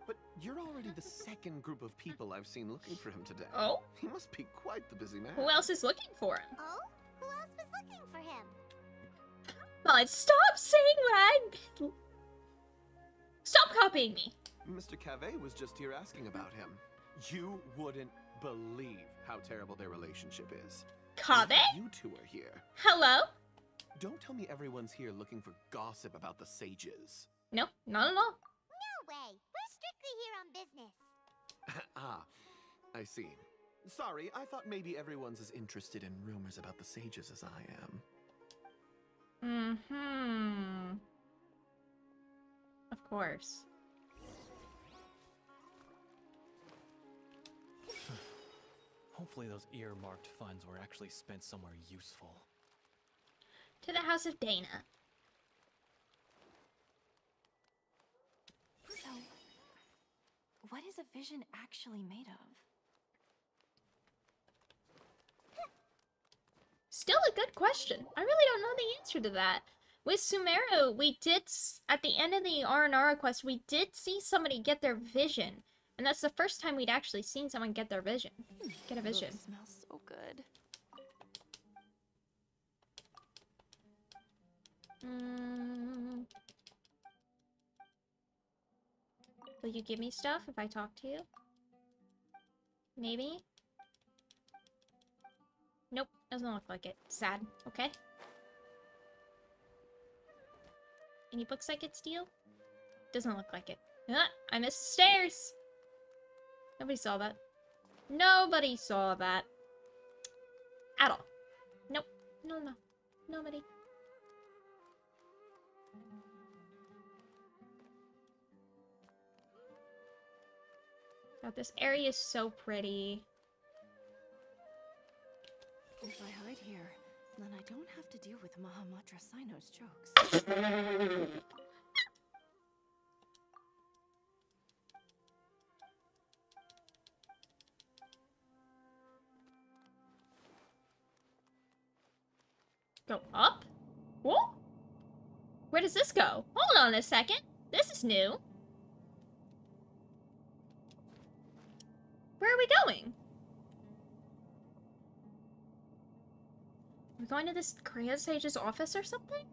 But you're already the second group of people I've seen looking for him today. Oh? He must be quite the busy man. Who else is looking for him? Oh? Who else was looking for him? Come on, stop saying what I... Stop copying me. Mr. Cave was just here asking about him. You wouldn't believe how terrible their relationship is. Cave? You two are here. Hello? Don't tell me everyone's here looking for gossip about the sages. No, not at all. No way. We're strictly here on business. Ah, I see. Sorry, I thought maybe everyone's as interested in rumors about the sages as I am. Mm-hmm. Of course. Hopefully those earmarked funds were actually spent somewhere useful. To the House of Dana. So, what is a vision actually made of? Still a good question. I really don't know the answer to that. With Sumeru, we did, at the end of the R&R quest, we did see somebody get their vision. And that's the first time we'd actually seen someone get their vision. Get a vision. It smells so good. Will you give me stuff if I talk to you? Maybe? Nope, doesn't look like it. Sad, okay? Any books I could steal? Doesn't look like it. Ah, I missed the stairs! Nobody saw that. Nobody saw that. At all. Nope. No. Nobody. God, this area is so pretty. If I hide here, then I don't have to deal with Mahamudra Sino's jokes. Go up? Whoa! Where does this go? Hold on a second. This is new. Where are we going? We're going to this Grand Sage's office or something?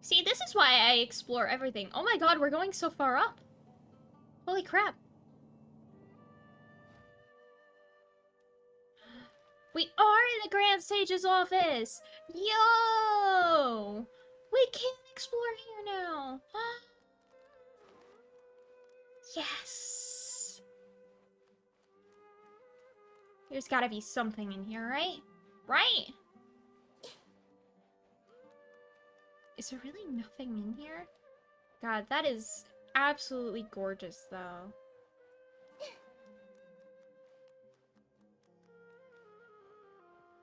See, this is why I explore everything. Oh my god, we're going so far up. Holy crap. We are in the Grand Sage's office! Yo! We can explore here now! Yes! There's gotta be something in here, right? Right? Is there really nothing in here? God, that is absolutely gorgeous, though.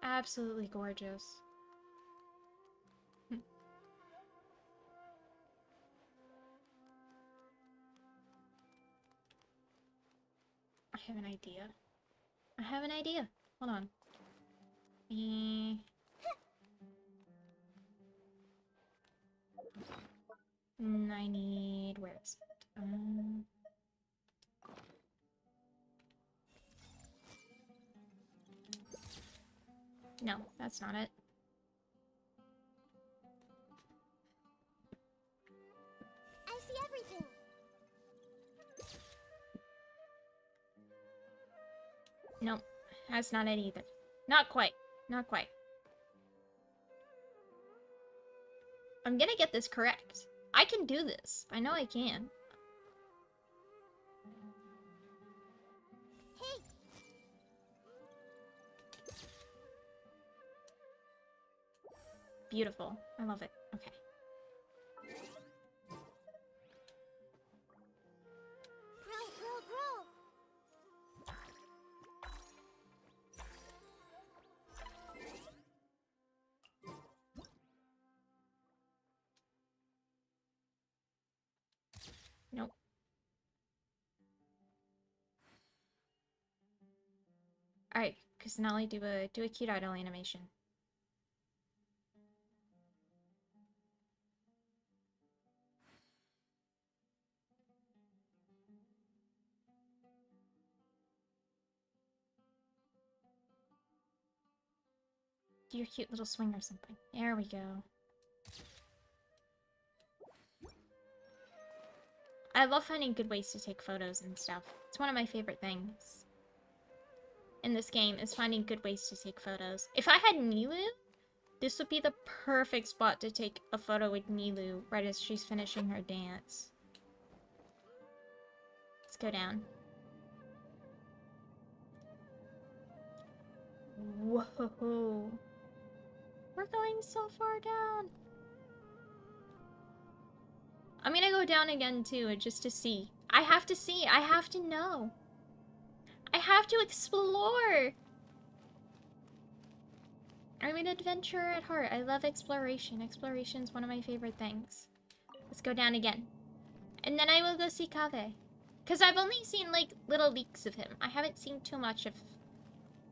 Absolutely gorgeous. I have an idea. I have an idea. Hold on. I need... Where is it? No, that's not it. I see everything. Nope, that's not it either. Not quite. Not quite. I'm gonna get this correct. I can do this. I know I can. Hey! Beautiful. I love it. Okay. Grow, grow, grow! Nope. Alright, Kusanali, do a cute idol animation. Do your cute little swing or something. There we go. I love finding good ways to take photos and stuff. It's one of my favorite things in this game, is finding good ways to take photos. If I had Nilu, this would be the perfect spot to take a photo with Nilu right as she's finishing her dance. Let's go down. Whoa. We're going so far down. I'm gonna go down again too, just to see. I have to see. I have to know. I have to explore. I'm an adventurer at heart. I love exploration. Exploration is one of my favorite things. Let's go down again. And then I will go see Kaveh. Because I've only seen, like, little leaks of him. I haven't seen too much of,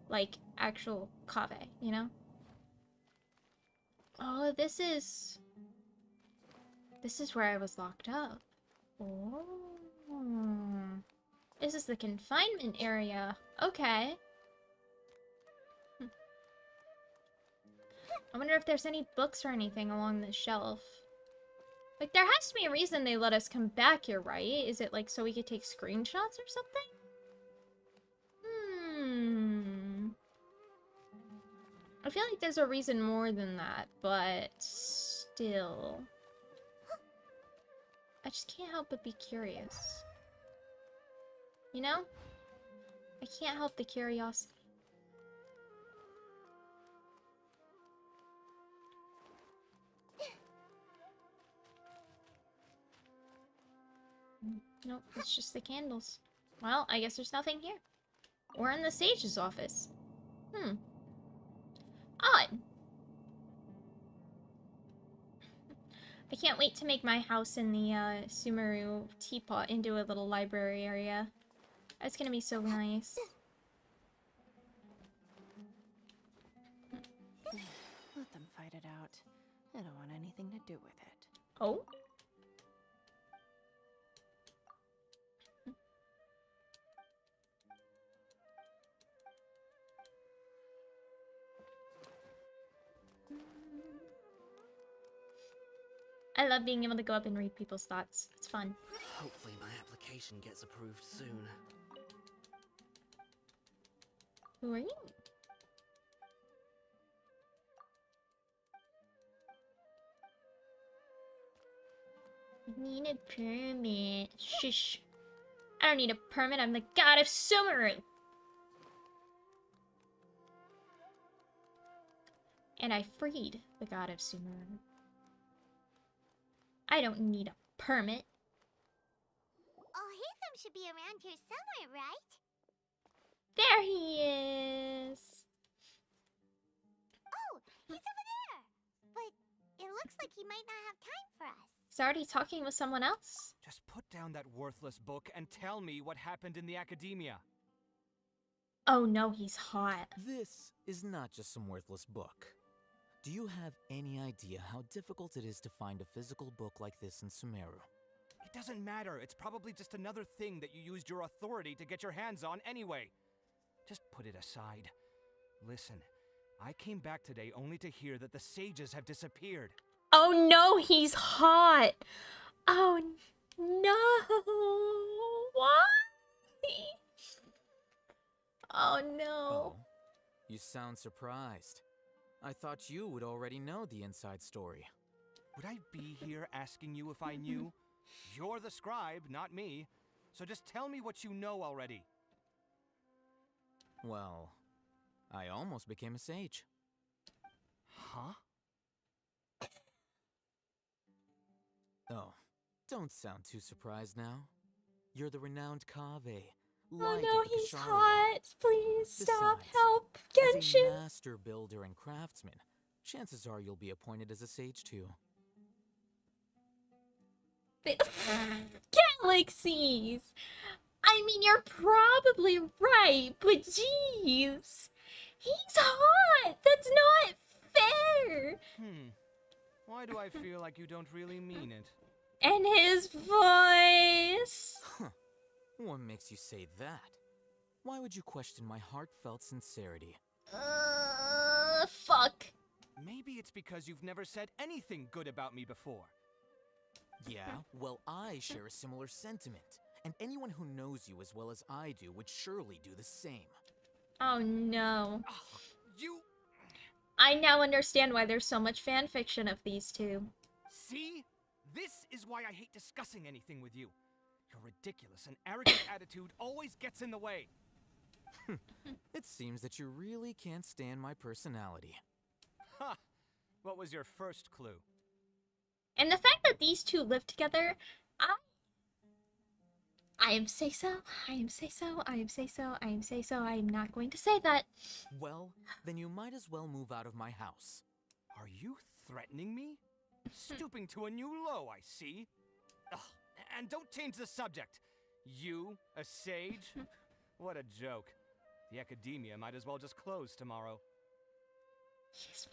like, actual Kaveh, you know? Oh, this is where I was locked up. Oh. This is the confinement area. Okay. I wonder if there's any books or anything along this shelf. Like, there has to be a reason they let us come back here, right? Is it, like, so we could take screenshots or something? I feel like there's a reason more than that, but still. I just can't help but be curious. You know? I can't help the curiosity. Nope, it's just the candles. Well, I guess there's nothing here. We're in the sage's office. Odd. I can't wait to make my house in the Sumeru teapot into a little library area. That's gonna be so nice. Let them fight it out. I don't want anything to do with it. Oh? I love being able to go up and read people's thoughts. It's fun. Hopefully my application gets approved soon. Who are you? Need a permit. Shush. I don't need a permit. I'm the god of Sumeru. And I freed the god of Sumeru. I don't need a permit. Alhaitham should be around here somewhere, right? There he is. Oh, he's over there! But it looks like he might not have time for us. He's already talking with someone else. Just put down that worthless book and tell me what happened in the academia. Oh no, he's hot. This is not just some worthless book. Do you have any idea how difficult it is to find a physical book like this in Sumeru? It doesn't matter. It's probably just another thing that you used your authority to get your hands on anyway. Just put it aside. Listen, I came back today only to hear that the sages have disappeared. Oh no, he's hot. Oh no. Why? Oh no. Oh, you sound surprised. I thought you would already know the inside story. Would I be here asking you if I knew? You're the scribe, not me. So just tell me what you know already. Well, I almost became a sage. Huh? Oh, don't sound too surprised now. You're the renowned Kaveh. Oh no, he's hot. Please stop. Help. As a Genshin. master builder and craftsman, chances are you'll be appointed as a sage too. Galaxies. I mean, you're probably right, but jeez. He's hot. That's not fair. Why do I feel like you don't really mean it? And his voice. Huh. What makes you say that? Why would you question my heartfelt sincerity? Fuck. Maybe it's because you've never said anything good about me before. Yeah, well, I share a similar sentiment. And anyone who knows you as well as I do would surely do the same. Oh no. You... I now understand why there's so much fan fiction of these two. See? This is why I hate discussing anything with you. Your ridiculous and arrogant attitude always gets in the way. It seems that you really can't stand my personality. Ha! What was your first clue? And the fact that these two live together, I am say so, I am say so, I am say so, I am say so, I am not going to say that. Well, then you might as well move out of my house. Are you threatening me? Stooping to a new low, I see. Ugh, and don't change the subject. You, a sage? What a joke. The academia might as well just close tomorrow. Yes.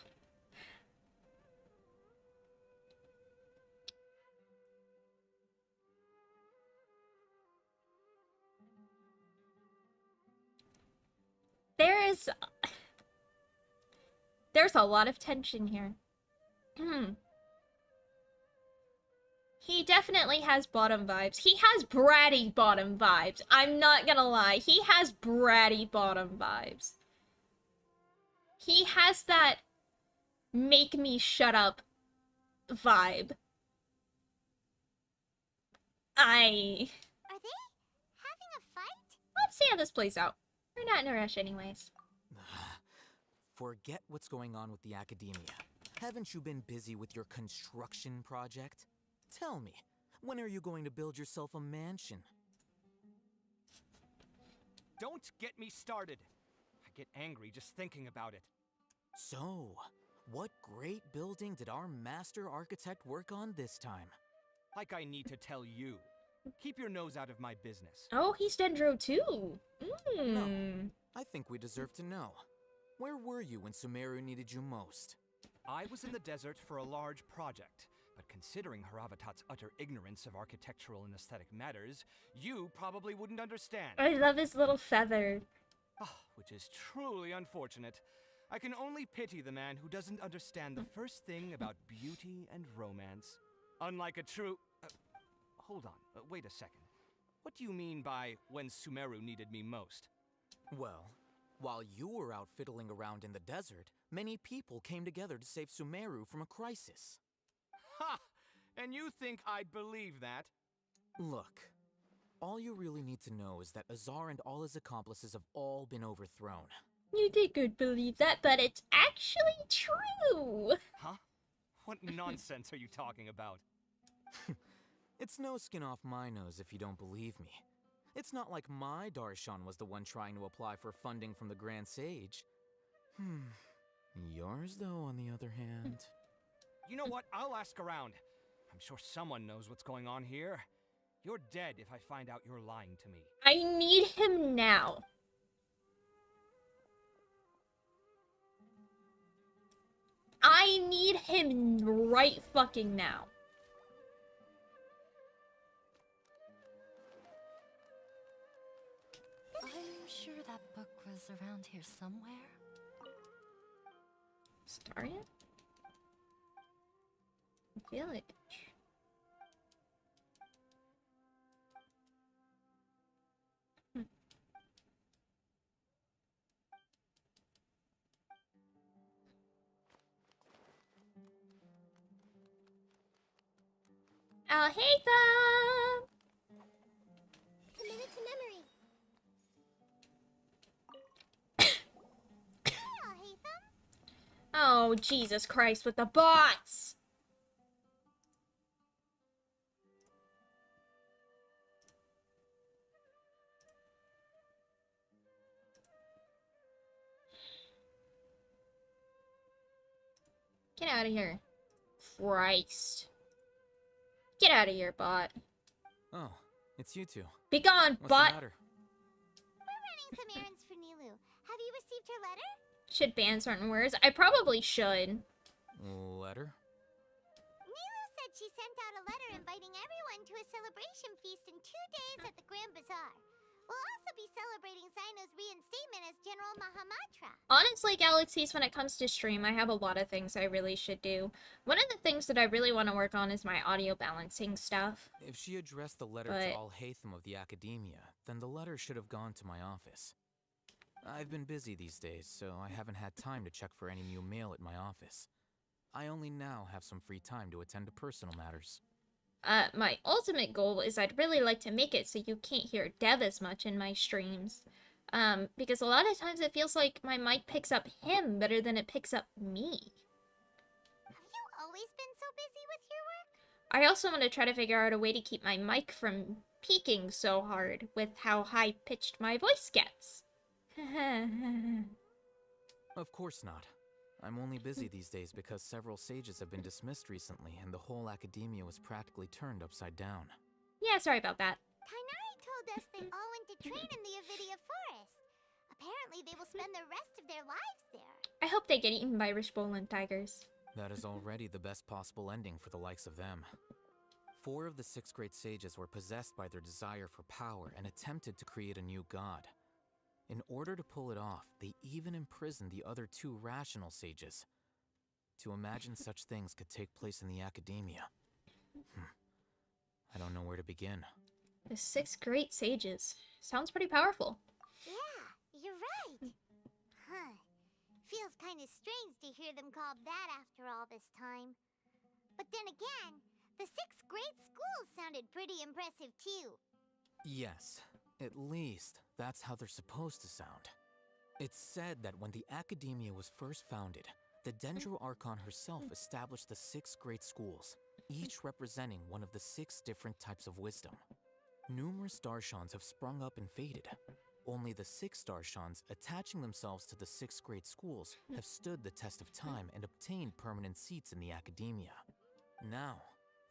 There's a lot of tension here. He definitely has bottom vibes. He has bratty bottom vibes. I'm not gonna lie. He has bratty bottom vibes. He has that make me shut up vibe. Are they having a fight? Let's see how this plays out. We're not in a rush anyways. Forget what's going on with the academia. Haven't you been busy with your construction project? Tell me, when are you going to build yourself a mansion? Don't get me started. I get angry just thinking about it. So, what great building did our master architect work on this time? Like I need to tell you. Keep your nose out of my business. Oh, he's Dendro too. No, I think we deserve to know. Where were you when Sumeru needed you most? I was in the desert for a large project, but considering Haravatat's utter ignorance of architectural and aesthetic matters, you probably wouldn't understand. I love his little feather. Which is truly unfortunate. I can only pity the man who doesn't understand the first thing about beauty and romance. Unlike a true... hold on, wait a second. What do you mean by when Sumeru needed me most? Well, while you were out fiddling around in the desert, many people came together to save Sumeru from a crisis. Ha! And you think I'd believe that? Look, all you really need to know is that Azar and all his accomplices have all been overthrown. You did good believe that, but it's actually true. Huh? What nonsense are you talking about? It's no skin off my nose if you don't believe me. It's not like my Darshan was the one trying to apply for funding from the Grand Sage. Yours, though, on the other hand... You know what? I'll ask around. I'm sure someone knows what's going on here. You're dead if I find out you're lying to me. I need him now. I need him right fucking now. I'm sure that book was around here somewhere. Target? Village. I'll hate them! Committed to memory. I'll hate them. Oh, Jesus Christ with the bots! Get out of here. Christ. Get out of here, bot. Oh, it's you two. Be gone, What's bot! the matter? We're running some errands for Nilu. Have you received her letter? Should ban certain words? I probably should. Letter? Nilu said she sent out a letter inviting everyone to a celebration feast in 2 days at the Grand Bazaar. We'll also be celebrating Sino's reinstatement as General Mahamatra. Honestly, Galaxies, when it comes to stream, I have a lot of things I really should do. One of the things that I really want to work on is my audio balancing stuff. If she addressed the letter to Al-Haytham of the Academia, then the letter should have gone to my office. I've been busy these days, so I haven't had time to check for any new mail at my office. I only now have some free time to attend to personal matters. My ultimate goal is I'd really like to make it so you can't hear Dev as much in my streams. Because a lot of times it feels like my mic picks up him better than it picks up me. Have you always been so busy with your work? I also want to try to figure out a way to keep my mic from peaking so hard with how high-pitched my voice gets. Of course not. I'm only busy these days because several sages have been dismissed recently and the whole academia was practically turned upside down. Yeah, sorry about that. Tainari told us they all went to train in the Avidia Forest. Apparently they will spend the rest of their lives there. I hope they get eaten by Rishbolan tigers. That is already the best possible ending for the likes of them. 4 of the 6 great sages were possessed by their desire for power and attempted to create a new god. In order to pull it off, they even imprisoned the other 2 rational sages. To imagine such things could take place in the academia. I don't know where to begin. The 6 great sages. Sounds pretty powerful. Yeah, you're right. Huh. Feels kind of strange to hear them called that after all this time. But then again, the 6 great schools sounded pretty impressive too. Yes, at least that's how they're supposed to sound. It's said that when the academia was first founded, the Dendro Archon herself established the 6 great schools, each representing one of the 6 different types of wisdom. Numerous Darshans have sprung up and faded. Only the 6 Darshans, attaching themselves to the 6 great schools, have stood the test of time and obtained permanent seats in the academia. Now,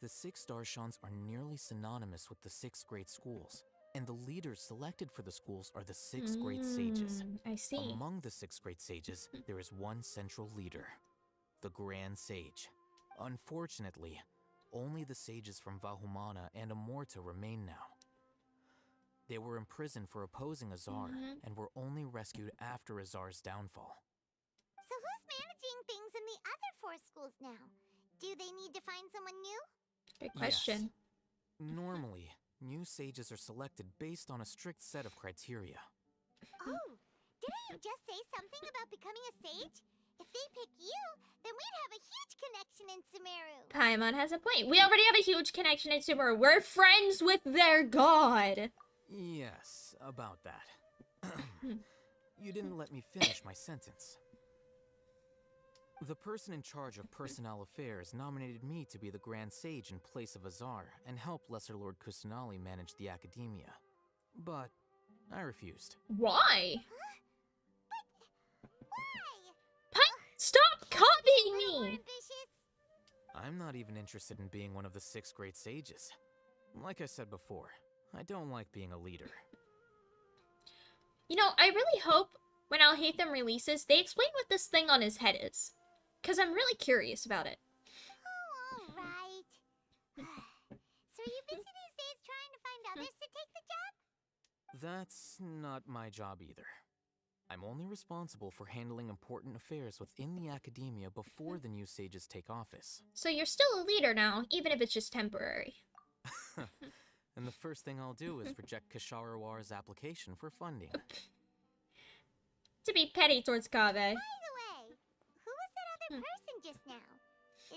the 6 Darshans are nearly synonymous with the 6 great schools, and the leaders selected for the schools are the 6 great sages. I see. Among the 6 great sages, there is one central leader, the Grand Sage. Unfortunately, only the sages from Vahumana and Amorta remain now. They were imprisoned for opposing Azar, and were only rescued after Azar's downfall. So who's managing things in the other 4 schools now? Do they need to find someone new? Good question. Yes. Normally, new sages are selected based on a strict set of criteria. Oh, didn't you just say something about becoming a sage? If they pick you, then we'd have a huge connection in Sumeru. Paimon has a point. We already have a huge connection in Sumeru. We're friends with their god. Yes, about that. You didn't let me finish my sentence. The person in charge of personnel affairs nominated me to be the Grand Sage in place of Azar and help Lesser Lord Kusanali manage the academia. But I refused. Why? Why? Stop copying me! I'm not even interested in being one of the 6 great sages. Like I said before, I don't like being a leader. You know, I really hope when Al-Haytham releases, they explain what this thing on his head is. Because I'm really curious about it. Oh, alright. So are you busy these days trying to find others to take the job? That's not my job either. I'm only responsible for handling important affairs within the academia before the new sages take office. So you're still a leader now, even if it's just temporary. And the first thing I'll do is reject Kasharawar's application for funding. To be petty towards Kaveh. By the way, who was that other person just now?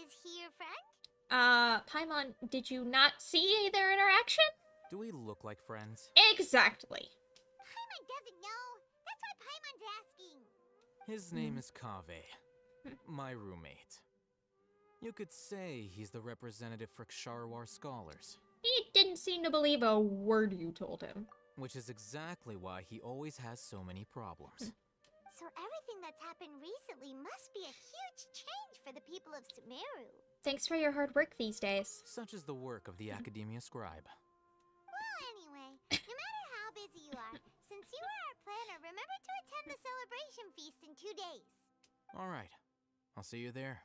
Is he your friend? Paimon, did you not see their interaction? Do we look like friends? Exactly. Paimon doesn't know. That's why Paimon's asking. His name is Kaveh, my roommate. You could say he's the representative for Ksharawar scholars. He didn't seem to believe a word you told him. Which is exactly why he always has so many problems. So everything that's happened recently must be a huge change for the people of Sumeru. Thanks for your hard work these days. Such is the work of the Academia Scribe. Well, anyway, no matter how busy you are, since you are our planner, remember to attend the celebration feast in 2 days. Alright, I'll see you there.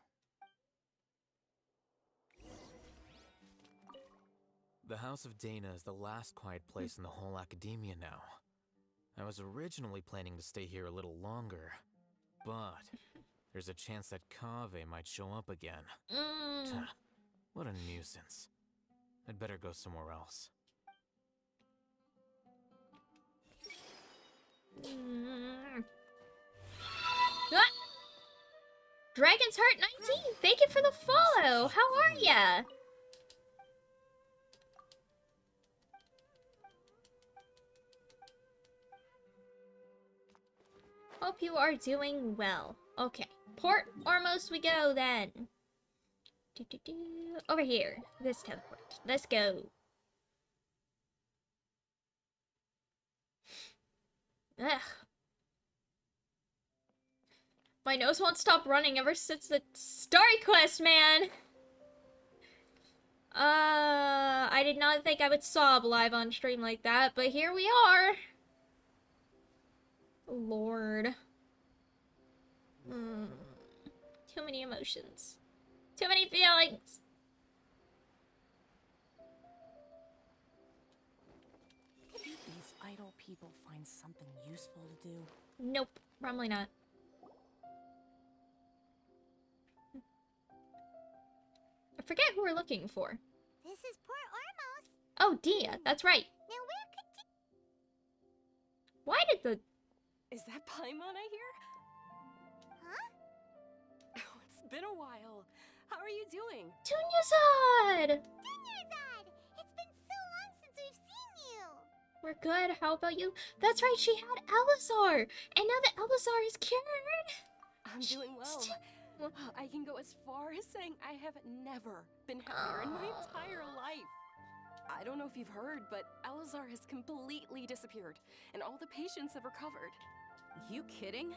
The House of Dana is the last quiet place in the whole academia now. I was originally planning to stay here a little longer, but there's a chance that Kaveh might show up again. What a nuisance. I'd better go somewhere else. Ah! Dragon's Heart 19, thank you for the follow. How are ya? Hope you are doing well. Okay, Port Ormos we go then. Over here, this teleport. Let's go. Ugh. My nose won't stop running ever since the Starry Quest, man. I did not think I would sob live on stream like that, but here we are. Lord. Too many emotions. Too many feelings. These idle people find something useful to do. Nope, probably not. I forget who we're looking for. This is Port Ormos. Oh, Dia, that's right. Now where could Why did the... Is that Paimon I hear? Huh? Oh, it's been a while. How are you doing? Tunyazad! Tunyazad! It's been so long since we've seen you! We're good. How about you? That's right, she had Elazar! And now that Elazar is cured! I'm doing well. I can go as far as saying I have never been happier in my entire life. I don't know if you've heard, but Elazar has completely disappeared, and all the patients have recovered. You kidding?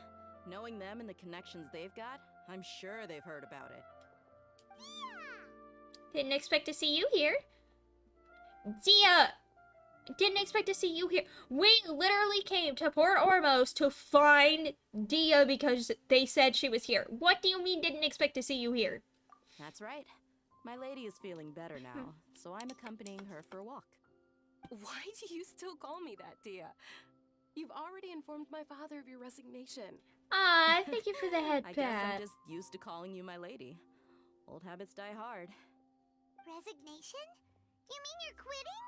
Knowing them and the connections they've got, I'm sure they've heard about it. Didn't expect to see you here. Dia! Didn't expect to see you here. We literally came to Port Ormos to find Dia because they said she was here. What do you mean didn't expect to see you here? That's right. My lady is feeling better now, so I'm accompanying her for a walk. Why do you still call me that, Dia? You've already informed my father of your resignation. Ah, thank you for the head I guess pat. I'm just used to calling you my lady. Old habits die hard. Resignation? You mean you're quitting?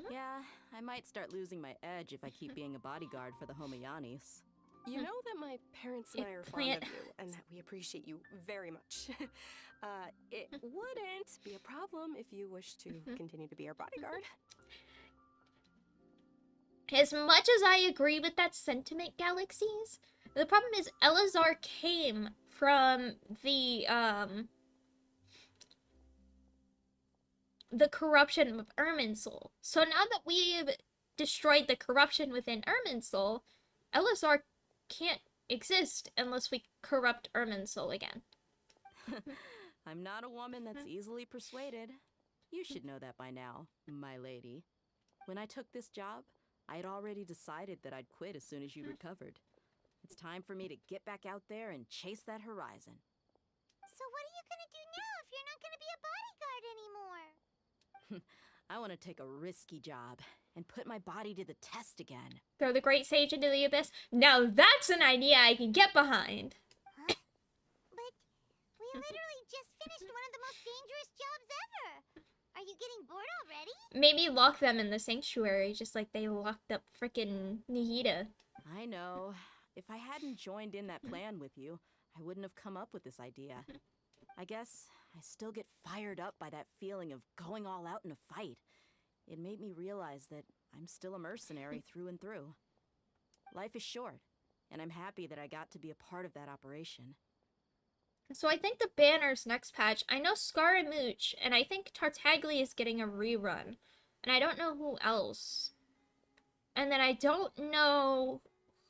Yeah, I might start losing my edge if I keep being a bodyguard for the Homayanis. You know that my parents and I are fond of you, and that we appreciate you very much. It wouldn't be a problem if you wish to continue to be our bodyguard. As much as I agree with that sentiment, Galaxies, the problem is Elazar came from the corruption of Irminsul. So now that we've destroyed the corruption within Irminsul, Elazar can't exist unless we corrupt Irminsul again. I'm not a woman that's easily persuaded. You should know that by now, my lady. When I took this job, I had already decided that I'd quit as soon as you recovered. It's time for me to get back out there and chase that horizon. So what are you gonna do now if you're not gonna be a bodyguard anymore? I want to take a risky job and put my body to the test again. Throw the Great Sage into the abyss. Now that's an idea I can get behind. But we literally just finished one of the most dangerous jobs ever. Are you getting bored already? Maybe lock them in the sanctuary, just like they locked up frickin' Nihida. I know. If I hadn't joined in that plan with you, I wouldn't have come up with this idea. I guess I still get fired up by that feeling of going all out in a fight. It made me realize that I'm still a mercenary through and through. Life is short, and I'm happy that I got to be a part of that operation. So I think the banner's next patch. I know Scaramouche, and I think Tartaglia is getting a rerun. And I don't know who else. And then I don't know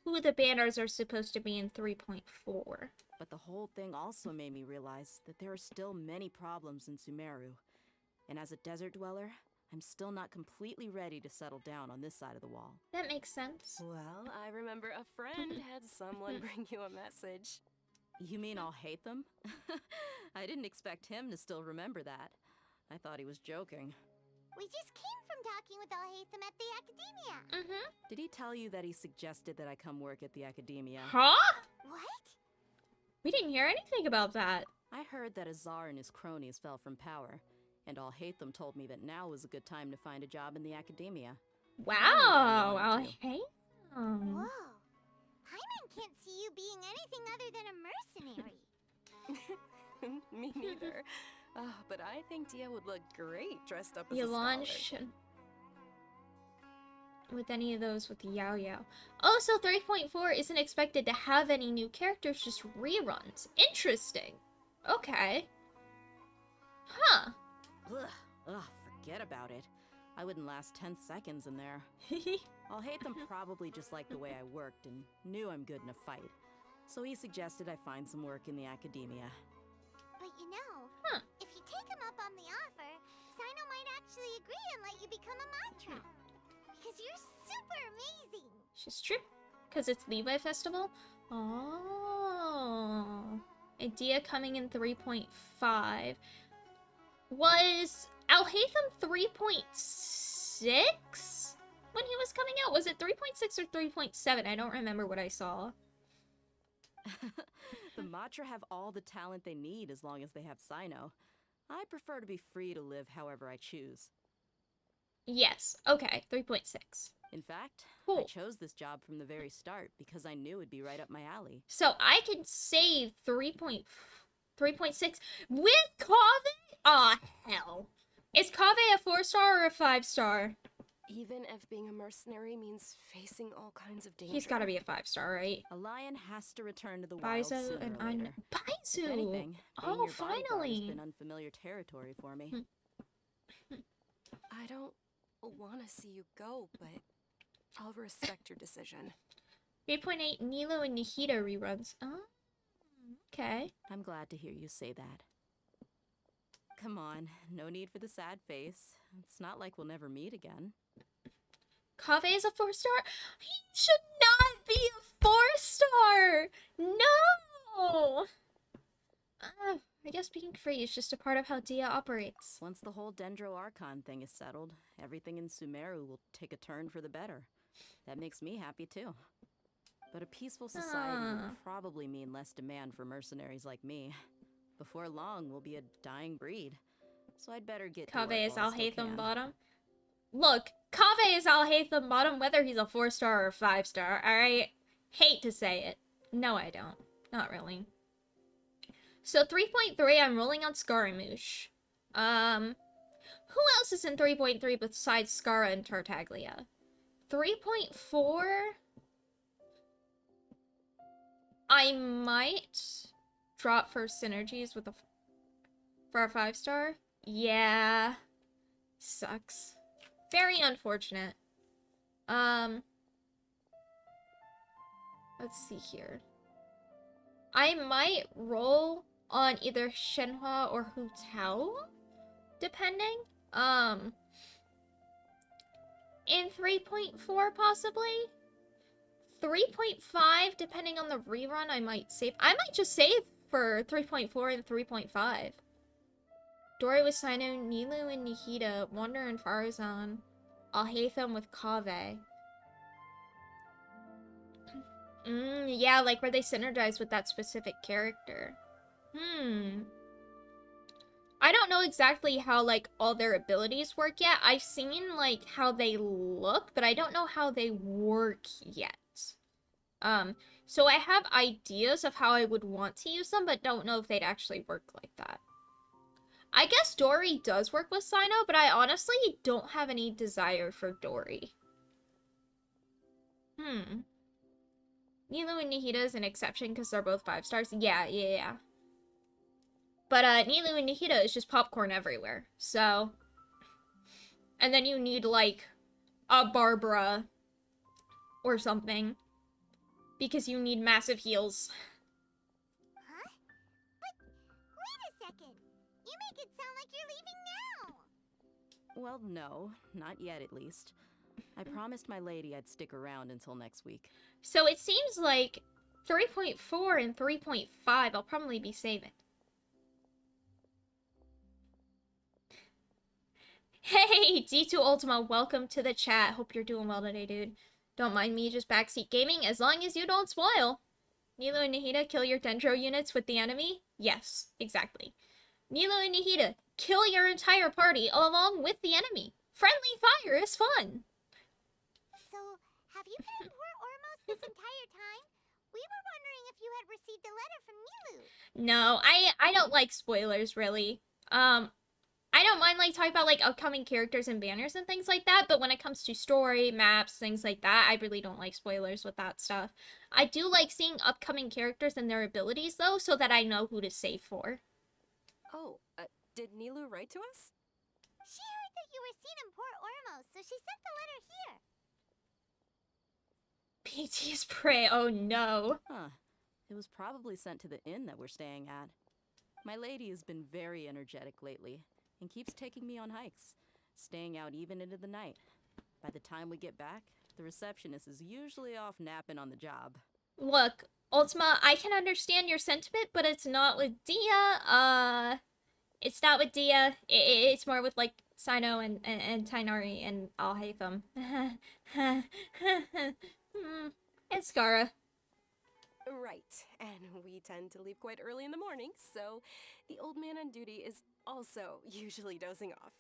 who the banners are supposed to be in 3.4. But the whole thing also made me realize that there are still many problems in Sumeru. And as a desert dweller, I'm still not completely ready to settle down on this side of the wall. That makes sense. Well, I remember a friend had someone bring you a message. You mean I'll hate them? I didn't expect him to still remember that. I thought he was joking. We just came from talking with Alhaitham at the Academia. Did he tell you that he suggested that I come work at the Academia? Huh? What? We didn't hear anything about that. I heard that Azar and his cronies fell from power, and Alhaitham told me that now was a good time to find a job in the Academia. Wow, Alhaitham. Whoa. Hyman can't see you being anything other than a mercenary. Me neither. Oh, but I think Dia would look great dressed up as You a launch scholar. with any of those with Yao Yao. Also, 3.4 isn't expected to have any new characters, just reruns. Interesting. Okay. Huh. Ugh, forget about it. I wouldn't last 10 seconds in there. Alhaitham probably just liked the way I worked and knew I'm good in a fight. So he suggested I find some work in the Academia. But you know, if you take him up on the offer, Sino might actually agree and let you become a mantra. Because you're super amazing. She's true. Because it's Levi Festival? Oh. Idea coming in 3.5. Was Alhaitham 3.6 when he was coming out? Was it 3.6 or 3.7? I don't remember what I saw. The Matra have all the talent they need as long as they have Sino. I prefer to be free to live however I choose. Yes. Okay. 3.6. In fact, Cool. I chose this job from the very start because I knew it'd be right up my alley. So I can save 3.6 with Kaveh? Aw, hell. Is Kaveh a 4-star or a 5-star? Even if being a mercenary means facing all kinds of danger. He's gotta be a 5-star, right? A lion has to return to the wild Baizo sooner and or later. Baizo! If anything, being Oh, your bodyguard finally! has been unfamiliar territory for me. I don't want to see you go, but I'll respect your decision. 3.8 Nilo and Nihida reruns. Oh, okay. I'm glad to hear you say that. Come on, no need for the sad face. It's not like we'll never meet again. Kaveh is a 4-star? He should not be a 4-star! No! I guess being free is just a part of how Dia operates. Once the whole Dendro Archon thing is settled, everything in Sumeru will take a turn for the better. That makes me happy too. But a peaceful society will probably mean less demand for mercenaries like me. Before long, we'll be a dying breed. So I'd better get to work Kaveh is while I still Alhaitham can. bottom. Look, Kaveh is Alhaitham bottom whether he's a 4-star or a 5-star, alright? Hate to say it. No, I don't. Not really. So 3.3, I'm rolling on Scaramouche. Who else is in 3.3 besides Scara and Tartaglia? 3.4? I might drop for synergies with for a 5-star. Yeah. Sucks. Very unfortunate. Let's see here. I might roll on either Shenhua or Hu Tao, depending. In 3.4 possibly. 3.5, depending on the rerun, I might save. I might just save for 3.4 and 3.5. Dory with Sino, Nilu and Nihida, Wander and Farazan, Alhaitham with Kaveh. Yeah, like where they synergize with that specific character. I don't know exactly how, like, all their abilities work yet. I've seen, like, how they look, but I don't know how they work yet. So I have ideas of how I would want to use them, but don't know if they'd actually work like that. I guess Dory does work with Sino, but I honestly don't have any desire for Dory. Nilu and Nihida is an exception because they're both 5 stars. Yeah. But Nilu and Nihida is just popcorn everywhere. So, and then you need like a Barbara or something because you need massive heals. Huh? But wait a second. You make it sound like you're leaving now. Well, no, not yet at least. I promised my lady I'd stick around until next week. So it seems like 3.4 and 3.5 I'll probably be saving. Hey, D2 Ultima, welcome to the chat. Hope you're doing well today, dude. Don't mind me just backseat gaming as long as you don't spoil. Nilo and Nihida, kill your Dendro units with the enemy? Yes, exactly. Nilo and Nihida, kill your entire party along with the enemy. Friendly fire is fun. So, have you been in Port Ormos this entire time? We were wondering if you had received a letter from Nilu. No, I don't like spoilers, really. I don't mind, like, talking about, like, upcoming characters and banners and things like that, but when it comes to story, maps, things like that, I really don't like spoilers with that stuff. I do like seeing upcoming characters and their abilities, though, so that I know who to save for. Oh, did Nilu write to us? She heard that you were seen in Port Ormos, so she sent the letter here. PT's prey, oh no. Huh. It was probably sent to the inn that we're staying at. My lady has been very energetic lately and keeps taking me on hikes, staying out even into the night. By the time we get back, the receptionist is usually off napping on the job. Look, Ultima, I can understand your sentiment, but it's not with Dia. It's not with Dia. It's more with, like, Sino and Tainari and Alhaitham. And Skara. Right, and we tend to leave quite early in the morning, so the old man on duty is also usually dozing off.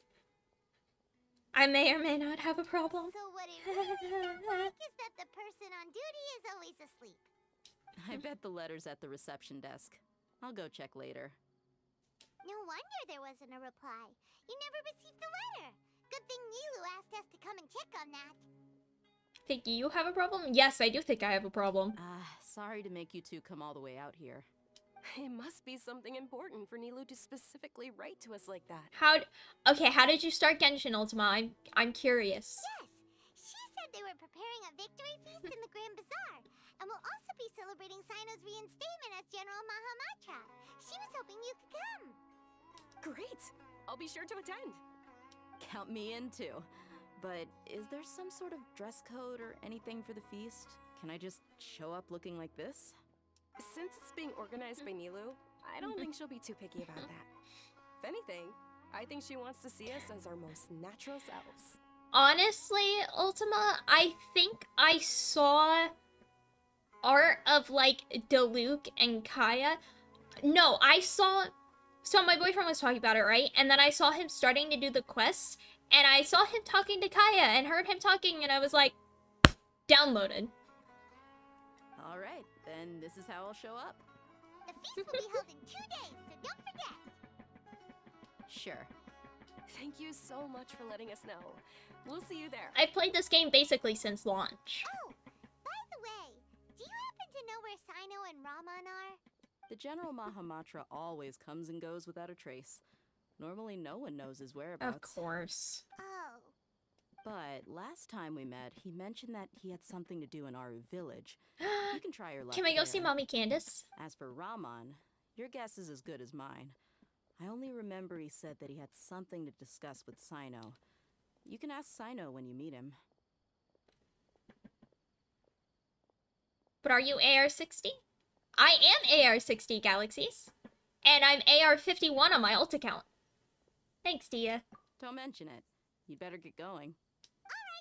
I may or may not have a problem. So what it really sounds like is that the person on duty is always asleep. I bet the letter's at the reception desk. I'll go check later. No wonder there wasn't a reply. You never received the letter. Good thing Nilu asked us to come and check on that. Think you have a problem? Yes, I do think I have a problem. Sorry to make you two come all the way out here. It must be something important for Nilu to specifically write to us like that. Okay, how did you start Genshin, Ultima? I'm curious. Yes, she said they were preparing a victory feast in the Grand Bazaar, and will also be celebrating Sino's reinstatement as General Mahamatra. She was hoping you could come. Great! I'll be sure to attend. Count me in too. But is there some sort of dress code or anything for the feast? Can I just show up looking like this? Since it's being organized by Nilu, I don't think she'll be too picky about that. If anything, I think she wants to see us as our most natural selves. Honestly, Ultima, I think I saw art of, like, Diluc and Kaya. No, I saw... So my boyfriend was talking about it, right? And then I saw him starting to do the quests, and I saw him talking to Kaya and heard him talking, and I was like, downloaded. All right, then this is how I'll show up. The feast will be held in 2 days, so don't forget. Sure. Thank you so much for letting us know. We'll see you there. I've played this game basically since launch. Oh, by the way, do you happen to know where Sino and Raman are? The General Mahamatra always comes and goes without a trace. Normally no one knows his whereabouts. Of course. Oh. But last time we met, he mentioned that he had something to do in Aru village. You can try your luck. Can we go there. see Mommy Candace? As for Raman, your guess is as good as mine. I only remember he said that he had something to discuss with Sino. You can ask Sino when you meet him. But are you AR-60? I am AR-60, Galaxies. And I'm AR-51 on my ult account. Thanks, Dia. Don't mention it. You'd better get going. Alright,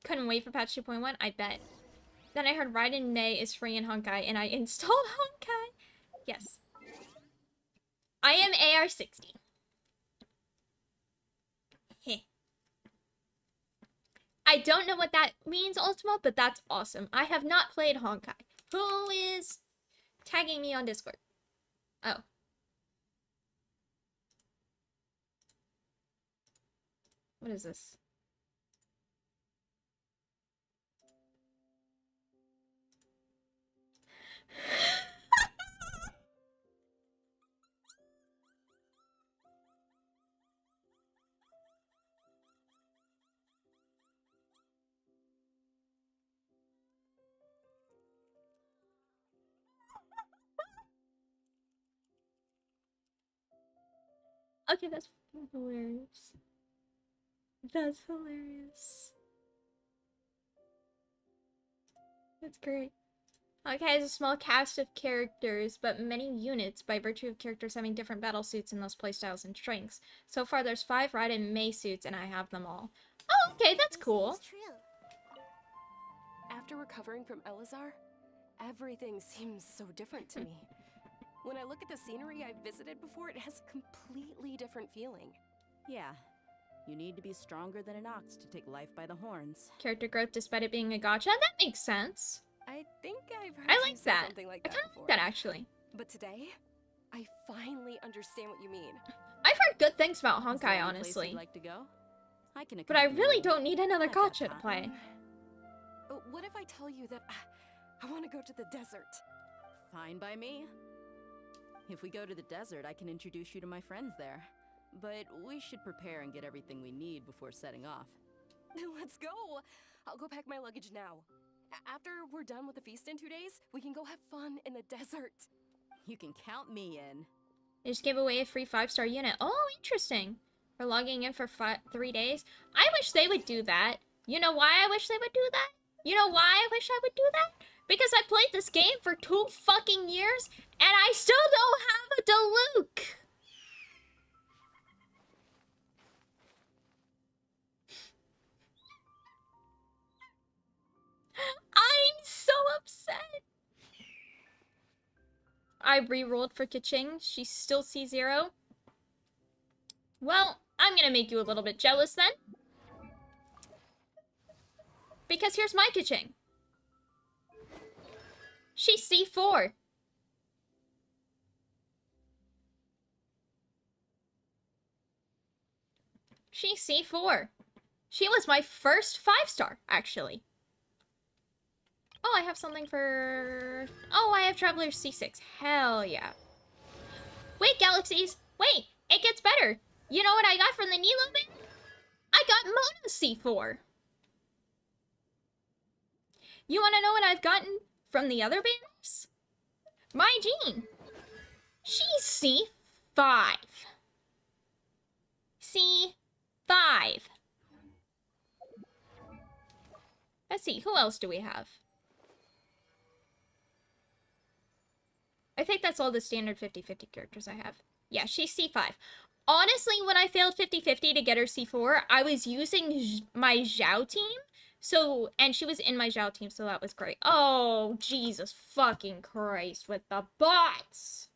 Couldn't wait for patch 2.1, I bet. Then I heard Raiden May is free in Honkai, and I installed Honkai. Yes. I am AR60. Heh. I don't know what that means, Ultima, but that's awesome. I have not played Honkai. Who is tagging me on Discord? Oh. What is this? Okay, that's hilarious. That's hilarious. That's great. Honkai has a small cast of characters, but many units by virtue of characters having different battle suits in those playstyles and strengths. So far, there's 5 Raiden May suits, and I have them all. Oh, okay, that's cool. After recovering from Elazar, everything seems so different to me. When I look at the scenery I've visited before, it has a completely different feeling. Yeah. You need to be stronger than an ox to take life by the horns. Character growth despite it being a gacha? That makes sense. I think I've heard I like you say that. something like I that kind of before. like that, actually. But today, I finally understand what you mean. I've heard good things about Is there Honkai, any place honestly. you'd like to go? I can But I accompany really you. don't need another I've got gacha to play. What if I tell you that I want to go to the desert? Fine by me. If we go to the desert, I can introduce you to my friends there. But we should prepare and get everything we need before setting off. Let's go! I'll go pack my luggage now. After we're done with the feast in 2 days, we can go have fun in the desert. You can count me in. They just gave away a free 5-star unit. Oh, interesting. For logging in for 3 days. I wish they would do that. You know why I wish they would do that? You know why I wish I would do that? Because I played this game for 2 fucking years, and I still don't have a Diluc! I'm so upset! I re-rolled for Kaching. She's still C0. Well, I'm gonna make you a little bit jealous then. Because here's my Kaching. She's C4. She's C4. She was my first 5-star, actually. Oh, I have something for... Oh, I have Traveler C6. Hell yeah. Wait, Galaxies. Wait, it gets better. You know what I got from the Nilo bin? I got Mona C4. You want to know what I've gotten from the other banners? My Jean. She's C5. C5. Let's see, who else do we have? I think that's all the standard 50-50 characters I have. Yeah, she's C5. Honestly, when I failed 50-50 to get her C4, I was using my Zhao team. So, and she was in my Zhao team, so that was great. Oh, Jesus fucking Christ with the bots!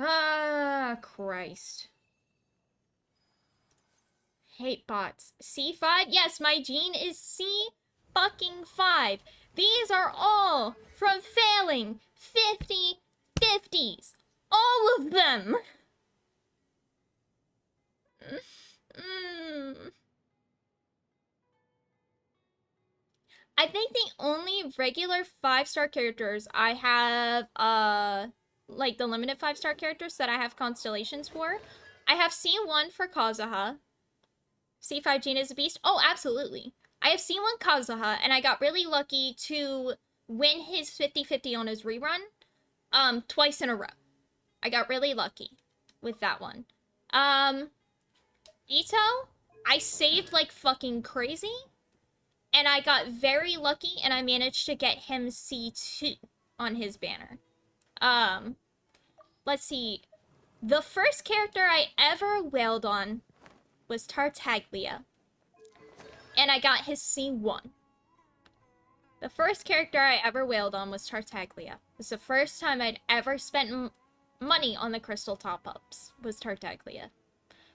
Ah, Christ. Hate bots. C5? Yes, my Jean is C-fucking-5. These are all from failing 50-50s. All of them! I think the only regular 5-star characters I have, like the limited 5-star characters that I have constellations for, I have C1 for Kazuha. C5 Jean is a beast? Oh, absolutely. I have C1 Kazuha, and I got really lucky to win his 50-50 on his rerun, twice in a row. I got really lucky with that one. Ito, I saved like fucking crazy, and I got very lucky, and I managed to get him C2 on his banner. Let's see. The first character I ever wailed on was Tartaglia. And I got his C1. The first character I ever wailed on was Tartaglia. It was the first time I'd ever spent money on the crystal top-ups, was Tartaglia.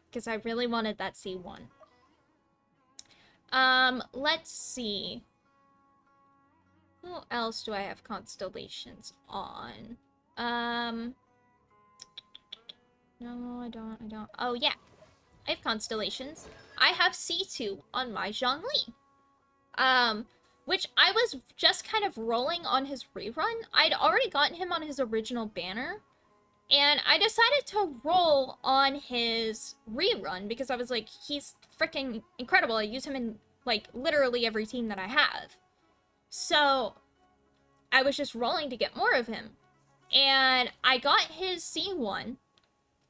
Because I really wanted that C1. Let's see. Who else do I have constellations on? No, I don't. Oh, yeah. I have constellations. I have C2 on my Zhongli. Which I was just kind of rolling on his rerun. I'd already gotten him on his original banner. And I decided to roll on his rerun because I was like, he's freaking incredible. I use him in, like, literally every team that I have. So, I was just rolling to get more of him. And I got his C1.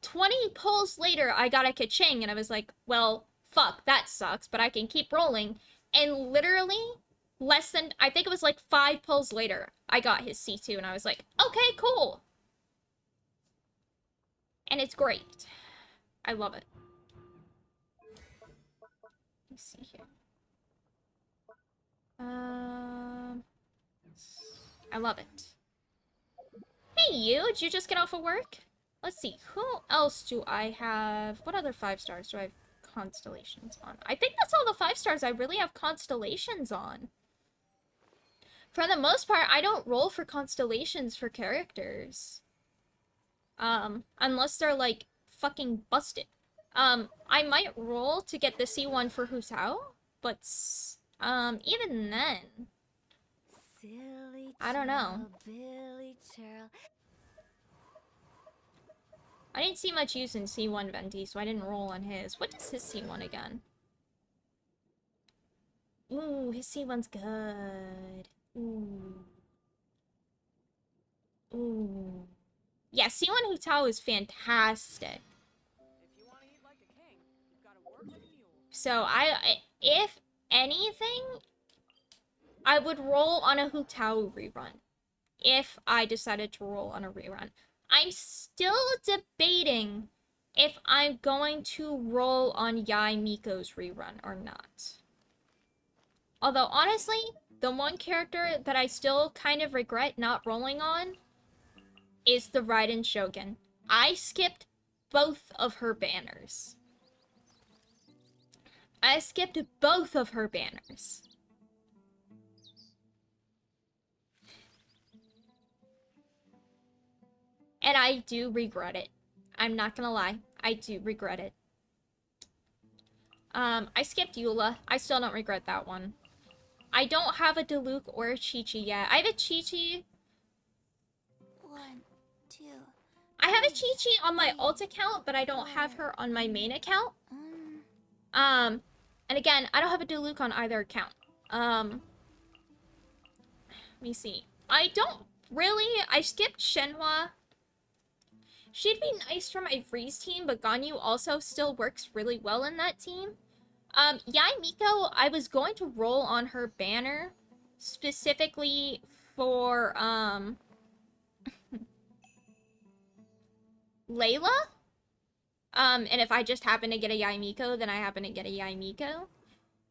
20 pulls later, I got a ka-ching, and I was like, well, fuck, that sucks, but I can keep rolling. And literally, less than, I think it was like 5 pulls later, I got his C2, and I was like, okay, cool. And it's great. I love it. Let's see here. I love it. Hey, you! Did you just get off of work? Let's see. Who else do I have? What other 5 stars do I have constellations on? I think that's all the 5 stars I really have constellations on. For the most part, I don't roll for constellations for characters. Unless they're, like, fucking busted. I might roll to get the C1 for Hu Tao, but, even then, Silly I don't know. Billy Churl. I didn't see much use in C1 Venti, so I didn't roll on his. What does his C1 again? Ooh, his C1's good. Ooh. Ooh. Yeah, C1 Hu Tao is fantastic. So if anything, I would roll on a Hu Tao rerun. If I decided to roll on a rerun. I'm still debating if I'm going to roll on Yai Miko's rerun or not. Although, honestly, the one character that I still kind of regret not rolling on is the Raiden Shogun. I skipped both of her banners. I skipped both of her banners. And I do regret it. I'm not gonna lie. I do regret it. I skipped Eula. I still don't regret that one. I don't have a Diluc or a Chi-Chi yet. I have a Chi-Chi. 1, 2. I have a Chi-Chi on my alt account, but I don't have her on my main account. And again, I don't have a Diluc on either account. Let me see. I don't really... I skipped Shenhua. She'd be nice for my Freeze team, but Ganyu also still works really well in that team. Yai Miko, I was going to roll on her banner specifically for, Layla. And if I just happen to get a Yai Miko, then I happen to get a Yai Miko.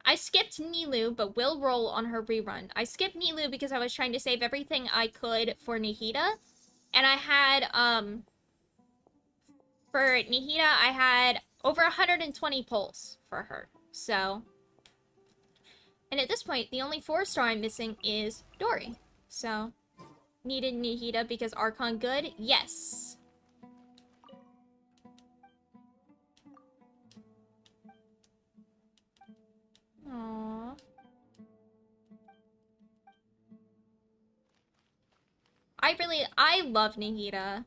I skipped Nilou, but will roll on her rerun. I skipped Nilou because I was trying to save everything I could for Nihida. And I had, for Nihida, I had over 120 pulls for her. So, and at this point, the only 4-star I'm missing is Dori. So, needed Nihida because Archon good? Yes. Aww. I love Nihida.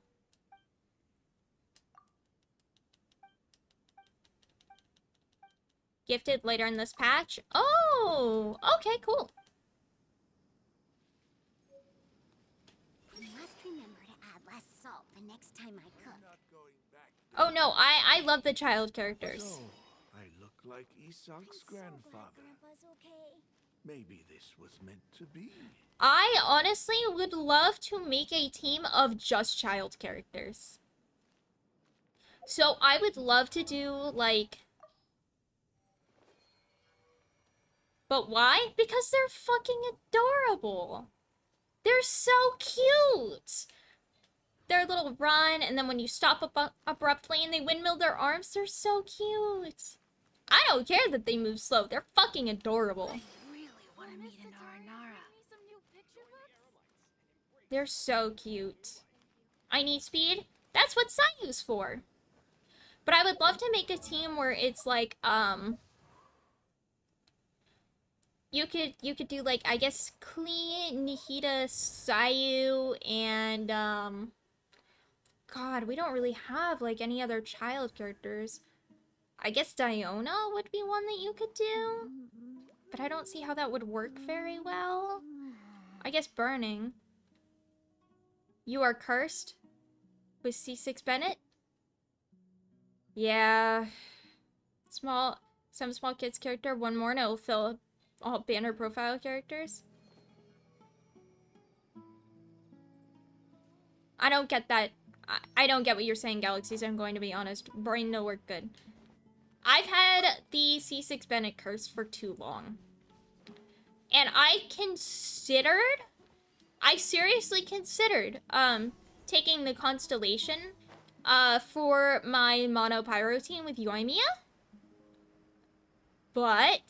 Gifted later in this patch? Oh! Okay, cool. I must remember to add less salt the next time I cook. Oh no, I love the child characters. So, I look like Isak's grandfather. Maybe this was meant to be. I honestly would love to make a team of just child characters. So I would love to do, like... But why? Because they're fucking adorable. They're so cute. Their little run, and then when you stop abruptly and they windmill their arms, they're so cute. I don't care that they move slow. They're fucking adorable. They're so cute. I need speed? That's what Sayu's for. But I would love to make a team where it's like, you could do like, I guess, Klee, Nihita, Sayu, and God, we don't really have like any other child characters. I guess Diona would be one that you could do, but I don't see how that would work very well. I guess burning. You are cursed with C6 Bennett. Yeah, some small kids character. One more and it will fill all banner profile characters. I don't get that. I don't get what you're saying, Galaxies. I'm going to be honest. Brain no work good. I've had the C6 Bennett curse for too long. And I seriously considered, taking the Constellation, for my Mono Pyro team with Yoimiya. But...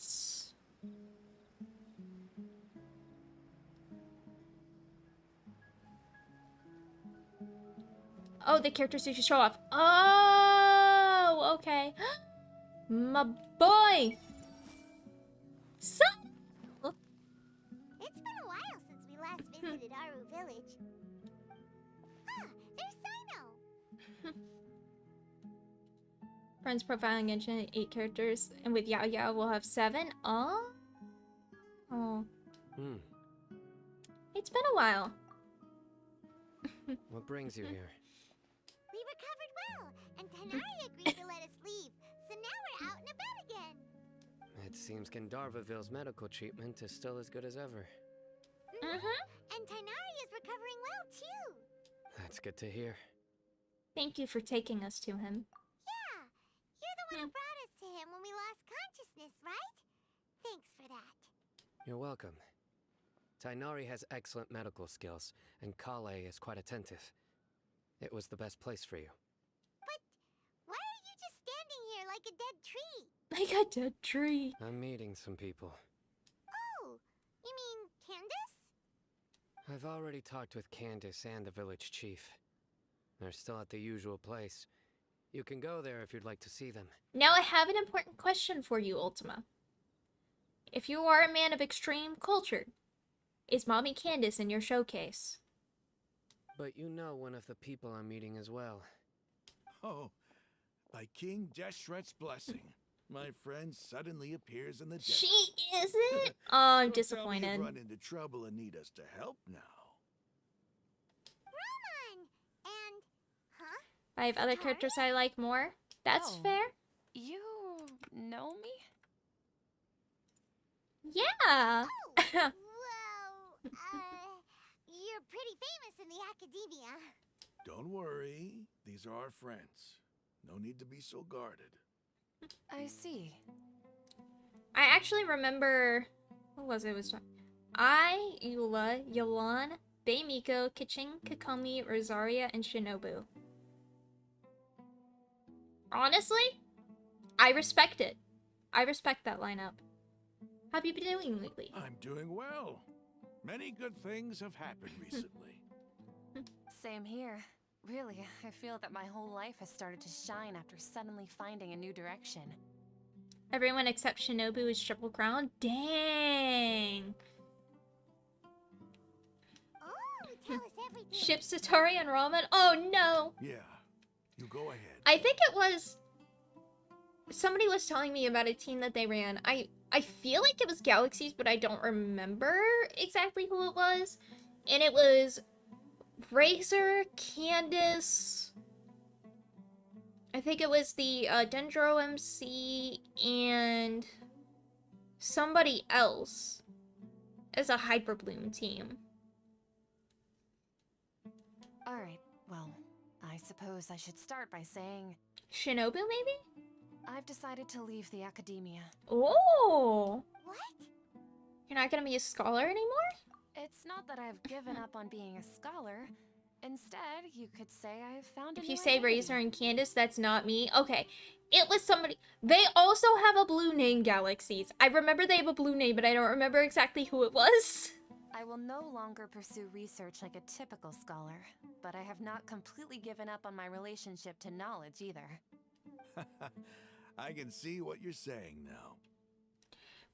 Oh, the characters who should show off. Oh, okay. My boy! Son! It's been a while since we last visited Aru Village. Ah, there's Sino! Friends profiling engine, 8 characters. And with Yao Yao, we'll have 7. Oh. Oh. It's been a while. What brings you here? We recovered well, and Tanari agreed to let us leave. So now we're out and about again. It seems Gandharvaville's medical treatment is still as good as ever. And Tanari is recovering well, too. That's good to hear. Thank you for taking us to him. Yeah, you're the one who brought us to him when we lost consciousness, right? Thanks for that. You're welcome. Tainari has excellent medical skills, and Kale is quite attentive. It was the best place for you. But why are you just standing here like a dead tree? Like a dead tree. I'm meeting some people. Oh, you mean Candace? I've already talked with Candace and the village chief. They're still at the usual place. You can go there if you'd like to see them. Now I have an important question for you, Ultima. If you are a man of extreme culture, is Mommy Candace in your showcase? But you know one of the people I'm meeting as well. Oh, by King Deshret's blessing, my friend suddenly appears in the desert. She isn't? Oh, I'm Don't tell me disappointed. you run into trouble and need us to help now. Roman! And... Huh? 5 other characters I like more? That's fair. You know me? Yeah! You're pretty famous in the academia. Don't worry, these are our friends. No need to be so guarded. I see. I actually remember... What was it? It was I, Eula, Yolan, Bei Miko, Kiching, Kakomi, Rosaria, and Shinobu. Honestly, I respect it. I respect that lineup. How have you been doing lately? I'm doing well. Many good things have happened recently. Same here. Really, I feel that my whole life has started to shine after suddenly finding a new direction. Everyone except Shinobu is Triple Crown? Dang! Oh, tell us everything. Ship Satori and Ramen? Oh no! Yeah, you go ahead. I think it was... Somebody was telling me about a team that they ran. I feel like it was Galaxies, but I don't remember exactly who it was. And it was Razor, Candace... I think it was the Dendro MC and somebody else as a Hyper Bloom team. Alright, well, I suppose I should start by saying... Shinobu, maybe? I've decided to leave the academia. Oh! What? You're not gonna be a scholar anymore? It's not that I've given up on being a scholar. Instead, you could say I've found a If new you say identity. Razor and Candace, that's not me. Okay, it was somebody. They also have a blue name, Galaxies. I remember they have a blue name, but I don't remember exactly who it was. I will no longer pursue research like a typical scholar, but I have not completely given up on my relationship to knowledge either. I can see what you're saying now.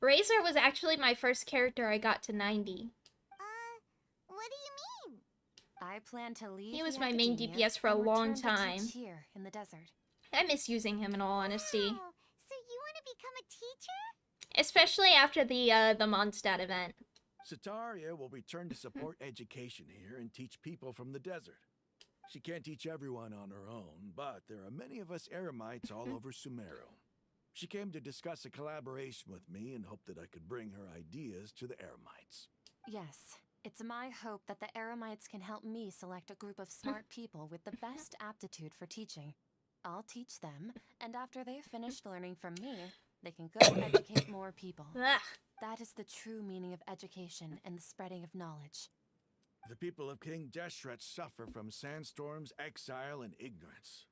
Razor was actually my first character I got to 90. What do you mean? I plan to leave. He was the my main academia DPS for a and long return to time. teach here in the desert. I miss using him in all honesty. So you want to become a teacher? Especially after the Mondstadt event. Sataria will return to support education here and teach people from the desert. She can't teach everyone on her own, but there are many of us Eremites all over Sumeru. She came to discuss a collaboration with me and hoped that I could bring her ideas to the Eremites. Yes, it's my hope that the Eremites can help me select a group of smart people with the best aptitude for teaching. I'll teach them, and after they've finished learning from me, they can go educate more people. That is the true meaning of education and the spreading of knowledge. The people of King Deshret suffer from sandstorms, exile, and ignorance.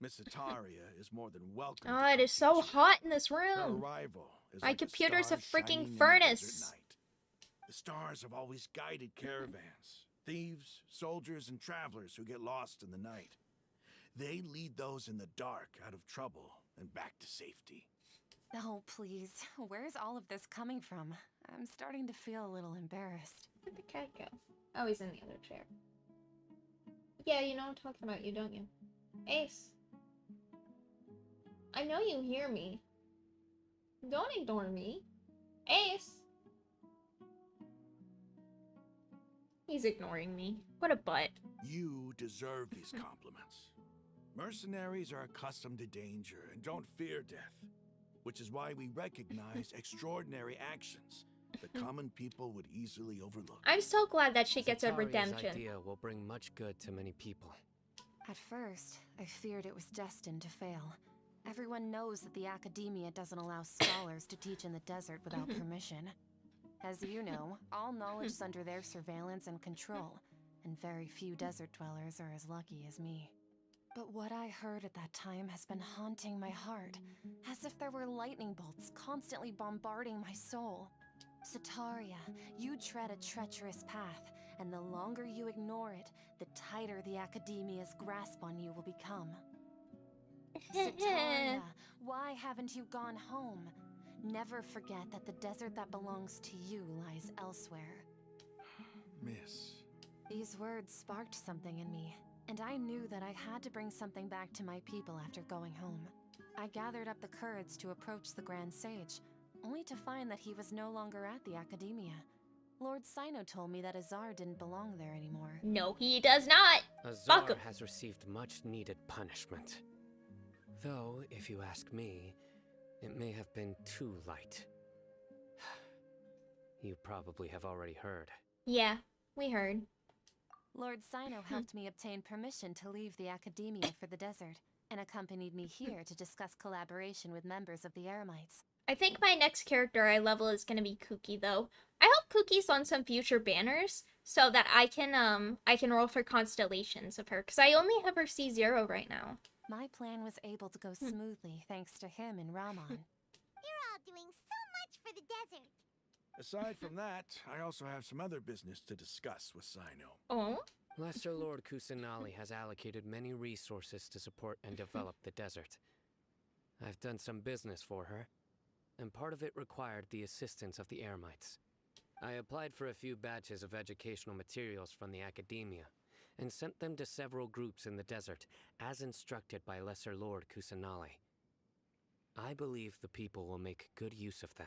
Miss Sataria is more than welcome. Oh, it is so hot in this Her room. arrival is My like computer's a star shining freaking in the furnace. desert night. The stars have always guided caravans, thieves, soldiers, and travelers who get lost in the night. They lead those in the dark out of trouble and back to safety. Oh, please. Where's all of this coming from? I'm starting to feel a little embarrassed. Where'd the cat go? Oh, he's in the other chair. Yeah, you know I'm talking about you, don't you? Ace. I know you hear me. Don't ignore me. Ace. He's ignoring me. What a butt. You deserve these compliments. Mercenaries are accustomed to danger and don't fear death, which is why we recognize extraordinary actions that common people would easily overlook. I'm so glad that she gets a Zataria's redemption. idea will bring much good to many people. At first, I feared it was destined to fail. Everyone knows that the academia doesn't allow scholars to teach in the desert without permission. As you know, all knowledge is under their surveillance and control, and very few desert dwellers are as lucky as me. But what I heard at that time has been haunting my heart, as if there were lightning bolts constantly bombarding my soul. Sataria, you tread a treacherous path, and the longer you ignore it, the tighter the academia's grasp on you will become. Sataria, why haven't you gone home? Never forget that the desert that belongs to you lies elsewhere. Miss. These words sparked something in me, and I knew that I had to bring something back to my people after going home. I gathered up the courage to approach the Grand Sage, only to find that he was no longer at the Academia. Lord Sino told me that Azar didn't belong there anymore. No, he does not. Fuck Azar him. has received much needed punishment. Though, if you ask me, it may have been too light. You probably have already heard. Yeah, we heard. Lord Sino helped me obtain permission to leave the Academia for the desert, and accompanied me here to discuss collaboration with members of the Eremites. I think my next character I level is gonna be Kuki though. I hope Kuki's on some future banners so that I can roll for constellations of her, because I only have her C0 right now. My plan was able to go smoothly thanks to him and Raman. You're all doing so much for the desert. Aside from that, I also have some other business to discuss with Sino. Oh? Lesser Lord Kusanali has allocated many resources to support and develop the desert. I've done some business for her, and part of it required the assistance of the Eremites. I applied for a few batches of educational materials from the Academia, and sent them to several groups in the desert, as instructed by Lesser Lord Kusanali. I believe the people will make good use of them.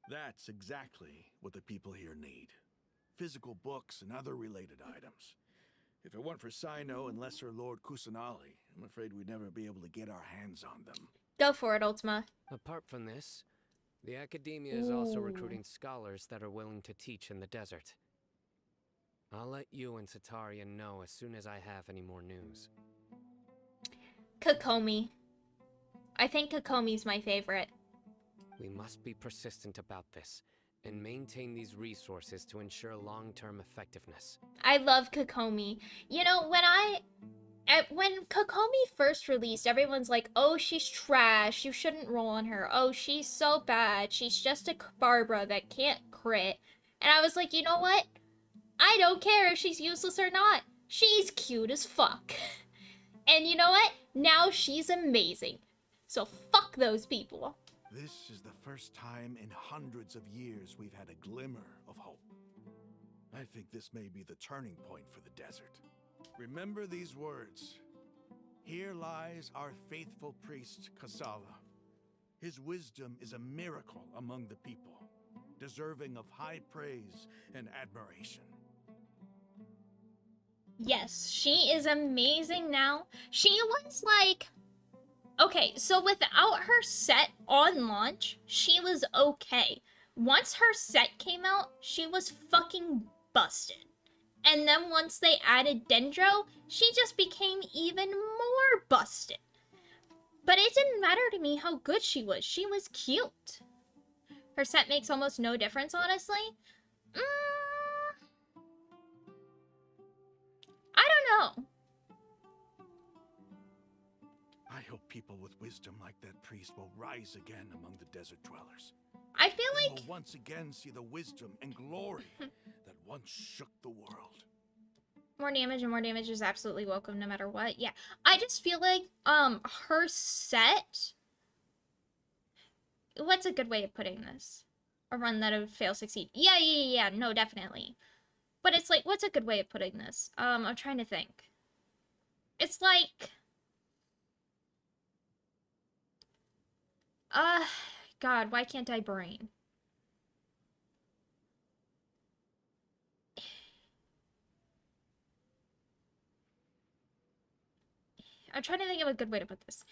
That's exactly what the people here need. Physical books and other related items. If it weren't for Sino and Lesser Lord Kusanali, I'm afraid we'd never be able to get our hands on them. Go for it, Ultima. Apart from this, the Academia is also recruiting scholars that are willing to teach in the desert. I'll let you and Sataria know as soon as I have any more news. Kokomi. I think Kokomi's my favorite. We must be persistent about this and maintain these resources to ensure long-term effectiveness. I love Kokomi. You know, when Kokomi first released, everyone's like, oh, she's trash, you shouldn't roll on her. Oh, she's so bad, she's just a Barbara that can't crit. And I was like, you know what? I don't care if she's useless or not. She's cute as fuck. And you know what? Now she's amazing. So fuck those people. This is the first time in hundreds of years we've had a glimmer of hope. I think this may be the turning point for the desert. Remember these words. Here lies our faithful priest, Kasala. His wisdom is a miracle among the people, deserving of high praise and admiration. Yes, she is amazing now. She was like... Okay, so without her set on launch, she was okay. Once her set came out, she was fucking busted. And then once they added Dendro, she just became even more busted. But it didn't matter to me how good she was. She was cute. Her set makes almost no difference, honestly. I don't know. I hope people with wisdom like that priest will rise again among the desert dwellers. I feel They like... will once again see the wisdom and glory that once shook the world. More damage and more damage is absolutely welcome no matter what. Yeah, I just feel like, her set... What's a good way of putting this? A run that would fail, succeed. Yeah, no, definitely. But it's like, what's a good way of putting this? I'm trying to think. It's like... God, why can't I brain? I'm trying to think of a good way to put this.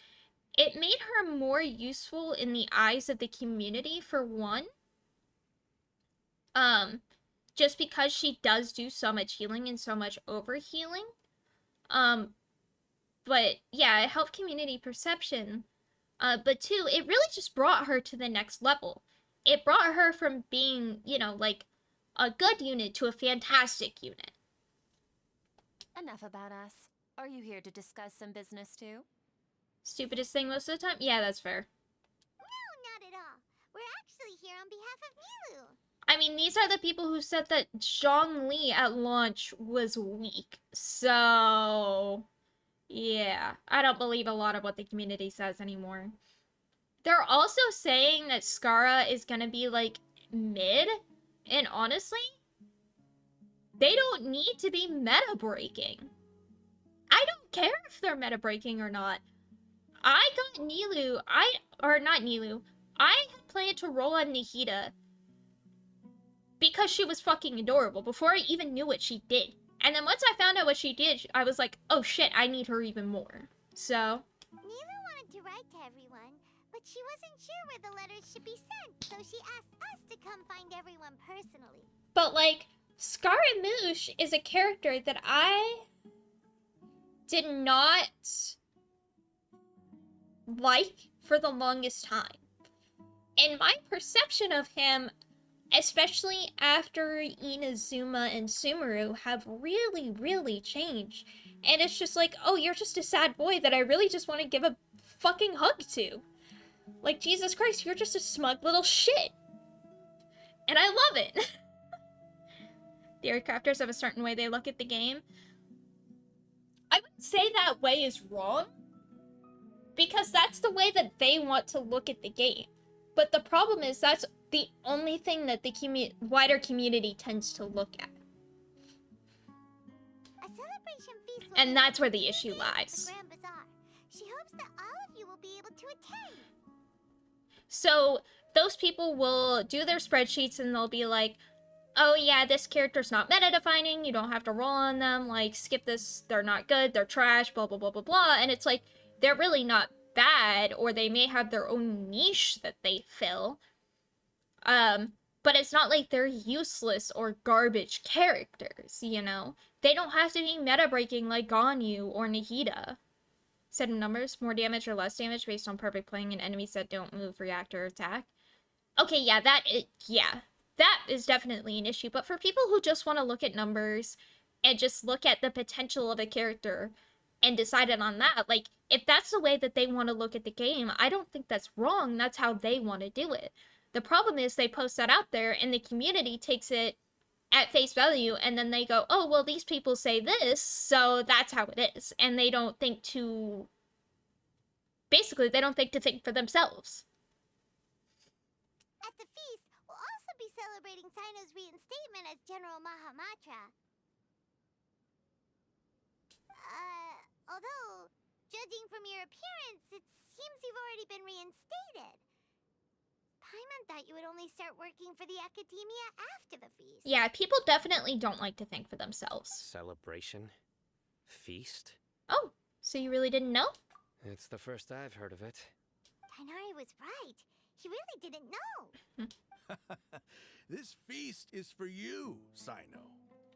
It made her more useful in the eyes of the community, for one. Just because she does do so much healing and so much overhealing. But yeah, it helped community perception. But two, it really just brought her to the next level. It brought her from being, you know, like, a good unit to a fantastic unit. Enough about us. Are you here to discuss some business too? Stupidest thing most of the time? Yeah, that's fair. No, not at all. We're actually here on behalf of Nilu. I mean, these are the people who said that Zhongli at launch was weak. So... yeah, I don't believe a lot of what the community says anymore. They're also saying that Skara is gonna be, like, mid. And honestly, they don't need to be meta-breaking. I don't care if they're meta-breaking or not. I got Nilou, I had planned to roll on Nahida because she was fucking adorable before I even knew what she did. And then once I found out what she did, I was like, oh shit, I need her even more. So... Nila wanted to write to everyone, but she wasn't sure where the letters should be sent, so she asked us to come find everyone personally. But, like, Scaramouche is a character that I did not like for the longest time. And my perception of him, especially after Inazuma and Sumeru, have really, really changed. And it's just like, oh, you're just a sad boy that I really just want to give a fucking hug to. Like, Jesus Christ, you're just a smug little shit. And I love it. The aircrafters have a certain way they look at the game. I wouldn't say that way is wrong, because that's the way that they want to look at the game. But the problem is that's the only thing that the wider community tends to look at. A celebration feast will And that's where the issue lies. Grand Bazaar. She hopes that all of you will be able to attend. So those people will do their spreadsheets and they'll be like, oh yeah, this character's not meta-defining, you don't have to roll on them, like, skip this, they're not good, they're trash, blah, blah, blah, blah, blah. And it's like, they're really not bad, or they may have their own niche that they fill. But it's not like they're useless or garbage characters, you know? They don't have to be meta-breaking like Ganyu or Nahida. Set of numbers, more damage or less damage based on perfect playing and enemies that don't move, react, or attack. Okay, yeah, that is definitely an issue. But for people who just want to look at numbers and just look at the potential of a character and decide it on that, like, if that's the way that they want to look at the game, I don't think that's wrong. That's how they want to do it. The problem is they post that out there and the community takes it at face value and then they go, oh, well, these people say this, so that's how it is. And they don't think to... Basically, they don't think to think for themselves. At the feast, we'll also be celebrating Sino's reinstatement as General Mahamatra. Although, judging from your appearance, it seems you've already been reinstated. Paimon thought you would only start working for the Academia after the feast. Yeah, people definitely don't like to think for themselves. Celebration? Feast? Oh, so you really didn't know? It's the first I've heard of it. Tighnari was right. He really didn't know. This feast is for you, Sino.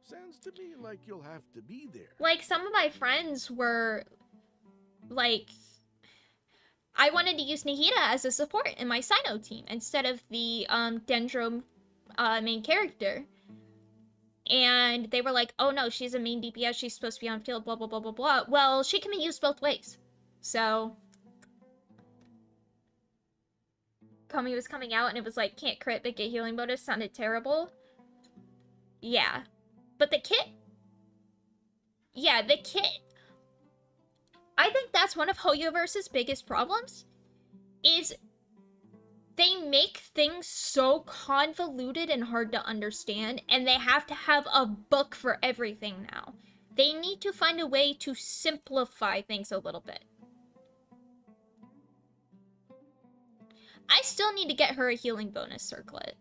Sounds to me like you'll have to be there. Like, some of my friends were, like... I wanted to use Nahida as a support in my Sino team instead of the Dendro main character. And they were like, oh no, she's a main DPS, she's supposed to be on field, blah, blah, blah, blah, blah. Well, she can be used both ways. So... Komi was coming out and it was like, can't crit but get healing bonus, sounded terrible. Yeah. But the kit... Yeah, the kit... I think that's one of Hoyoverse's biggest problems, is they make things so convoluted and hard to understand, and they have to have a book for everything now. They need to find a way to simplify things a little bit. I still need to get her a healing bonus circlet.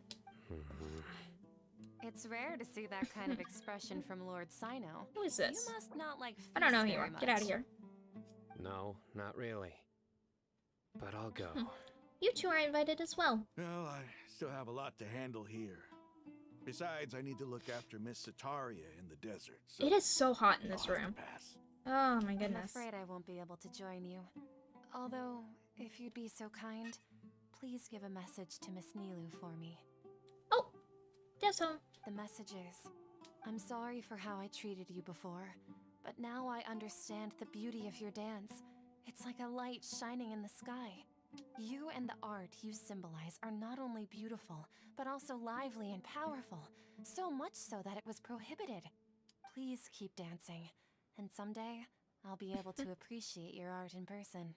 It's rare to see that kind of expression from Lord Sino. Who is this? You must not like I don't know who feast you are. very Get out of much. here. No, not really. But I'll go. You two are invited as well. Well, I still have a lot to handle here. Besides, I need to look after Miss Sataria in the desert. So It is so hot in this I'll have to room. pass. Oh my I'm goodness. afraid I won't be able to join you. Although, if you'd be so kind, please give a message to Miss Nilu for me. Oh, yes, The message is, I'm sorry for how I treated you before, but now I understand the beauty of your dance. It's like a light shining in the sky. You and the art you symbolize are not only beautiful, but also lively and powerful, so much so that it was prohibited. Please keep dancing, and someday I'll be able to appreciate your art in person.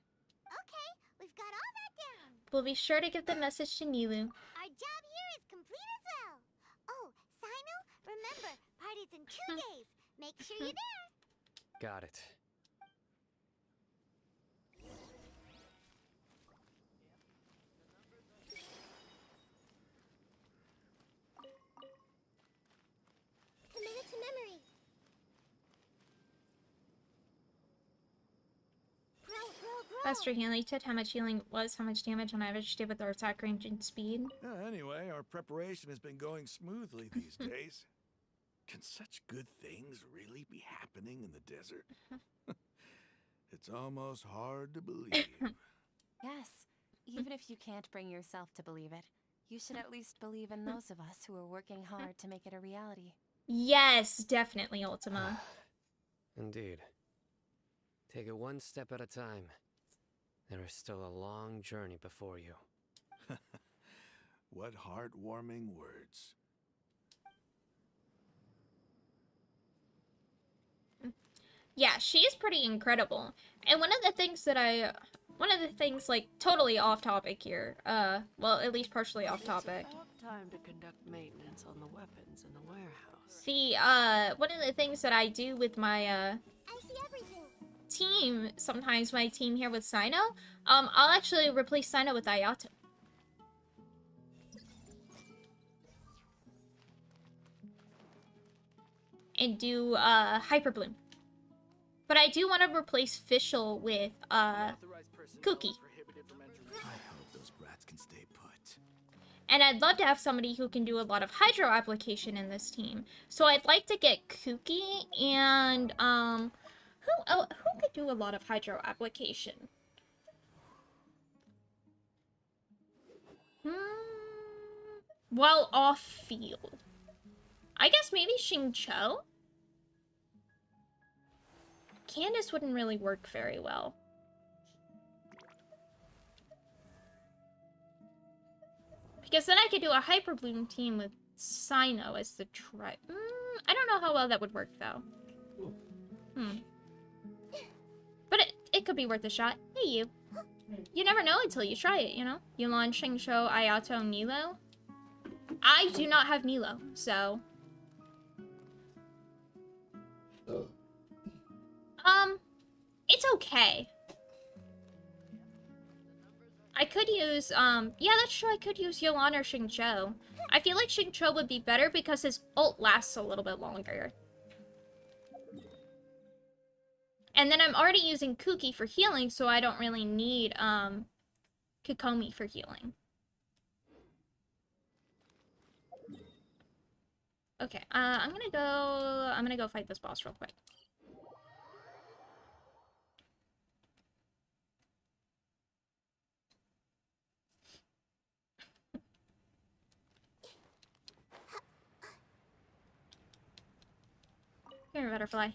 Okay, we've got all that down. We'll be sure to give the message to Nilu. Our job here is complete as well. Oh, Sino, remember, party's in 2 days. Make sure you're there. Got it. Commit it to memory. Grow. Faster healing. You said how much healing was, how much damage on average did with our attack range and speed. Anyway, our preparation has been going smoothly these days. Can such good things really be happening in the desert? It's almost hard to believe. Yes, even if you can't bring yourself to believe it, you should at least believe in those of us who are working hard to make it a reality. Yes, definitely, Ultima. Indeed. Take it one step at a time. There is still a long journey before you. What heartwarming words. Yeah, she's pretty incredible. And one of the things, like, totally off topic here, well, at least partially off topic. It's about time to conduct maintenance on the weapons in the warehouse. The, one of the things that I do with my, I see everything. team, sometimes my team here with Sino, I'll actually replace Sino with Ayato. And do, Hyper Bloom. But I do want to replace Fischl with, Cookie. I hope those brats can stay put. And I'd love to have somebody who can do a lot of Hydro application in this team. So I'd like to get Cookie and, Who could do a lot of hydro application? While off field. I guess maybe Xingqiu? Candace wouldn't really work very well. Because then I could do a Hyper Bloom team with Sino as the I don't know how well that would work, though. But it could be worth a shot. Hey, you. You never know until you try it, you know? Yulan, Xingqiu, Ayato, Nilo. I do not have Nilo, so... It's okay. I could use, yeah, that's true, I could use Yulan or Xingqiu. I feel like Xingqiu would be better because his ult lasts a little bit longer. And then I'm already using Kuki for healing, so I don't really need, Kokomi for healing. Okay, I'm gonna go fight this boss real quick. Come here, butterfly.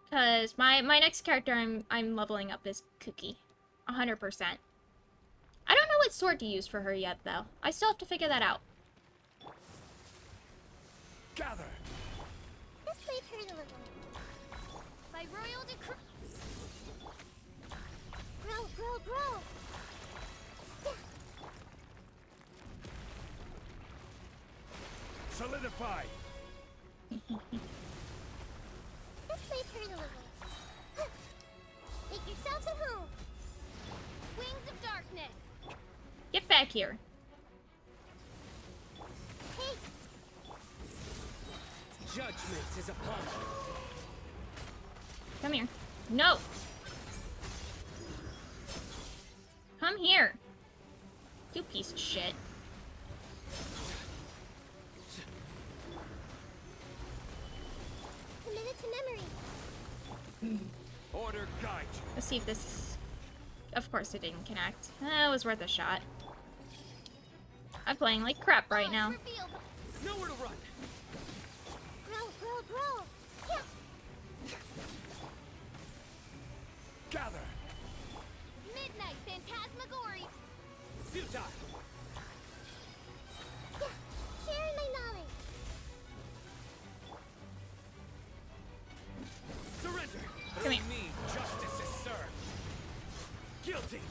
Cause my next character I'm leveling up is Cookie. 100%. I don't know what sword to use for her yet, though. I still have to figure that out. Gather! This might hurt a little. By royal decree. Grow. Solidify! This might hurt a little. Make yourselves at home. Wings of darkness. Get back here. Hey. Judgment is upon you. Come here. No! Come here. You piece of shit. Commit it to memory. Order guide you. Let's see if this... Of course it didn't connect. It was worth a shot. I'm playing like crap right now. Nowhere to run. Grow. Yeah. Gather. Midnight Phantasmagoria. Futile. Yeah. Sharing my knowledge. Surrender. Come here. Me, justice is served. Guilty.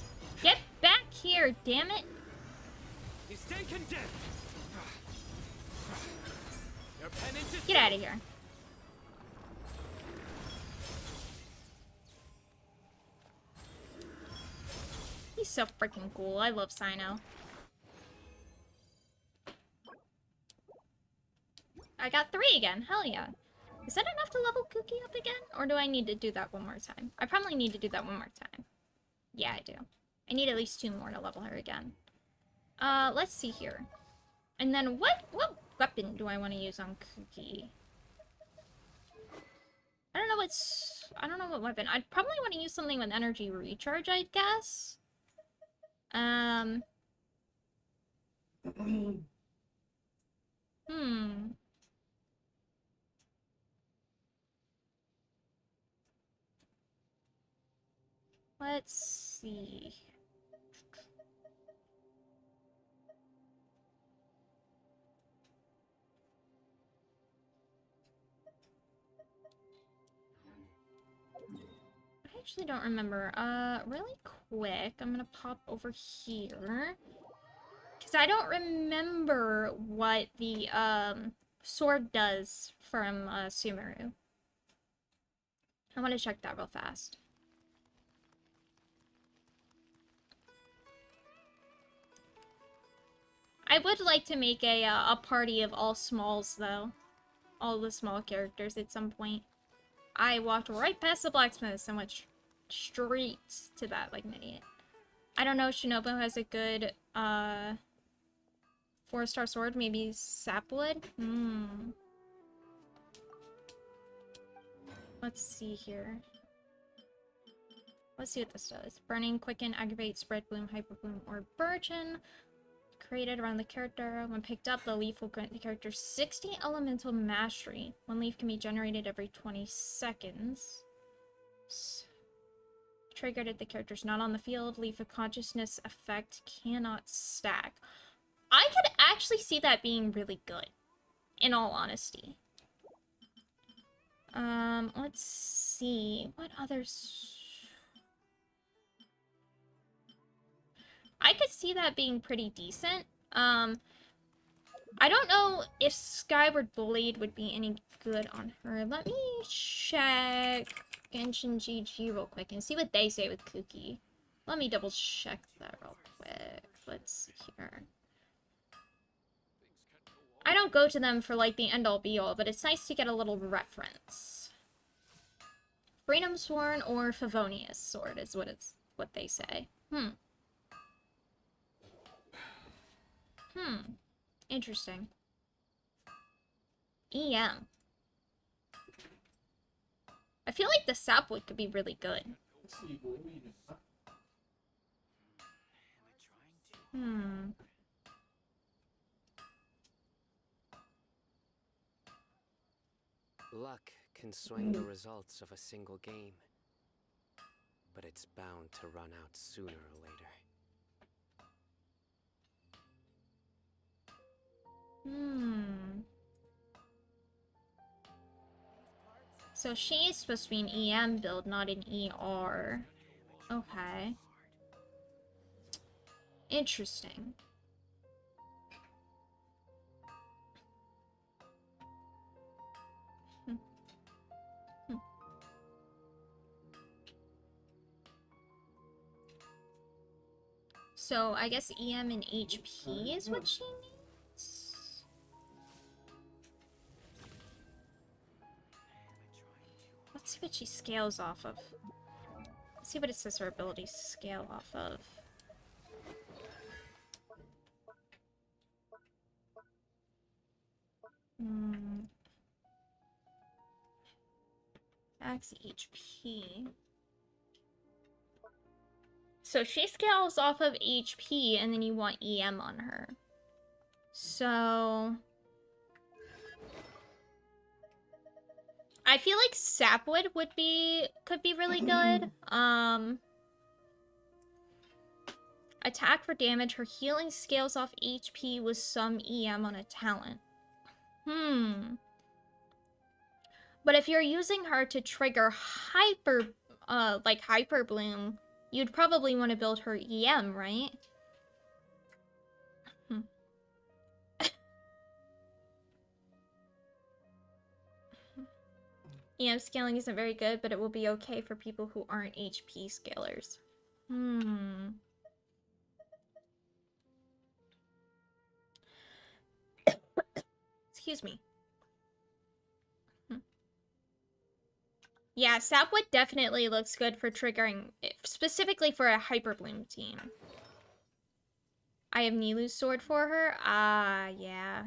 Get back here, damn it. You stay condemned. Your penance is Get out of here. He's so freaking cool. I love Sino. I got 3 again. Hell yeah. Is that enough to level Cookie up again? Or do I need to do that one more time? I probably need to do that one more time. Yeah, I do. I need at least 2 more to level her again. Let's see here. And then what weapon do I want to use on Cookie? I don't know what weapon. I'd probably want to use something with energy recharge, I guess. Let's see. I actually don't remember. Really quick, I'm gonna pop over here. Because I don't remember what the, sword does from, Sumeru. I want to check that real fast. I would like to make a party of all smalls, though. All the small characters at some point. I walked right past the blacksmith and went straight to that like an idiot. I don't know if Shinobu has a good, 4-star sword. Maybe Sapwood? Let's see here. Let's see what this does. Burning, quicken, aggravate, spread bloom, hyper bloom, or burgeon. Created around the character. When picked up, the leaf will grant the character 60 elemental mastery. One leaf can be generated every 20 seconds. Triggered if the character's not on the field. Leaf of consciousness effect cannot stack. I could actually see that being really good, in all honesty. Let's see. What others? I could see that being pretty decent. I don't know if Skyward Blade would be any good on her. Let me check Genshin GG real quick and see what they say with Kuki. Let me double check that real quick. Let's see here. I don't go to them for like the end all be all, but it's nice to get a little reference. Freedom Sworn or Favonius Sword is what they say. Interesting. EM. I feel like the sapwood could be really good. Luck can swing the results of a single game, but it's bound to run out sooner or later. So she is supposed to be an EM build, not an ER. Okay. Interesting. So I guess EM and HP is what she needs? Let's see what she scales off of. Let's see what it says her abilities scale off of. Max HP. So she scales off of HP, and then you want EM on her. So I feel like Sapwood could be really good. Attack for damage. Her healing scales off HP with some EM on a talent. But if you're using her to trigger Hyper Bloom, you'd probably want to build her EM, right? EM scaling isn't very good, but it will be okay for people who aren't HP scalers. Excuse me. Yeah, Sapwood definitely looks good for triggering, specifically for a Hyper Bloom team. I have Nilu's sword for her. Yeah.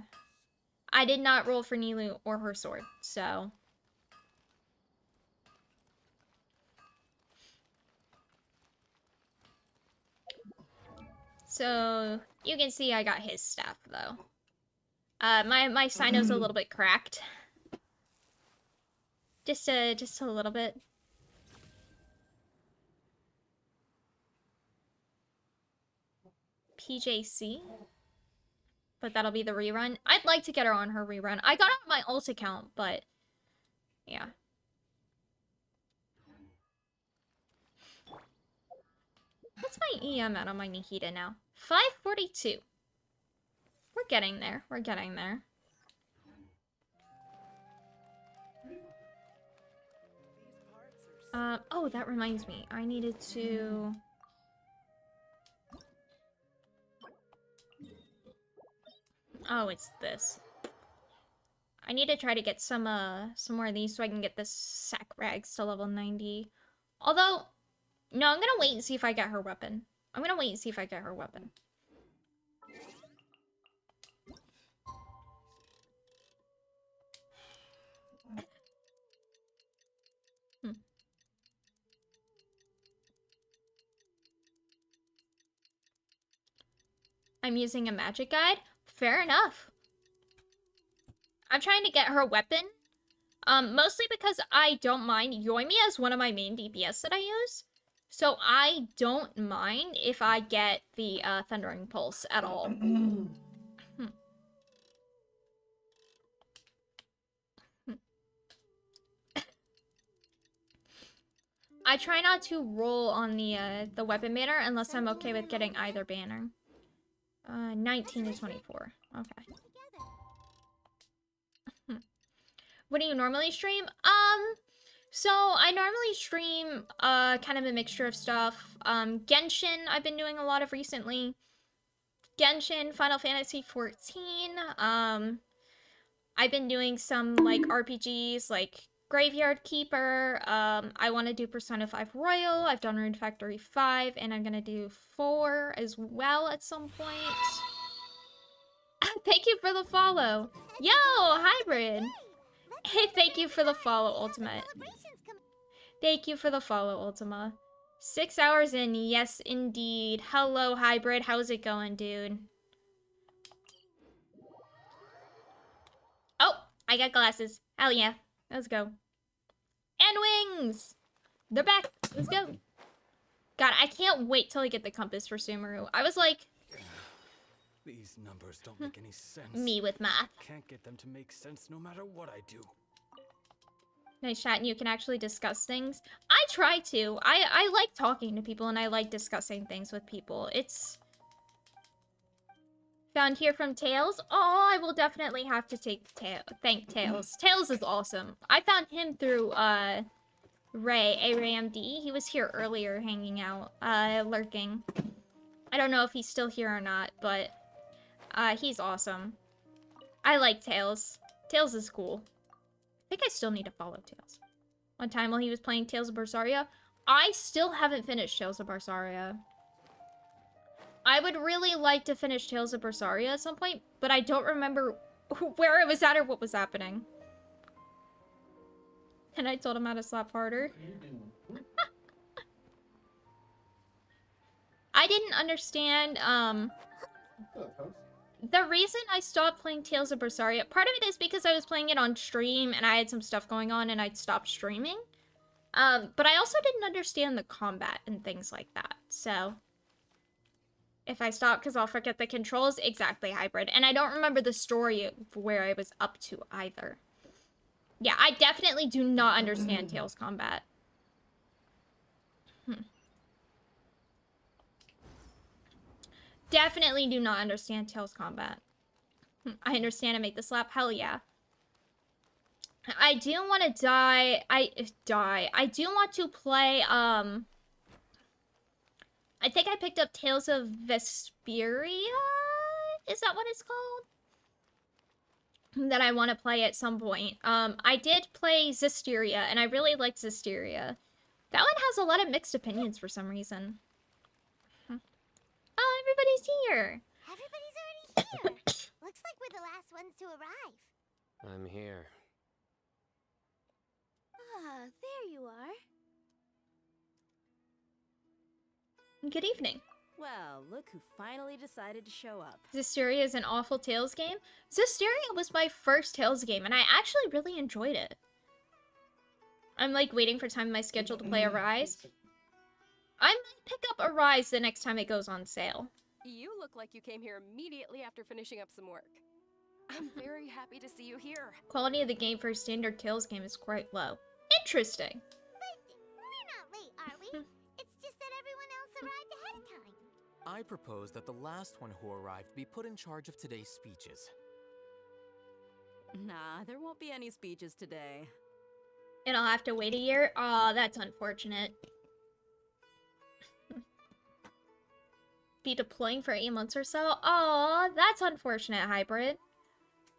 I did not roll for Nilu or her sword, so. So, you can see I got his staff, though. My Sino's a little bit cracked. Just a little bit. PJC. But that'll be the rerun. I'd like to get her on her rerun. I got her on my ult account, but yeah. What's my EM at on my Nihita now? 542. We're getting there. We're getting there. Oh, that reminds me. I needed to... Oh, it's this. I need to try to get some more of these so I can get this sack rags to level 90. Although, no, I'm gonna wait and see if I get her weapon. I'm gonna wait and see if I get her weapon. I'm using a magic guide. Fair enough. I'm trying to get her weapon. Mostly because I don't mind. Yoimiya is one of my main DPS that I use. So I don't mind if I get the Thundering Pulse at all. I try not to roll on the weapon banner unless I'm okay with getting either banner. 19 to 24. Okay. What do you normally stream? So I normally stream kind of a mixture of stuff. Genshin I've been doing a lot of recently. Genshin, Final Fantasy 14. I've been doing some like RPGs like Graveyard Keeper. I want to do Persona 5 Royal. I've done Rune Factory 5 and I'm gonna do 4 as well at some point. Thank you for the follow. Yo, Hybrid. Hey, thank you for the follow, Ultimate. Thank you for the follow, Ultima. 6 hours in, yes indeed. Hello, Hybrid. How's it going, dude? Oh, I got glasses. Hell yeah. Let's go. And wings! They're back. Let's go. God, I can't wait till I get the compass for Sumeru. I was like... These numbers don't make any sense. Me with math. Can't get them to make sense no matter what I do. Nice chat, and you can actually discuss things. I try to. I like talking to people, and I like discussing things with people. It's... Found here from Tails. Oh, I will definitely have to thank Tails. Tails is awesome. I found him through, Ray, ARAMD. He was here earlier hanging out, lurking. I don't know if he's still here or not, but, he's awesome. I like Tails. Tails is cool. I think I still need to follow Tails. One time while he was playing Tales of Berseria, I still haven't finished Tales of Berseria. I would really like to finish Tales of Berseria at some point, but I don't remember where it was at or what was happening. And I told him how to slap harder. I didn't understand, the reason I stopped playing Tales of Berseria, part of it is because I was playing it on stream and I had some stuff going on and I'd stopped streaming. But I also didn't understand the combat and things like that, so... If I stop because I'll forget the controls, exactly, Hybrid. And I don't remember the story of where I was up to either. Yeah, I definitely do not understand Tails combat. Definitely do not understand Tails combat. I understand and make the slap. Hell yeah. I do want to die. I do want to play, I think I picked up Tales of Vesperia? Is that what it's called? That I want to play at some point. I did play Zestiria, and I really liked Zestiria. That one has a lot of mixed opinions for some reason. Oh, everybody's here! Everybody's already here! Looks like we're the last ones to arrive. I'm here. Ah, there you are. Good evening. Well, look who finally decided to show up. Zestiria is an awful Tales game. Zestiria was my first Tales game, and I actually really enjoyed it. I'm like waiting for time in my schedule to play Arise. I might pick up Arise the next time it goes on sale. You look like you came here immediately after finishing up some work. I'm very happy to see you here. Quality of the game for a standard Tales game is quite low. Interesting. But we're not late, are we? It's just that everyone else arrived ahead of time. I propose that the last one who arrived be put in charge of today's speeches. Nah, there won't be any speeches today. And I'll have to wait a year? Aw, that's unfortunate. Be deploying for 8 months or so? Aw, that's unfortunate, Hybrid.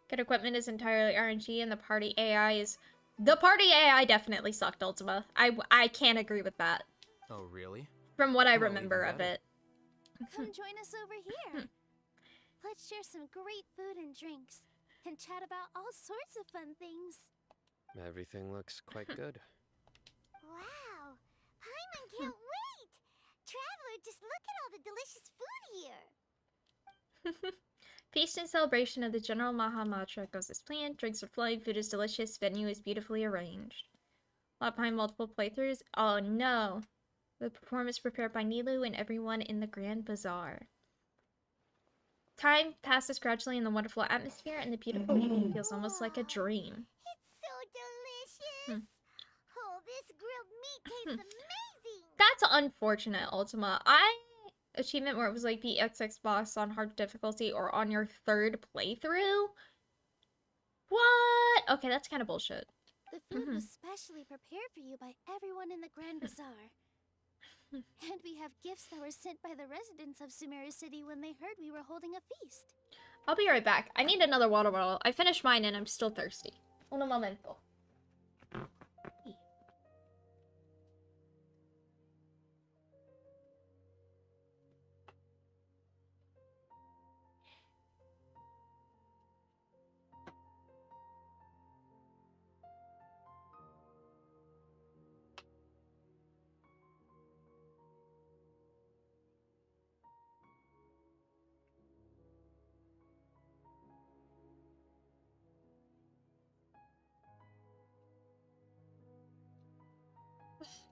Good equipment is entirely RNG and the party AI is... The party AI definitely sucked, Ultima. I can't agree with that. Oh, really? From what I remember of it. Come join us over here. Let's share some great food and drinks, and chat about all sorts of fun things. Everything looks quite good. Wow! Paimon can't wait! Traveler, just look at all the delicious food here! Feast in celebration of the General Maha Mantra goes as planned. Drinks are flowing, food is delicious, venue is beautifully arranged. Lot behind multiple playthroughs. Oh no! The performance prepared by Nilu and everyone in the Grand Bazaar. Time passes gradually in the wonderful atmosphere, and the beautiful evening feels almost like a dream. It's so delicious. Oh, this grilled meat tastes amazing. That's unfortunate, Ultima. Achievement where it was like beat XX boss on hard difficulty or on your 3rd playthrough? What? Okay, that's kind of bullshit. The food was specially prepared for you by everyone in the Grand Bazaar. And we have gifts that were sent by the residents of Sumeru City when they heard we were holding a feast. I'll be right back. I need another water bottle. I finished mine and I'm still thirsty. Un momento.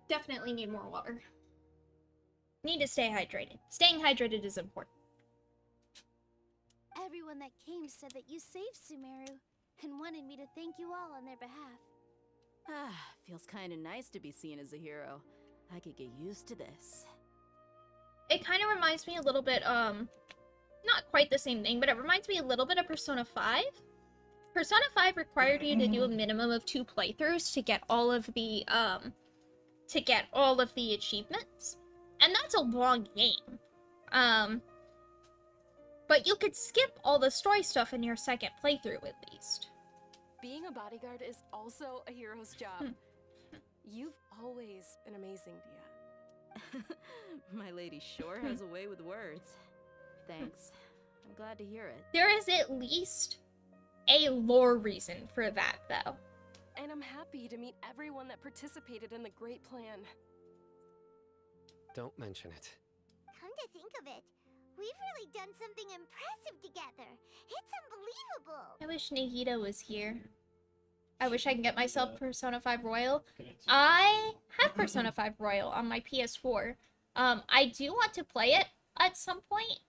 Definitely need more water. Need to stay hydrated. Staying hydrated is important. Everyone that came said that you saved Sumeru and wanted me to thank you all on their behalf. Ah, feels kind of nice to be seen as a hero. I could get used to this. It kind of reminds me a little bit, not quite the same thing, but it reminds me a little bit of Persona 5. Persona 5 required you to do a minimum of 2 playthroughs to get all of the, achievements. And that's a long game. But you could skip all the story stuff in your 2nd playthrough at least. Being a bodyguard is also a hero's job. You've always been amazing, Dia. My lady sure has a way with words. Thanks. I'm glad to hear it. There is at least a lore reason for that, though. And I'm happy to meet everyone that participated in the great plan. Don't mention it. Come to think of it, we've really done something impressive together. It's unbelievable. I wish Nahida was here. I wish I can get myself Persona 5 Royal. I have Persona 5 Royal on my PS4. I do want to play it at some point.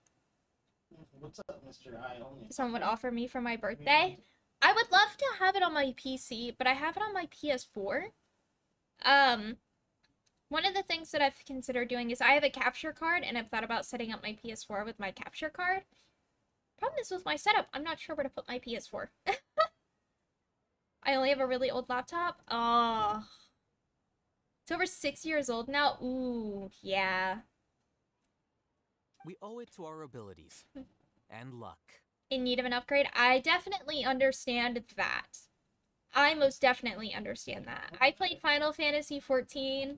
What's up, Mr. I only? Someone would offer me for my birthday. I would love to have it on my PC, but I have it on my PS4. One of the things that I've considered doing is I have a capture card, and I've thought about setting up my PS4 with my capture card. Problem is with my setup, I'm not sure where to put my PS4. I only have a really old laptop. Oh. It's over 6 years old now. Ooh, yeah. We owe it to our abilities. And luck. In need of an upgrade? I definitely understand that. I most definitely understand that. I played Final Fantasy XIV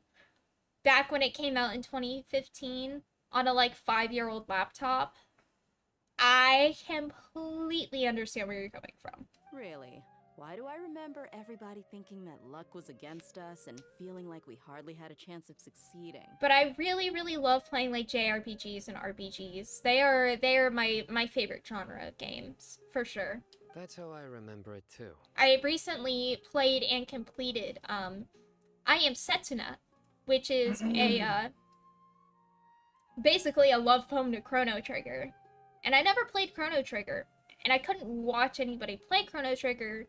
back when it came out in 2015 on a, like, 5-year-old laptop. I completely understand where you're coming from. Really? Why do I remember everybody thinking that luck was against us and feeling like we hardly had a chance of succeeding? But I really, really love playing like JRPGs and RPGs. They are my favorite genre of games, for sure. That's how I remember it too. I recently played and completed I Am Setsuna, which is a basically a love poem to Chrono Trigger. And I never played Chrono Trigger, and I couldn't watch anybody play Chrono Trigger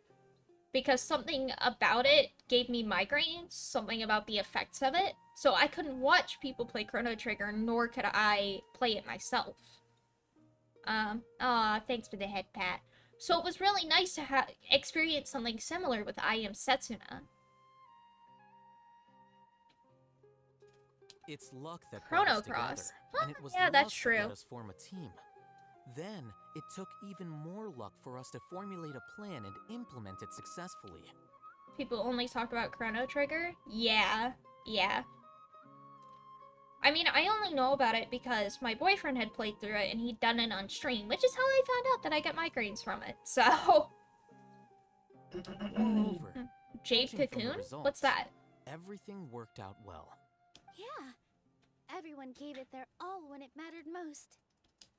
because something about it gave me migraines, something about the effects of it. So I couldn't watch people play Chrono Trigger, nor could I play it myself. Thanks for the head pat. So it was really nice to experience something similar with I Am Setsuna. It's luck that Chrono brought us Cross. together, Huh, and it was yeah, luck that's that true. let us form a team. Then, it took even more luck for us to formulate a plan and implement it successfully. People only talk about Chrono Trigger? Yeah. I mean, I only know about it because my boyfriend had played through it and he'd done it on stream, which is how I found out that I get migraines from it, so... Moreover, Jade judging from the Cocoon? results, What's that? Everything worked out well. Yeah. Everyone gave it their all when it mattered most.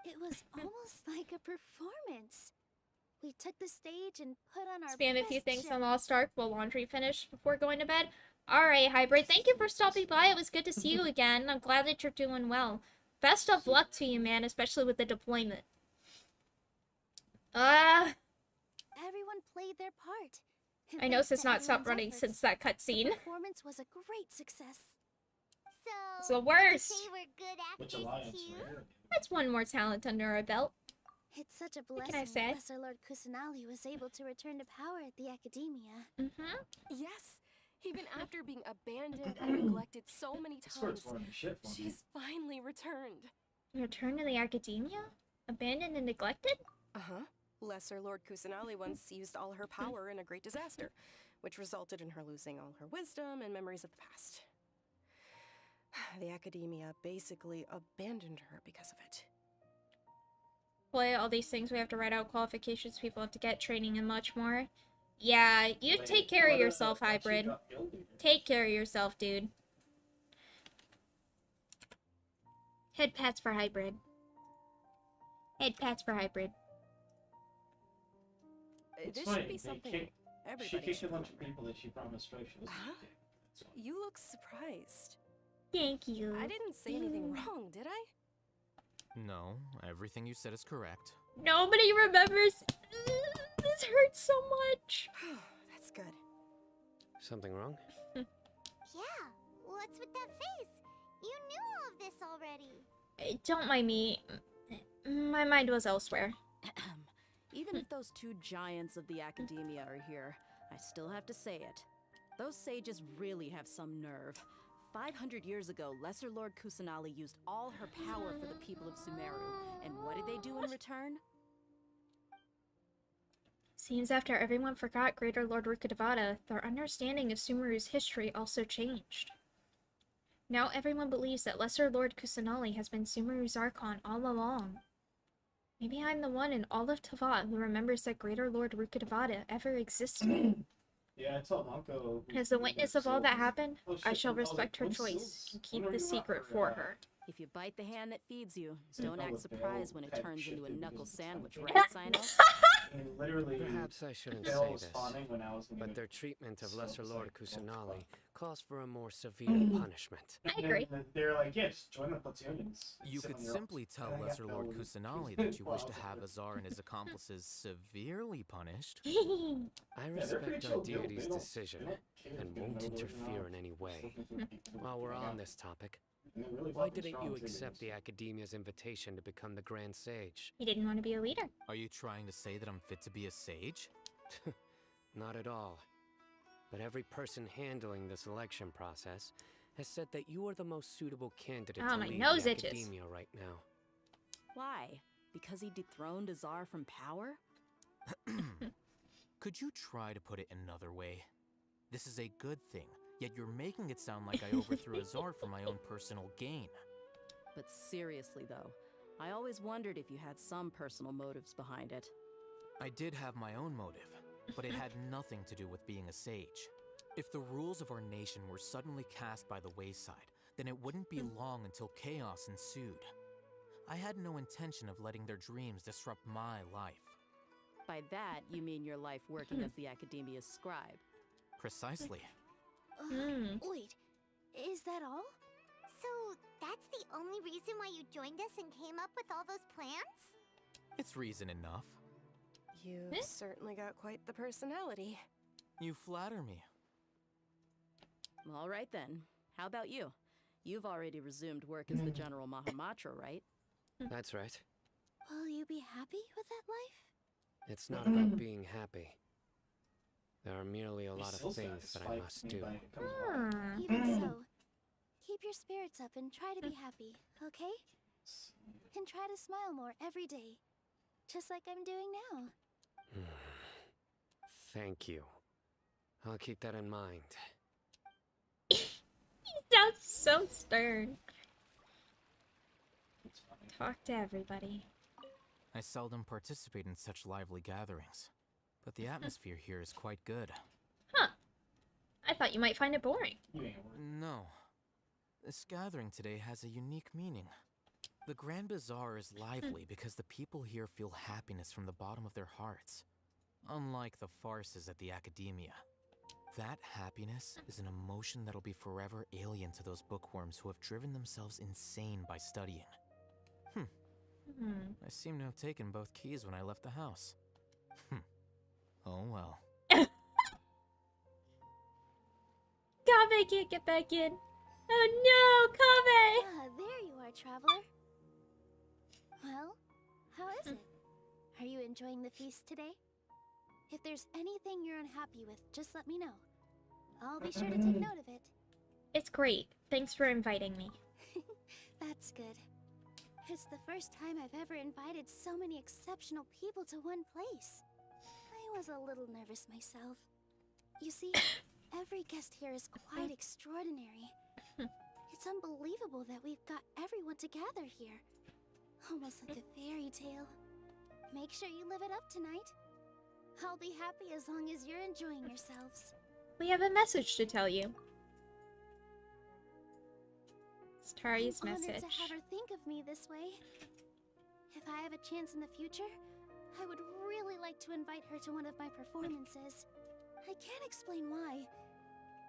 It was almost like a performance. We took the stage and put on our Spam a few best things show. on Lost Ark while laundry finished before going to bed. Alright, Hybrid, thank you for stopping by. It was good to see you again. I'm glad that you're doing well. Best of luck to you, man, especially with the deployment. Everyone played their part. And I know thanks it's to not stopped everyone's running efforts, since that the cutscene. performance was a great success. It's the worst. Say we're good Which actors alliance too? were you? That's one more talent under our belt. It's such a What blessing can I say? Lesser Lord Kusanali was able to return to power at the Academia. Yes, even after being abandoned and neglected so many times, she's finally returned. Return to the Academia? Abandoned and neglected? Uh-huh. Lesser Lord Kusanali once used all her power in a great disaster, which resulted in her losing all her wisdom and memories of the past. The Academia basically abandoned her because of it. Play all these things, we have to write out qualifications, people have to get training and much more. Yeah, you take care of yourself, Hybrid. Take care of yourself, dude. Head pats for Hybrid. Head pats for Hybrid. This should be something She everybody kicked a should bunch of remember. people that she promised she was going to kick. You look surprised. Thank you. I didn't say anything wrong, did I? No, everything you said is correct. Nobody remembers. This hurts so much. That's good. Something wrong? Yeah, what's with that face? You knew all of this already. Don't mind me. My mind was elsewhere. Even if those two giants of the Academia are here, I still have to say it. Those sages really have some nerve. 500 years ago, Lesser Lord Kusanali used all her power for the people of Sumeru. And what did they do in return? Seems after everyone forgot Greater Lord Rukkhadevata, their understanding of Sumeru's history also changed. Now everyone believes that Lesser Lord Kusanali has been Sumeru's Archon all along. Maybe I'm the one in all of Tavat who remembers that Greater Lord Rukkhadevata ever existed. Yeah, I told Uncle. As the witness of all that happened, I shall respect her choice and keep the secret for her. If you bite the hand that feeds you, don't all act the surprised Bill when it had turns into a shifted knuckle because of sandwich, something. right, Sino? And literally, Perhaps I shouldn't Bill say was this, spawning when I was leaving. but their treatment of So Lesser it's Lord like, Kusanali calls for a more severe punishment. I agree. And they're like, yeah, just join the platoon and You sit could on your simply own. tell And I Lesser got Lord no- Kusanali that you wish Well, to have Azar and his accomplices severely punished. I they're pretty respect chill, our they don't- deity's they don't- decision they don't care and if they're won't noble or interfere not. in any way. Yeah. While we're on this topic, They're really why fucking didn't strong, you too, accept guys. the Academia's invitation to become the Grand Sage? He didn't want to be a leader. Are you trying to say that I'm fit to be a sage? Not at all. But every person handling the selection process has said that you are the most suitable candidate Ah, to my lead nose the itches. Academia right now. Why? Because he dethroned Azar from power? Could you try to put it another way? This is a good thing, yet you're making it sound like I overthrew Azar for my own personal gain. But seriously, though, I always wondered if you had some personal motives behind it. I did have my own motive, but it had nothing to do with being a sage. If the rules of our nation were suddenly cast by the wayside, then it wouldn't be long until chaos ensued. I had no intention of letting their dreams disrupt my life. By that, you mean your life working as the Academia's scribe. Precisely. Wait, is that all? So, that's the only reason why you joined us and came up with all those plans? It's reason enough. You've certainly got quite the personality. You flatter me. All right then. How about you? You've already resumed work as the General Mahamatra, right? That's right. Will you be happy with that life? It's not about being happy. There are merely a lot of things that I must do. Even so, keep your spirits up and try to be happy, okay? And try to smile more every day, just like I'm doing now. Thank you. I'll keep that in mind. He sounds so stern. Talk to everybody. I seldom participate in such lively gatherings, but the atmosphere here is quite good. Huh. I thought you might find it boring. No. This gathering today has a unique meaning. The Grand Bazaar is lively because the people here feel happiness from the bottom of their hearts, unlike the farces at the Academia. That happiness is an emotion that'll be forever alien to those bookworms who have driven themselves insane by studying. I seem to have taken both keys when I left the house. Oh well. Kaveh can't get back in. Oh no, Kaveh! Ah, there you are, traveler. Well, how is it? Are you enjoying the feast today? If there's anything you're unhappy with, just let me know. I'll be sure to take note of it. It's great. Thanks for inviting me. That's good. It's the first time I've ever invited so many exceptional people to one place. I was a little nervous myself. You see, every guest here is quite extraordinary. It's unbelievable that we've got everyone together here. Almost like a fairy tale. Make sure you live it up tonight. I'll be happy as long as you're enjoying yourselves. We have a message to tell you. It's Tari's I'm message. honored to have her think of me this way. If I have a chance in the future, I would really like to invite her to one of my performances. I can't explain why,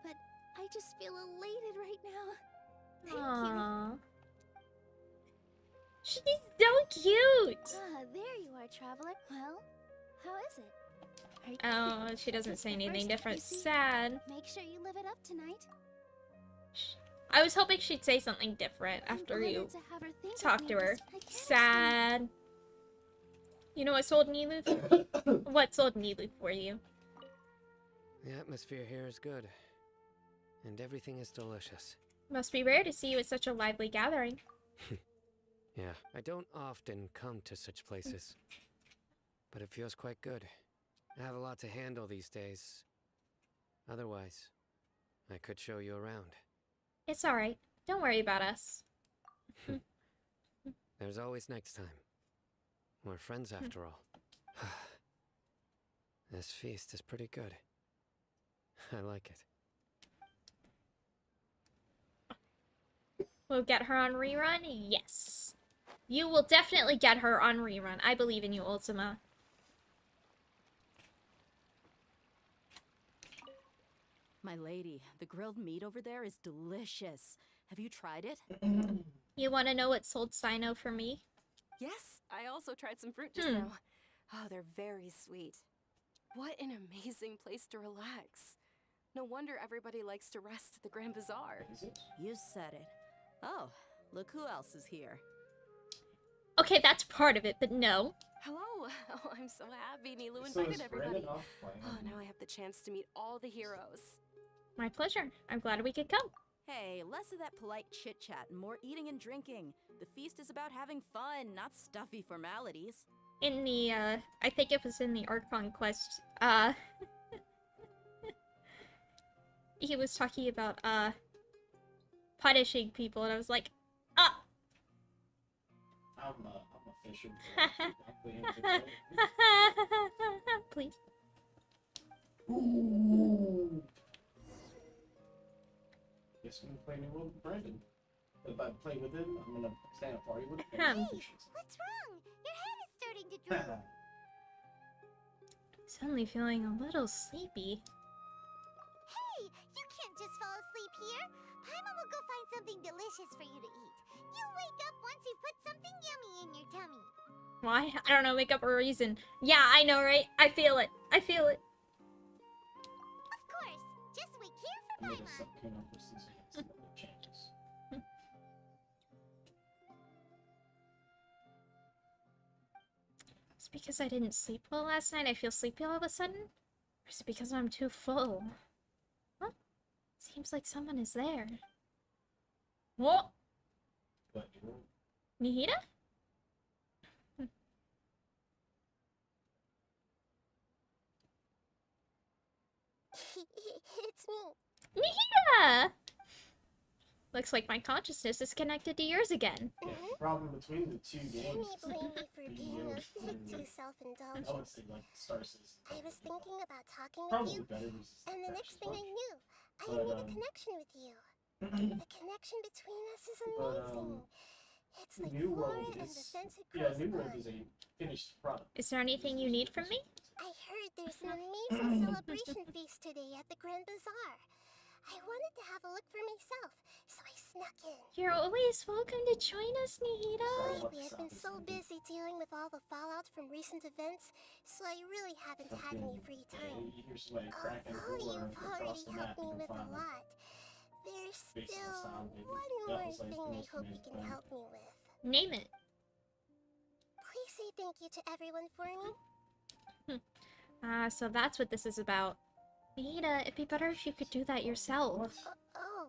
but I just feel elated right now. Thank you. She's so cute! Ah, there you are, traveler. Well, how is it? Oh, she doesn't say anything First, different. you see, Sad. Make sure you live it up tonight. I was hoping she'd say something different after you honored to have her think of talk me to her. as- I can't Sad. You know what sold Nilu? What sold Nilu for you? The atmosphere here is good. And everything is delicious. Must be rare to see you at such a lively gathering. Yeah, I don't often come to such places. But it feels quite good. I have a lot to handle these days. Otherwise, I could show you around. It's alright. Don't worry about us. There's always next time. We're friends after all. This feast is pretty good. I like it. We'll get her on rerun? Yes. You will definitely get her on rerun. I believe in you, Ultima. My lady, the grilled meat over there is delicious. Have you tried it? You want to know what sold Sino for me? Yes, I also tried some fruit just now. Oh, they're very sweet. What an amazing place to relax. No wonder everybody likes to rest at the Grand Bazaar. You said it. Oh, look who else is here. Okay, that's part of it, but no. Hello. Oh, I'm so happy Nilu So invited is everybody. Brandon off playing? Oh, now I have the chance to meet all the heroes. My pleasure. I'm glad we could come. Hey, less of that polite chit-chat and more eating and drinking. The feast is about having fun, not stuffy formalities. In the, I think it was in the Archon quest, he was talking about, punishing people, and I was like, ah! I'm a fisher. Please. Ooh. Guess I'm gonna play New World with Brandon. But if I play with him, I'm gonna stand up party with him. What's wrong? Your head is starting to droop. Suddenly feeling a little sleepy. Hey, you can't just fall asleep here. Paimon will go find something delicious for you to eat. You wake up once you put something yummy in your tummy. Why? I don't know, make up a reason. Yeah, I know, right? I feel it. I feel it. Of course. Just wait here for I made a Paimon. subcano for season changes. It's because I didn't sleep well last night. I feel sleepy all of a sudden? Or is it because I'm too full? Huh? Seems like someone is there. What? Nihida? It's me. Nihida! Looks like my consciousness is connected to yours again. Yeah, the problem between the two You games may blame me for being a bit too self-indulgent. I would say like Star Citizen. I was thinking about talking Probably with you, better versus and the next thing I knew, I But, had made a connection with you. The connection between us is amazing. It's like New flora World and the is fence it yeah, grows New World upon. is a finished product. Is there anything you need from me? I heard there's an amazing celebration feast today at the Grand Bazaar. I wanted to have a look for myself, so I snuck in. You're always welcome to join us, Nihita. Lately, I've been so busy dealing with all the fallout from recent events, so I really haven't had any free time. Here's somebody cracking a Although door you've across already the helped map. me You can with a find them. lot, there's Based on the still sound, maybe. one That more was, like, thing the I most hope you amazing can thing. help me with. Name it. Please say thank you to everyone for me. So that's what this is about. Nihita, it'd be better if you could do that yourself. Oh,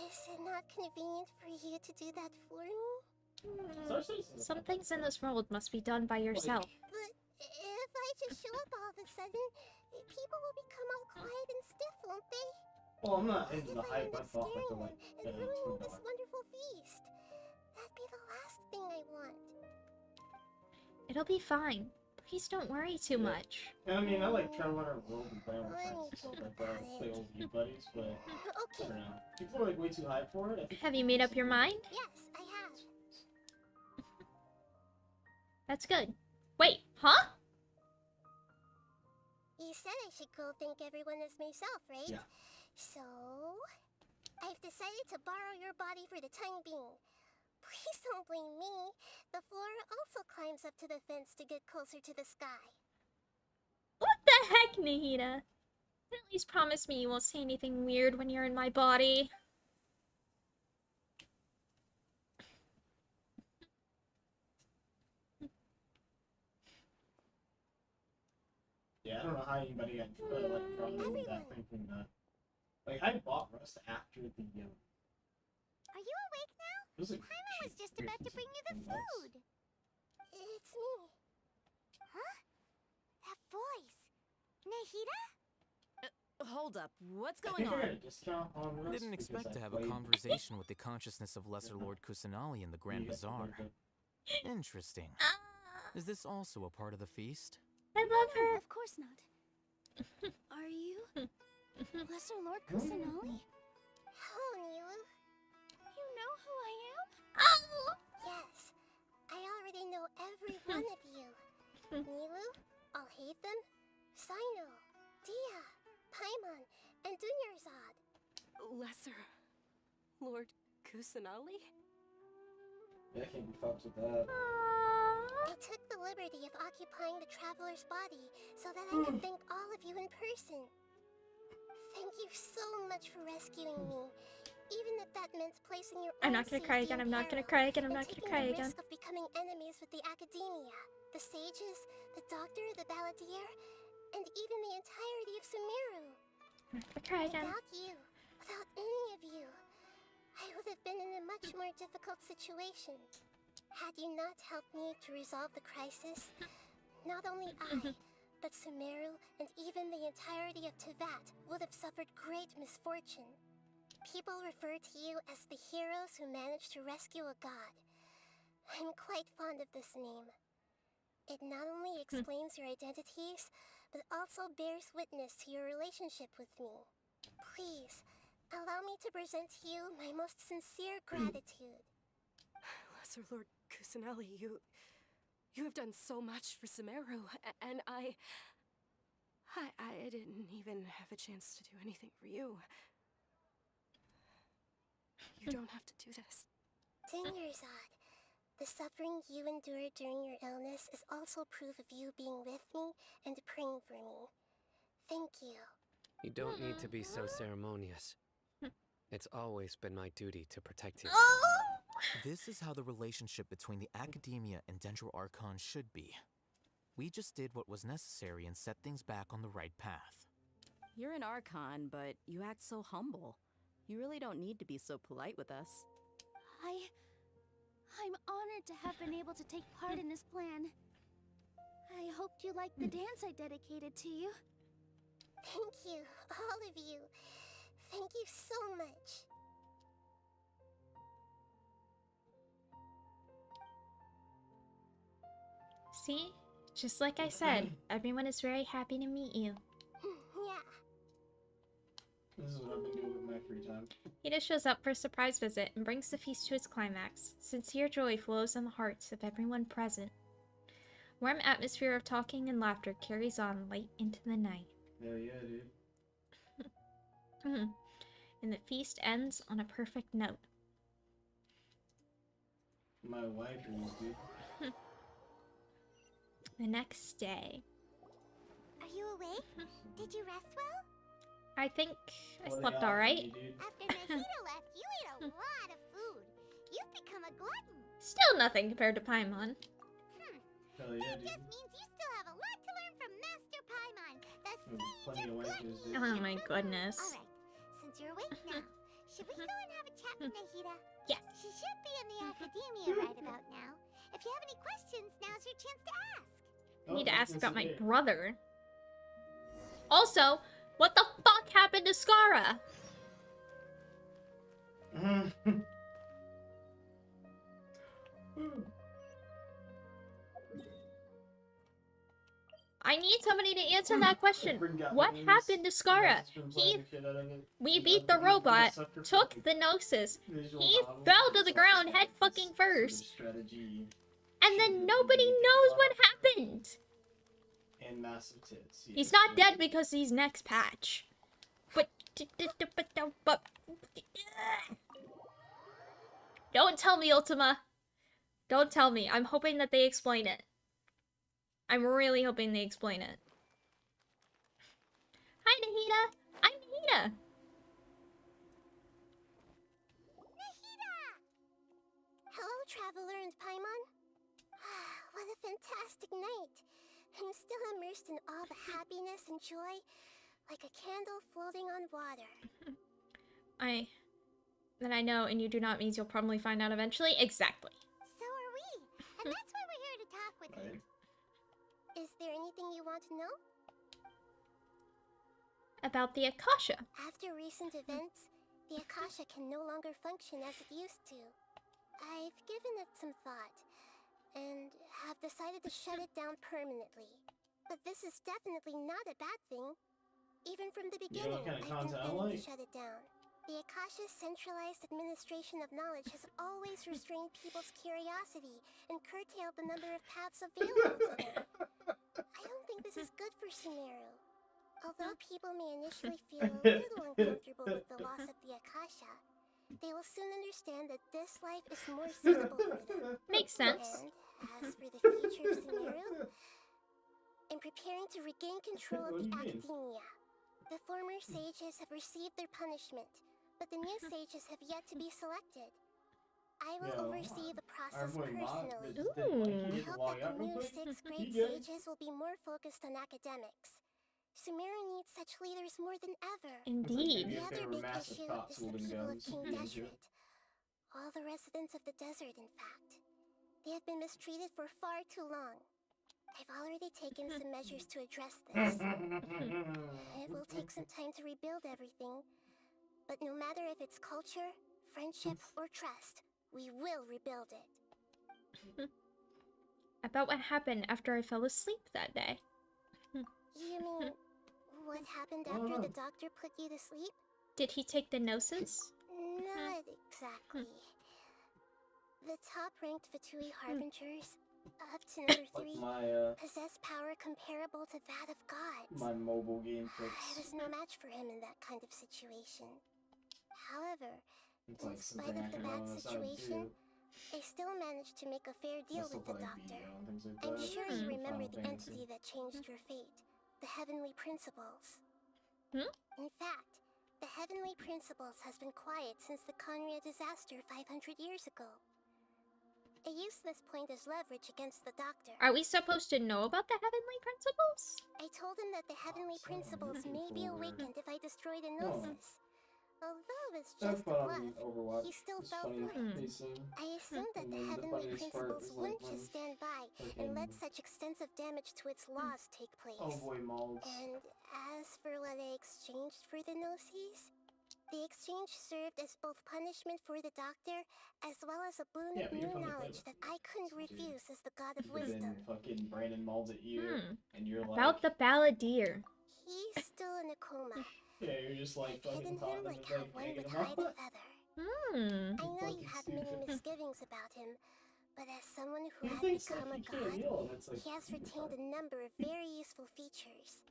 is it not convenient for you to do that for me? Some things in this world must be done by yourself. But if I just show up all of a sudden, people will become all quiet and stiff, won't they? Well, I'm not into the If I hype. end I up thought like scaring the them and ruining this wonderful feast, that'd be the last thing I want. It'll be fine. Please don't worry too much. I mean, I like trying to learn world and play with friends and stuff like that. Play old you buddies, but I don't know. People are like way too hype for it. Have you made up your mind? Yes, I have. That's good. Wait, huh? You said I should go thank everyone as myself, right? Yeah. So, I've decided to borrow your body for the time being. Please don't blame me. The flora also climbs up to the fence to get closer to the sky. What the heck, Nihita? At least promise me you won't say anything weird when you're in my body. Yeah, I don't know how anybody got like probably that thinking that. Like I bought Rust after the Are you awake now? It was like Paimon was just about to bring you the food. It's me. Huh? That voice. Nahida? Hold up, what's I going think I got on? a discount on I Rust didn't because expect to I have a played- conversation with the consciousness of Lesser Lord Kusanali in the Grand Yeah, Bazaar. but- Interesting. Is this also a part of the feast? I love her. Of course not. Are you Lesser Lord Kusanali? Hello, Nilu. You know who I am? Yes, I already know every one of you. Nilu, Alhaitham, Sino, Dia, Paimon, and Dunyarzad. Lesser Lord Kusanali? Yeah, I can't be fucked with that. I took the liberty of occupying the traveler's body so that I could thank all of you in person. Thank you so much for rescuing me, even if that meant placing your I'm own not gonna cry safety again, in I'm not gonna peril cry again, I'm and not gonna taking cry the again. risk of becoming enemies with the academia, the sages, the doctor, the balladeer, and even the entirety of Sumeru. I'm not gonna cry again. Without you, without any of you, I would have been in a much more difficult situation. Had you not helped me to resolve the crisis, not only I, but Sumeru and even the entirety of Tevat would have suffered great misfortune. People refer to you as the heroes who managed to rescue a god. I'm quite fond of this name. It not only explains your identities, but also bears witness to your relationship with me. Please, allow me to present to you my most sincere gratitude. Lesser Lord Kusanali, you have done so much for Sumeru, and I didn't even have a chance to do anything for you. You don't have to do this. Dunyarzad, the suffering you endured during your illness is also proof of you being with me and praying for me. Thank you. You don't need to be so ceremonious. It's always been my duty to protect you. This is how the relationship between the Academia and Dendro Archon should be. We just did what was necessary and set things back on the right path. You're an Archon, but you act so humble. You really don't need to be so polite with us. I'm honored to have been able to take part in this plan. I hoped you liked the dance I dedicated to you. Thank you, all of you. Thank you so much. See? Just like I said, everyone is very happy to meet you. Yeah. This is what I've been doing with my free time. Hida shows up for a surprise visit and brings the feast to its climax. Sincere joy flows in the hearts of everyone present. Warm atmosphere of talking and laughter carries on late into the night. Hell yeah, dude. And the feast ends on a perfect note. My wife is, dude. The next day. Are you awake? Did you rest well? I think I slept alright. After Nahida left, you ate a lot of food. You've become a glutton. Still nothing compared to Paimon. Hell yeah, That dude. just means you still have a lot to learn from Master Paimon, the Plenty of wenches, dude. Oh my goodness. Alright, since you're awake now, should we go and have a chat with Nahida? Yes. She should be in the academia right about now. If you have any questions, now's your chance to ask. I need to ask about my brother. Also, what the fuck happened to Skara? I need somebody to answer that question. What happened to Skara? We beat the robot, took the Gnosis. He fell to the ground head fucking first. And then nobody knows what happened. And massive tits. Yes. He's not dead because he's next patch. But don't tell me, Ultima. Don't tell me. I'm hoping that they explain it. I'm really hoping they explain it. Hi, Nahida. I'm Nahida. Nahida! Hello, Traveler and Paimon. What a fantastic night. I'm still immersed in all the happiness and joy, like a candle floating on water. That I know, and you do not means you'll probably find out eventually. Exactly. So are we, and that's why we're here to talk with you. Is there anything you want to know? About the Akasha. After recent events, the Akasha can no longer function as it used to. I've given it some thought, and have decided to shut it down permanently. But this is definitely not a bad thing. Even from the beginning, I've been planning to shut it down. The Akasha's centralized administration of knowledge has always restrained people's curiosity and curtailed the number of paths available to them. I don't think this is good for Sumeru. Although people may initially feel a little uncomfortable with the loss of the Akasha, they will soon understand that this life is more suitable for them. Makes sense. And as for the future of Sumeru, in preparing to regain control of the academia, the former sages have received their punishment, but the new sages have yet to be selected. I will oversee the process personally. I hope that the new 6th grade sages will be more focused on academics. Sumeru needs such leaders more than ever. Indeed. The other big issue is the people of King Desert. All the residents of the desert, in fact. They have been mistreated for far too long. I've already taken some measures to address this. It will take some time to rebuild everything, but no matter if it's culture, friendship, or trust, we will rebuild it. About what happened after I fell asleep that day. You mean, what happened after the doctor put you to sleep? Did he take the Gnosis? Not exactly. The top-ranked Fatui Harbingers, up to number 3, possess power comparable to that of gods. My mobile game I fix. was no match for him in that kind of situation. However, in spite of the bad situation, I still managed to make a fair deal with the doctor. I'm sure you remember the entity that changed your fate, the Heavenly Principles. In fact, the Heavenly Principles has been quiet since the Conria disaster 500 years ago. I used this point as leverage against the doctor. Are we supposed to know about the Heavenly Principles? I told him that the Heavenly Principles may be awakened if I destroy the Gnosis. Although it's just a bluff, he still fell for it. I assumed that the Heavenly Principles wouldn't just stand by and let such extensive damage to its laws take place. And as for what I exchanged for the Gnosis, the exchange served as both punishment for the doctor, as well as a boon of new knowledge that I couldn't refuse as the god of wisdom. Fucking Brandon mauled at you, and you're like... About the Balladeer. He's still in a coma. Yeah, you're just like I've hidden him like how one would hide a feather. I know you have many misgivings about him, but as someone who had become a god, he has retained a number of very useful features.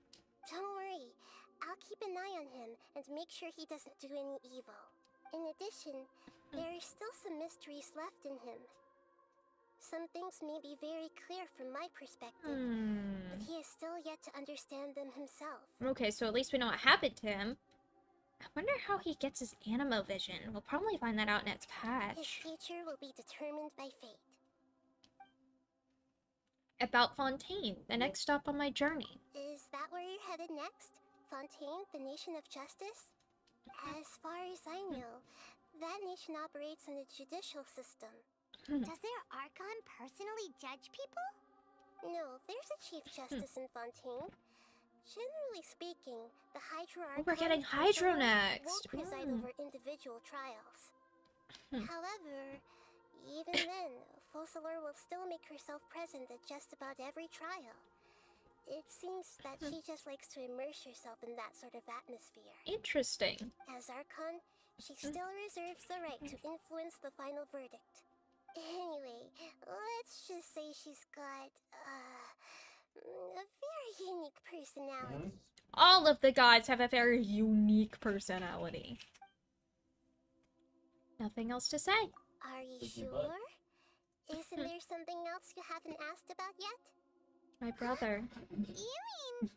Don't worry, I'll keep an eye on him and make sure he doesn't do any evil. In addition, there are still some mysteries left in him. Some things may be very clear from my perspective, but he is still yet to understand them himself. Okay, so at least we know what happened to him. I wonder how he gets his animo vision. We'll probably find that out next patch. His future will be determined by fate. About Fontaine, the next stop on my journey. Is that where you're headed next? Fontaine, the nation of justice? As far as I know, that nation operates in a judicial system. Does their Archon personally judge people? No, there's a Chief Justice in Fontaine. Generally speaking, the Hydro Archon we're getting Hydro next. won't preside over individual trials. However, even then, Focalor will still make herself present at just about every trial. It seems that she just likes to immerse herself in that sort of atmosphere. Interesting. As Archon, she still reserves the right to influence the final verdict. Anyway, let's just say she's got, a very unique personality. All of the gods have a very unique personality. Nothing else to say. Are you sure? Isn't there something else you haven't asked about yet? My brother. You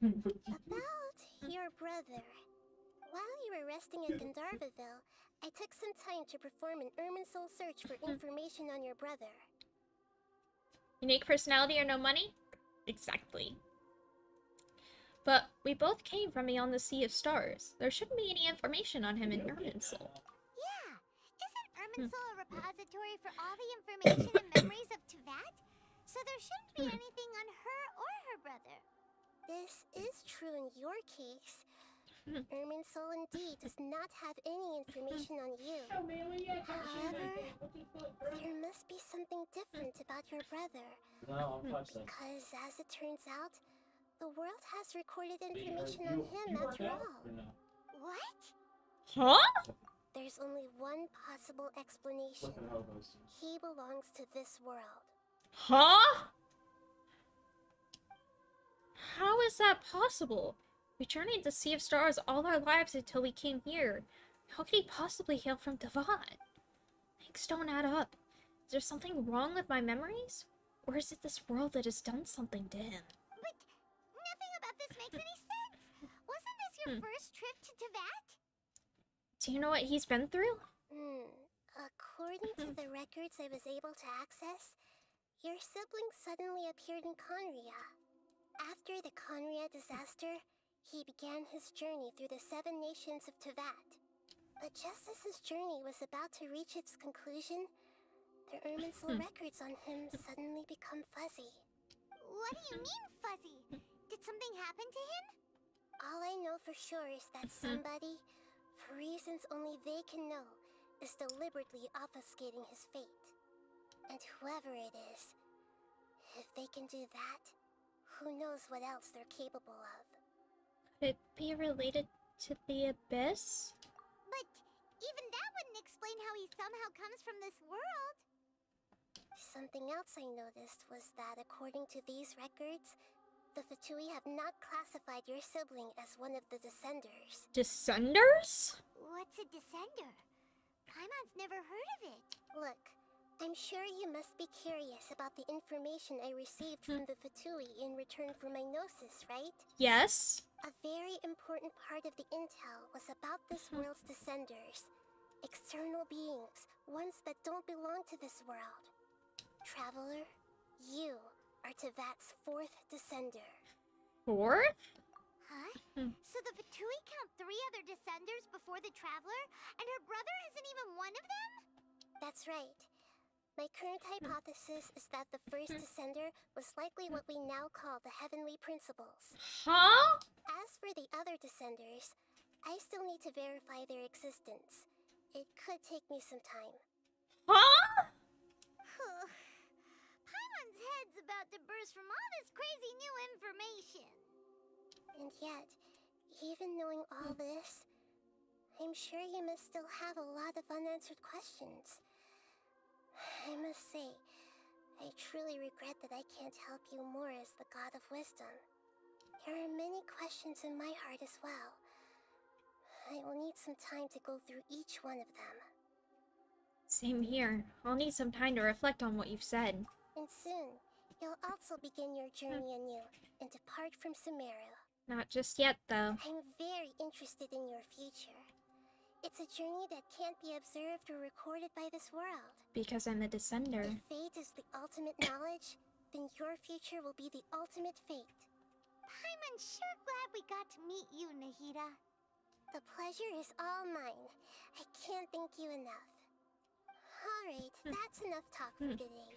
mean about your brother? While you were resting at Gandharvaville, I took some time to perform an Irminsul search for information on your brother. Unique personality or no money? Exactly. But we both came from beyond the Sea of Stars. There shouldn't be any information on him in Irminsul. Yeah, isn't Irminsul a repository for all the information and memories of Tevat? So there shouldn't be anything on her or her brother. This is true in your case. Irminsul indeed does not have any information on you. However, there must be something different about your brother. Because as it turns out, the world has recorded information on him after all. What? Huh? There's only one possible explanation. He belongs to this world. Huh? How is that possible? We journeyed the Sea of Stars all our lives until we came here. How could he possibly hail from Tevat? Things don't add up. Is there something wrong with my memories? Or is it this world that has done something to him? But nothing about this makes any sense. Wasn't this your first trip to Tevat? Do you know what he's been through? According to the records I was able to access, your sibling suddenly appeared in Conria. After the Conria disaster, he began his journey through the 7 nations of Tevat. But just as his journey was about to reach its conclusion, the Irminsul records on him suddenly become fuzzy. What do you mean, fuzzy? Did something happen to him? All I know for sure is that somebody, for reasons only they can know, is deliberately obfuscating his fate. And whoever it is, if they can do that, who knows what else they're capable of. Could it be related to the Abyss? But even that wouldn't explain how he somehow comes from this world. Something else I noticed was that according to these records, the Fatui have not classified your sibling as one of the Descenders. Descenders? What's a Descender? Paimon's never heard of it. Look, I'm sure you must be curious about the information I received from the Fatui in return for my gnosis, right? Yes. A very important part of the intel was about this world's Descenders. External beings, ones that don't belong to this world. Traveler, you are Tevat's 4th Descender. 4th? Huh? So the Fatui count 3 other Descenders before the Traveler, and her brother isn't even one of them? That's right. My current hypothesis is that the first Descender was likely what we now call the Heavenly Principles. Huh? As for the other Descenders, I still need to verify their existence. It could take me some time. Huh? Paimon's head's about to burst from all this crazy new information. And yet, Even knowing all this, I'm sure you must still have a lot of unanswered questions. I must say, I truly regret that I can't help you more as the God of Wisdom. There are many questions in my heart as well. I will need some time to go through each one of them. Same here. I'll need some time to reflect on what you've said. And soon, you'll also begin your journey anew and depart from Sumeru. Not just yet, though. I'm very interested in your future. It's a journey that can't be observed or recorded by this world. Because I'm a descender. If fate is the ultimate knowledge, then your future will be the ultimate fate. I'm sure glad we got to meet you, Nahida. The pleasure is all mine. I can't thank you enough. Alright, that's enough talk for today.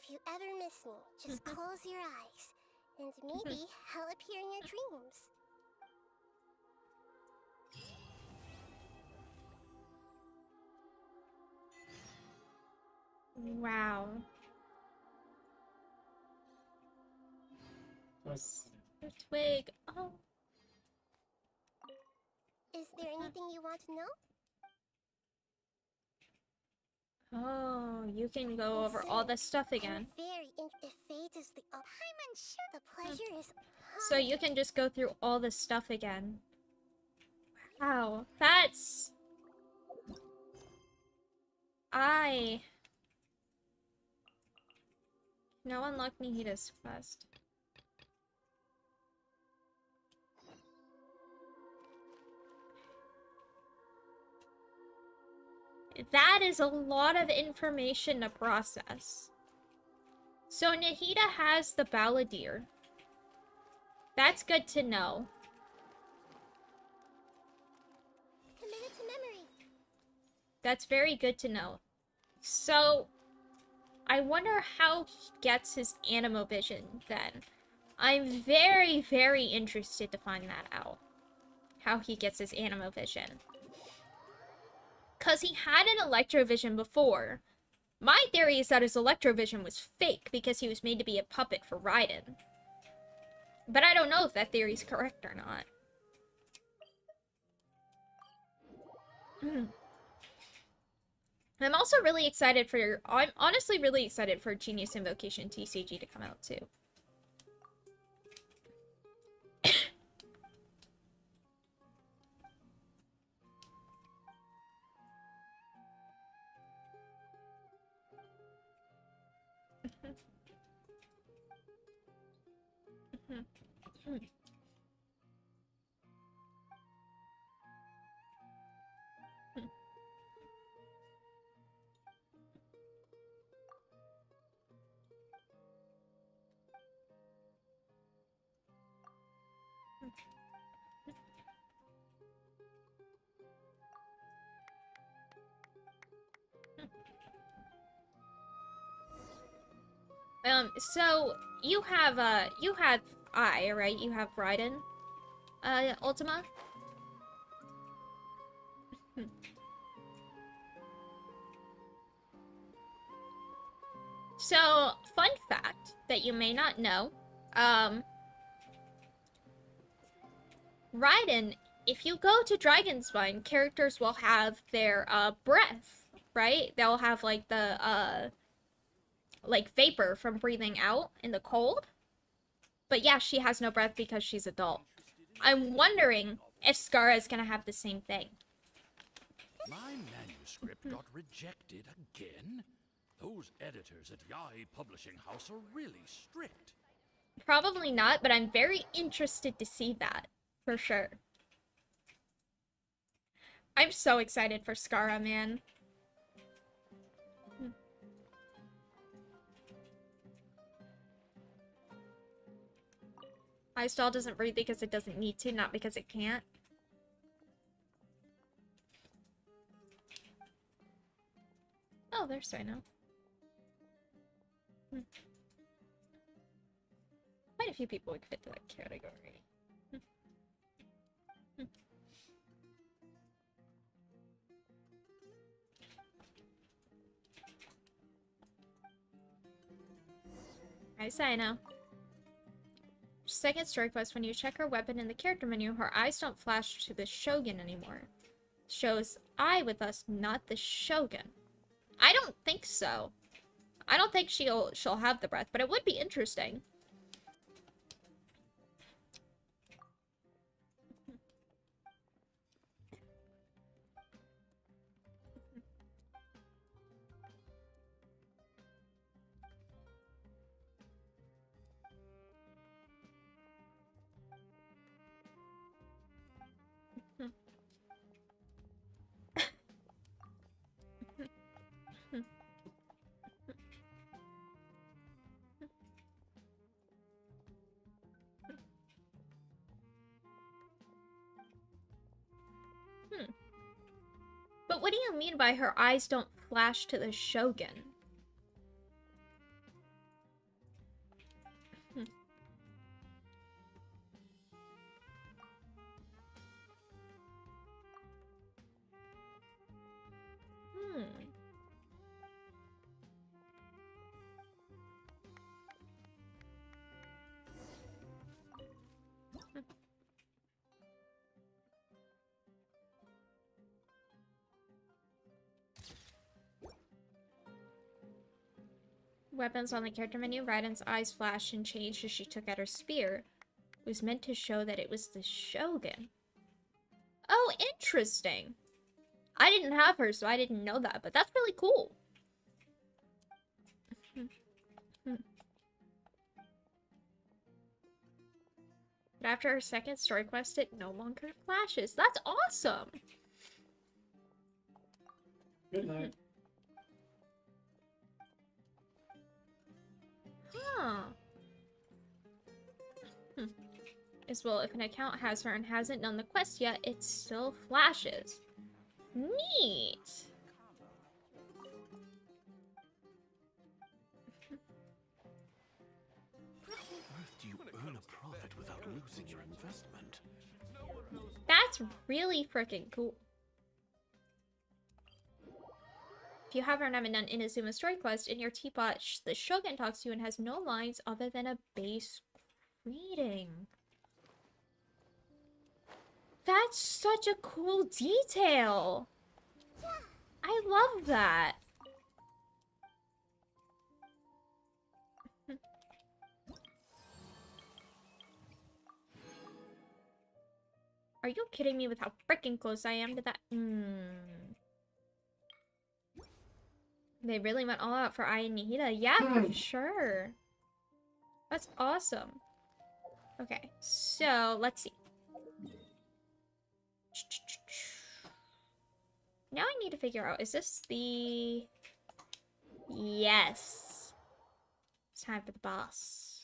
If you ever miss me, just close your eyes, and maybe I'll appear in your dreams. Wow. A twig. Oh. Is there anything you want to know? Oh, you can go over all this stuff again. If fate is the the pleasure is. So you can just go through all this stuff again. Wow, that's... No unlock Nihida's quest. That is a lot of information to process. So Nahida has the Balladeer. That's good to know. Committed to memory. That's very good to know. So, I wonder how he gets his Animo-Vision then. I'm very, very interested to find that out. How he gets his Animo-Vision. Because he had an Electrovision before. My theory is that his Electrovision was fake because he was made to be a puppet for Raiden. But I don't know if that theory is correct or not. I'm also really excited for... I'm honestly really excited for Genius Invocation TCG to come out too. So you have I, right? You have Raiden, Ultima. So, fun fact that you may not know, Raiden, if you go to Dragonspine, characters will have their, breath, right? They'll have, like, the, like, vapor from breathing out in the cold. But yeah, she has no breath because she's adult. I'm wondering if Skara is gonna have the same thing. My manuscript got rejected again? Those editors at Yae Publishing House are really strict. Probably not, but I'm very interested to see that, for sure. I'm so excited for Skara, man. Istall doesn't breathe because it doesn't need to, not because it can't. Oh, there's Rhino. Quite a few people would fit to that category. Hi, Sino. second story quest, when you check her weapon in the character menu, her eyes don't flash to the Shogun anymore. Shows I with us, not the Shogun. I don't think so. I don't think she'll have the breath, but it would be interesting. But what do you mean by her eyes don't flash to the Shogun? Weapons on the character menu. Raiden's eyes flashed and changed as she took out her spear. It was meant to show that it was the Shogun. Oh, interesting. I didn't have her, so I didn't know that, but that's really cool. But after her second story quest, it no longer flashes. That's awesome! Good night. Huh. As well, if an account has her and hasn't done the quest yet, it still flashes. Neat! Do you earn a profit without losing your investment? That's really freaking cool. If you have or haven't done Inazuma story quest, in your teapot, the Shogun talks to you and has no lines other than a base greeting. That's such a cool detail. I love that. Are you kidding me with how freaking close I am to that? They really went all out for Ai and Nihida. Yeah, for sure. That's awesome. Okay, so let's see. Now I need to figure out, is this the... Yes. It's time for the boss.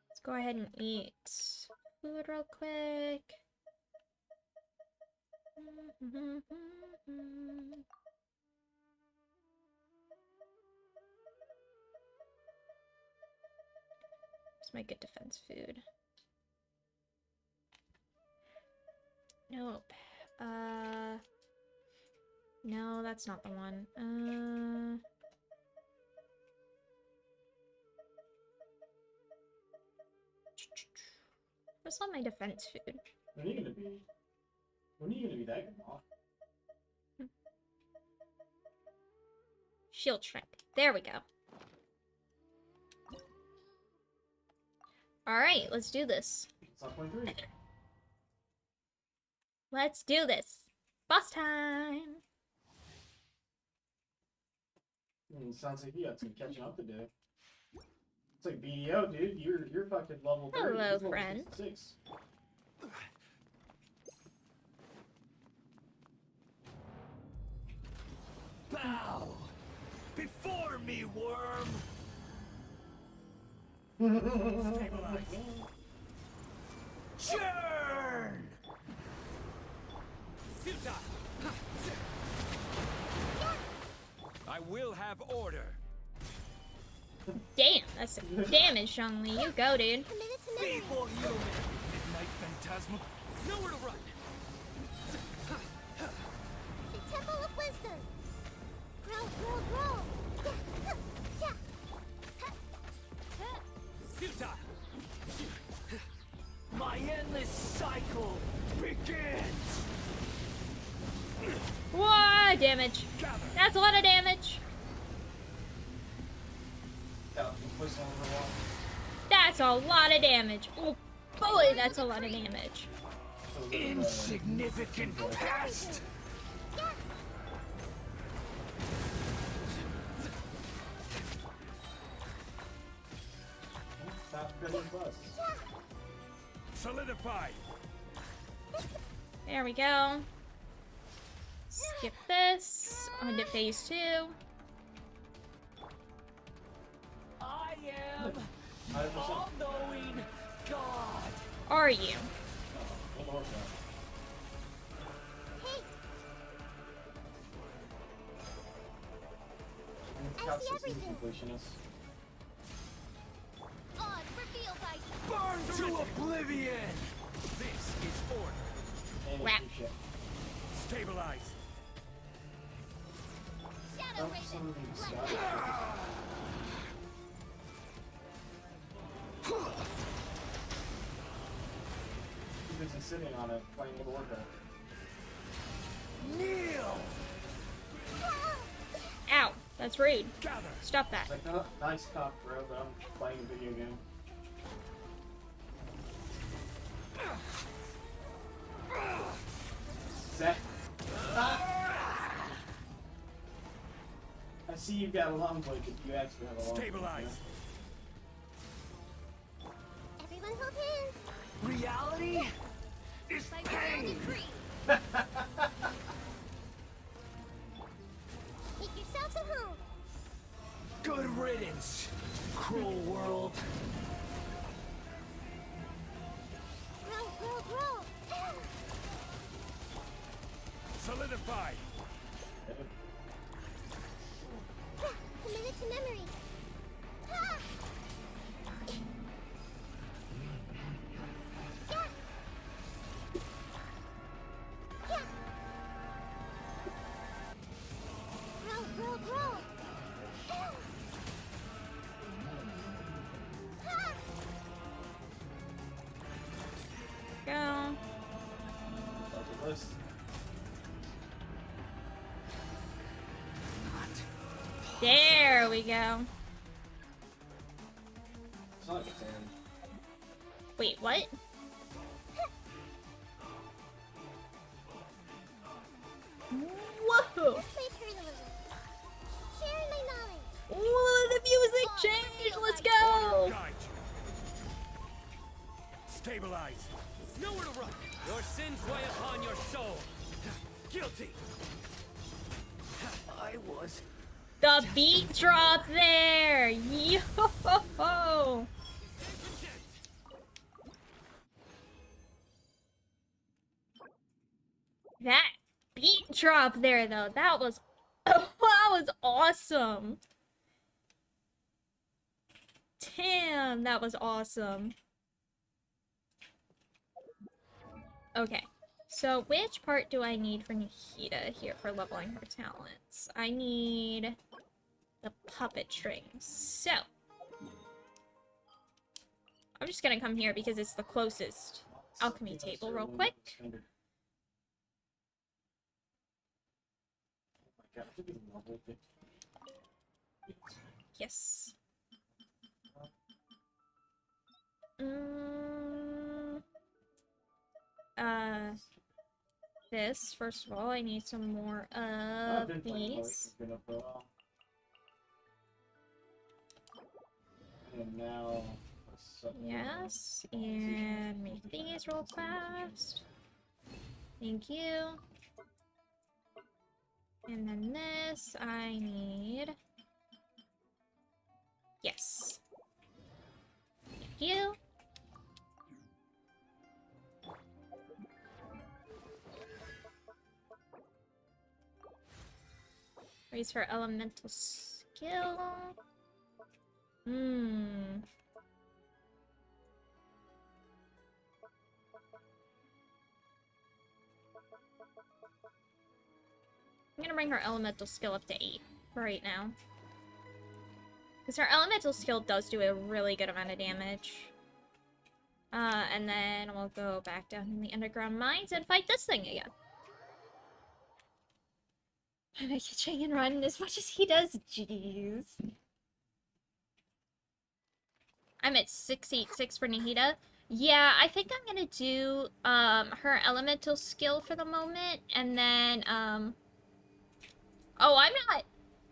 Let's go ahead and eat food real quick. Let's make it defense food. Nope. No, that's not the one. What's on my defense food? When are you gonna be that good, Mom? Shield strength. There we go. Alright, let's do this. Stop 23. Let's do this. Boss time! Sounds like you got some catching up to do. It's like BDO, dude. You're fucking level 30. Hello, He's level friend. 66. Bow before me, worm. Stabilize. Churn. I will have order. Damn, that's some damage, Zhongli. You go, dude. Feeble human. Midnight phantasma. Nowhere to run. The Temple of wisdom. Grow, grow, grow. Yeah. Futile! My endless cycle begins! What damage? That's a lot of damage. That's a lot of damage. Oh boy, that's a lot of damage. Insignificant pest! Solidify! There we go. Skip this. On to phase 2. I am all-knowing God! Are you? I see everything. Odd, reveal by Burn to oblivion! This is order. Wrap. Stabilize. Shadow Raven. He's busy sitting on it, playing with order. Kneel! Ow, that's rude. Stop that. It's like, oh, nice cock, bro, but I'm playing a video game. Set. I see you've got a long blade, but you actually have a long blade. Stabilize. Everyone hold hands. Reality is pain! Make yourselves at home. Good riddance, cruel world. Grow, grow, grow. Solidify. Committed to memory. Grow, grow, grow. Go. There we go. It's not like it's in. Wait, what? Whoa! This may turn a little. Sharing my knowledge. Ooh, the music changed. Let's go. Stabilize. Nowhere to run. Your sins weigh upon your soul. Guilty. I was. The beat drop there. Yo! That beat drop there, though. That was awesome. Damn, that was awesome. Okay. So, which part do I need for Nikita here for leveling her talents? I need the puppet strings. So, I'm just gonna come here because it's the closest alchemy table real quick. Yes. This, first of all, I need some more of these. And now, Yes, and make these real fast. Thank you. And then this, I need... Yes. Thank you. Raise her elemental skill. I'm gonna bring her elemental skill up to 8 for right now. Because her elemental skill does do a really good amount of damage. And then we'll go back down in the underground mines and fight this thing again. I make a chain and run as much as he does. Jeez. I'm at 686 for Nahida. Yeah, I think I'm gonna do her elemental skill for the moment, and then oh, I'm not.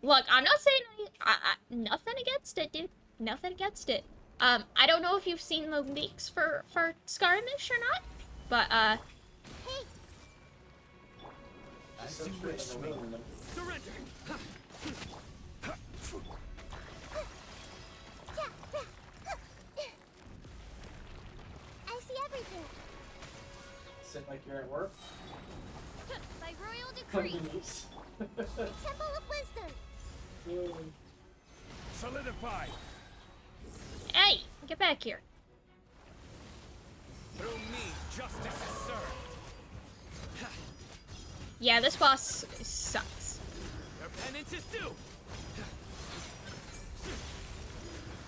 Look, I'm not saying nothing against it, dude. Nothing against it. I don't know if you've seen the leaks for Skirmish or not, but Surrender! I see everything. Sit like you're at work. By royal decree. Temple of Wisdom. Solidify! hey, get back here. Through me, justice is served. Yeah, this boss sucks. Your penance is due.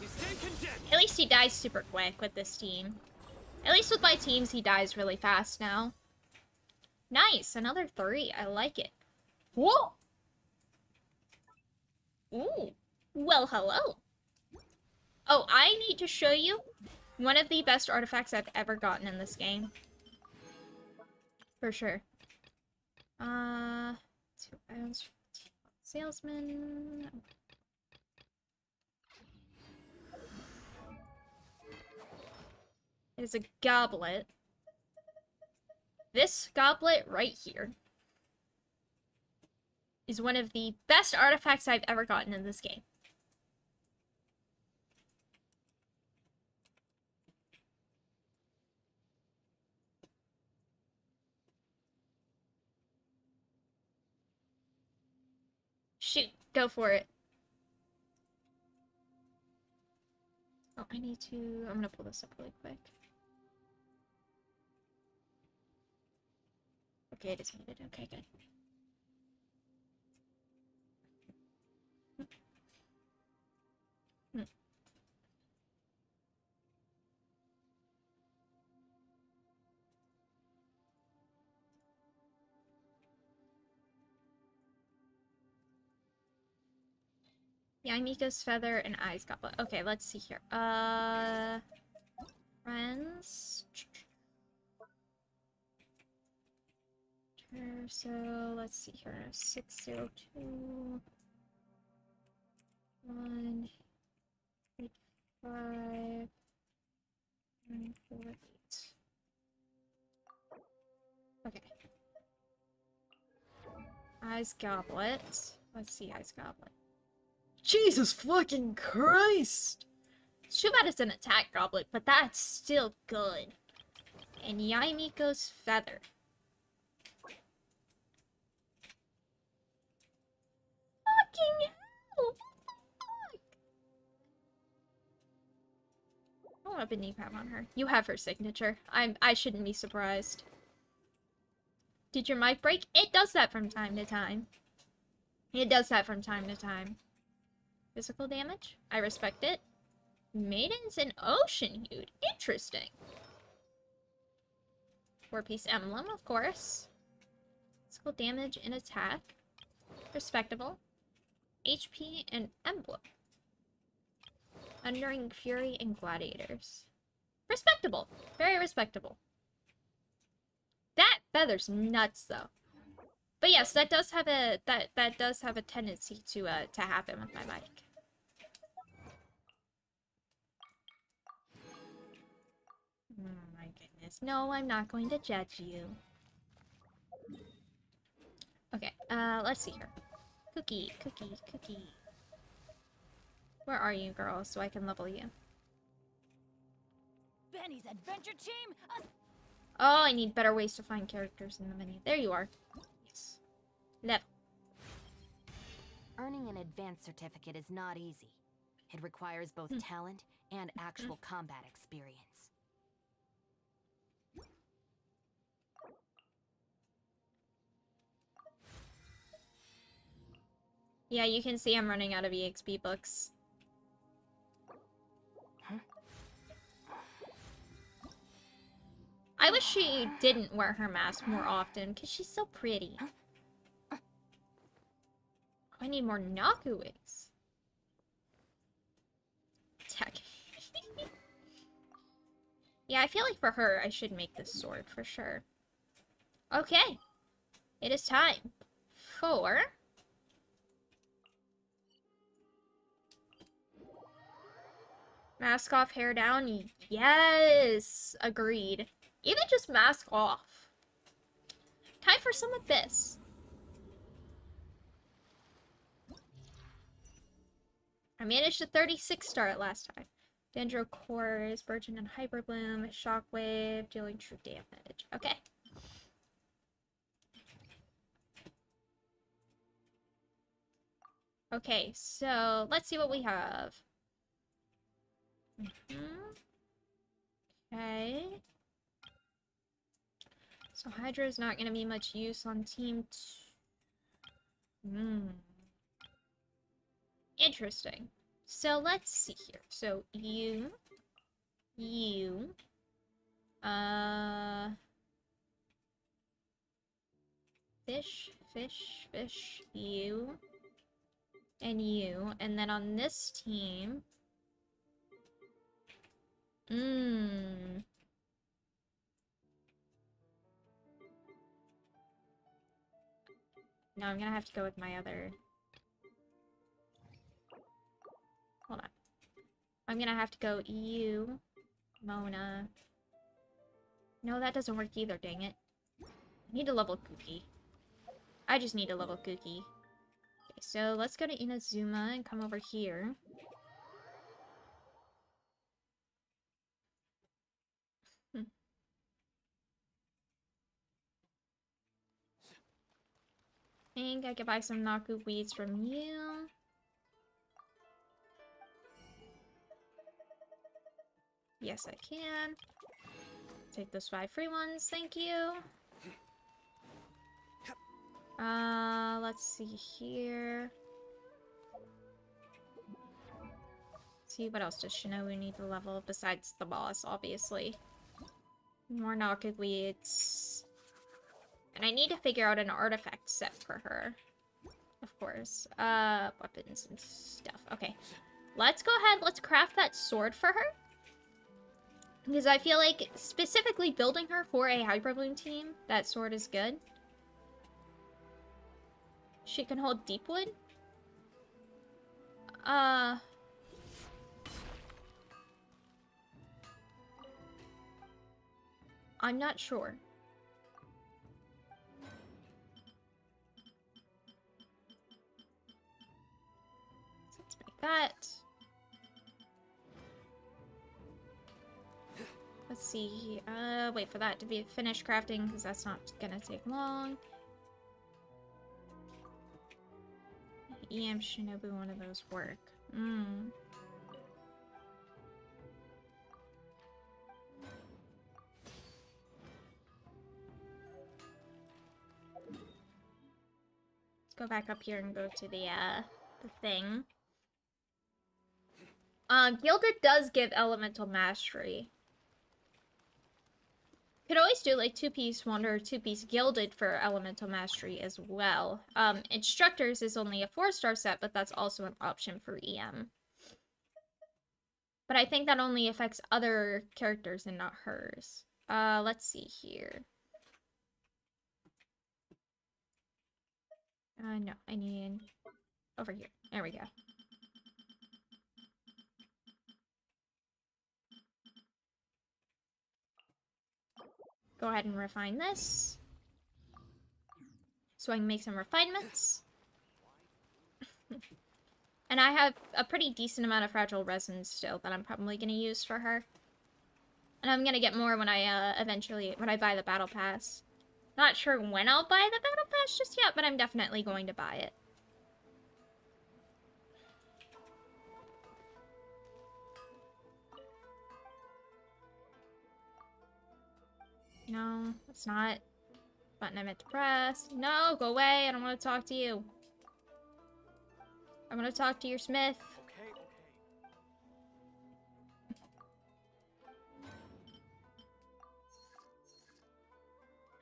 You stand condemned. At least he dies super quick with this team. At least with my teams, he dies really fast now. Nice, another 3. I like it. Whoa! Ooh. Well, hello. Oh, I need to show you one of the best artifacts I've ever gotten in this game. For sure. 2 items. Salesman. It is a goblet. This goblet right here is one of the best artifacts I've ever gotten in this game. Shoot, go for it. Oh, I need to... I'm gonna pull this up really quick. Okay, it is muted. Okay, good. Yaimiko's feather and eyes goblet. Okay, let's see here. Friends. So let's see here. 602 1 8 5 9 4 8. Okay. Eyes goblet. Let's see eyes goblet. Jesus fucking Christ! It's too bad it's an attack goblet, but that's still good. And Yaimiko's feather. Fucking hell! What the fuck? What weapon do you have on her? You have her signature. I shouldn't be surprised. Did your mic break? It does that from time to time. It does that from time to time. Physical damage? I respect it. Maidens and ocean hued. Interesting. 4-piece emblem, of course. Physical damage and attack. Respectable. HP and emblem. Unending Fury and Gladiators. Respectable. Very respectable. That feather's nuts, though. But yes, that does have a that does have a tendency to happen with my mic. Oh my goodness. No, I'm not going to judge you. Okay, let's see here. Cookie, cookie, cookie. Where are you, girl, so I can level you? Benny's adventure team. Oh, I need better ways to find characters in the menu. There you are. Yes. Level. Earning an advanced certificate is not easy. It requires both talent and actual combat experience. Yeah, you can see I'm running out of EXP books. I wish she didn't wear her mask more often, because she's so pretty. I need more Naku wigs. Tech. Yeah, I feel like for her, I should make this sword for sure. Okay. It is time for... Mask off, hair down. Yes! Agreed. Even just mask off. Time for some Abyss. I managed a 36 star at last time. Dendrocores, Burgeon and Hyperbloom, Shockwave, dealing true damage. Okay. Okay, so let's see what we have. Okay. So Hydra's not going to be much use on team 2. Interesting. So let's see here. So you, fish, you, and you. And then on this team, no, I'm gonna have to go with my other... Hold on. I'm gonna have to go you, Mona. No, that doesn't work either, dang it. I need a level Cookie. I just need a level Cookie. Okay, so let's go to Inazuma and come over here. I think I could buy some Naku weeds from you. Yes, I can. Take those 5 free ones, thank you. Let's see here. See, what else does Shinobu need to level besides the boss, obviously. More Naku weeds. And I need to figure out an artifact set for her. Of course. Weapons and stuff. Okay. Let's go ahead, let's craft that sword for her. Because I feel like, specifically building her for a Hyperbloom team, that sword is good. She can hold Deepwood. I'm not sure. So let's make that. Let's see. Wait for that to be finished crafting, because that's not gonna take long. EM Shinobu, one of those work. Let's go back up here and go to the thing. Gilded does give elemental mastery. Could always do like 2-piece Wonder or 2-piece Gilded for elemental mastery as well. Instructors is only a 4-star set, but that's also an option for EM. But I think that only affects other characters and not hers. Let's see here. No, I need... over here. There we go. Go ahead and refine this. So I can make some refinements. And I have a pretty decent amount of fragile resin still that I'm probably going to use for her. And I'm going to get more when I when I buy the battle pass. Not sure when I'll buy the battle pass just yet, but I'm definitely going to buy it. No, that's not button I meant to press. No, go away. I don't want to talk to you. I'm gonna talk to your smith. Okay, okay.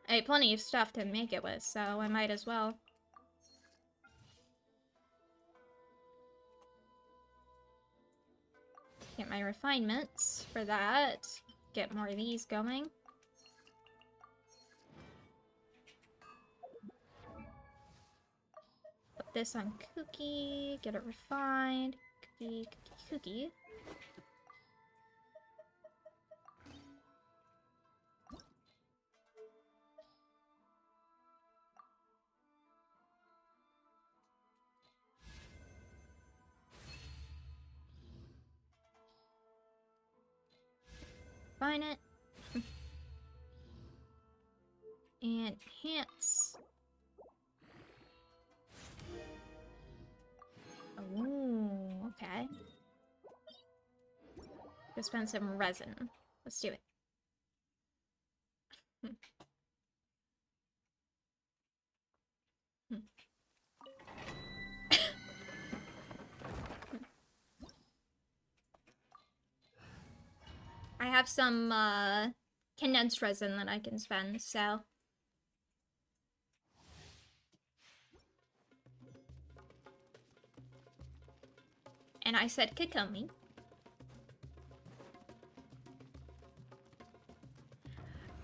I have plenty of stuff to make it with, so I might as well. Get my refinements for that. Get more of these going. Put this on Cookie. Get it refined. Cookie, cookie, cookie. Refine it. Enhance. Oh, okay. Go spend some resin. Let's do it. I have some condensed resin that I can spend, so. And I said Kikomi.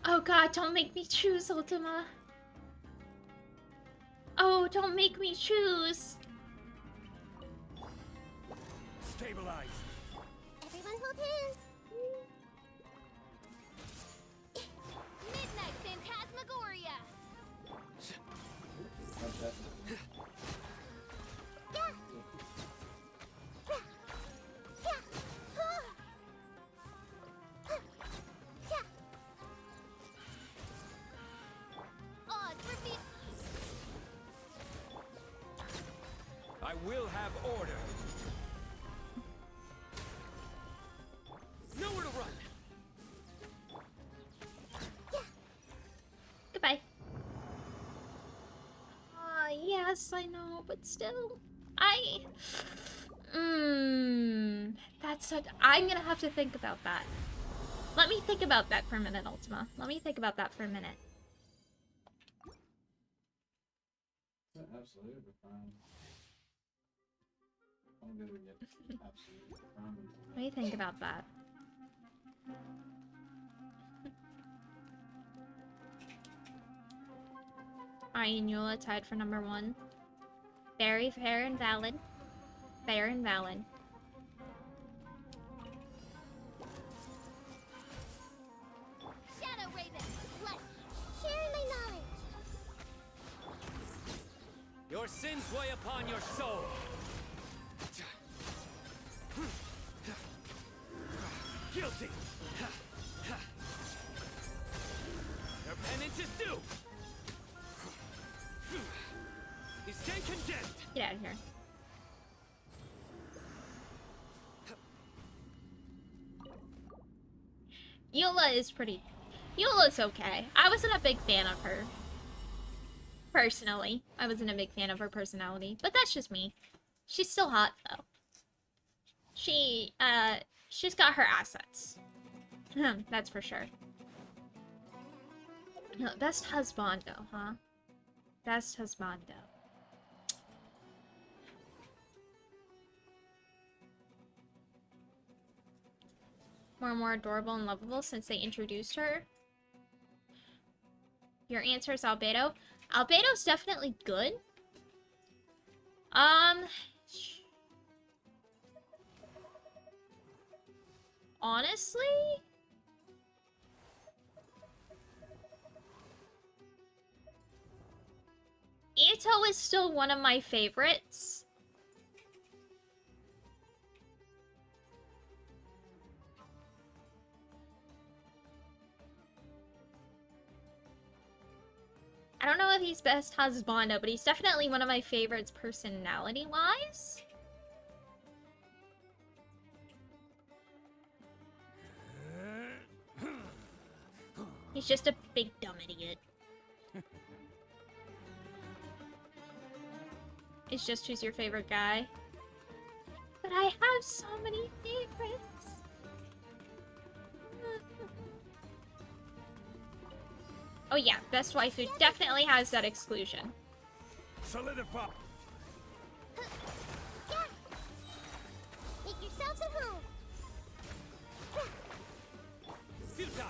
Oh god, don't make me choose, Ultima. Oh, don't make me choose. Stabilize. Everyone hold hands. Midnight Phantasmagoria! I will have order. Nowhere to run. Goodbye. Yes, I know, but still. That's such. I'm gonna have to think about that. Let me think about that for a minute, Ultima. Let me think about that for a minute. Absolutely fine. I'm gonna get absolutely fine. Let me think about that. Ayunula tied for number 1. Very fair and valid. Fair and valid. Shadow Raven, let's share my knowledge. Your sins weigh upon your soul. Guilty. Your penance is due. You stay condemned. Get out of here. Eula is pretty. Eula's okay. I wasn't a big fan of her. Personally. I wasn't a big fan of her personality. But that's just me. She's still hot, though. She's got her assets. That's for sure. No, best husbando, huh? Best husbando. More and more adorable and lovable since they introduced her. Your answer is Albedo. Albedo's definitely good. Honestly, Ito is still one of my favorites. I don't know if he's best husbando, but he's definitely one of my favorites personality-wise. He's just a big dumb idiot. It's just who's your favorite guy? But I have so many favorites. Oh yeah, best waifu definitely has that exclusion. Solidify. Yeah. Make yourselves at home. Futile.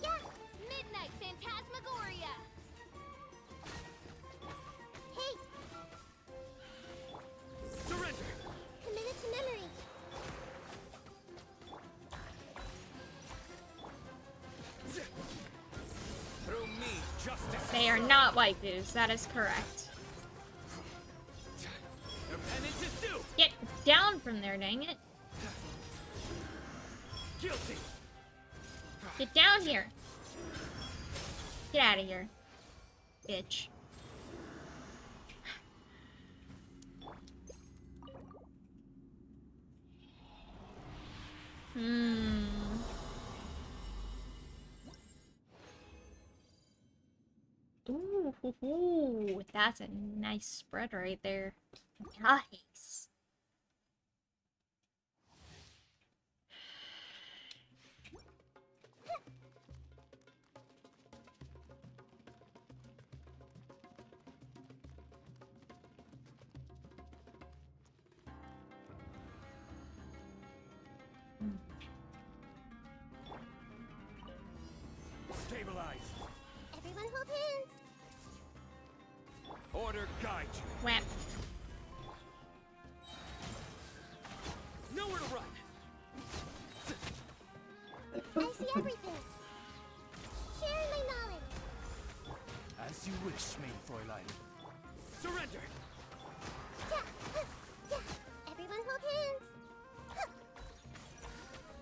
Yeah. Midnight Phantasmagoria. Hey, Surrender. committed to memory. Through me, justice. They are not waifus, that is correct. Your penance is due. Get down from there, dang it. Guilty. Get down here. Get out of here, bitch. Ooh, that's a nice spread right there. Nice. Stabilize. Everyone hold hands. Order guide you. Wham. Nowhere to run. I see everything. Sharing my knowledge. As you wish, main Fräulein. Surrender. Yeah. Yeah. Everyone hold hands.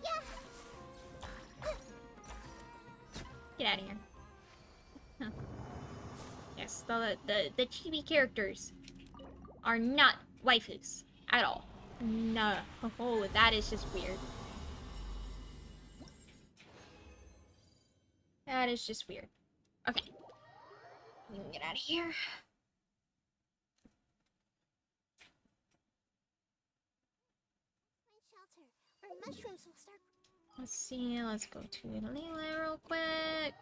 Yeah. Get out of here. Huh. Yes, the chibi characters are not waifus at all. No. Oh, that is just weird. That is just weird. Okay. We can get out of here. Find shelter, or mushrooms will start. Let's see, let's go to Leela real quick.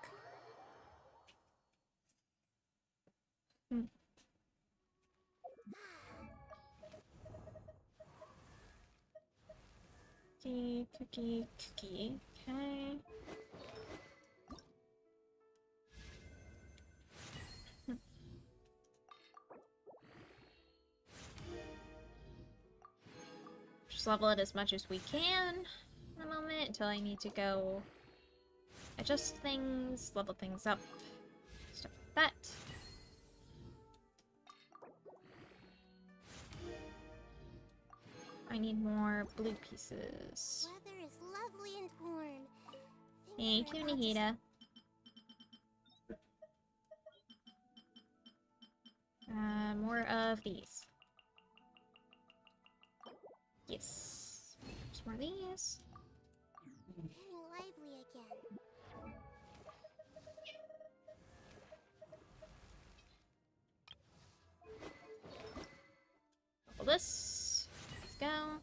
Cookie. Okay. Just level it as much as we can in a moment until I need to go adjust things, level things up, stuff like that. I need more blue pieces. Weather is lovely and warm. Thank you, Nahida. More of these. Yes. Just more of these. Getting lively again. Double this. Let's go.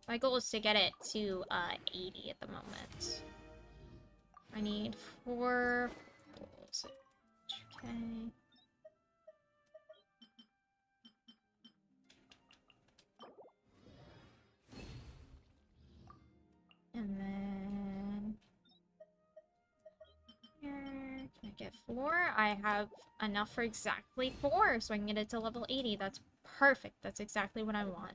My goal is to get it to 80 at the moment. I need 4 bowls. Okay. And then here, can I get 4? I have enough for exactly 4, so I can get it to level 80. That's perfect. That's exactly what I want.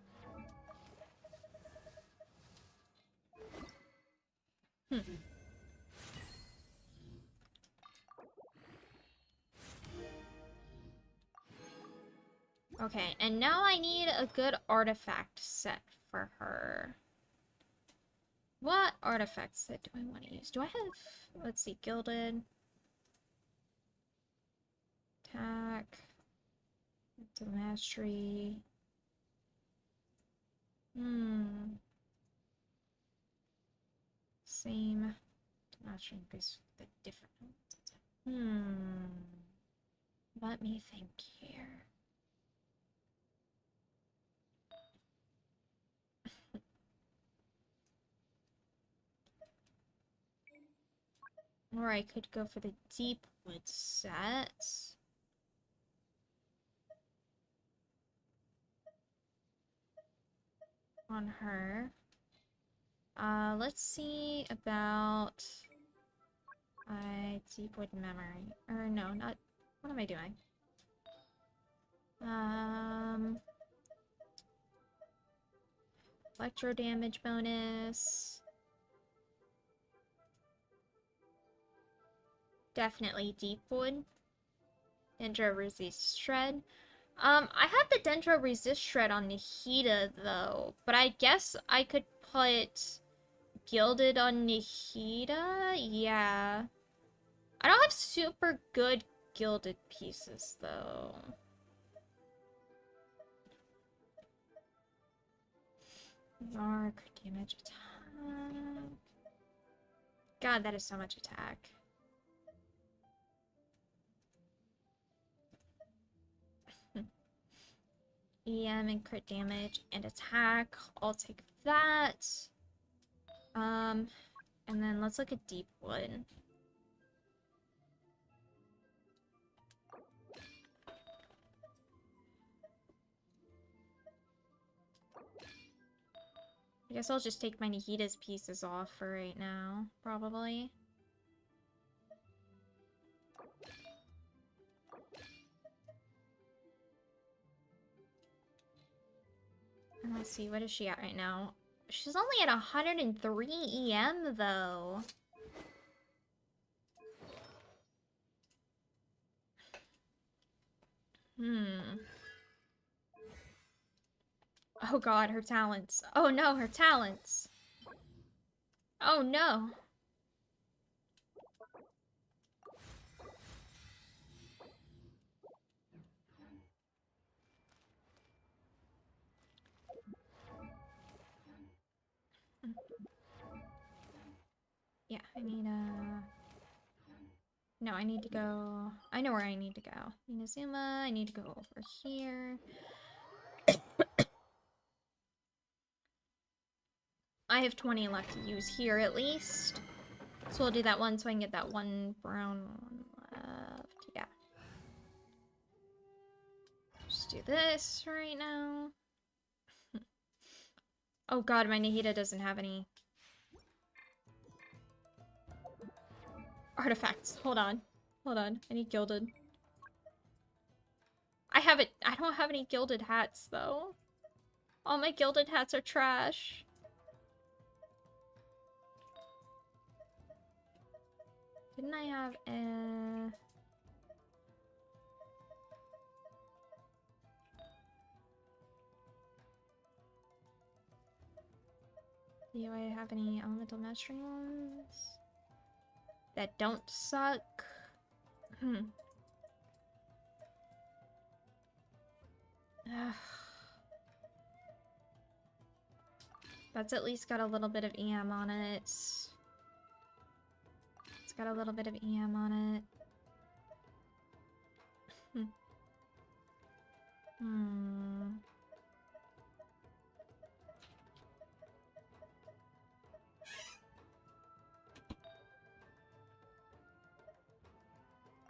Okay, and now I need a good artifact set for her. What artifact set do I want to use? Do I have, let's see, gilded, attack, to mastery. Same mastery increase the different ones. Let me think here. Or I could go for the deep wood set. On her. Let's see about deep wood memory. Or no, not. What am I doing? Electro damage bonus. Definitely deep wood. Dendro resist shred. I have the Dendro resist shred on Nahida though, but I guess I could put gilded on Nahida? Yeah. I don't have super good gilded pieces though. Arc damage attack. God, that is so much attack. EM and crit damage and attack. I'll take that. And then let's look at deep wood. I guess I'll just take my Nahida's pieces off for right now, probably. And let's see, what is she at right now? She's only at 103 EM, though. Oh god, her talents. Oh no, her talents. Oh no. Yeah, I need no, I need to go... I know where I need to go. Inazuma, I need to go over here. I have 20 left to use here, at least. So I'll do that one so I can get that one brown one left. Yeah. Just do this right now. Oh god, my Nahida doesn't have any... artifacts. Hold on. Hold on. I need gilded. I don't have any gilded hats, though. All my gilded hats are trash. Didn't I have a... Do I have any elemental mastery ones that don't suck? That's at least got a little bit of EM on it. It's got a little bit of EM on it.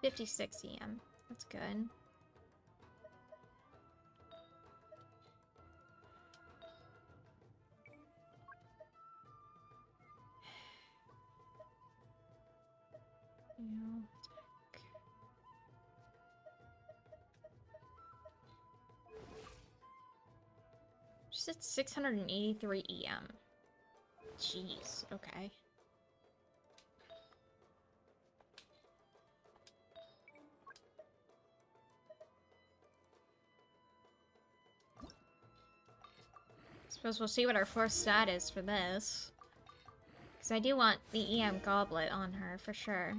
56 EM. That's good. She's at 683 EM. Jeez, okay. Suppose we'll see what our fourth stat is for this. Because I do want the EM goblet on her, for sure.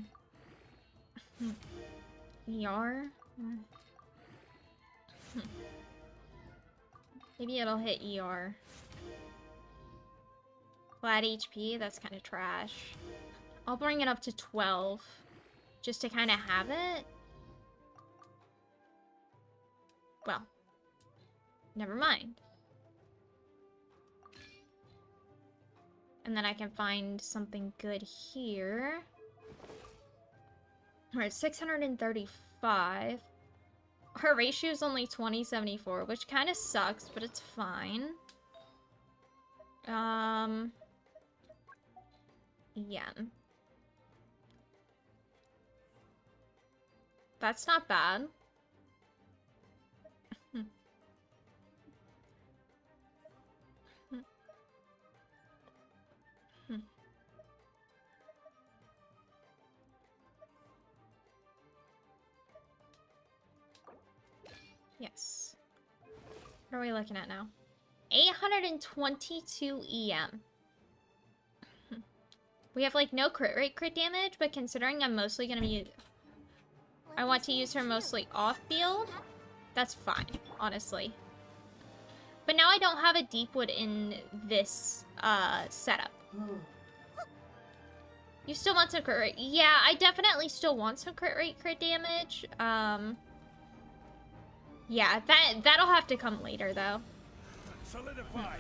ER? Maybe it'll hit ER. Flat HP? That's kind of trash. I'll bring it up to 12. Just to kind of have it. Well, never mind. And then I can find something good here. We're at 635. Her ratio is only 2074, which kind of sucks, but it's fine. Yeah. That's not bad. Yes. What are we looking at now? 822 EM. We have like no crit rate crit damage, but considering I'm mostly gonna be... I want to use her mostly off field. That's fine, honestly. But now I don't have a deep wood in this setup. You still want some crit rate? Yeah, I definitely still want some crit rate crit damage. Yeah, that'll have to come later though. Solidify.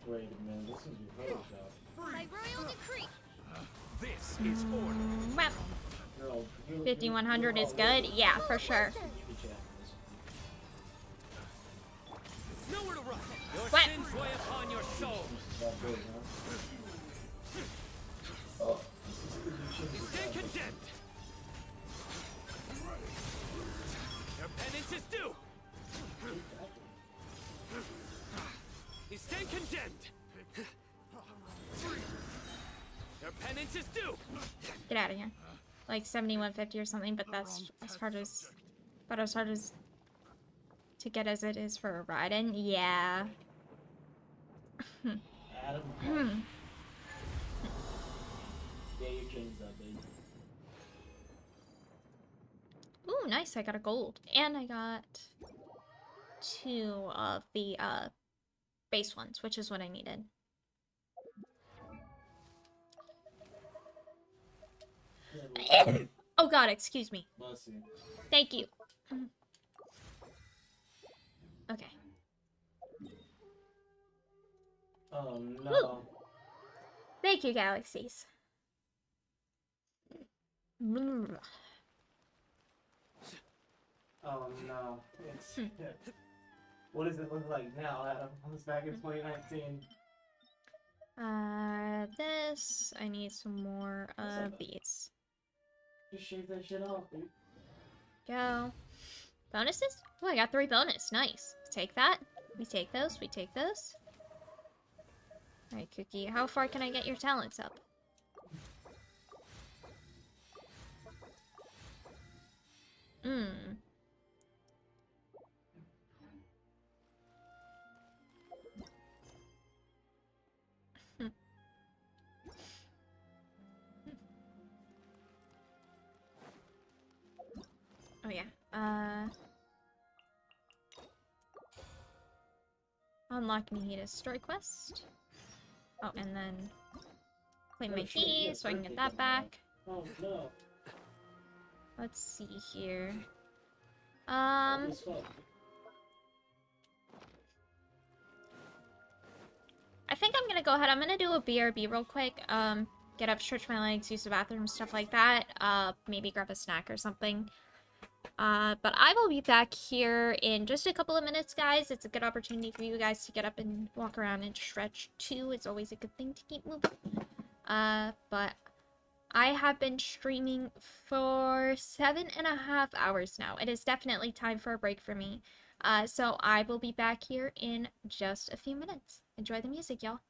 Wait a minute, this is your Photoshop. By royal decree. This is order. Well, 5100 is good. Yeah, for sure. Nowhere to run. Your What? sins weigh upon your soul. You stand condemned. Your penance is due. You stand condemned. Your penance is due. Get out of here. Like 7150 or something, but that's as hard as... But as hard as... to get as it is for a ride-in? Yeah. Adam. Yeah, you changed that, baby. Ooh, nice. I got a gold. And I got 2 of the base ones, which is what I needed. Oh god, excuse me. Bless you. Thank you. Okay. Oh no. Woo. Thank you, galaxies. Oh no. It's what does it look like now, Adam? It's back in 2019. This I need some more of these. Just shave that shit off, dude. Go. Bonuses? Oh, I got 3 bonus. Nice. Take that. We take those. We take those. Alright, Cookie. How far can I get your talents up? Oh yeah. Unlock Nihita's story quest. Oh, and then claim my key so I can get that back. Oh no. Let's see here. I think I'm gonna go ahead. I'm gonna do a BRB real quick. Get up, stretch my legs, use the bathroom, stuff like that. Maybe grab a snack or something. But I will be back here in just a couple of minutes, guys. It's a good opportunity for you guys to get up and walk around and stretch too. It's always a good thing to keep moving. But I have been streaming for 7.5 hours now. It is definitely time for a break for me. So I will be back here in just a few minutes. Enjoy the music, y'all.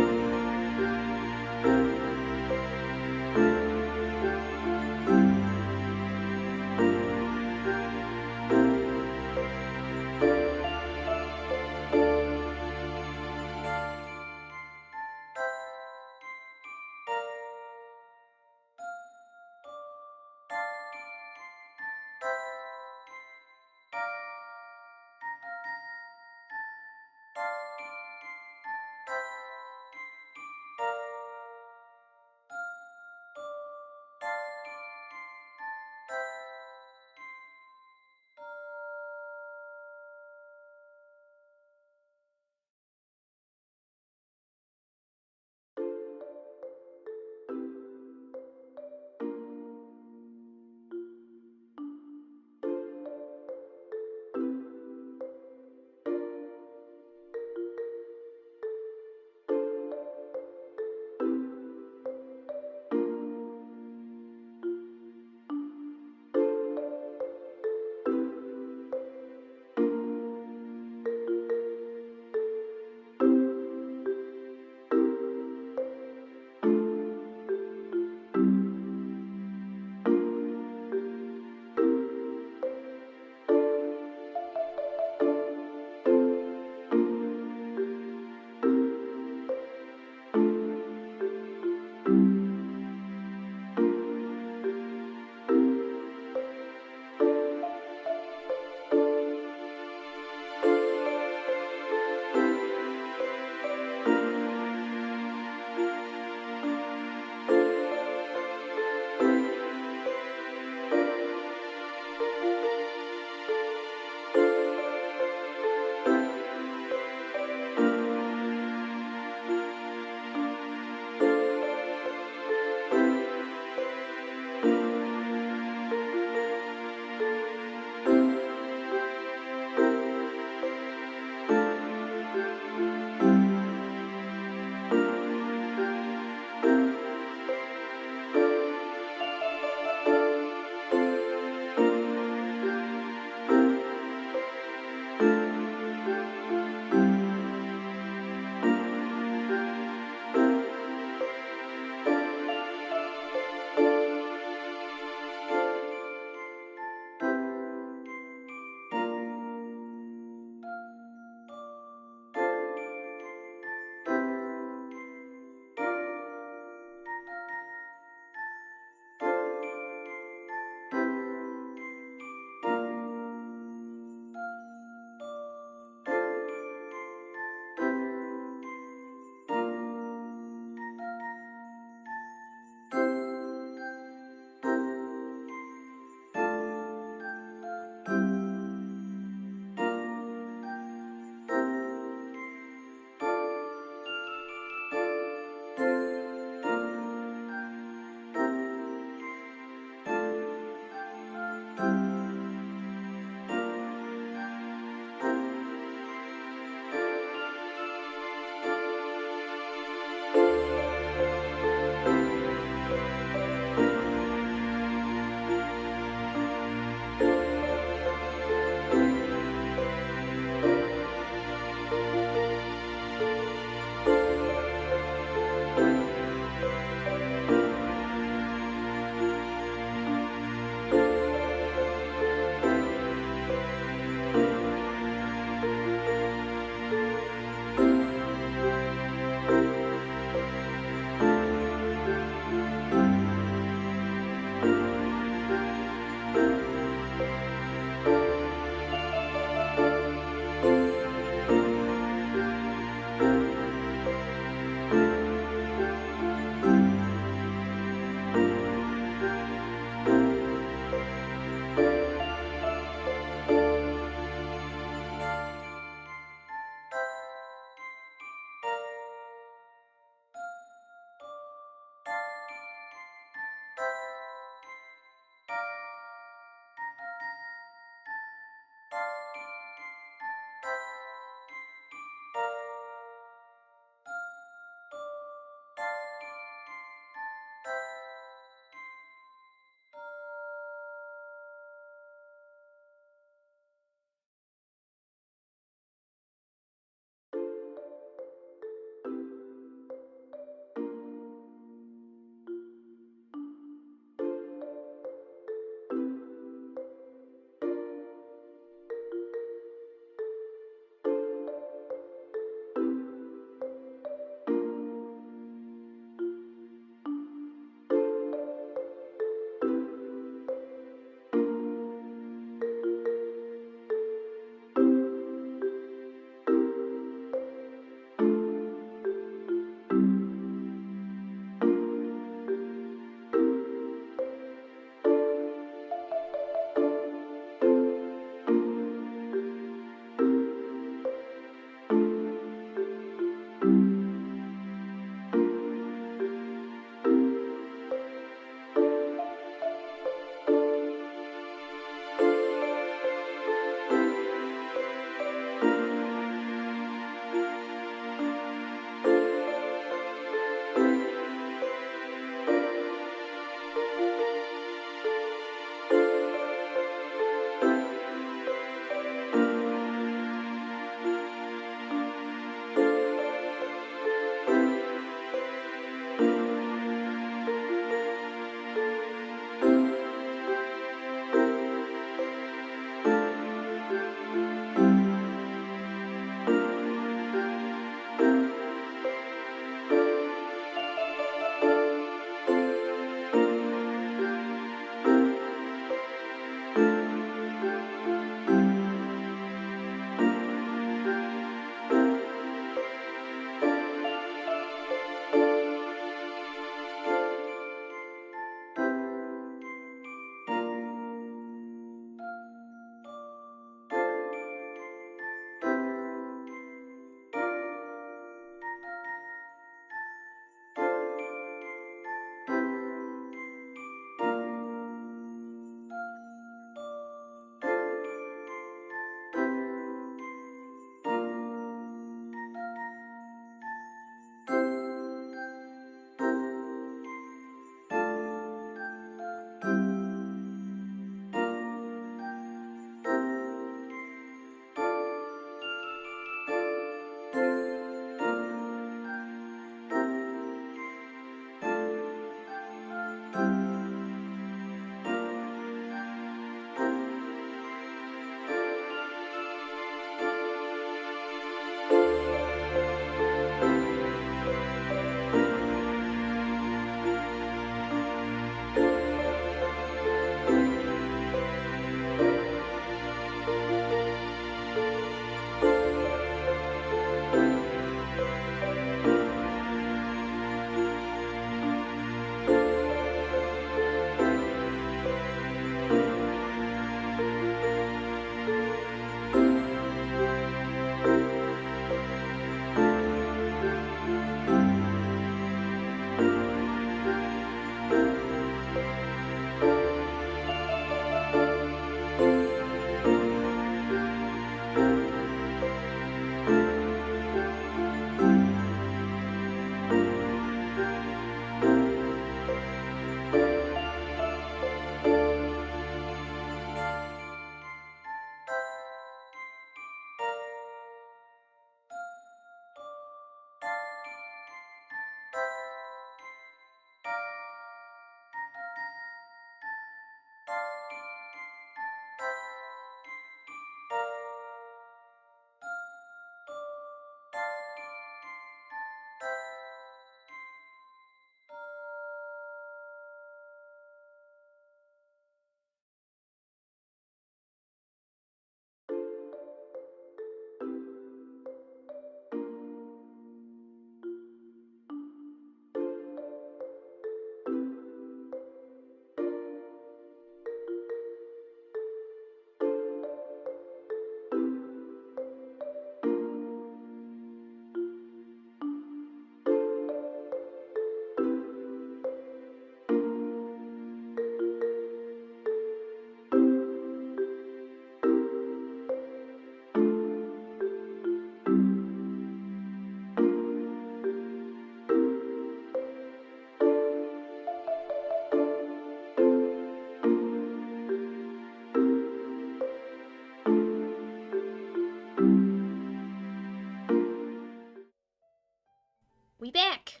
we back?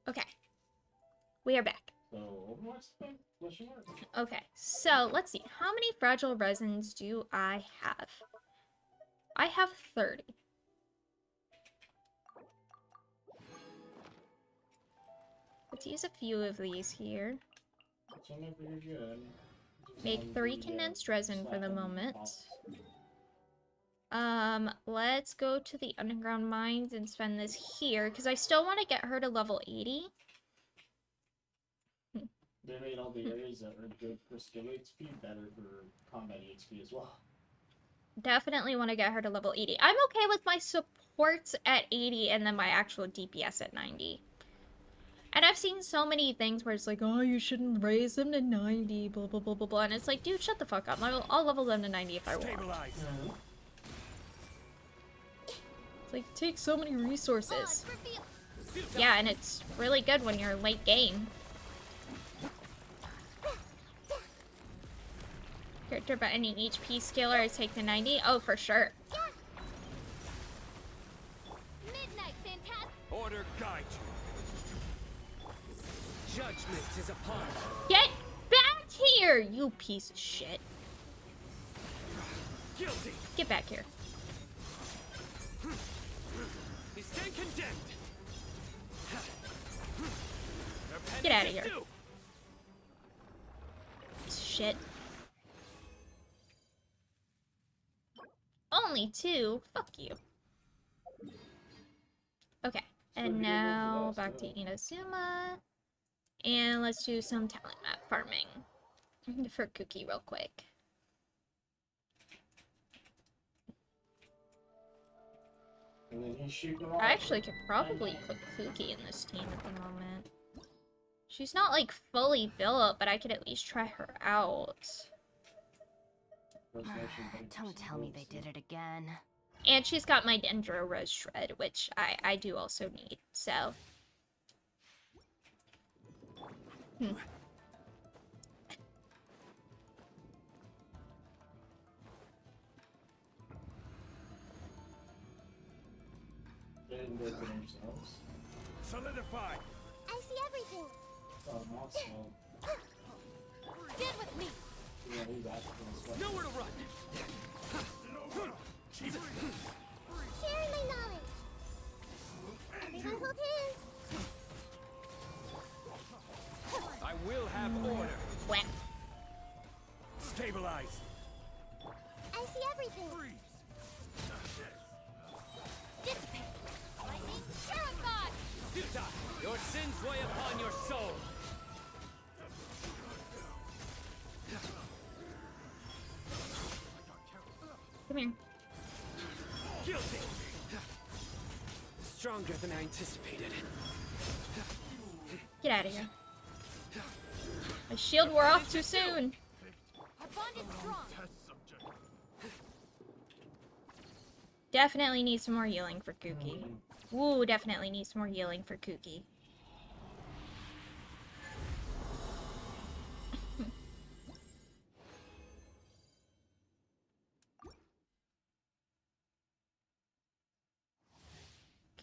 Okay. We are back. So, Overwatch thing? Question mark? Okay, so let's see. How many fragile resins do I have? I have 30. Let's use a few of these here. So not very good. Make 3 condensed resin for the moment. Let's go to the underground mines and spend this here, because I still want to get her to level 80. They made all the areas that are good for skill HP better for combat HP as well. Definitely want to get her to level 80. I'm okay with my supports at 80 and then my actual DPS at 90. And I've seen so many things where it's like, oh, you shouldn't raise them to 90, blah, blah, blah, blah, blah. And it's like, dude, shut the fuck up. I'll level them to 90 if I want. It's like, take so many resources. Yeah, and it's really good when you're late game. Character by any HP scaler I take to 90? Oh, for sure. Order guide you. Judgment is upon you. Get back here, you piece of shit. Guilty. Get back here. You stand condemned. Get out of here. Shit. Only 2? Fuck you. Okay. And now back to Inazuma. And let's do some talent map farming. For Cookie real quick. And then he shoot them I actually could probably put Cookie in this team at the moment. She's not like fully built, but I could at least try her out. Don't tell me they did it again. And she's got my Dendro Rose Shred, which I do also need, so. Solidify. I see everything. Oh, not so. Get with me. Yeah, he's actually Nowhere to run. Sharing my knowledge. Everyone hold hands. I will have order. Whack. Stabilize. I see everything. Dissipate. Lightning. Terrified. Duta, your sins weigh upon your soul. Come here. Guilty. Stronger than I anticipated. Get out of here. My shield wore off too soon. Our bond is strong. Definitely need some more healing for Kooky. Ooh, definitely need some more healing for Kooky.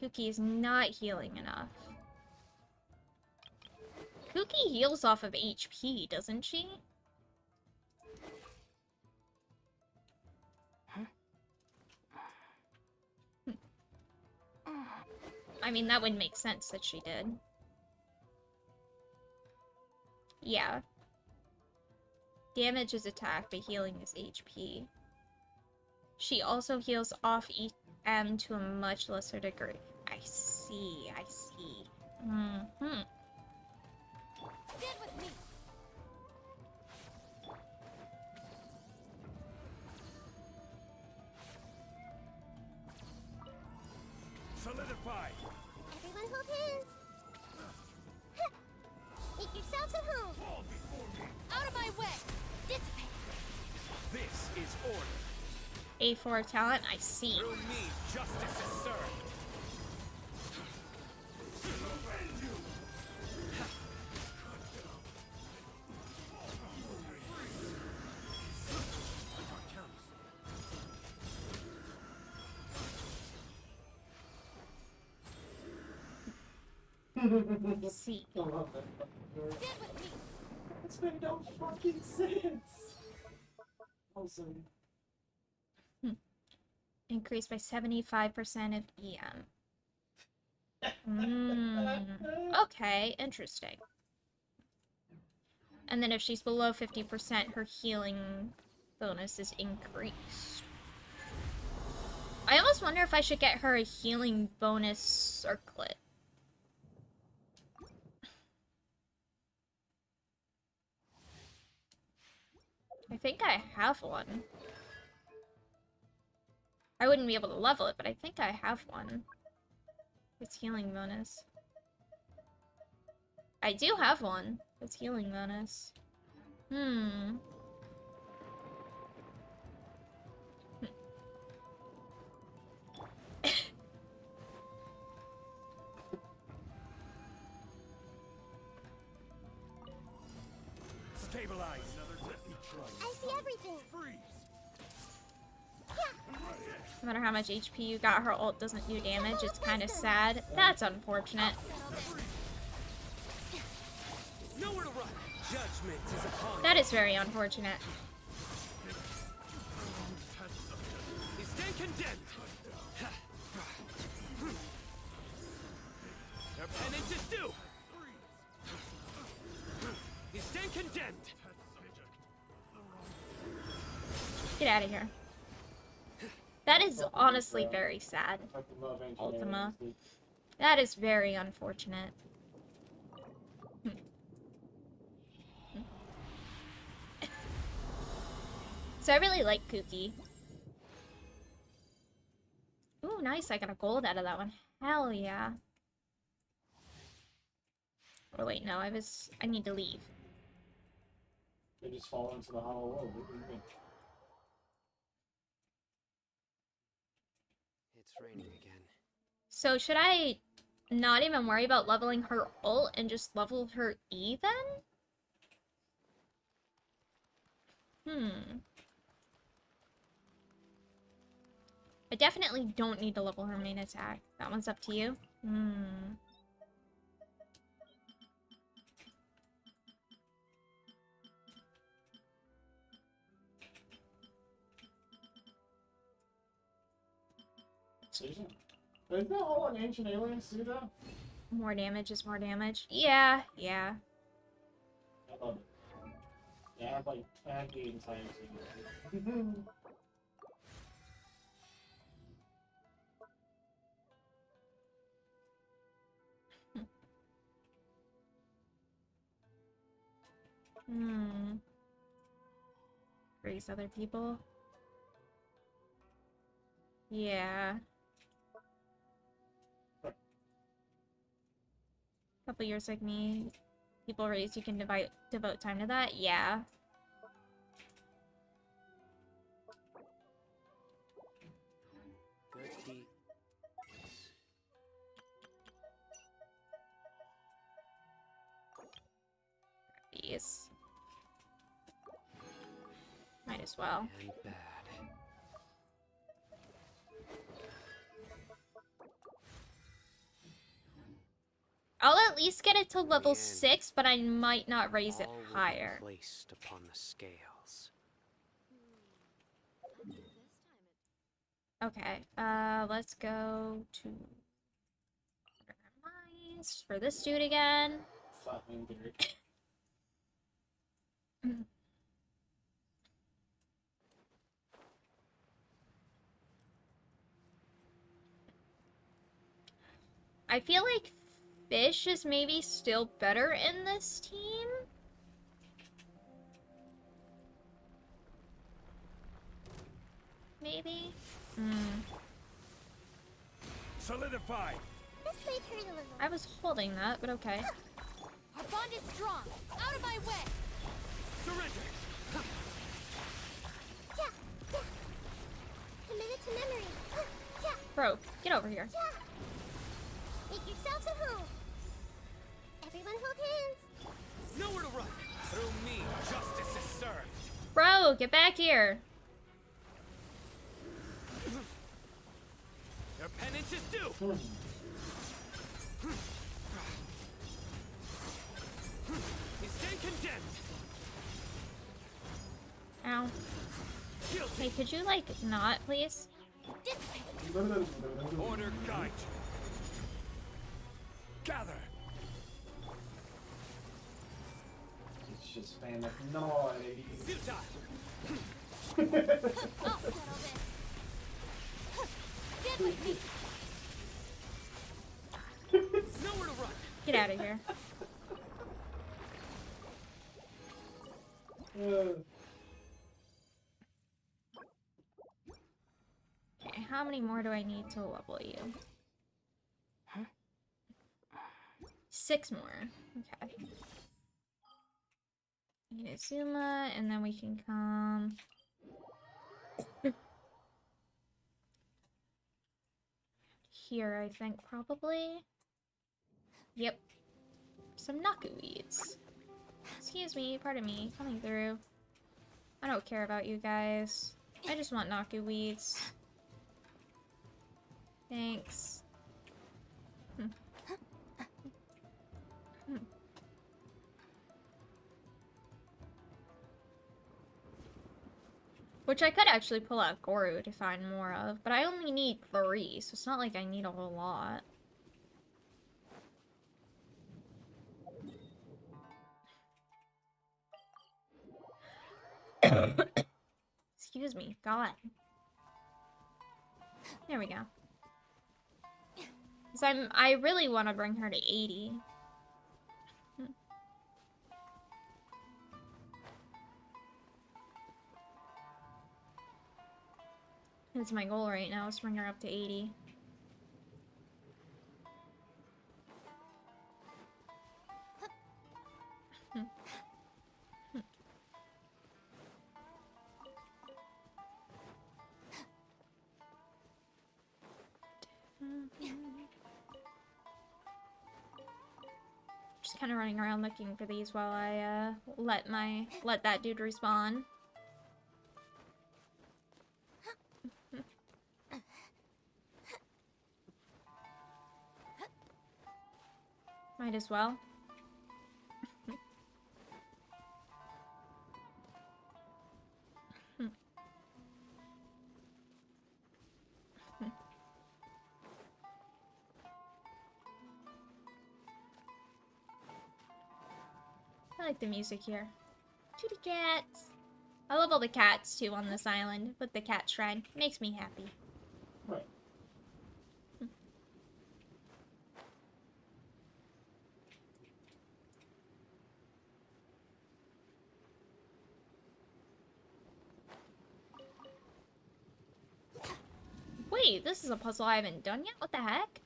Kooky is not healing enough. Kooky heals off of HP, doesn't she? I mean, that would make sense that she did. Yeah. Damage is attack, but healing is HP. She also heals off EM to a much lesser degree. I see, I see. Mm-hmm. Get with me. Solidify. Everyone hold hands. Make yourselves at home. Out of my way. Dissipate. This is order. A4 talent, I see. Through me, justice is served. See. I love that. This made no fucking sense. Awesome. Increased by 75% of EM. Okay, interesting. And then if she's below 50%, her healing bonus is increased. I almost wonder if I should get her a healing bonus circlet. I think I have one. I wouldn't be able to level it, but I think I have one. It's healing bonus. I do have one. It's healing bonus. Stabilize. I see everything. No matter how much HP you got, her ult doesn't do damage. It's kind of sad. That's unfortunate. Nowhere to run. Judgment is upon That is very unfortunate. you. Stand condemned. Your penance is due. You stand condemned. Get out of here. That is honestly very sad. Ultima. That is very unfortunate. So I really like Kooky. Ooh, nice. I got a gold out of that one. Hell yeah. Oh wait, no, I need to leave. They just fall into the hollow world. What do you mean? It's raining again. So should I not even worry about leveling her ult and just level her E then? I definitely don't need to level her main attack. That one's up to you. Isn't that all in Ancient Aliens do that? More damage is more damage. Yeah, yeah. I love it. Yeah, I have game times. Raise other people. Yeah. Couple years like me. People raised, you can devote time to that? Yeah. Good deed. These. Might as well. And bad. I'll at least get it to level 6, but I might not raise it higher. Placed upon the scales. Okay, let's go to mines for this dude again. Flatman Derek. I feel like Fish is maybe still better in this team. Maybe? Solidify. This might hurt a little. I was holding that, but okay. Our bond is strong. Out of my way. Surrender. Yeah, yeah. Commit it to memory. Yeah. Bro, get over here. Yeah. Make yourselves at home. Everyone hold hands. Nowhere to run. Through me, justice is served. Bro, get back here. Your penance is due. Ow. Hey, could you, like, not, please? Order guide. Gather. It's just fan of noise. Nowhere to run. Get out of here. Okay, how many more do I need to level you? 6 more. Okay. Inazuma, and then we can come... here, I think, probably. Yep. Some Naku weeds. Excuse me, pardon me, coming through. I don't care about you guys. I just want Naku weeds. Thanks. Which I could actually pull out Goru to find more of, but I only need 3, so it's not like I need a whole lot. Excuse me, God. There we go. Because I really want to bring her to 80. That's my goal right now, is to bring her up to 80. Just kind of running around looking for these while I let that dude respawn. Might as well. I like the music here. Kitty cats! I love all the cats too on this island with the cat shrine. Makes me happy. Right. Wait, this is a puzzle I haven't done yet? What the heck?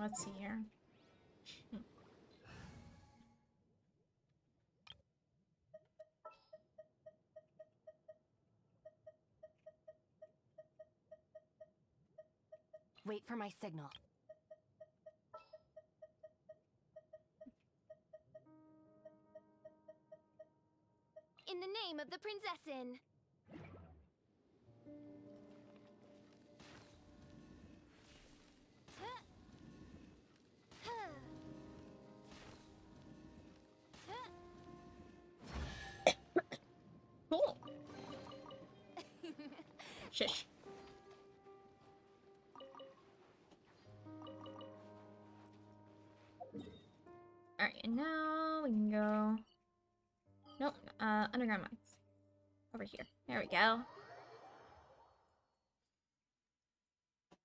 Let's see here. Wait for my signal. In the name of the Prinzessin. Cool. Shush. Alright, and now we can go... Nope, underground mines. Over here. There we go.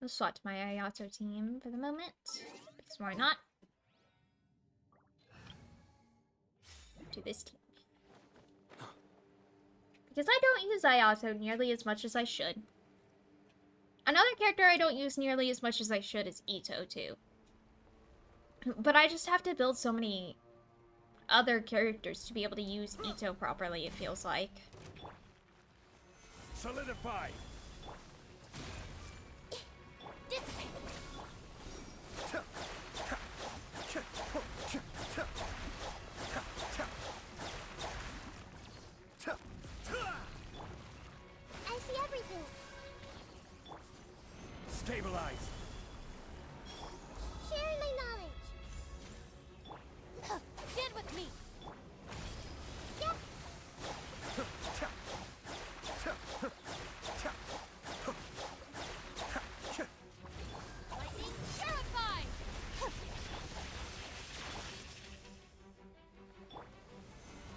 Let's swap to my Ayato team for the moment. Because why not? To this team. Because I don't use Ayato nearly as much as I should. Another character I don't use nearly as much as I should is Ito, too. But I just have to build so many other characters to be able to use Ito properly, it feels like. Solidify! I see everything. Stabilize! Share my knowledge. Stand with me. Yep. Lightning purify.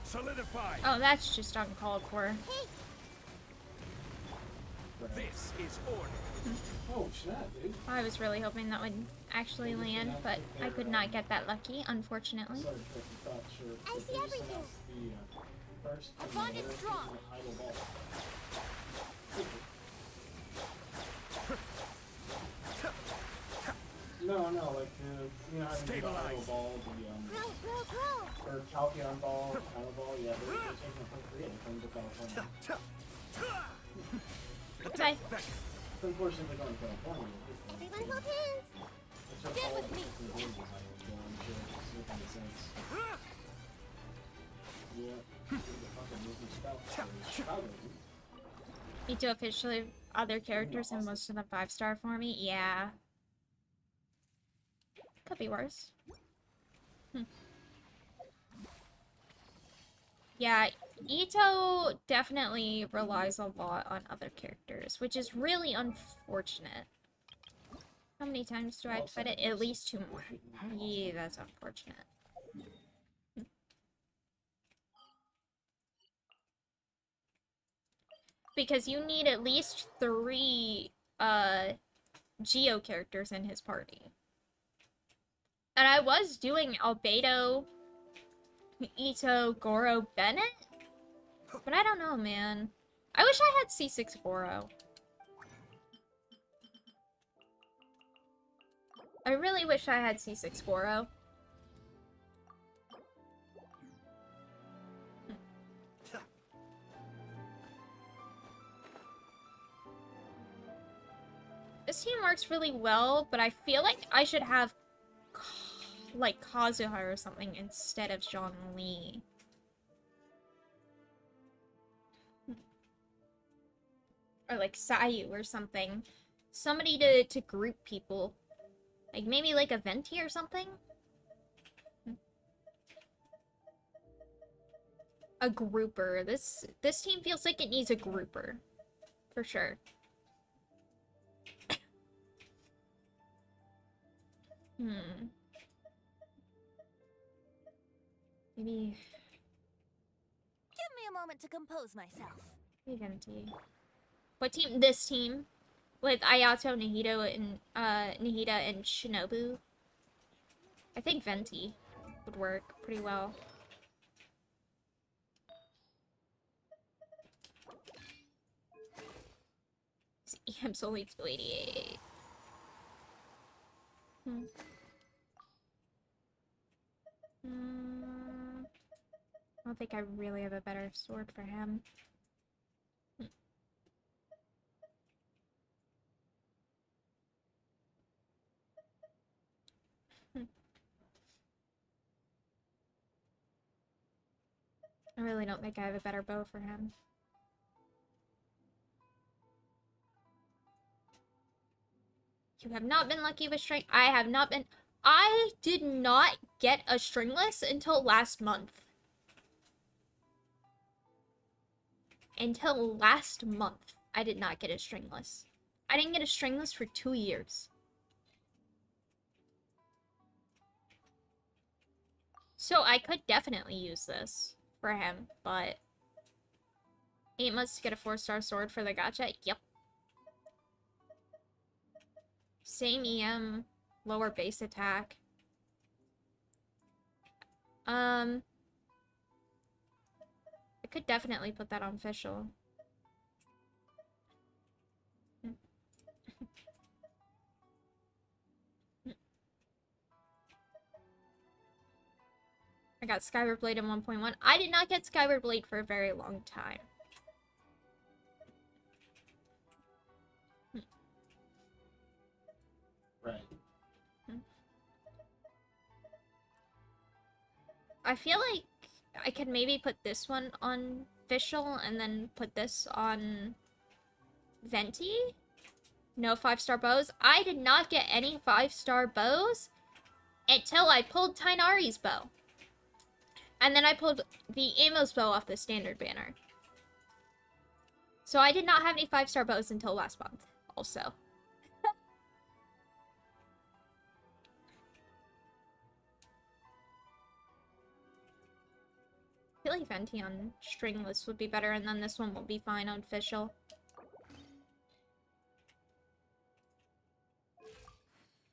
Solidify! Oh, that's just uncalled for. This is order. Oh, snap, dude. I was really hoping that would actually land, but I could not get that lucky, unfortunately. Sorry, Trick, I thought sure. I but see they just everything. announced the first Our bond is strong. idle ball. No, like the how you got idle ball, the or Chalcyon ball, idle ball, yeah, they're taking it from Korea, they're coming to California. Goodbye. It's unfortunate they're going to California. Everyone hold hands. Get with me. Need to officially other characters and most of them 5-star for me? Yeah. Could be worse. Yeah, Ito definitely relies a lot on other characters, which is really unfortunate. How many times do I have to fight it? At least 2 more. Yeah, that's unfortunate. Because you need at least 3 Geo characters in his party. And I was doing Albedo, Ito, Goro, Bennett? But I don't know, man. I wish I had C6 Goro. I really wish I had C6 Goro. This team works really well, but I feel like I should have like Kazuha or something instead of Zhongli. Or like Sayu or something. Somebody to group people. Like maybe like a Venti or something? A grouper. This team feels like it needs a grouper. For sure. Maybe... Give me a moment to compose myself. Maybe Venti. What team? This team? With Ayato, Nahida, and Shinobu. I think Venti would work pretty well. EM's only 288. I don't think I really have a better sword for him. I really don't think I have a better bow for him. You have not been lucky with string. I have not been. I did not get a stringless until last month. Until last month, I did not get a stringless. I didn't get a stringless for 2 years. So I could definitely use this for him, but 8 months to get a 4-star sword for the gacha? Yep. Same EM, lower base attack. I could definitely put that on official. got Skyward Blade in 1.1. I did not get Skyward Blade for a very long time. Right. I feel like I could maybe put this one on official and then put this on Venti. No 5-star bows. I did not get any 5-star bows until I pulled Tainari's bow. And then I pulled the Amos bow off the standard banner. So I did not have any 5-star bows until last month, also. I feel like Venti on stringless would be better, and then this one will be fine on official.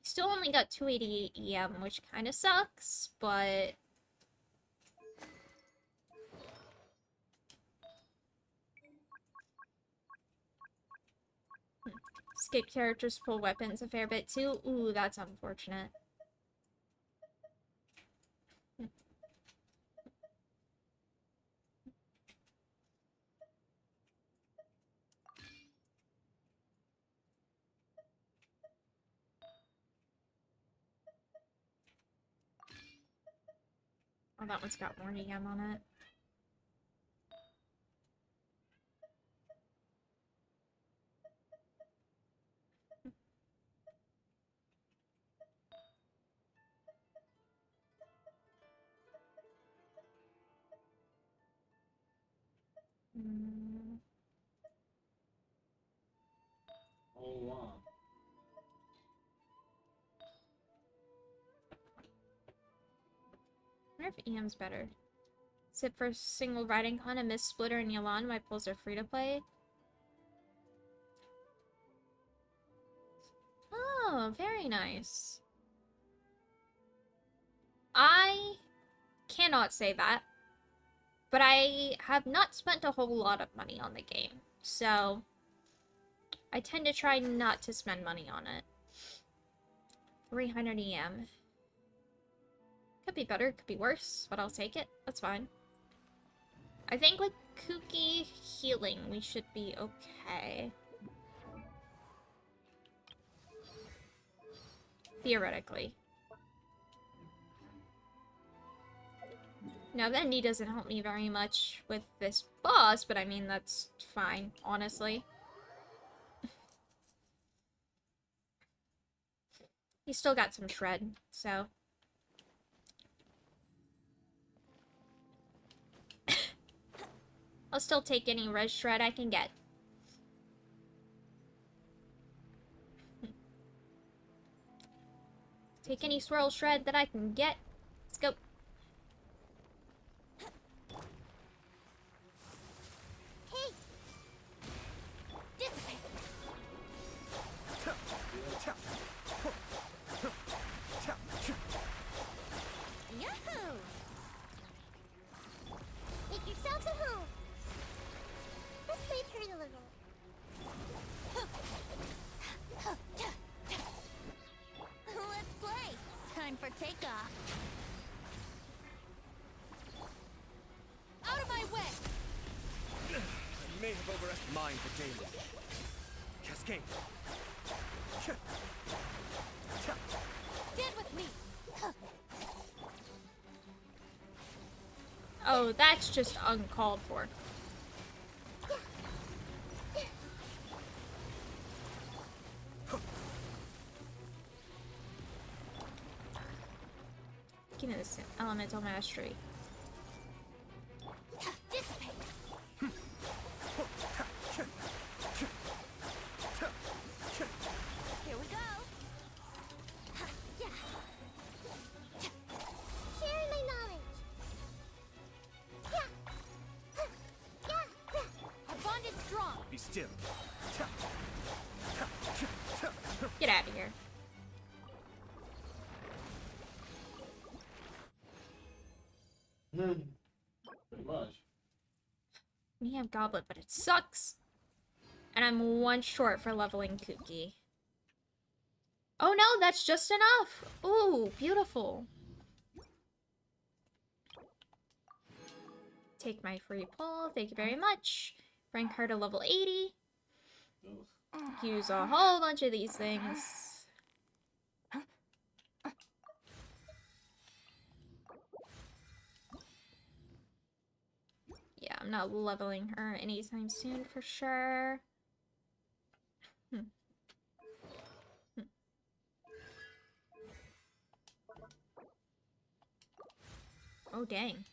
Still only got 288 EM, which kind of sucks, but... Skip characters pull weapons a fair bit too. Ooh, that's unfortunate. Oh, that one's got more EM on it. Hold on. I wonder if EM's better. Sit for single riding con and miss Splitter and Yalan. My pulls are free to play. Oh, very nice. I cannot say that, but I have not spent a whole lot of money on the game, so I tend to try not to spend money on it. 300 EM. Could be better, could be worse, but I'll take it. That's fine. I think with Kooky healing, we should be okay. Theoretically. Now, Vendi doesn't help me very much with this boss, but I mean, that's fine, honestly. He's still got some shred, so... I'll still take any res shred I can get. Take any swirl shred that I can get. Let's go. Hey! Dissipate! Yahoo! Make yourselves at home. Let's leave her a little. Let's play. Time for takeoff. Out of my way! You may have overestimated mine for daily. Cascade. Stand with me. Oh, that's just uncalled for. Give me this elemental mastery. Dissipate. Here we go. Sharing my knowledge. Our bond is strong. Be still. Get out of here. Pretty much. We have Goblet, but it sucks. And I'm one short for leveling Kooky. Oh no, that's just enough. Ooh, beautiful. Take my free pull. Thank you very much. Rank her to level 80. Use a whole bunch of these things. Yeah, I'm not leveling her anytime soon for sure. Oh, dang.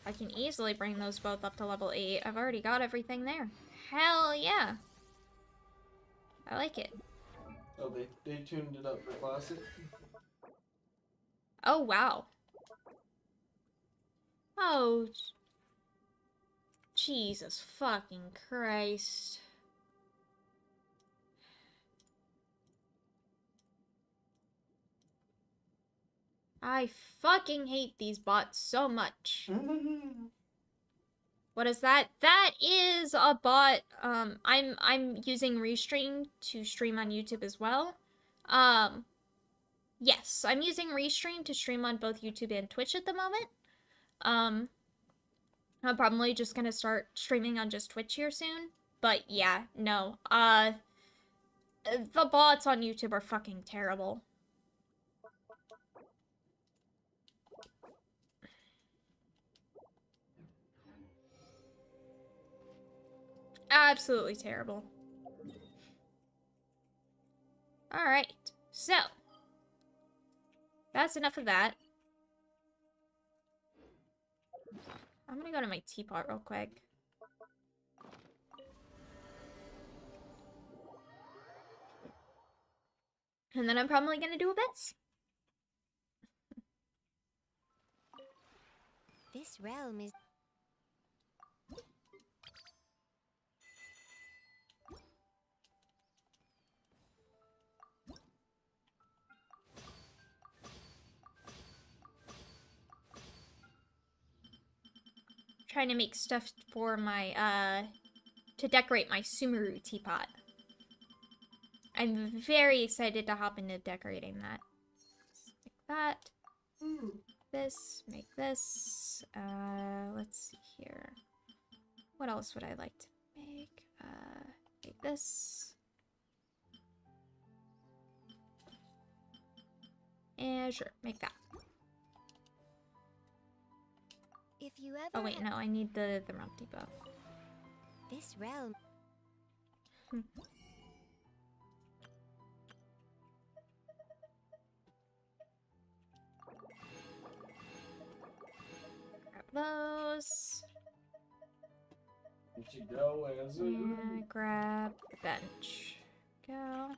I can easily bring those both up to level 8. I've already got everything there. Hell yeah. I like it. Oh, they tuned it up for classic. Oh, wow. Oh, Jesus fucking Christ. I fucking hate these bots so much. What is that? That is a bot. I'm using Restream to stream on YouTube as well. Yes, I'm using Restream to stream on both YouTube and Twitch at the moment. I'm probably just gonna start streaming on just Twitch here soon. But yeah, no. The bots on YouTube are fucking terrible. Absolutely terrible. Alright, so. That's enough of that. I'm gonna go to my teapot real quick. And then I'm probably gonna do Abyss. This realm is... Trying to make stuff for my, to decorate my Sumeru teapot. I'm very excited to hop into decorating that. Make that. This, make this. Let's see here. What else would I like to make? Make this. And sure, make that. If you ever... Oh wait, no, I need the rump depot. This realm... Grab those. Here you go, as And grab the bench. Go.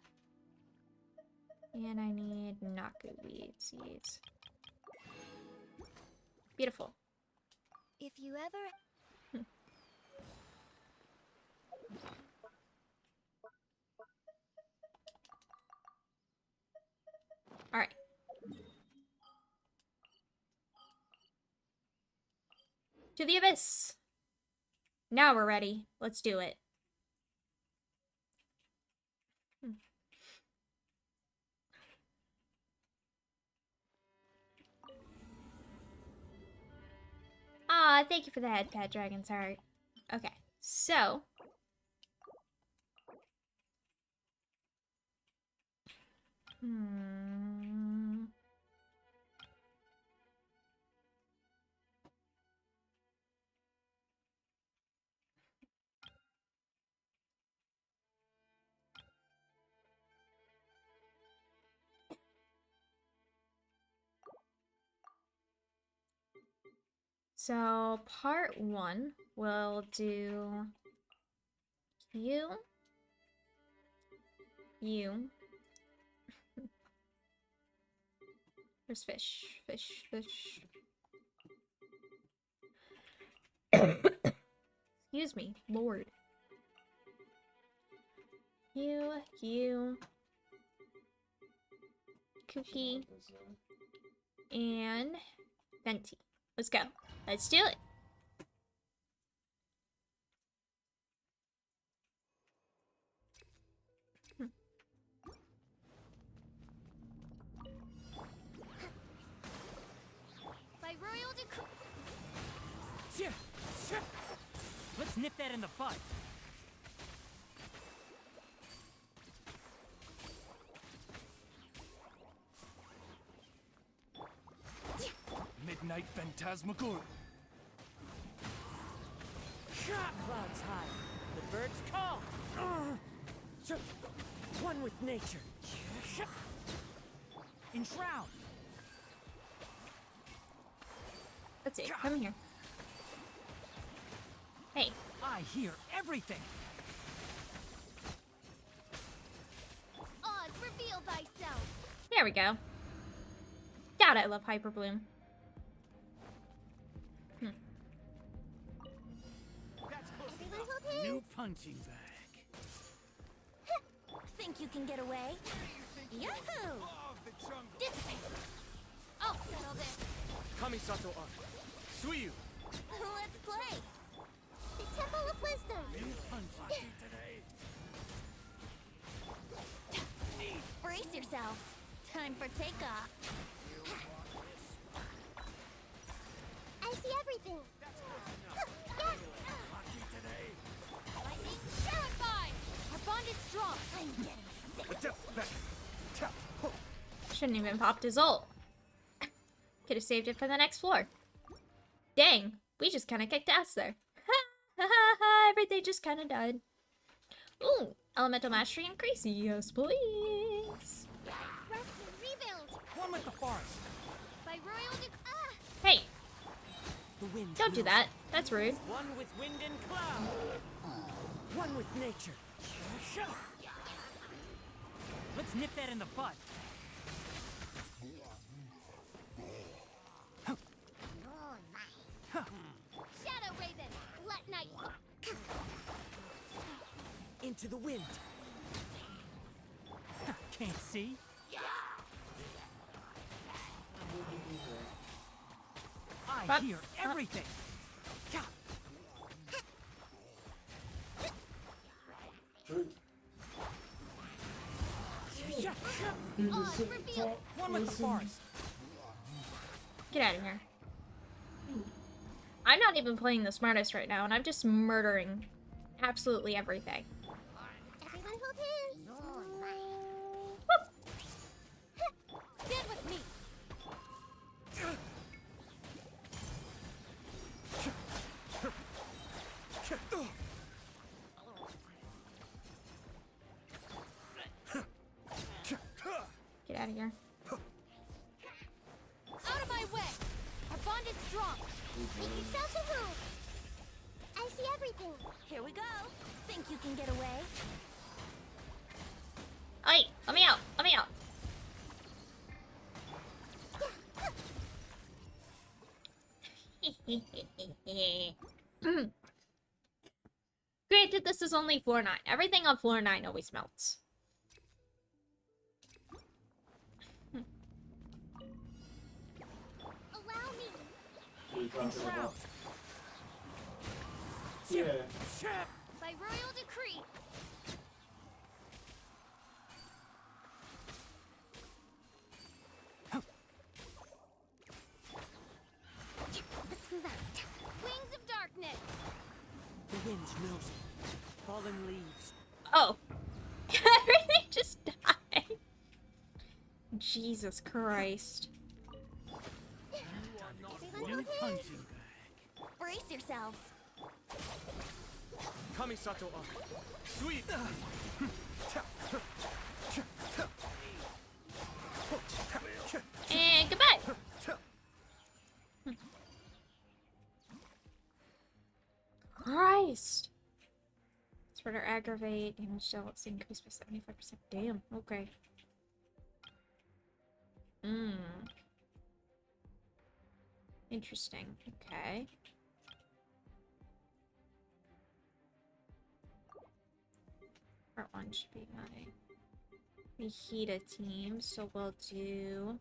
And I need Naku weed seeds. Beautiful. If you ever... Alright. To the abyss! Now we're ready. Let's do it. Ah, thank you for the head pet, Dragon's Heart. Okay, so... So, part 1, we'll do you, There's fish, fish, fish. Excuse me, Lord. You, Cookie, and Venti. Let's go. Let's do it. By nip that in the bud. Midnight Phantasmagoria. Clouds high. The birds call. One with nature. Enshroud. Let's see. Come here. Hey. I hear everything. Oz, reveal thyself. There we go. God, I love Hyper Bloom. New punching bag. Think you can get away? Yahoo! Dissipate. I'll settle this. Kamisato Art. Suiyu. Let's play! The Temple of Wisdom. New punching today. Brace yourself. Time for takeoff. I see everything. Lightning terrified. Our bond is strong. I'm getting sick. Shouldn't even popped his ult. Could have saved it for the next floor. Dang, we just kind of kicked ass there. Everything just kind of died. Ooh, elemental mastery increase. Yes, please. Rest and rebuild. One with the forest. By royal Hey, The wind. don't do that. That's rude. One with wind and cloud. One with nature. Let's nip that in the bud. Shadow Raven. Let night. Into the wind. Can't see. I hear everything. One with the forest. Get out of here. I'm not even playing the smartest right now, and I'm just murdering absolutely everything. Everyone hold hands. Stand with me. Get out of here. Out of my way. Our bond is strong. Make yourself a move. I see everything. Here we go. Think you can get away? Hey, let me out. Let me out. Granted, this is only floor 9. Everything on floor 9 always melts. Allow me. Yeah. By royal decree. Let's move out. Wings of darkness. The wind knows it. Fallen leaves. Oh. Everything just died. Jesus Christ. New punching bag. Brace yourselves. Kamisato Art. Sweet. And goodbye. Christ. Spread or aggravate. Damage dealt increased by 75%. Damn. Okay. Interesting. Okay. Part 1 should be my Vegeta team, so we'll do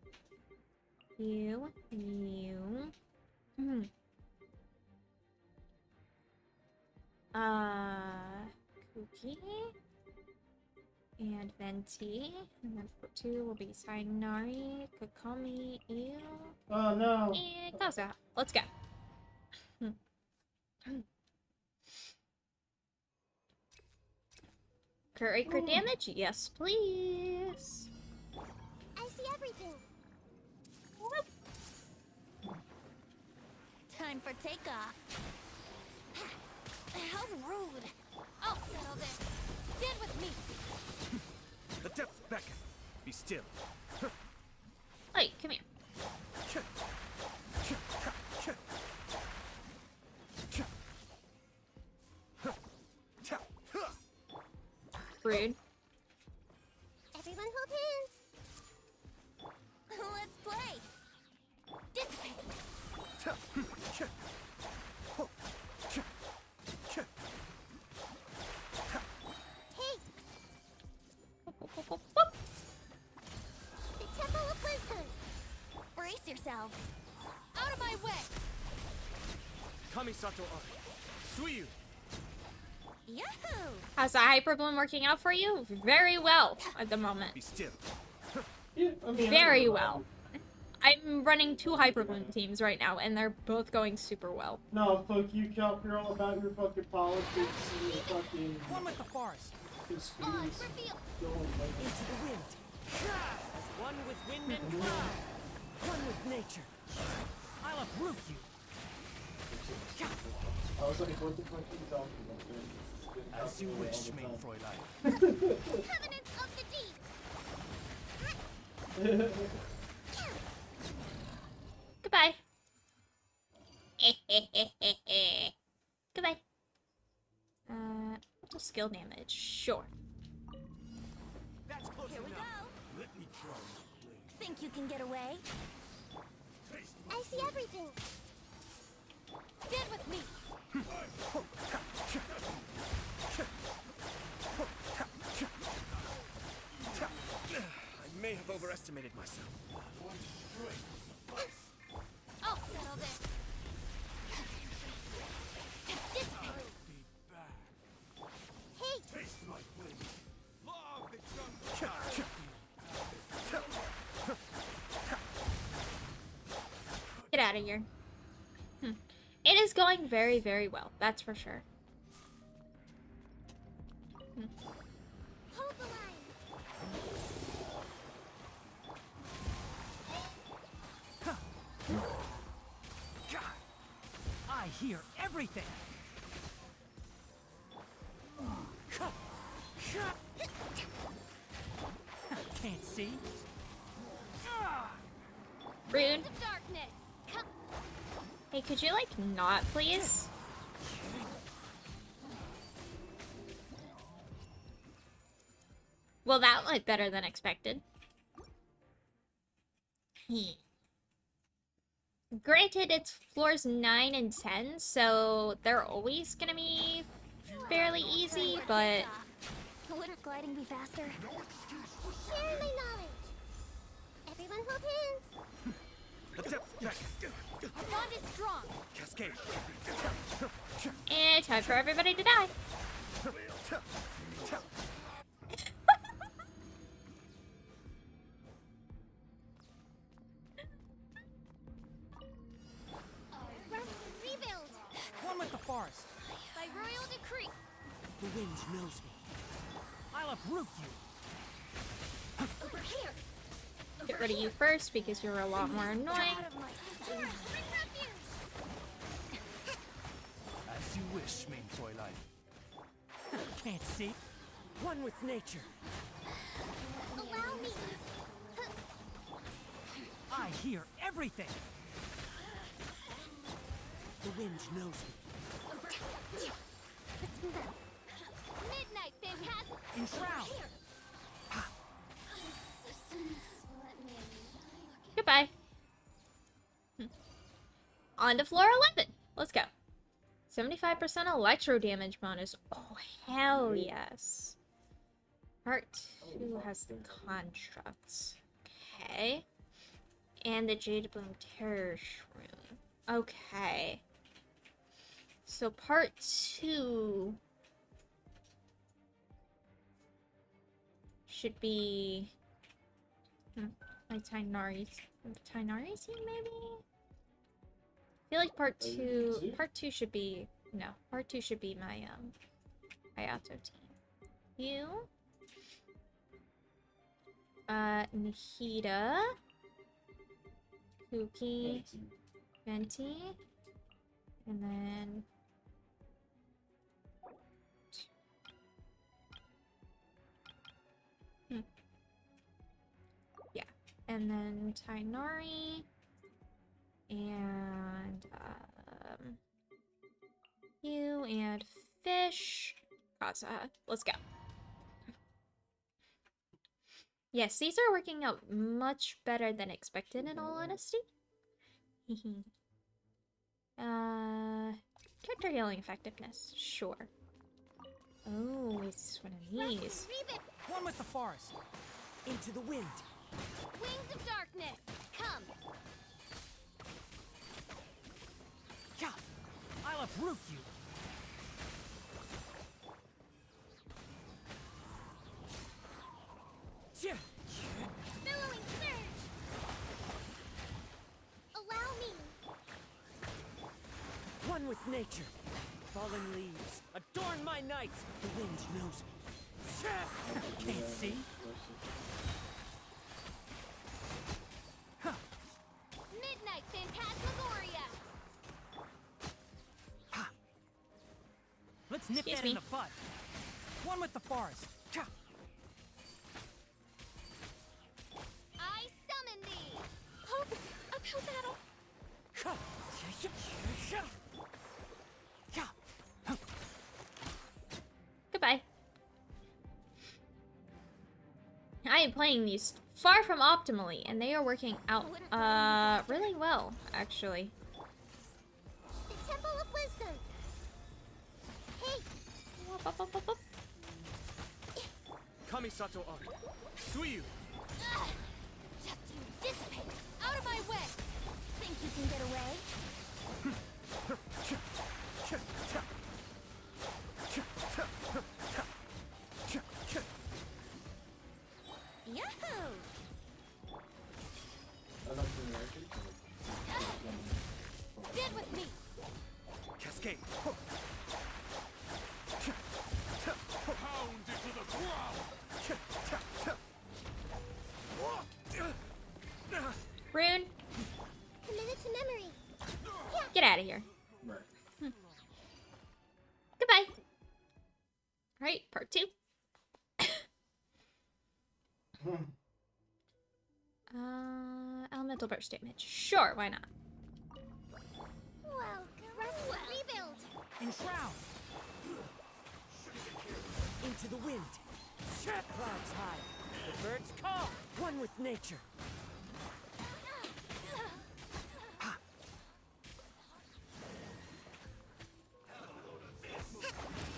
you. Cookie and Venti, and then part 2 will be Sainari, Kokomi, Eel, Oh no. and Kaza. Let's go. Curry crit damage? Yes, please. I see everything. Time for takeoff. How rude. I'll settle this. Stand with me. The depths beckon. Be still. Hey, come here. Rude. Everyone hold hands. Let's play. Dissipate. Hey. The Temple of Wisdom. Brace yourselves. Out of my way. Kamisato Ari. Suiyu. Yahoo! How's the hyper bloom working out for you? Very well at the moment. Be still. Yeah, I mean, Very well. I'm running 2 hyper bloom teams right now, and they're both going super well. No, fuck you, Kelp. You're all about your fucking politics and your fucking... One with the forest. Conspiracy. Into the wind. As one with wind and cloud. One with nature. I'll uproot you. I was like, what the fuck are you talking about, man? As you wish, main Fräulein. Covenant of the Deep. Goodbye. Goodbye. Just skill damage. Sure. That's close Here we enough. go. Let me try. Think you can get away? I see everything. Stand with me. I may have overestimated myself. I'll settle this. Dissipate. Hey. Taste my blade. Love the Get out of here. It is going very, very well. That's for sure. Hold the line. I hear everything. Can't see. Rude. Of darkness. Come. Hey, could you, like, not, please? Well, that went better than expected. Granted, it's floors 9 and 10, so they're always gonna be fairly easy, but... Wouldn't gliding be faster? Share my knowledge. Everyone hold hands. The depths beckon. Our bond is strong. Cascade. And time for everybody to die. Rest, rebuild. One with the forest. By royal decree. The wind knows me. I'll uproot you. Over here. Get rid of you first because you're a lot more annoying. Out of my Bring refuge. As you wish, main Fräulein. Can't see. One with nature. Allow me. I hear everything. The wind knows me. Let's move out. Midnight, fantastic. Enshroud. Goodbye. On to floor 11. Let's go. 75% electro damage bonus. Oh, hell yes. Part 2 has the constructs. Okay. And the Jade Bloom Terror Shroom. Okay. So part 2 should be like Tainari's team, maybe? I feel like part 2 should be part 2 should be my Hayato team. You. Nahida. Kuki. Venti. And then... Yeah. And then Tainari. And, you and Fish. Kaza. Let's go. Yes, these are working out much better than expected, in all honesty. Character healing effectiveness. Sure. Oh, it's one of these. One with the forest. Into the wind. Wings of darkness, come! Yeah, I'll uproot you. Yeah. Billowing surge! Allow me! One with nature. Fallen leaves. Adorn my night. The wind knows me. Can't see. Midnight Phantasmagoria! Let's nip that in the bud. One with the forest. I summon thee! Hope! Uphill battle! Goodbye. I am playing these far from optimally, and they are working out really well, actually. The Temple of Wisdom. Hey. Kamisato Ari. Suiyu. Just you dissipate! Out of my way! Think you can get away? Yahoo! Get with me! Cascade. Pound into the ground! Rune, Committed to memory. get out of here. Goodbye. Alright, part 2. Elemental burst damage. Sure, why not? Welcome. Rebuild. Enshroud. Into the wind. Clouds high. The birds call. One with nature.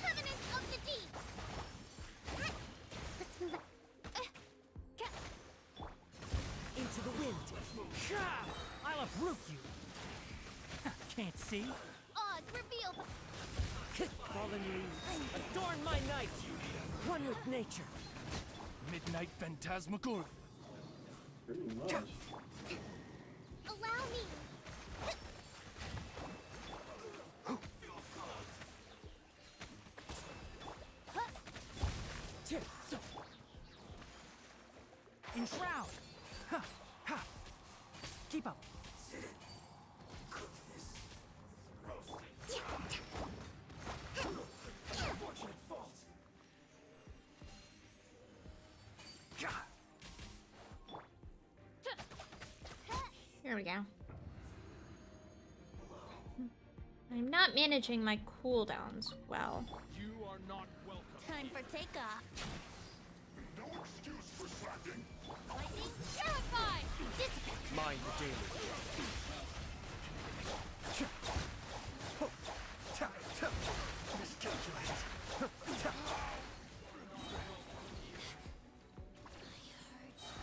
Covenant of the deep. Let's move it. Into the wind. I'll uproot you. Can't see. Oz revealed. Fallen leaves. Adorn my night. One with nature. Midnight Phantasmagoria. Pretty much. Allow me. Enshroud. Keep up. Here we go. I'm not managing my cooldowns well. You are not welcome. Time for takeoff. No excuse for slacking. Lightning terrified. Dissipate. Mind the daily.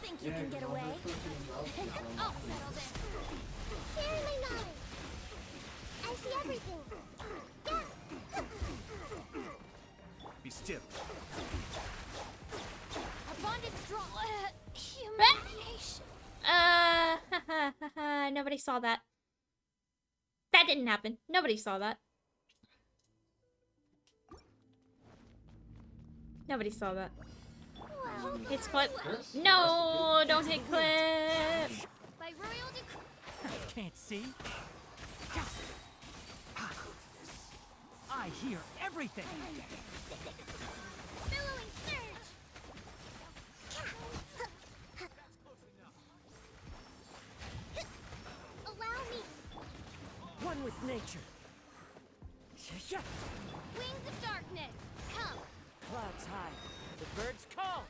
Think you can get away? I'll settle this. Share my knowledge. I see everything. Be still. Our bond is strong. Humiliation. Nobody saw that. That didn't happen. Nobody saw that. Nobody saw that. It's clip. No, don't hit clip. By royal decree. Can't see? I hear everything. Billowing surge. Allow me. One with nature. Wings of darkness. Come. Clouds high. The birds call.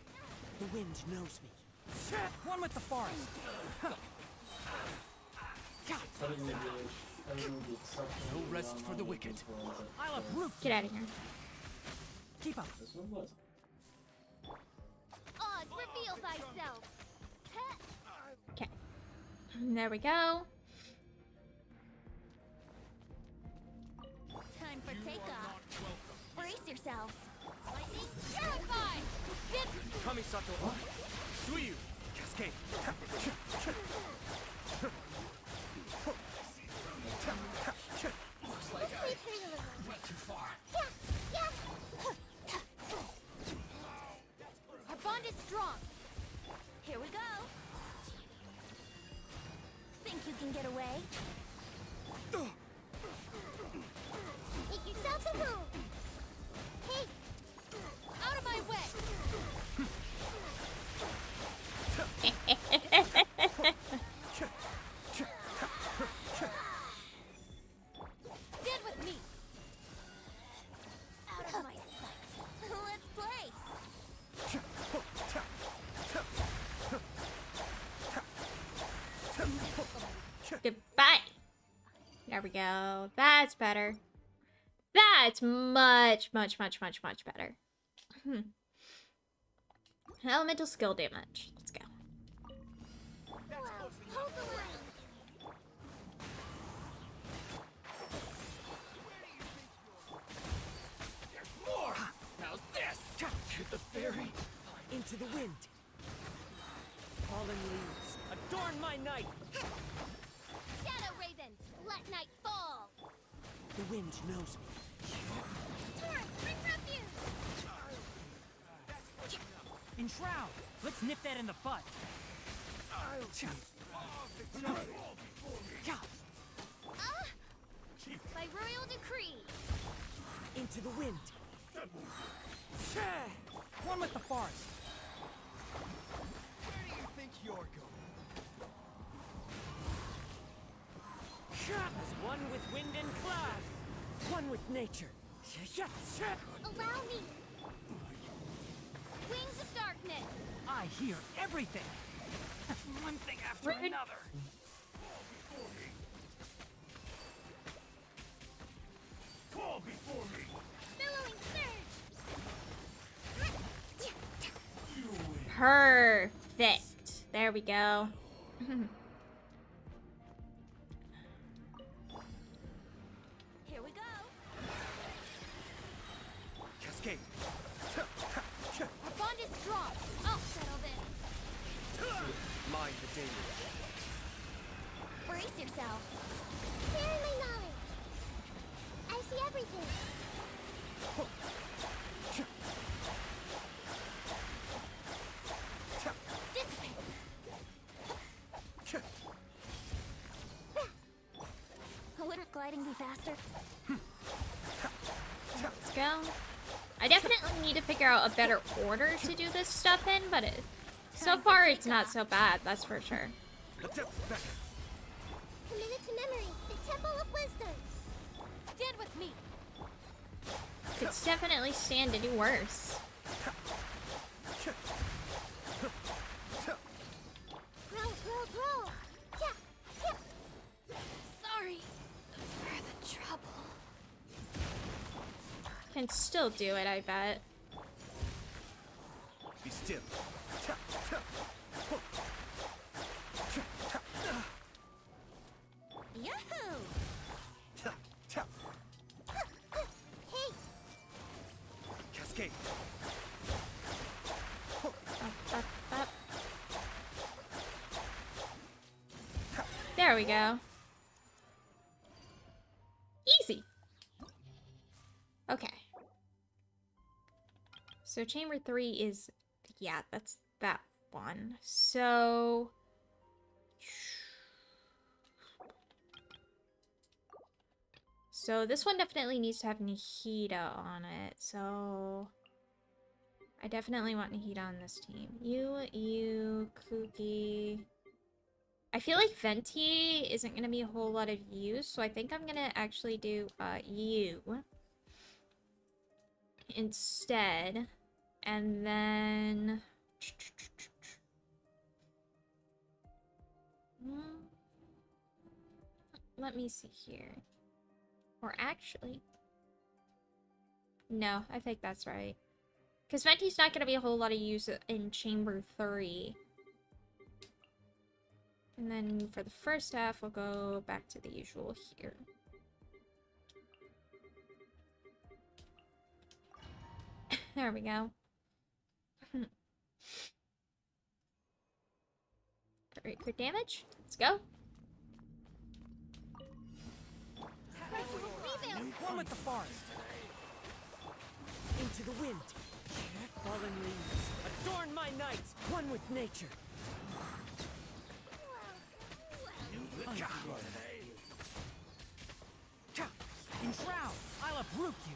The wind knows me. One with the forest. No rest for the wicked. I'll uproot. Get out of here. Keep up. Oz, reveal thyself. Okay. There we go. Time for takeoff. Brace yourselves. Lightning, terrified. Kamisato. Suyu. Cascade. Went too far. Our bond is strong. Here we go. Think you can get away? Make yourselves at home. Hey, out of my way. Dead with me. Out of my sight. Let's play. Goodbye. There we go. That's better. That's much better. Elemental skill damage. Let's go. More! How's this? Hit the fairy. Into the wind. Fallen leaves. Adorn my night. Shadow Raven, let night fall. The wind knows me. Torrent, bring refuge. Enshroud. Let's nip that in the butt. By royal decree. Into the wind. One with the forest. Where do you think you're going? As one with wind and cloud. One with nature. Allow me. Wings of darkness. I hear everything. One thing after another. Fall before me. Billowing surge. Perfect. There we go. Here we go. Cascade. Our bond is strong. I'll settle this. Mind the danger. Brace yourself. Share my knowledge. I see everything. Wouldn't gliding be faster? Let's go. I definitely need to figure out a better order to do this stuff in, but so far it's not so bad, that's for sure. Committed to memory, the Temple of Wisdom. Stand with me. Could definitely stand to do worse. Grow. Yeah. Sorry for the trouble. Can still do it, I bet. Be still. Yahoo! Hey! Cascade. Up. There we go. Easy. Okay. So chamber 3 is, yeah, that's that one. So this one definitely needs to have Nahida on it. So I definitely want Nahida on this team. You, Kuki. I feel like Venti isn't going to be a whole lot of use, so I think I'm going to actually do you instead. And then... let me see here. Or actually... no, I think that's right. Because Venti's not going to be a whole lot of use in Chamber 3. And then for the first half, we'll go back to the usual here. There we go. Alright, quick damage. Let's go. One with the forest. Into the wind. Fallen leaves. Adorn my night. One with nature. Enshroud. I'll uproot you.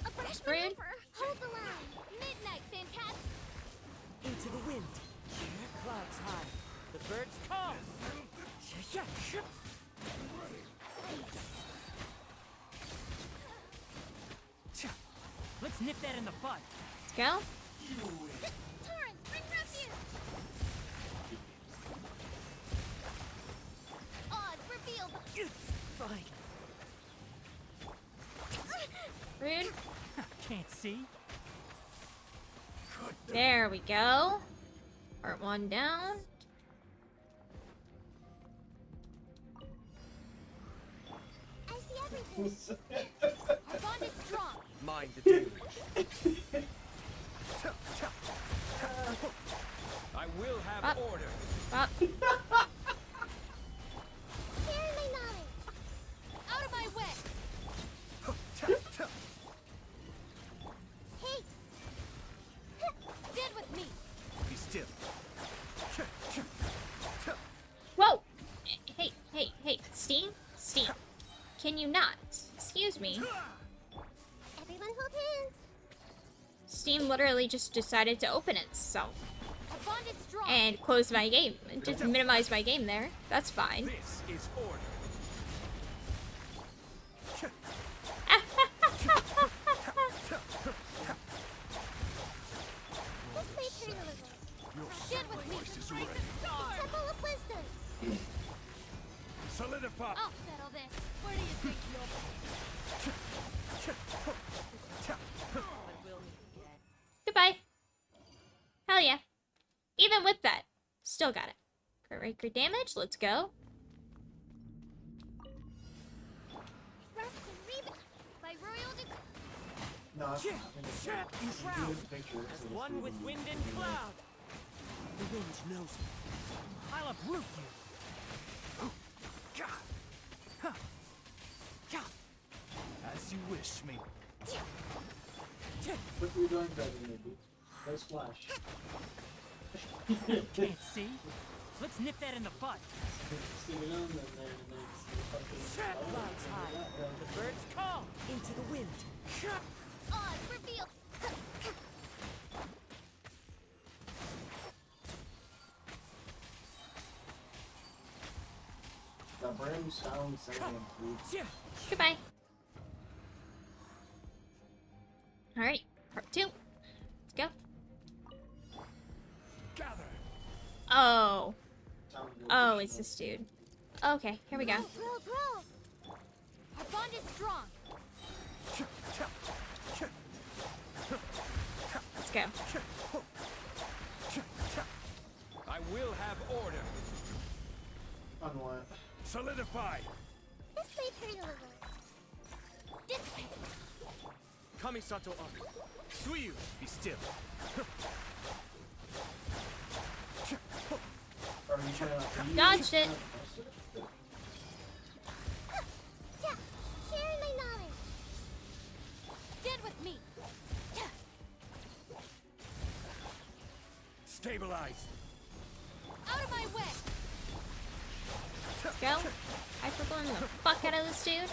A fresh maneuver! Hold the line! Midnight, fantastic! Into the wind. Clouds high. The birds call. Let's nip that in the bud. Let's go. Torrens, bring refuge! Oz, reveal the... It's fine. Rude. Can't see. There we go. Part 1 down. I see everything. Our bond is strong. Mind the damage. I will have Up. order. Up. Hearing my knowledge. Out of my way. Hey. Dead with me. Be still. Whoa! Hey, hey, hey. Steam? Steam. Can you not? Excuse me. Everyone hold hands. Steam literally just decided to open itself. Our bond is strong. And close my game. Just minimize my game there. That's fine. This is order. This may turn a little. Dead with me. Temple of Wisdom. Solidify. I'll settle this. Where do you think you'll Goodbye. Hell yeah. Even with that, still got it. Great damage. Let's go. Rest and reboot by Royal Decree. No, it's not. As one with wind and cloud. The wind knows me. I'll uproot you. As you wish, me. What are you doing better than me? Go splash. Can't see? Let's nip that in the bud. Clouds high. The birds call. Into the wind. Oz, reveal. The brimstone sand, please. Goodbye. Alright, part 2. Let's go. Oh. Oh, it's this dude. Okay, here we go. Grow. Our bond is strong. Let's go. I will have order. On what? Solidify. This may turn a little. Dissipate. Kamisato up. Suyu, be still. Are you trying to Dodged it. Sharing my knowledge. Dead Stabilize. Out of my way! Let's go. Hyperblowing the fuck out of this dude.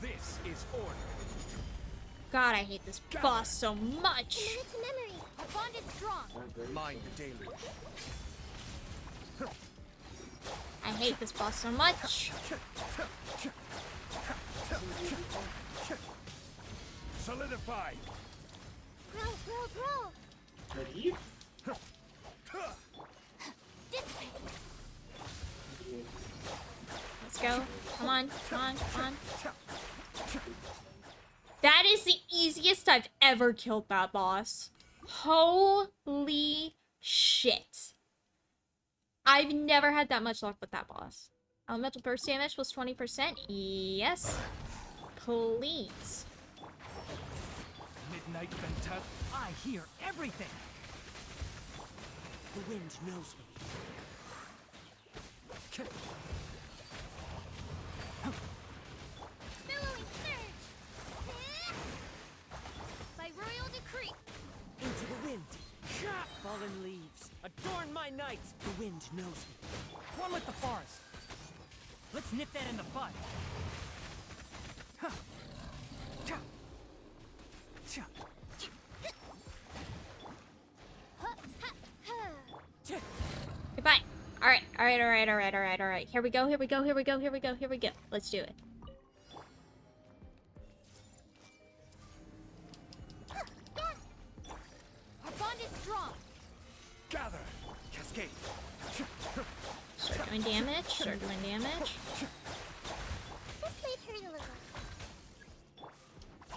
This is order. God, I hate this boss so much. Commit to memory. Our bond is strong. Mind the daily. I hate this boss so much. Solidify. Grow, grow, grow. Ready? Let's go. Come on, come on, come on. That is the easiest I've ever killed that boss. Holy shit. I've never had that much luck with that boss. Elemental burst damage was 20%. Yes. Please. Midnight Venta. I hear everything. The wind knows me. Billowing surge! By royal decree! Into the wind. Fallen leaves. Adorn my night. The wind knows me. One with the forest. Let's nip that in the bud. Huh. Cha. Cha. Goodbye. Alright, alright, alright, alright, alright, alright. Here we go, here we go, here we go, here we go, here we go. Let's do it. Our bond is strong. Gather. Cascade. Start doing damage, start doing damage. This might hurt a little.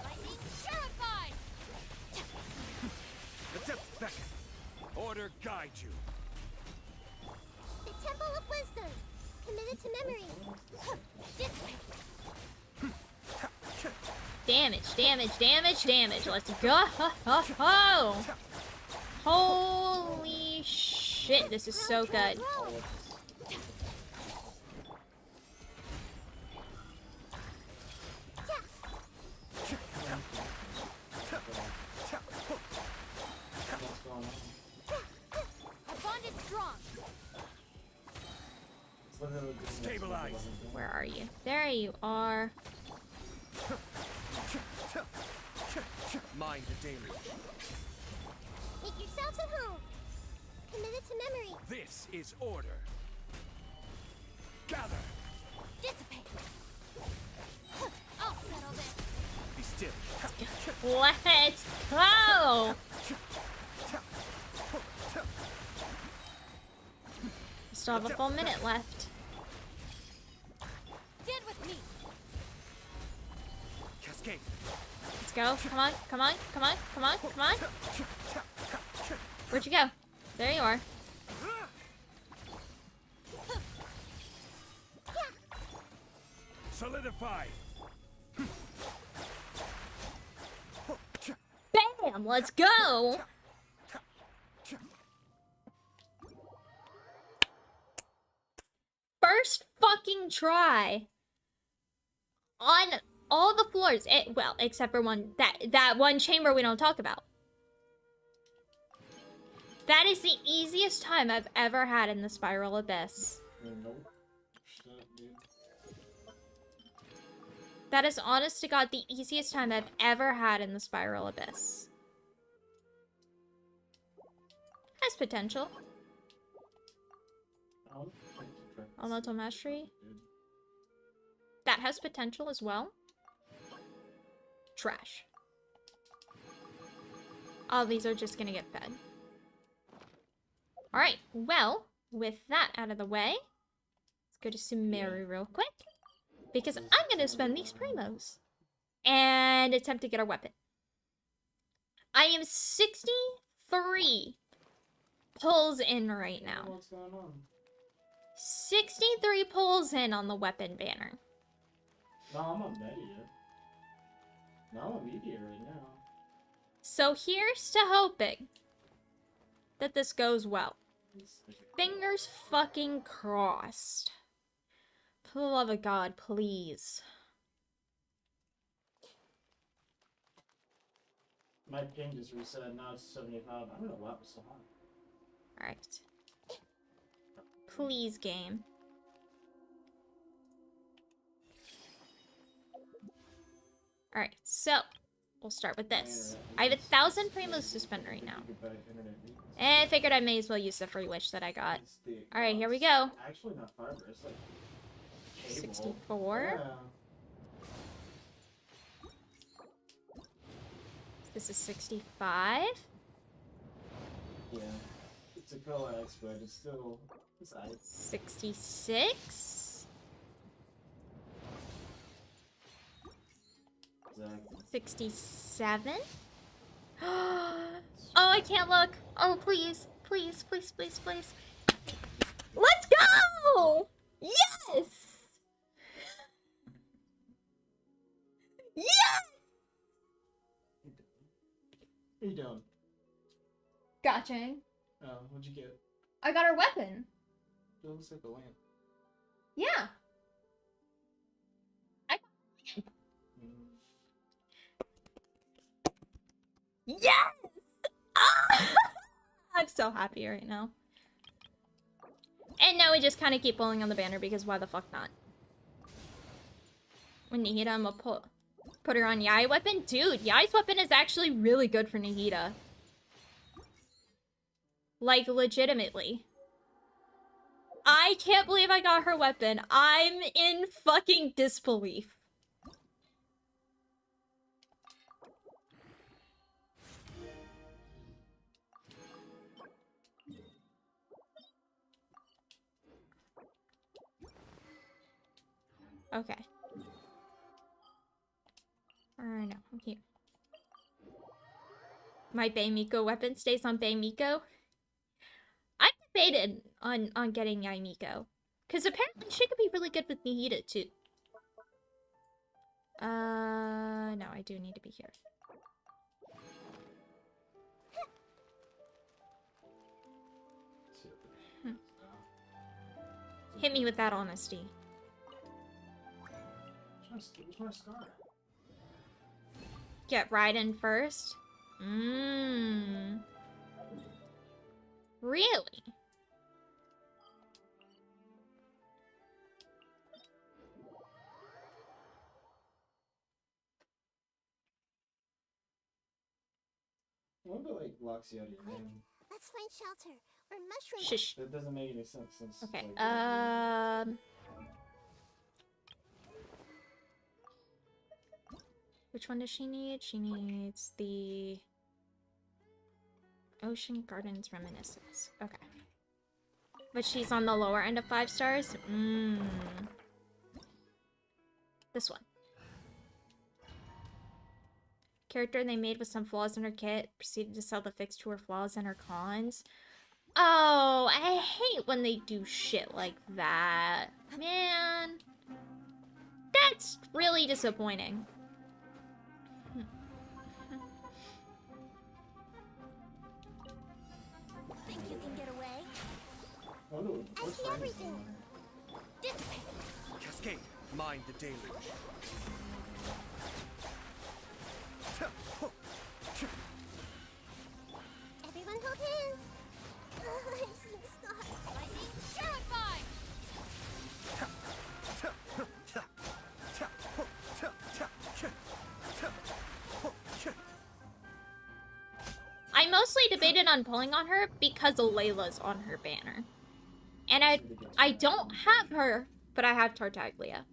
Lightning terrified. The depths beckon. Order guide you. The Temple of Wisdom. Committed to memory. This way. Damage, damage, damage, damage. Let's go. Ho, ho, ho. Holy shit, this is so good. What's going on? Our bond is strong. It's literally just Stabilize. Where are you? There you are. Mind the daily. Make yourselves at home. Committed to memory. This is order. Gather. Dissipate. I'll settle this. Be still. Let's go! Still have a full minute left. Stand with me. Cascade. Let's go. Come on, come on, come on, come on, come on. Where'd you go? There you are. Solidify. Bam! Let's go! First fucking try. On all the floors. Well, except for one. That one chamber we don't talk about. That is the easiest time I've ever had in the Spiral Abyss. Nope. Shit, dude. That is honest to God the easiest time I've ever had in the Spiral Abyss. Has potential. Elemental Mastery. That has potential as well. Trash. All these are just gonna get fed. Alright, well, with that out of the way, let's go to Sumeru real quick. Because I'm gonna spend these primos. And attempt to get our weapon. I am 63 pulls in right now. What's going on? 63 pulls in on the weapon banner. No, I'm not ready yet. No, I'm immediate right now. So here's to hoping that this goes well. Fingers fucking crossed. For the love of God, please. My ping just reset. Now it's 75. I don't know why it was so high. Alright. Please, game. Alright, so we'll start with this. I have 1,000 Primos to spend right now. And I figured I may as well use the free wish that I got. Alright, here we go. Actually, not fiber. It's like cable. 64. Yeah. This is 65. Yeah. It's a coax, but it's still inside. 66. Exactly. 67. Oh, I can't look. Oh, please. Please, please, please, please. Let's go! Yes! Yes! What are you doing? Gotcha. Oh, what'd you get? I got her weapon. It looks like a lamp. Yeah. Yes! Ah! I'm so happy right now. And now we just kind of keep pulling on the banner because why the fuck not? When Nihida, I'm gonna put her on Yai weapon. Dude, Yai's weapon is actually really good for Nihida. Like, legitimately. I can't believe I got her weapon. I'm in fucking disbelief. Okay. No, I'm here. My Bay Miko weapon stays on Bay Miko. I debated on getting Yai Miko. Because apparently she could be really good with Nihida too. No, I do need to be here. Hit me with that honesty. Where's my scar? Get Raiden first? Mmm. Really? What about like locks you out of your name? Let's find shelter or mushroom. Shush. That doesn't make any sense since. Okay. Like, Which one does she need? She needs the Ocean Gardens Reminiscence. Okay. But she's on the lower end of 5 stars? Mmm. This one. Character they made with some flaws in her kit. Proceeded to sell the fix to her flaws and her cons. Oh, I hate when they do shit like that. Man. That's really disappointing. Think you can get away? oh no, I see everything. Dissipate. Cascade, mind the deluge. Everyone hold hands. I see a star. Lightning, terrified. I mostly debated on pulling on her because Layla's on her banner. And I don't have her, but I have Tartaglia.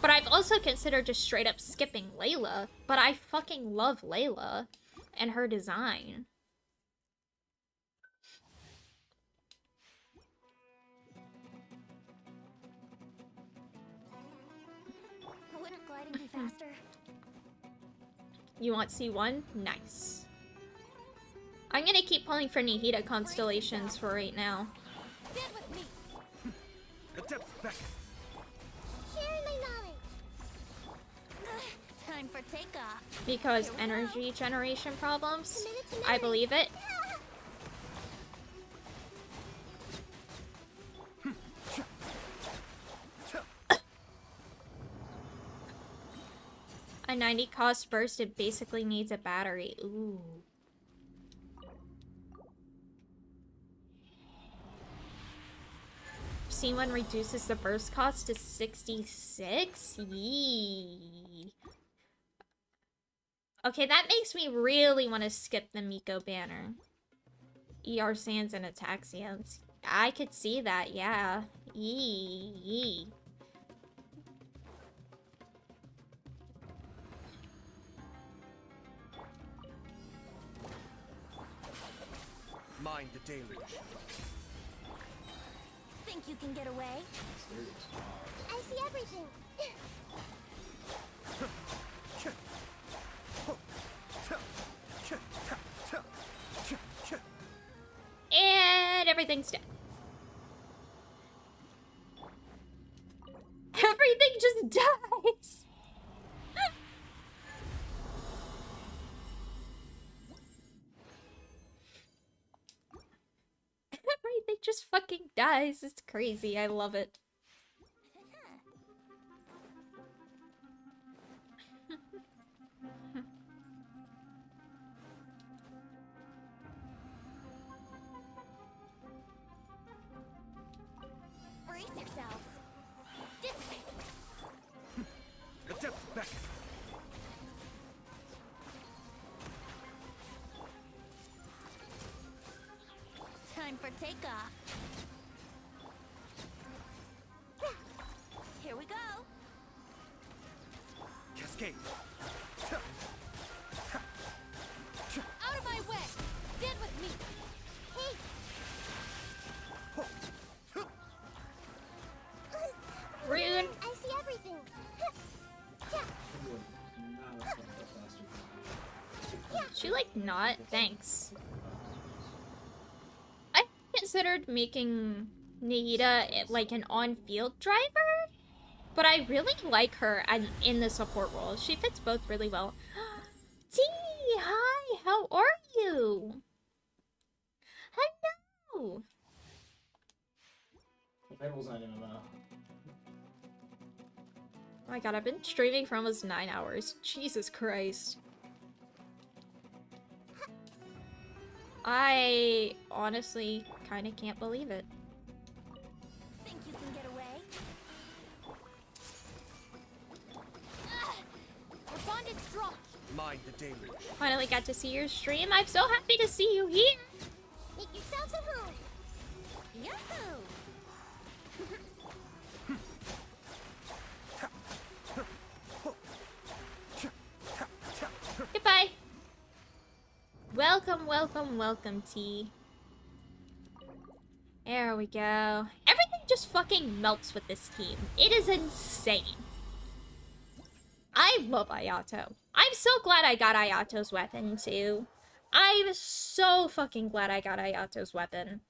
But I've also considered just straight up skipping Layla, but I fucking love Layla and her design. Wouldn't gliding be faster? You want C1? Nice. I'm gonna keep pulling for Nihida constellations for right now. Stand with me. Adept back. Sharing my knowledge. Time for takeoff. Because energy generation problems. I believe it. A 90 cost burst, it basically needs a battery. Ooh. C1 reduces the burst cost to 66? Yee. Okay, that makes me really want to skip the Miko banner. ER sands and attack sands. I could see that, yeah. Yee. Mind the deluge. Think you can get away? I see everything. And everything's dead. Everything just dies. Everything just fucking dies. It's crazy. I love it. Brace yourselves. Dissipate. The depths beckon. Time for takeoff. Here we go. Cascade. Out of my way. Stand with me. Hey. Rude. I see everything. She like not? Thanks. I considered making Nahida like an on-field driver, but I really like her in the support role. She fits both really well. T, hi, how are you? Hello. Fable's not even Oh my god, I've been streaming for almost 9 hours. Jesus Christ. I honestly kind of can't believe it. Think you can get away? Our bond is strong. Mind the deluge. Finally got to see your stream. I'm so happy to see you here. Make yourselves at home. Yahoo! Goodbye. Welcome, welcome, welcome, T. There we go. Everything just fucking melts with this team. It is insane. I love Ayato. I'm so glad I got Ayato's weapon, too. I'm so fucking glad I got Ayato's weapon.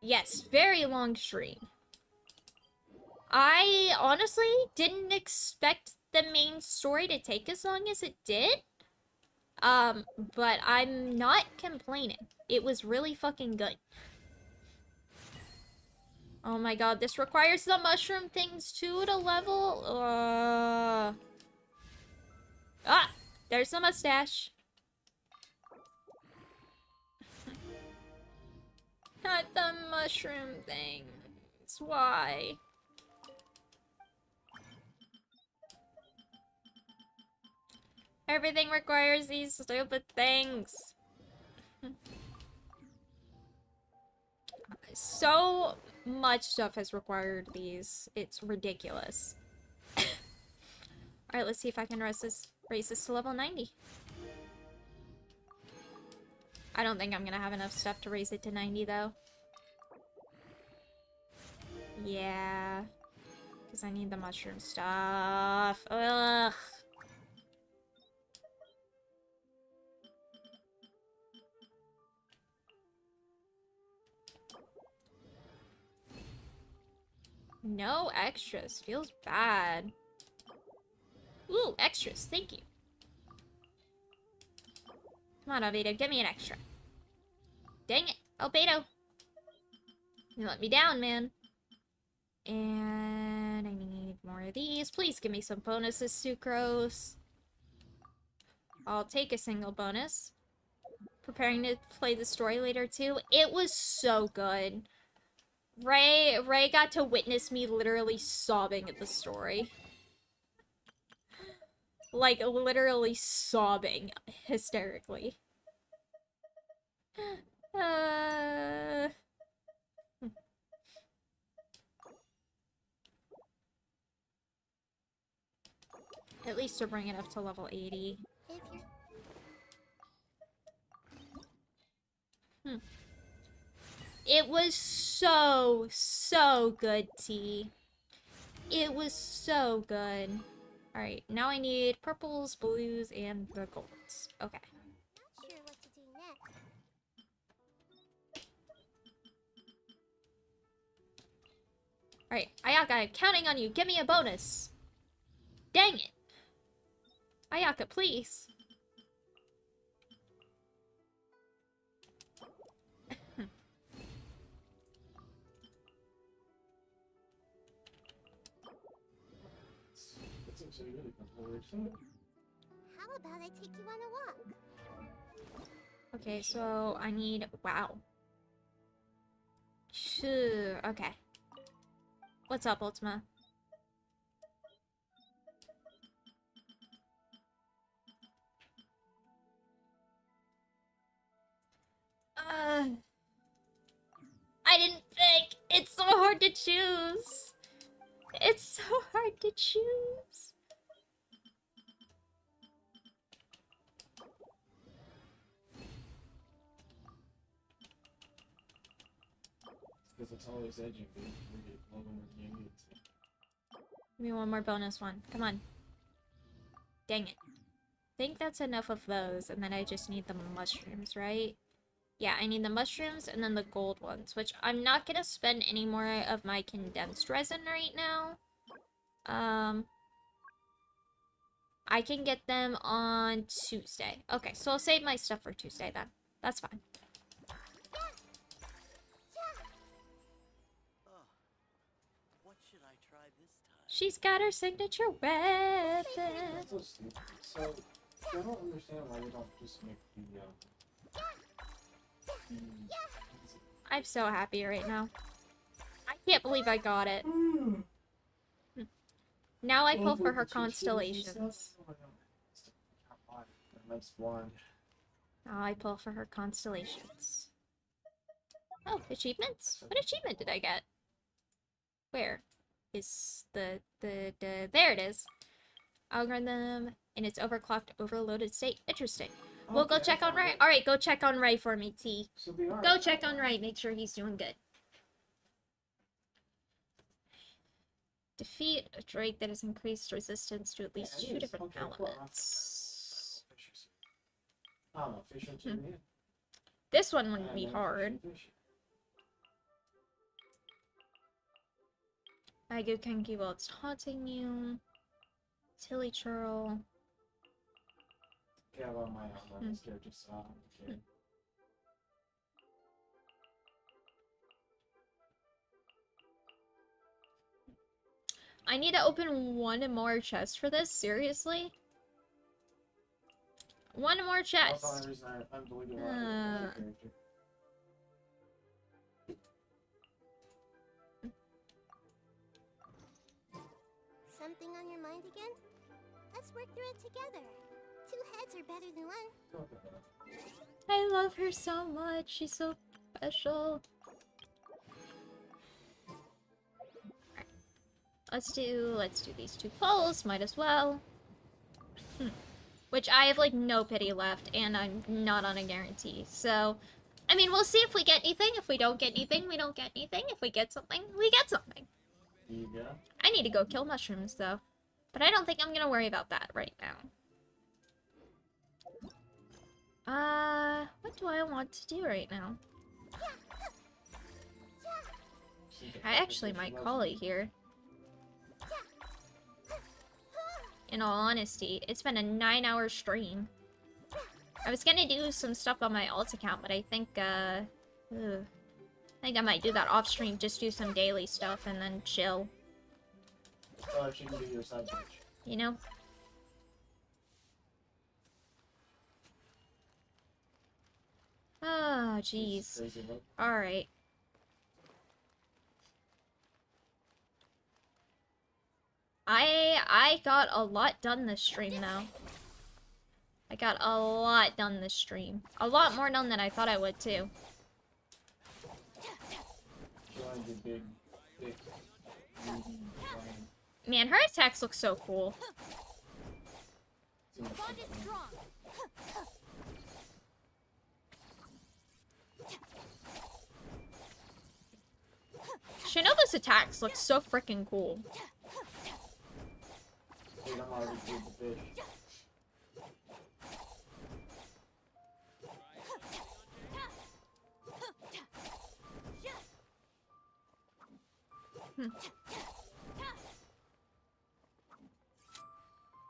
Yes, very long stream. I honestly didn't expect the main story to take as long as it did. But I'm not complaining. It was really fucking good. Oh my god, this requires the mushroom things too to level? Ah! There's the mustache. Not the mushroom things. Why? Everything requires these stupid things. So much stuff has required these. It's ridiculous. Alright, let's see if I can raise this to level 90. I don't think I'm gonna have enough stuff to raise it to 90 though. Yeah. Because I need the mushroom stuff. Ugh. No extras. Feels bad. Ooh, extras. Thank you. Come on, Albedo. Give me an extra. Dang it. Albedo. You let me down, man. And I need more more of these. Please give me some bonuses, Sucrose. I'll take a single bonus. Preparing to play the story later too. It was so good. Ray got to witness me literally sobbing at the story. Like, literally sobbing hysterically. At least to bring it up to level 80. It was so good, T. It was so good. Alright, now I need purples, blues, and the golds. Okay. Not sure what to do next. Alright, Ayaka, I'm counting on you. Give me a bonus. Dang it. Ayaka, please. How about I take you on a walk? Okay, so I need... Wow. Shoo, okay. What's up, Ultima? I didn't think! It's so hard to choose! It's so hard to choose! Because it's always edging me. Give me one more bonus one. Come on. Dang it. I think that's enough of those, and then I just need the mushrooms, right? Yeah, I need the mushrooms and then the gold ones, which I'm not gonna spend any more of my condensed resin right now. I can get them on Tuesday. Okay, so I'll save my stuff for Tuesday then. That's fine. What should I try this time? She's got her signature weapon. That's so stupid. So, I don't understand why you don't just make the, I'm so happy right now. I can't believe I got it. Now I pull for her constellations. Now I pull for her constellations. Oh, achievements? What achievement did I get? Where is the there it is. Algorithm in its overclocked, overloaded state. Interesting. We'll go check on Ray. Alright, go check on Ray for me, T. Go check on Ray, make sure he's doing good. Defeat a drake that has increased resistance to at least 2 different elements. This one wouldn't be hard. Agu Kenki while it's taunting you. Tilly Churl. Yeah, well, my character saw. Okay. I need to open one more chest for this, seriously? One more chest. That's the only reason I'm deleting my character. Something on your mind again? Let's work through it together. 2 heads are better than 1. I love her so much. She's so special. Alright. Let's do these 2 polls. Might as well. Which I have like no pity left, and I'm not on a guarantee. So, I mean, we'll see if we get anything. If we don't get anything, we don't get anything. If we get something, we get something. Yeah. I need to go kill mushrooms though. But I don't think I'm gonna worry about that right now. What do I want to do right now? I actually might call it here. In all honesty, it's been a 9-hour stream. I was gonna do some stuff on my alt account, but I think, I might do that off stream, just do some daily stuff and then chill. Oh, she can be your side bitch. You know? Oh, jeez. Alright. I got a lot done this stream, though. I got a lot done this stream. A lot more done than I thought I would, too. Man, her attacks look so cool. The bond is strong. Shinobu's attacks look so freaking cool. Dude, I'm already through the fish.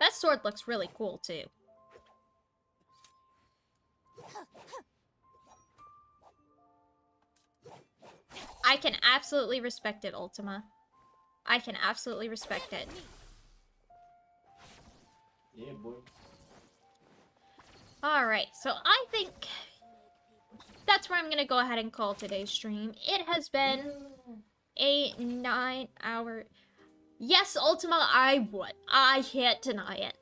That sword looks really cool, too. I can absolutely respect it, Ultima. I can absolutely respect it. Yeah, boy. Alright, so I think that's where I'm gonna go ahead and call today's stream. It has been a 9-hour... Yes, Ultima, I would. I can't deny it.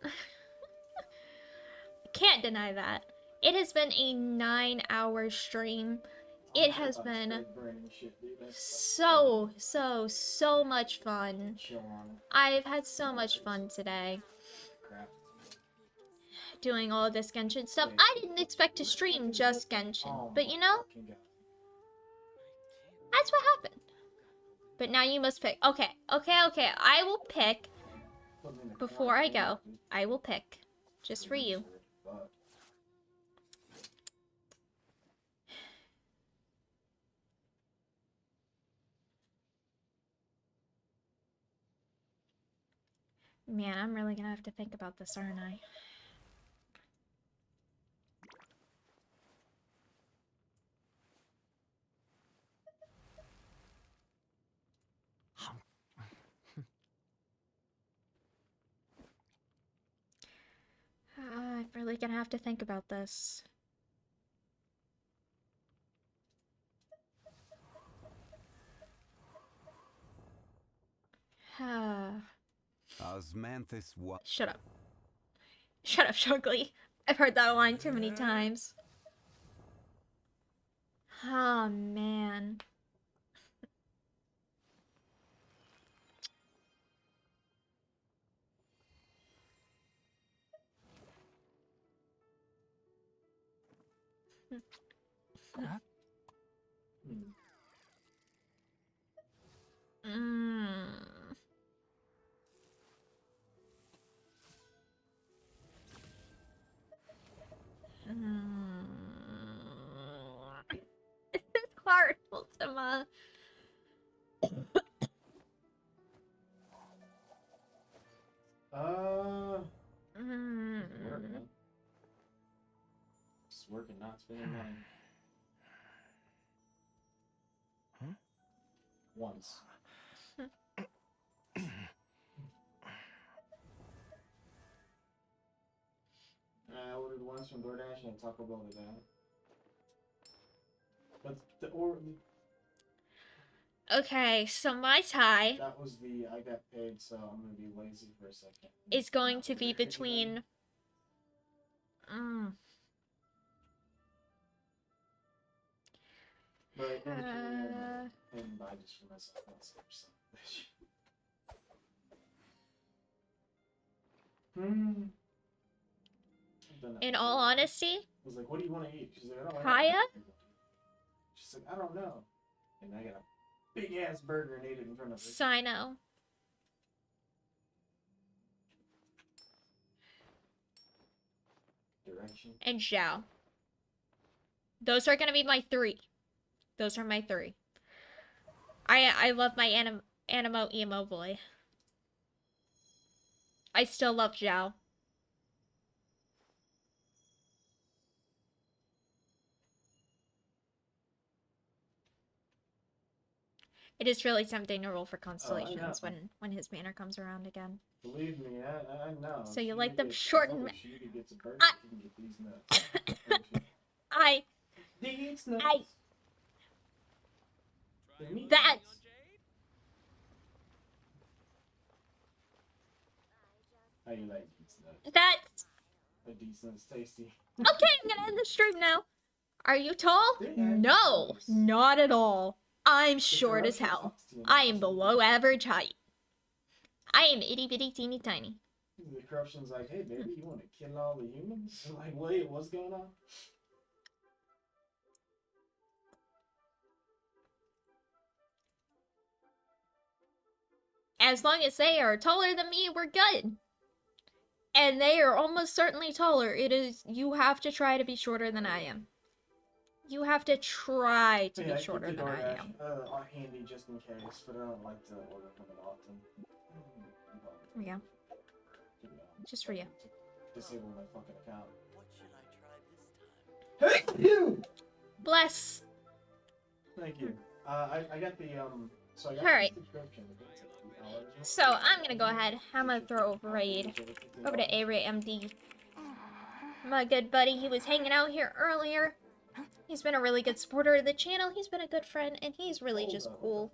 Can't deny that. It has been a 9-hour stream. It has been so much fun. I've had so much fun today. Doing all of this Genshin stuff. I didn't expect to stream just Genshin, but you know, that's what happened. But now you must pick. Okay. I will pick. Before I go, I will pick. Just for you. Man, I'm really gonna have to think about this, aren't I? I'm really gonna have to think about this. Osmanthus what? Shut up. Shut up, Shugly. I've heard that line too many times. Oh, man. This is hard, Ultima. Just working, not spending money. Once. I ordered once from DoorDash and Taco Bell today. But Okay, so my tie that was the I got paid, so I'm gonna be lazy for a second. is going to be between. But in between, I can buy just for myself. That's In all honesty, I was like, what do you want to eat? She's like, I don't know. Kaya? She's like, I don't know. And I got a big ass burger and ate it in front of her. Sino, Direction. and Zhao. Those are gonna be my three. Those are my three. I love my animo emo boy. I still love Zhao. It is really tempting to roll for Oh, I constellations know. when his banner comes around again. Believe me, I know. So you She like them gets- short as long and... as she gets a bird, she can get these nuts. These nuts. That... How you like these nuts? That's... A these nuts tasty. Okay, I'm gonna end the stream now. Are you tall? No, not at all. I'm short as hell. I am below average height. I am itty bitty teeny tiny. The corruption's like, hey baby, you want to kill all the humans? I'm like, wait, what's going on? As long as they are taller than me, we're good. And they are almost certainly taller. It is, you have to try to be shorter than I am. You have to try to be shorter than I am. Handy just in case, but I don't like to order from it often. Yeah. Just for you. Disable my fucking account. What should I try this time? Thank you! Bless. Thank you. I got the, so I got Alright. the subscription. So I'm gonna go ahead. I'm gonna throw a raid over to A-Ray MD. My good buddy, he was hanging out here earlier. He's been a really good supporter of the channel. He's been a good friend, and he's really just cool.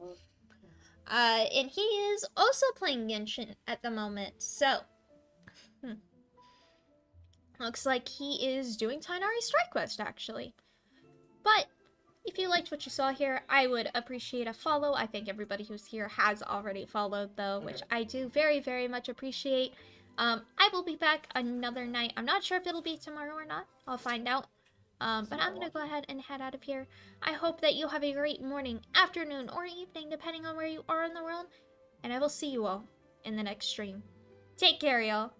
And he is also playing Genshin at the moment, so... Looks like he is doing Tighnari Strike Quest, actually. But, if you liked what you saw here, I would appreciate a follow. I think everybody who's here has already followed, though, which I do very, very much appreciate. I will be back another night. I'm not sure if it'll be tomorrow or not. I'll find out. But I'm going to go ahead and head out of here. I hope that you have a great morning, afternoon, or evening, depending on where you are in the world. And I will see you all in the next stream. Take care, y'all.